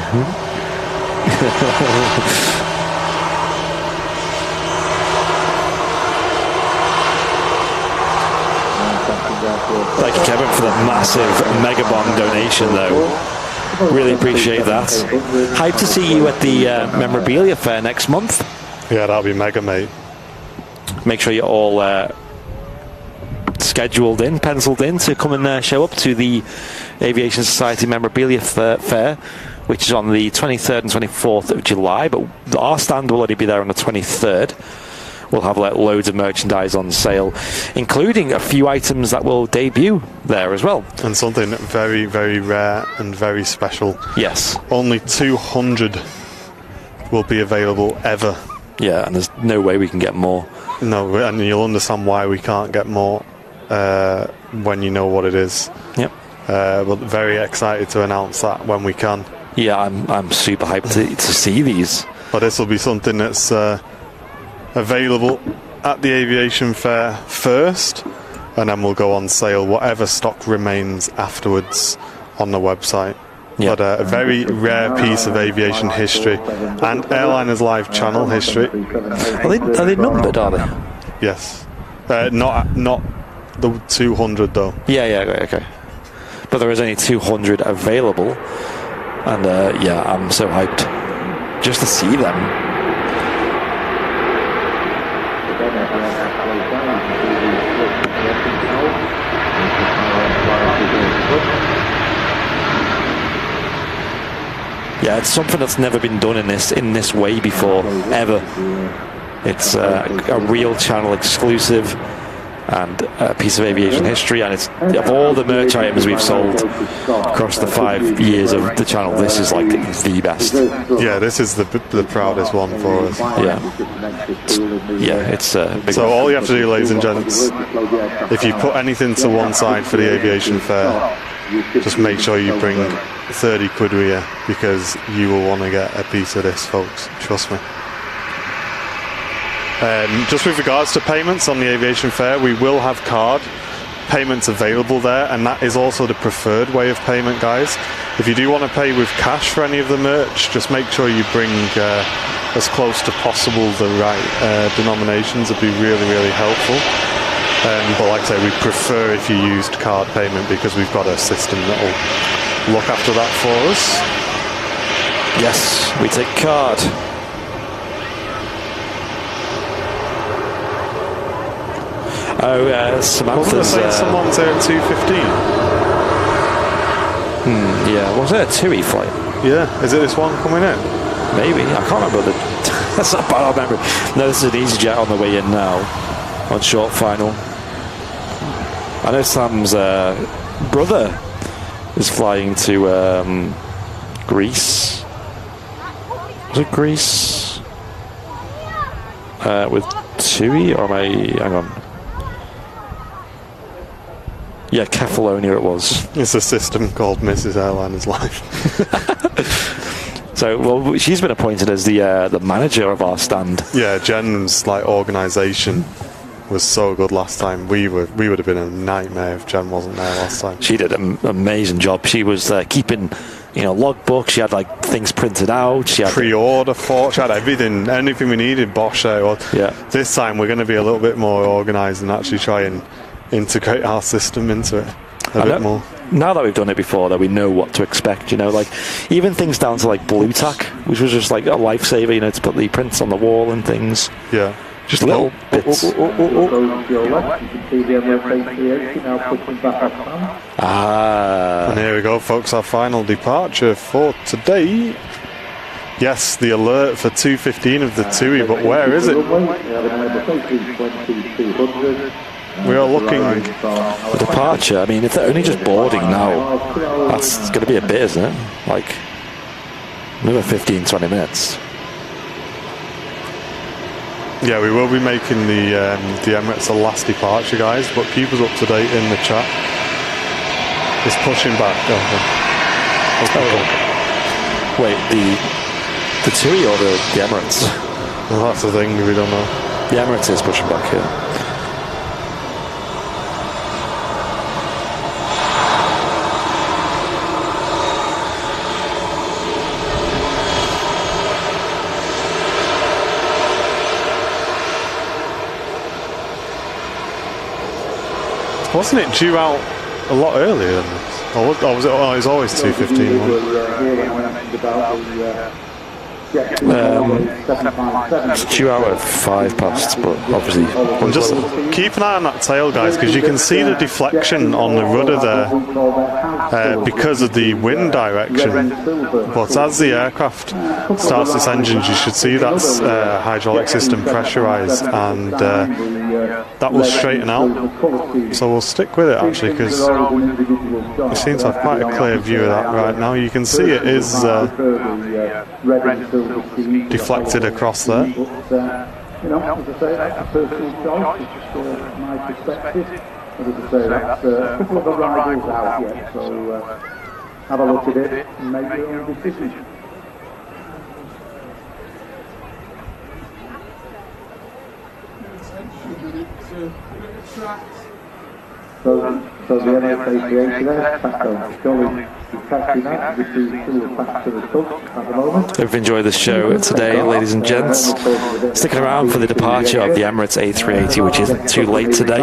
Thank you, Kevin, for the massive mega bomb donation, though. Really appreciate that. Hype to see you at the memorabilia fair next month. Yeah, that'll be mega, mate. Make sure you're all scheduled in, penciled in to come and show up to the Aviation Society memorabilia fair, which is on the 23rd and 24th of July, but our stand will already be there on the 23rd. We'll have loads of merchandise on sale, including a few items that will debut there as well. And something very, very rare and very special. Yes. Only 200 will be available ever. Yeah, and there's no way we can get more. No, and you'll understand why we can't get more when you know what it is. Yep. But very excited to announce that when we can. Yeah, I'm super hyped to see these. But this will be something that's available at the aviation fair first, and then we'll go on sale whatever stock remains afterwards on the website. Yep. But a very rare piece of aviation history and Airliners Live channel history. Are they numbered, are they? Yes. Not the 200 though. Yeah, okay. But there is only 200 available, and yeah, I'm so hyped just to see them. Yeah, it's something that's never been done in this way before, ever. It's a real channel exclusive and a piece of aviation history, and it's of all the merch items we've sold across the 5 years of the channel, this is like the best. Yeah, this is the proudest one for us. Yeah, it's big. So all you have to do, ladies and gents, if you put anything to one side for the aviation fair, just make sure you bring 30 quid with you, because you will want to get a piece of this, folks. Trust me. Just with regards to payments on the aviation fair, we will have card payments available there, and that is also the preferred way of payment, guys. If you do want to pay with cash for any of the merch, just make sure you bring as close to possible the right denominations. Would be really, really helpful. But like I say, we prefer if you used card payment, because we've got a system that will look after that for us. Yes, we take card. Oh, Samantha's... someone's there at 2:15. Yeah, was it a TUI flight? Yeah, is it this one coming in? Maybe, I can't remember that's not bad, I remember. No, this is an EasyJet on the way in now, on short final. I know Sam's brother is flying to Greece. Was it Greece? With TUI, or am I... hang on. Yeah, Kefalonia it was. It's a system called Mrs. Airliners Live. So, well, she's been appointed as the manager of our stand. Yeah, Jen's organisation was so good last time. We would have been a nightmare if Jen wasn't there last time. She did an amazing job. She was keeping logbook. She had like things printed out. She had pre-order for. She had anything we needed. Bosch there. Well, yeah. This time we're going to be a little bit more organised and actually try and integrate our system into it a bit more. Now that we've done it before, that we know what to expect. Like even things down to like blue tack, which was just like a lifesaver. To put the prints on the wall and things. Yeah. Just little bits. And here we go, folks, our final departure for today. Yes, the alert for 2:15 of the TUI, but where is it? We are looking. The departure, I mean, if they're only just boarding now, that's going to be a bit, isn't it? Like, another 15-20 minutes. Yeah, we will be making the Emirates the last departure, guys, but keep us up to date in the chat. It's pushing back. Wait, the TUI or the Emirates? Well, that's the thing, we don't know. The Emirates is pushing back here. Wasn't it due out a lot earlier than this? Or was it? Oh, it's always 2:15. It's due out at 5 past, but obviously. And just keep an eye on that tail, guys, because you can see the deflection on the rudder there because of the wind direction. But as the aircraft starts its engines, you should see that hydraulic system pressurise, and that will straighten out. So we'll stick with it actually, because we seem to have quite a clear view of that right now. You can see it is deflected across there. As I say, that's a personal choice. It's just my perspective. But as I say, that's a couple of arrivals out yet, so have a look at it and make your own decision. So the Emirates A380 there, Hope you've enjoyed the show today, ladies and gents. Sticking around for the departure of the Emirates A380, which isn't too late today.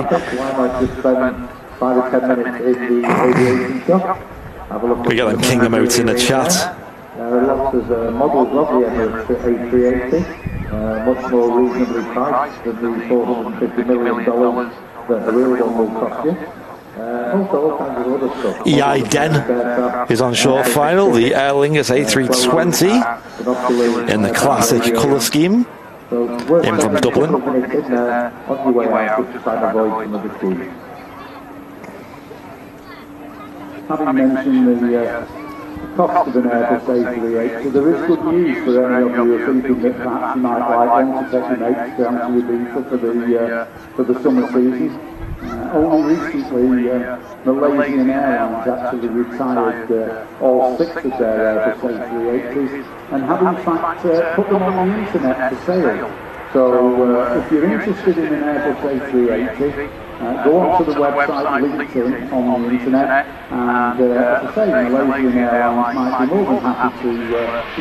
We got them king emotes in the chat. Lots of models of the Emirates A380, much more reasonably priced than the $450 million that a real one will cost you. Also all kinds of other stuff. Eiden is on short final, the Aer Lingus A320 in the classic colour scheme, in from Dublin. On your way out to try and avoid some of the speed. Having mentioned the cost of an Airbus A380, there is good news for any of you who are thinking that perhaps you might like them to take your mates down to Ibiza for the summer season. Only recently, Malaysian Airlines actually retired all 6 of their Airbus A380s and have in fact put them on the internet for sale. So if you're interested in an Airbus A380, go onto the website LinkedIn on the internet, and as I say, Malaysian Airlines might be more than happy to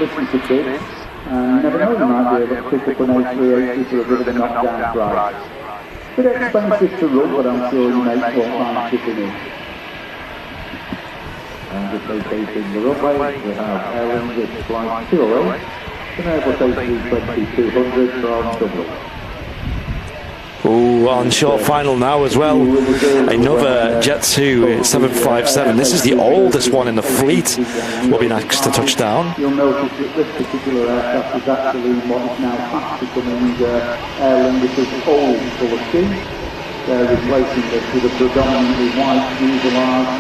listen to tips, and you never know, you might be able to pick up an A380 for a bit of a knockdown price. Bit expensive to run, but I'm sure you mates won't mind chipping in. And just locating the runway, we have Aer Lingus flight 208, an Airbus A320-200 from Dublin. Ooh, on short final now as well, another Jet2 757. This is the oldest one in the fleet, will be next to touch down. You'll notice that this particular aircraft is actually what is now fast becoming Aer Lingus's old colour scheme. They're replacing this with a predominantly white fuselage,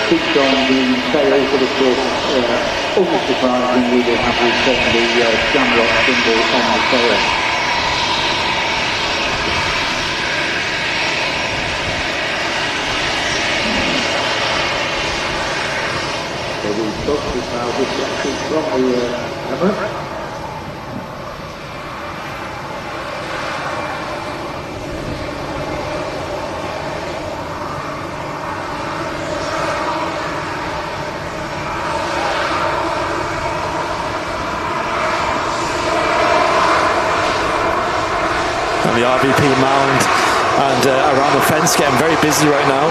seats on the tail, but of course, unsurprisingly, they have retained the Shamrock symbol on the tail. So the dust is now deflected from the Emirates. And the RVP mound and around the fence getting very busy right now,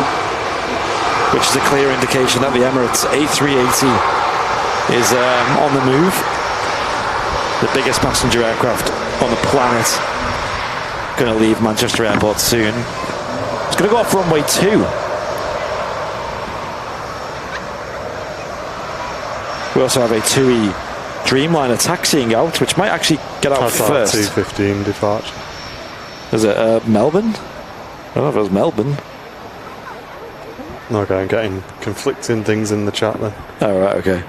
which is a clear indication that the Emirates A380 is on the move. The biggest passenger aircraft on the planet. Going to leave Manchester Airport soon. It's going to go off runway 2. We also have a TUI Dreamliner taxiing out, which might actually get out first. 2:15 departure. Is it Melbourne? I don't know if it was Melbourne. Okay, I'm getting conflicting things in the chat then. Oh, right, okay.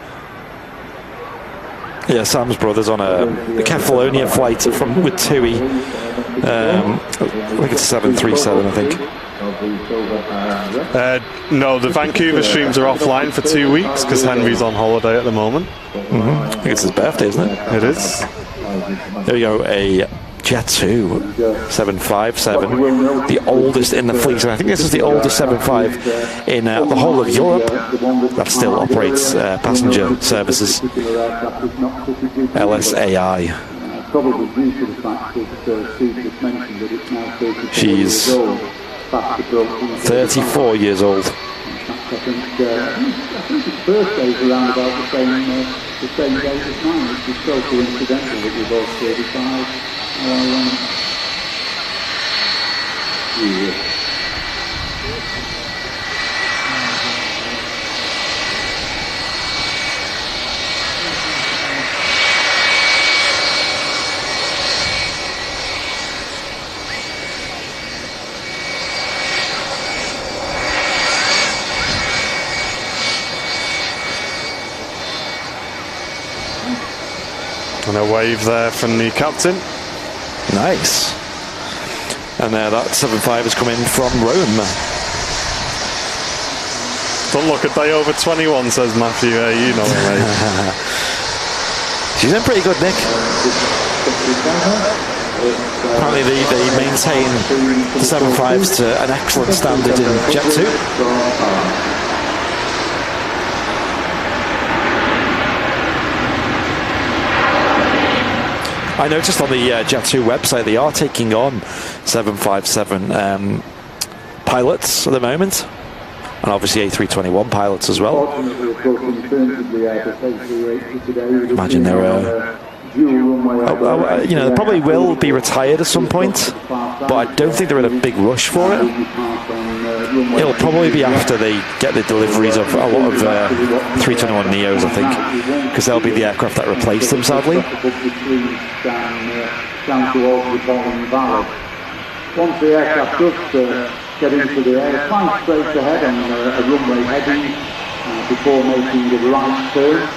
Yeah, Sam's brother's on a Kefalonia flight with TUI. I think it's 737, I think. No, the Vancouver streams are offline for 2 weeks because Henry's on holiday at the moment. I think it's his birthday, isn't it? It is. There we go, a Jet 2 757, the oldest in the fleet, and I think this is the oldest 75 in the whole of Europe that still operates passenger services. LSAI. She's 34 years old. I think his birthday is around about the same date as mine, which is so coincidental that we're both 35. Yeah. And a wave there from the captain. Nice. And that 75 is coming from Rome. Don't look a day over 21, says Matthew. You know it, mate. She's in pretty good nick. Apparently they maintain the 75s to an excellent standard in Jet 2. I noticed on the Jet 2 website they are taking on 757 pilots at the moment, and obviously A321 pilots as well. Imagine they're they probably will be retired at some point, but I don't think they're in a big rush for it. It'll probably be after they get the deliveries of a lot of 321 Neos, I think, because they'll be the aircraft that replace them, sadly. Once the aircraft does get into the air, flying straight ahead on a runway heading before making the right turn.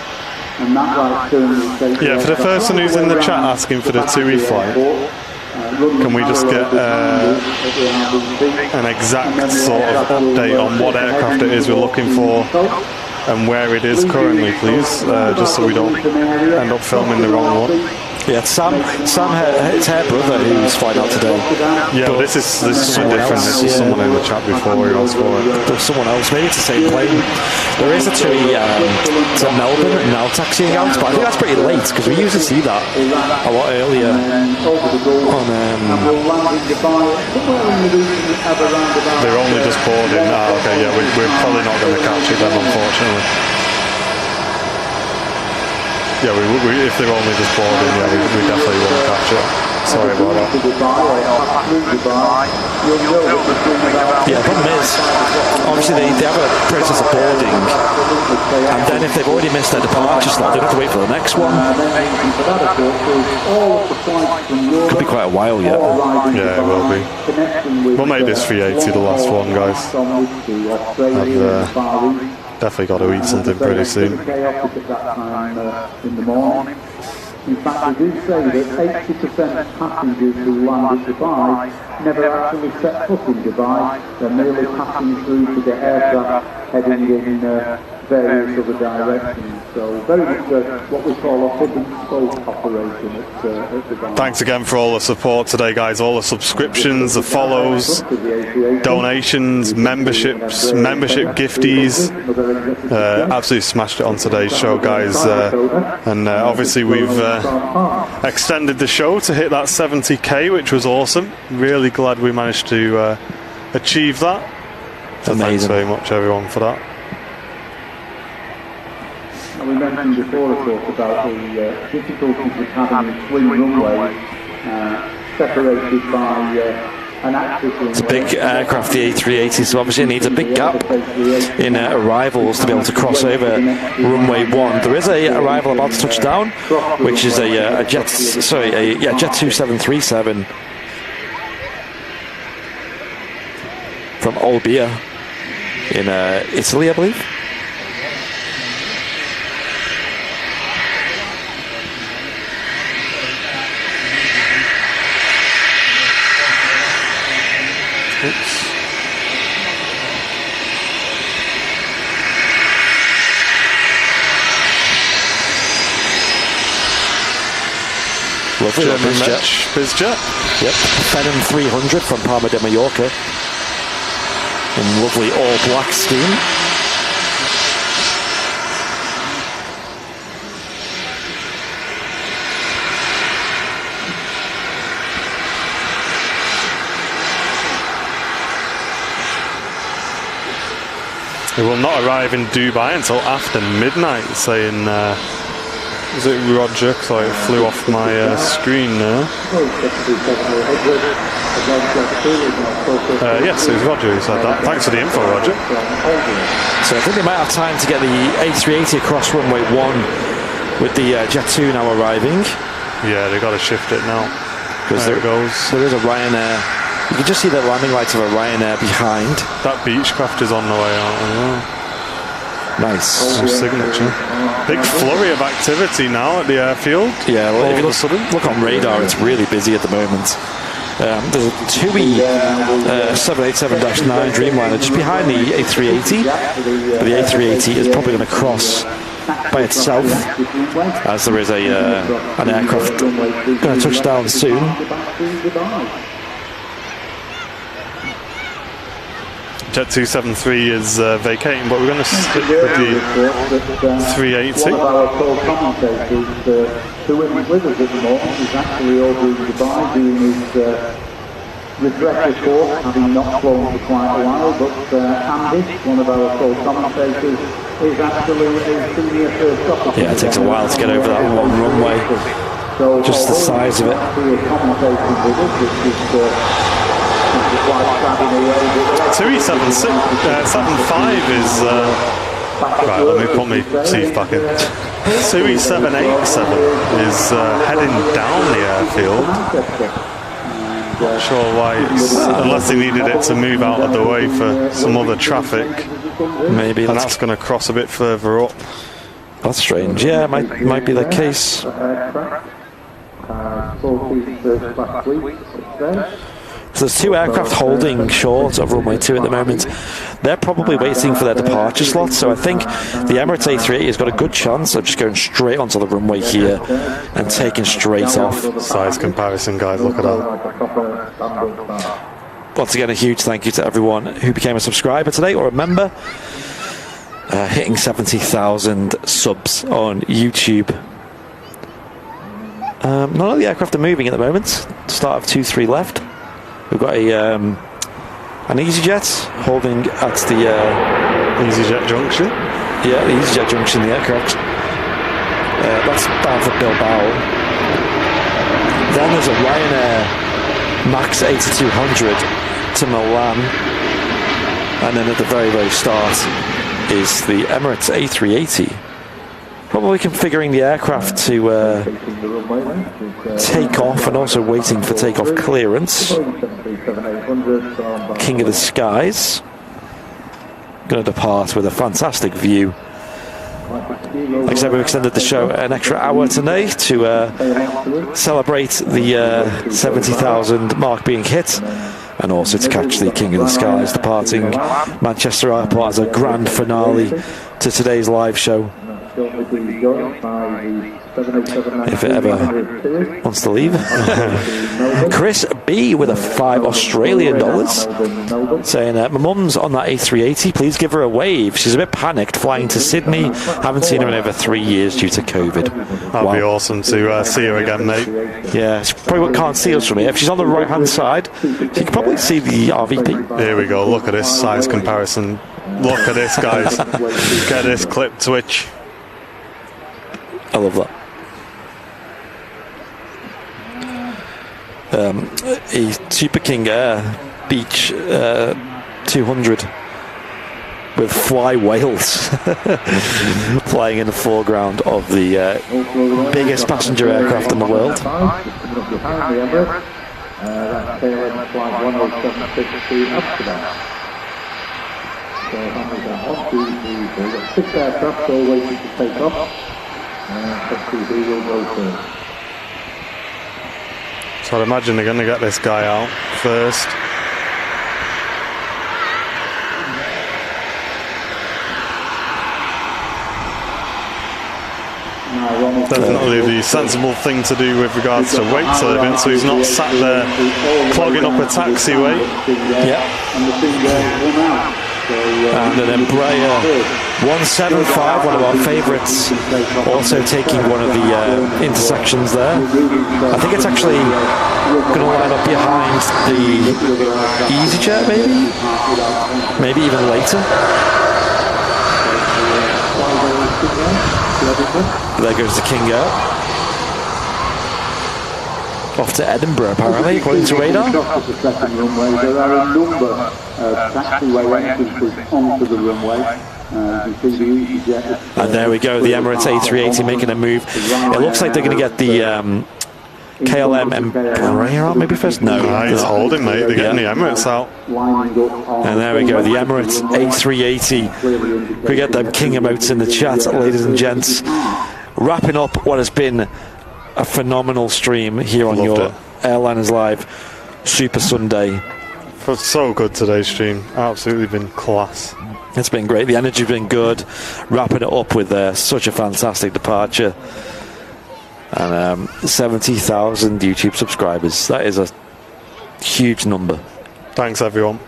And that right turn will take yeah, for the person who's in the chat asking for the TUI flight, can we just get an exact sort of update on what aircraft it is we're looking for and where it is currently, please, just so we don't end up filming the wrong one. Yeah, Sam, it's her brother who's flying out today. Yeah, but this is different. This is someone in the chat before we asked for it. There's someone else, maybe it's the same plane. There is a TUI to Melbourne and now taxiing out, but I think that's pretty late because we usually see that a lot earlier on. They're only just boarding. Okay, yeah, we're probably not going to catch it then, unfortunately. Yeah, if they're only just boarding, yeah, we definitely won't catch it. Sorry about that. Yeah, the problem is, obviously they have a process of boarding, and then if they've already missed their departure slot, they have to wait for the next one. Could be quite a while yet. Yeah, it will be. We'll make this 380 the last one, guys. I've definitely got to eat something pretty soon. In fact, they do say that 80% of passengers who land at Dubai never actually set foot in Dubai. They're merely passing through to the aircraft heading in various other directions. So very much what we call a hub and spoke operation at the bar. Thanks again for all the support today, guys. All the subscriptions, the follows, donations, memberships, membership gifties. Absolutely smashed it on today's show, guys. And obviously we've extended the show to hit that 70k, which was awesome. Really glad we managed to achieve that. So thanks very much, everyone, for that. We mentioned before, of course, about the difficulties of having twin runways separated by an axis. It's a big aircraft, the A380, so obviously it needs a big gap in arrivals to be able to cross over runway 1. There is a arrival about to touch down, which is a Jet 2737 from Olbia in Italy, I believe. Oops. Lovely BizJet. Yep, Phenom 300 from Palma de Mallorca in lovely all black steam. It will not arrive in Dubai until after midnight, saying, is it Roger? Because it flew off my screen now. Yes, it was Roger who said that. Thanks for the info, Roger. So I think they might have time to get the A380 across runway 1 with the Jet 2 now arriving. Yeah, they've got to shift it now. Because there it goes. There is a Ryanair. You can just see the landing lights of a Ryanair behind. That Beechcraft is on the way out as well. Nice. Some signature. Big flurry of activity now at the airfield. Yeah, well, if you look on radar, it's really busy at the moment. There's a TUI 787-9 Dreamliner just behind the A380. But the A380 is probably going to cross by itself, as there is an aircraft going to touch down soon. Jet 273 is vacating, but we're going to stick with the 380. One of our co-commentators who isn't with us at the moment is actually over in Dubai doing his refresher course, having not flown for quite a while, but Andy, one of our co-commentators, is actually a senior first officer. Yeah, it takes a while to get over that long runway. So just the size of it. 275 is right, let me put my teeth back in. 2787 is heading down the airfield. Not sure why unless they needed it to move out of the way for some other traffic. Maybe. And that's going to cross a bit further up. That's strange. Yeah, it might be the case. So there's two aircraft holding short of runway 2 at the moment. They're probably waiting for their departure slot, so I think the Emirates A380 has got a good chance of just going straight onto the runway here and taking straight off. Size comparison, guys, look at that. Once again, a huge thank you to everyone who became a subscriber today or a member. Hitting 70,000 subs on YouTube. None of the aircraft are moving at the moment. Start of 2-3 left. We've got an EasyJet holding at the EasyJet junction. Yeah, the EasyJet junction, the aircraft. That's bound for Bilbao. Then there's a Ryanair Max 8200 to Milan. And then at the very, very start is the Emirates A380. Probably configuring the aircraft to take off and also waiting for takeoff clearance. King of the Skies. Going to depart with a fantastic view. Like I said, we've extended the show an extra hour today to celebrate the 70,000 mark being hit, and also to catch the King of the Skies departing Manchester Airport as a grand finale to today's live show. If it ever wants to leave. Chris B with a $5 Australian saying, my mum's on that A380, please give her a wave. She's a bit panicked flying to Sydney. Haven't seen her in over 3 years due to COVID. That'd be awesome to see her again, mate. Yeah, she probably can't see us from here. If she's on the right hand side, she can probably see the RVP. Here we go, look at this size comparison. Look at this, guys. Get this clip twitch. I love that. A Super King Air Beach 200 with fly whales flying in the foreground of the biggest passenger aircraft in the world. Six aircraft all waiting to take off. Will go first. So I'd imagine they're going to get this guy out first. Definitely the sensible thing to do with regards to weight saving, so he's not sat there clogging up a taxiway. Yeah. And an Embraer 175, one of our favourites, also taking one of the intersections there. I think it's actually going to line up behind the EasyJet, maybe even later. There goes the King Air. Off to Edinburgh, apparently, according to radar. There are a number of taxiway entrances onto the runway. And there we go, the Emirates A380 making a move. It looks like they're going to get the KLM Embraer out maybe first? No. He's holding, mate. They're getting the Emirates out. And there we go, the Emirates A380. We get them King emotes in the chat, ladies and gents. Wrapping up what has been a phenomenal stream here on your Airliners Live Super Sunday. So good today's stream. Absolutely been class. It's been great. The energy's been good. Wrapping it up with such a fantastic departure. And 70,000 YouTube subscribers. That is a huge number. Thanks, everyone.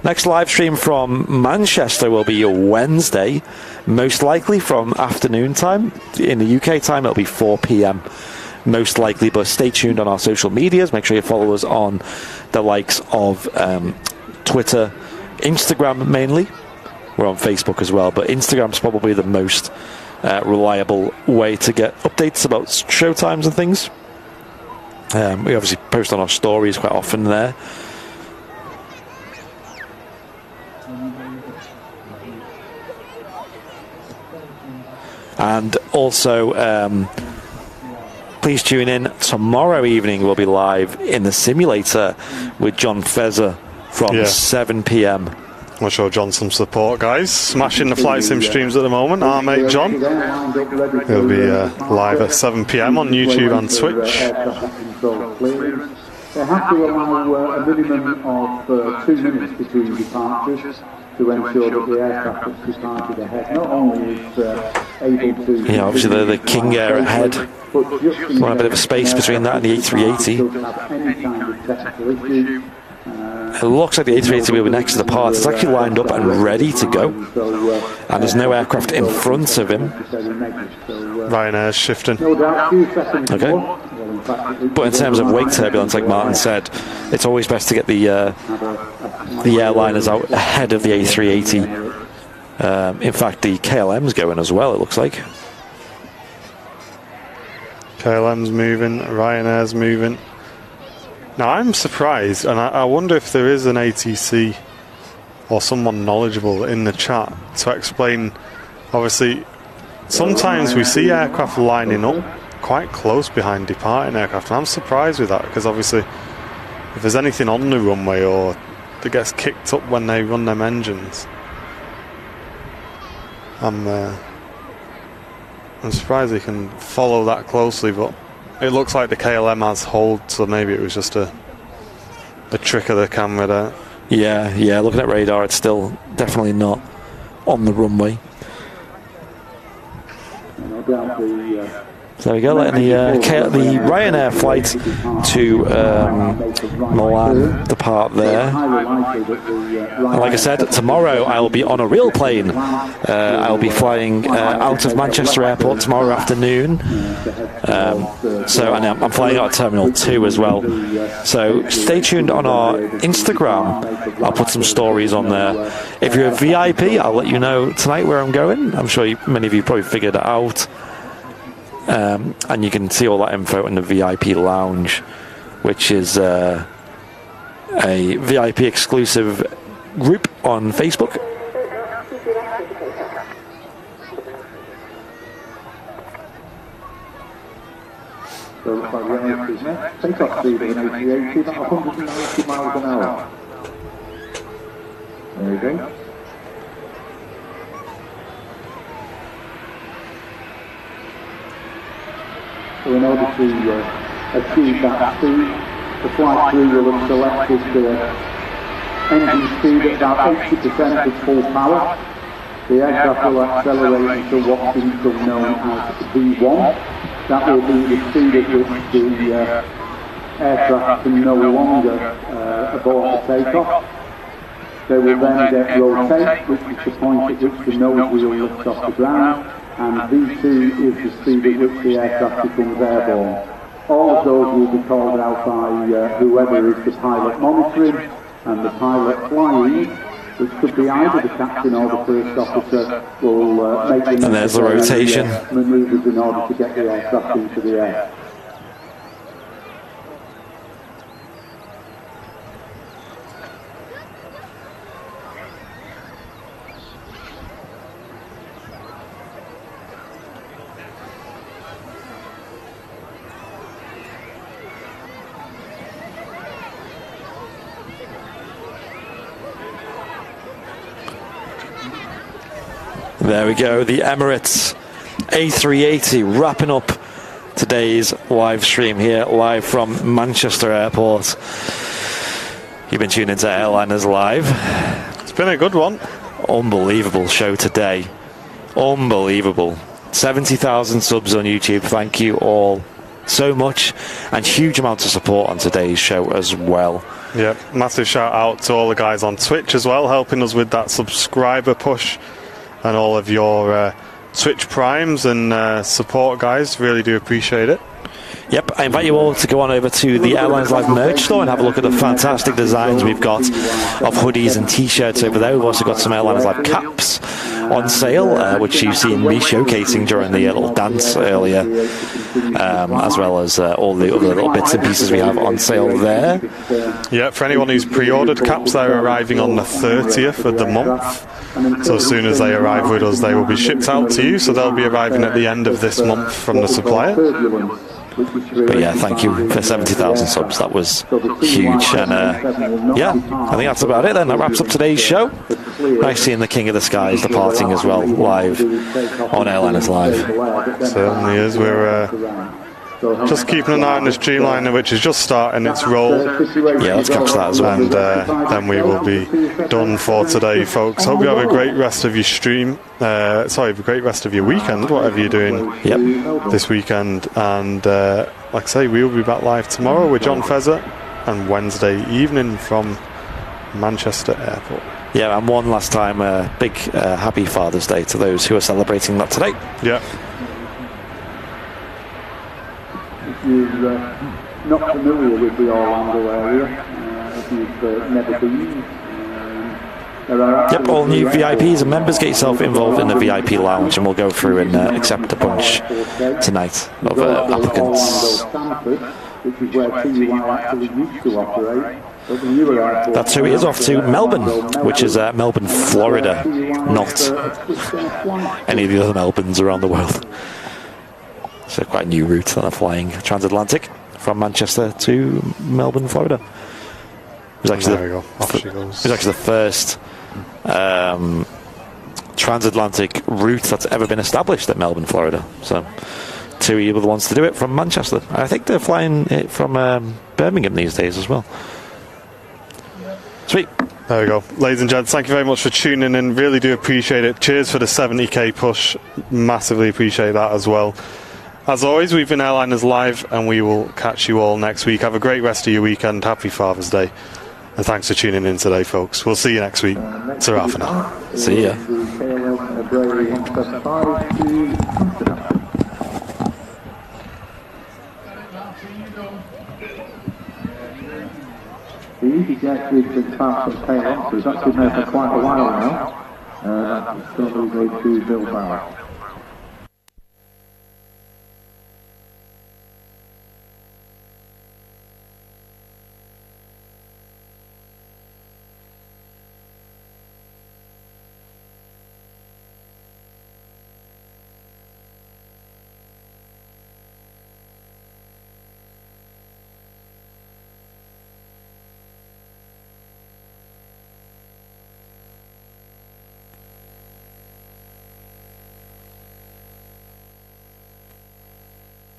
Next live stream from Manchester will be Wednesday, most likely from afternoon time. In the UK time, it'll be 4 p.m. most likely, but stay tuned on our social medias. Make sure you follow us on the likes of Twitter, Instagram mainly. We're on Facebook as well, but Instagram's probably the most reliable way to get updates about show times and things. We obviously post on our stories quite often there. And also, please tune in tomorrow evening. We'll be live in the simulator with John Fezzer from 7 p.m. We'll show John some support, guys. Smashing the flight sim streams at the moment, our mate John. He'll be live at 7 p.m. on YouTube and Twitch. They have to allow a minimum of 2 minutes between departures to ensure that the aircraft that's departed ahead not only is able to... Yeah, obviously the King Air ahead. Want a bit of a space between that and the A380. It looks like the A380 will be next to the parts. It's actually lined up and ready to go. And there's no aircraft in front of him. Ryanair's shifting. Okay. But in terms of wake turbulence, like Martin said, it's always best to get the airliners out ahead of the A380. In fact, the KLM's going as well, it looks like. KLM's moving, Ryanair's moving. Now, I'm surprised, and I wonder if there is an ATC or someone knowledgeable in the chat to explain. Obviously, sometimes we see aircraft lining up quite close behind departing aircraft, and I'm surprised with that, because obviously if there's anything on the runway or that gets kicked up when they run them engines, I'm surprised they can follow that closely, but it looks like the KLM has hold, so maybe it was just a trick of the camera there. Yeah, looking at radar, it's still definitely not on the runway. So there we go, letting the Ryanair flight to Milan depart there. And like I said, tomorrow I'll be on a real plane. I'll be flying out of Manchester Airport tomorrow afternoon. And I'm flying out of Terminal 2 as well. So stay tuned on our Instagram. I'll put some stories on there. If you're a VIP, I'll let you know tonight where I'm going. I'm sure many of you probably figured it out. And you can see all that info in the VIP lounge, which is a VIP exclusive group on Facebook. So it looks like Runway Visitor. Take-off speed of an A380, about 190 miles an hour. There you go. So in order to achieve that speed, the flight crew will have selected engine speed at about 80% of full power. The aircraft will accelerate until what's become known as V1. That will be the speed at which the aircraft can no longer abort the takeoff. They will then get rotate, which is the point at which the nose wheel lifts off the ground. And V2 is the speed at which the aircraft becomes airborne. All of those will be called out by whoever is the pilot monitoring and the pilot flying, which could be either the captain or the first officer, will make the and there's the rotation manoeuvres in order to get the aircraft into the air. There we go, the Emirates A380 wrapping up today's live stream here, live from Manchester Airport. You've been tuned into Airliners Live. It's been a good one. Unbelievable show today. Unbelievable. 70,000 subs on YouTube. Thank you all so much. And huge amounts of support on today's show as well. Yeah, massive shout out to all the guys on Twitch as well, helping us with that subscriber push. And all of your Twitch primes and support, guys. Really do appreciate it. Yep, I invite you all to go on over to the Airlines Live merch store and have a look at the fantastic designs we've got of hoodies and t-shirts over there. We've also got some Airlines Live caps on sale, which you've seen me showcasing during the little dance earlier, as well as all the other little bits and pieces we have on sale there. Yeah, for anyone who's pre-ordered caps, they're arriving on the 30th of the month. So as soon as they arrive with us, they will be shipped out to you. So they'll be arriving at the end of this month from the supplier. But yeah, thank you for 70,000 subs. That was huge. And yeah, I think that's about it then. That wraps up today's show. Nice seeing the King of the Skies departing as well, live on Airliners Live. Certainly is. We're just keeping an eye on this Dreamliner, which is just starting its roll. Yeah, let's catch that as well. And then we will be done for today, folks. Hope you have a great rest of your stream. A great rest of your weekend, whatever you're doing this weekend. And like I say, we will be back live tomorrow with John Fezzer and Wednesday evening from Manchester Airport. Yeah, and one last time, big happy Father's Day to those who are celebrating that today. Yeah. If you're not familiar with the Orlando area, if you've never been, yep, all new VIPs and members, get yourself involved in the VIP lounge and we'll go through and accept a bunch tonight of applicants. Which is where TUI actually used to operate. That's who he is off to, Melbourne, which is Melbourne, Florida, not any of the other Melbournes around the world. So quite a new route that they're flying, transatlantic from Manchester to Melbourne, Florida. It was actually the first transatlantic route that's ever been established at Melbourne, Florida. So TUI were the ones to do it from Manchester. I think they're flying it from Birmingham these days as well. Sweet. There we go. Ladies and gents, thank you very much for tuning in. Really do appreciate it. Cheers for the 70k push. Massively appreciate that as well. As always, we've been Airliners Live, and we will catch you all next week. Have a great rest of your weekend. Happy Father's Day. And thanks for tuning in today, folks. We'll see you next week. Ta-ra for now. See ya. The EasyJet is the fastest KLM, so it's actually been there for quite a while now. That's going to go to Bilbao.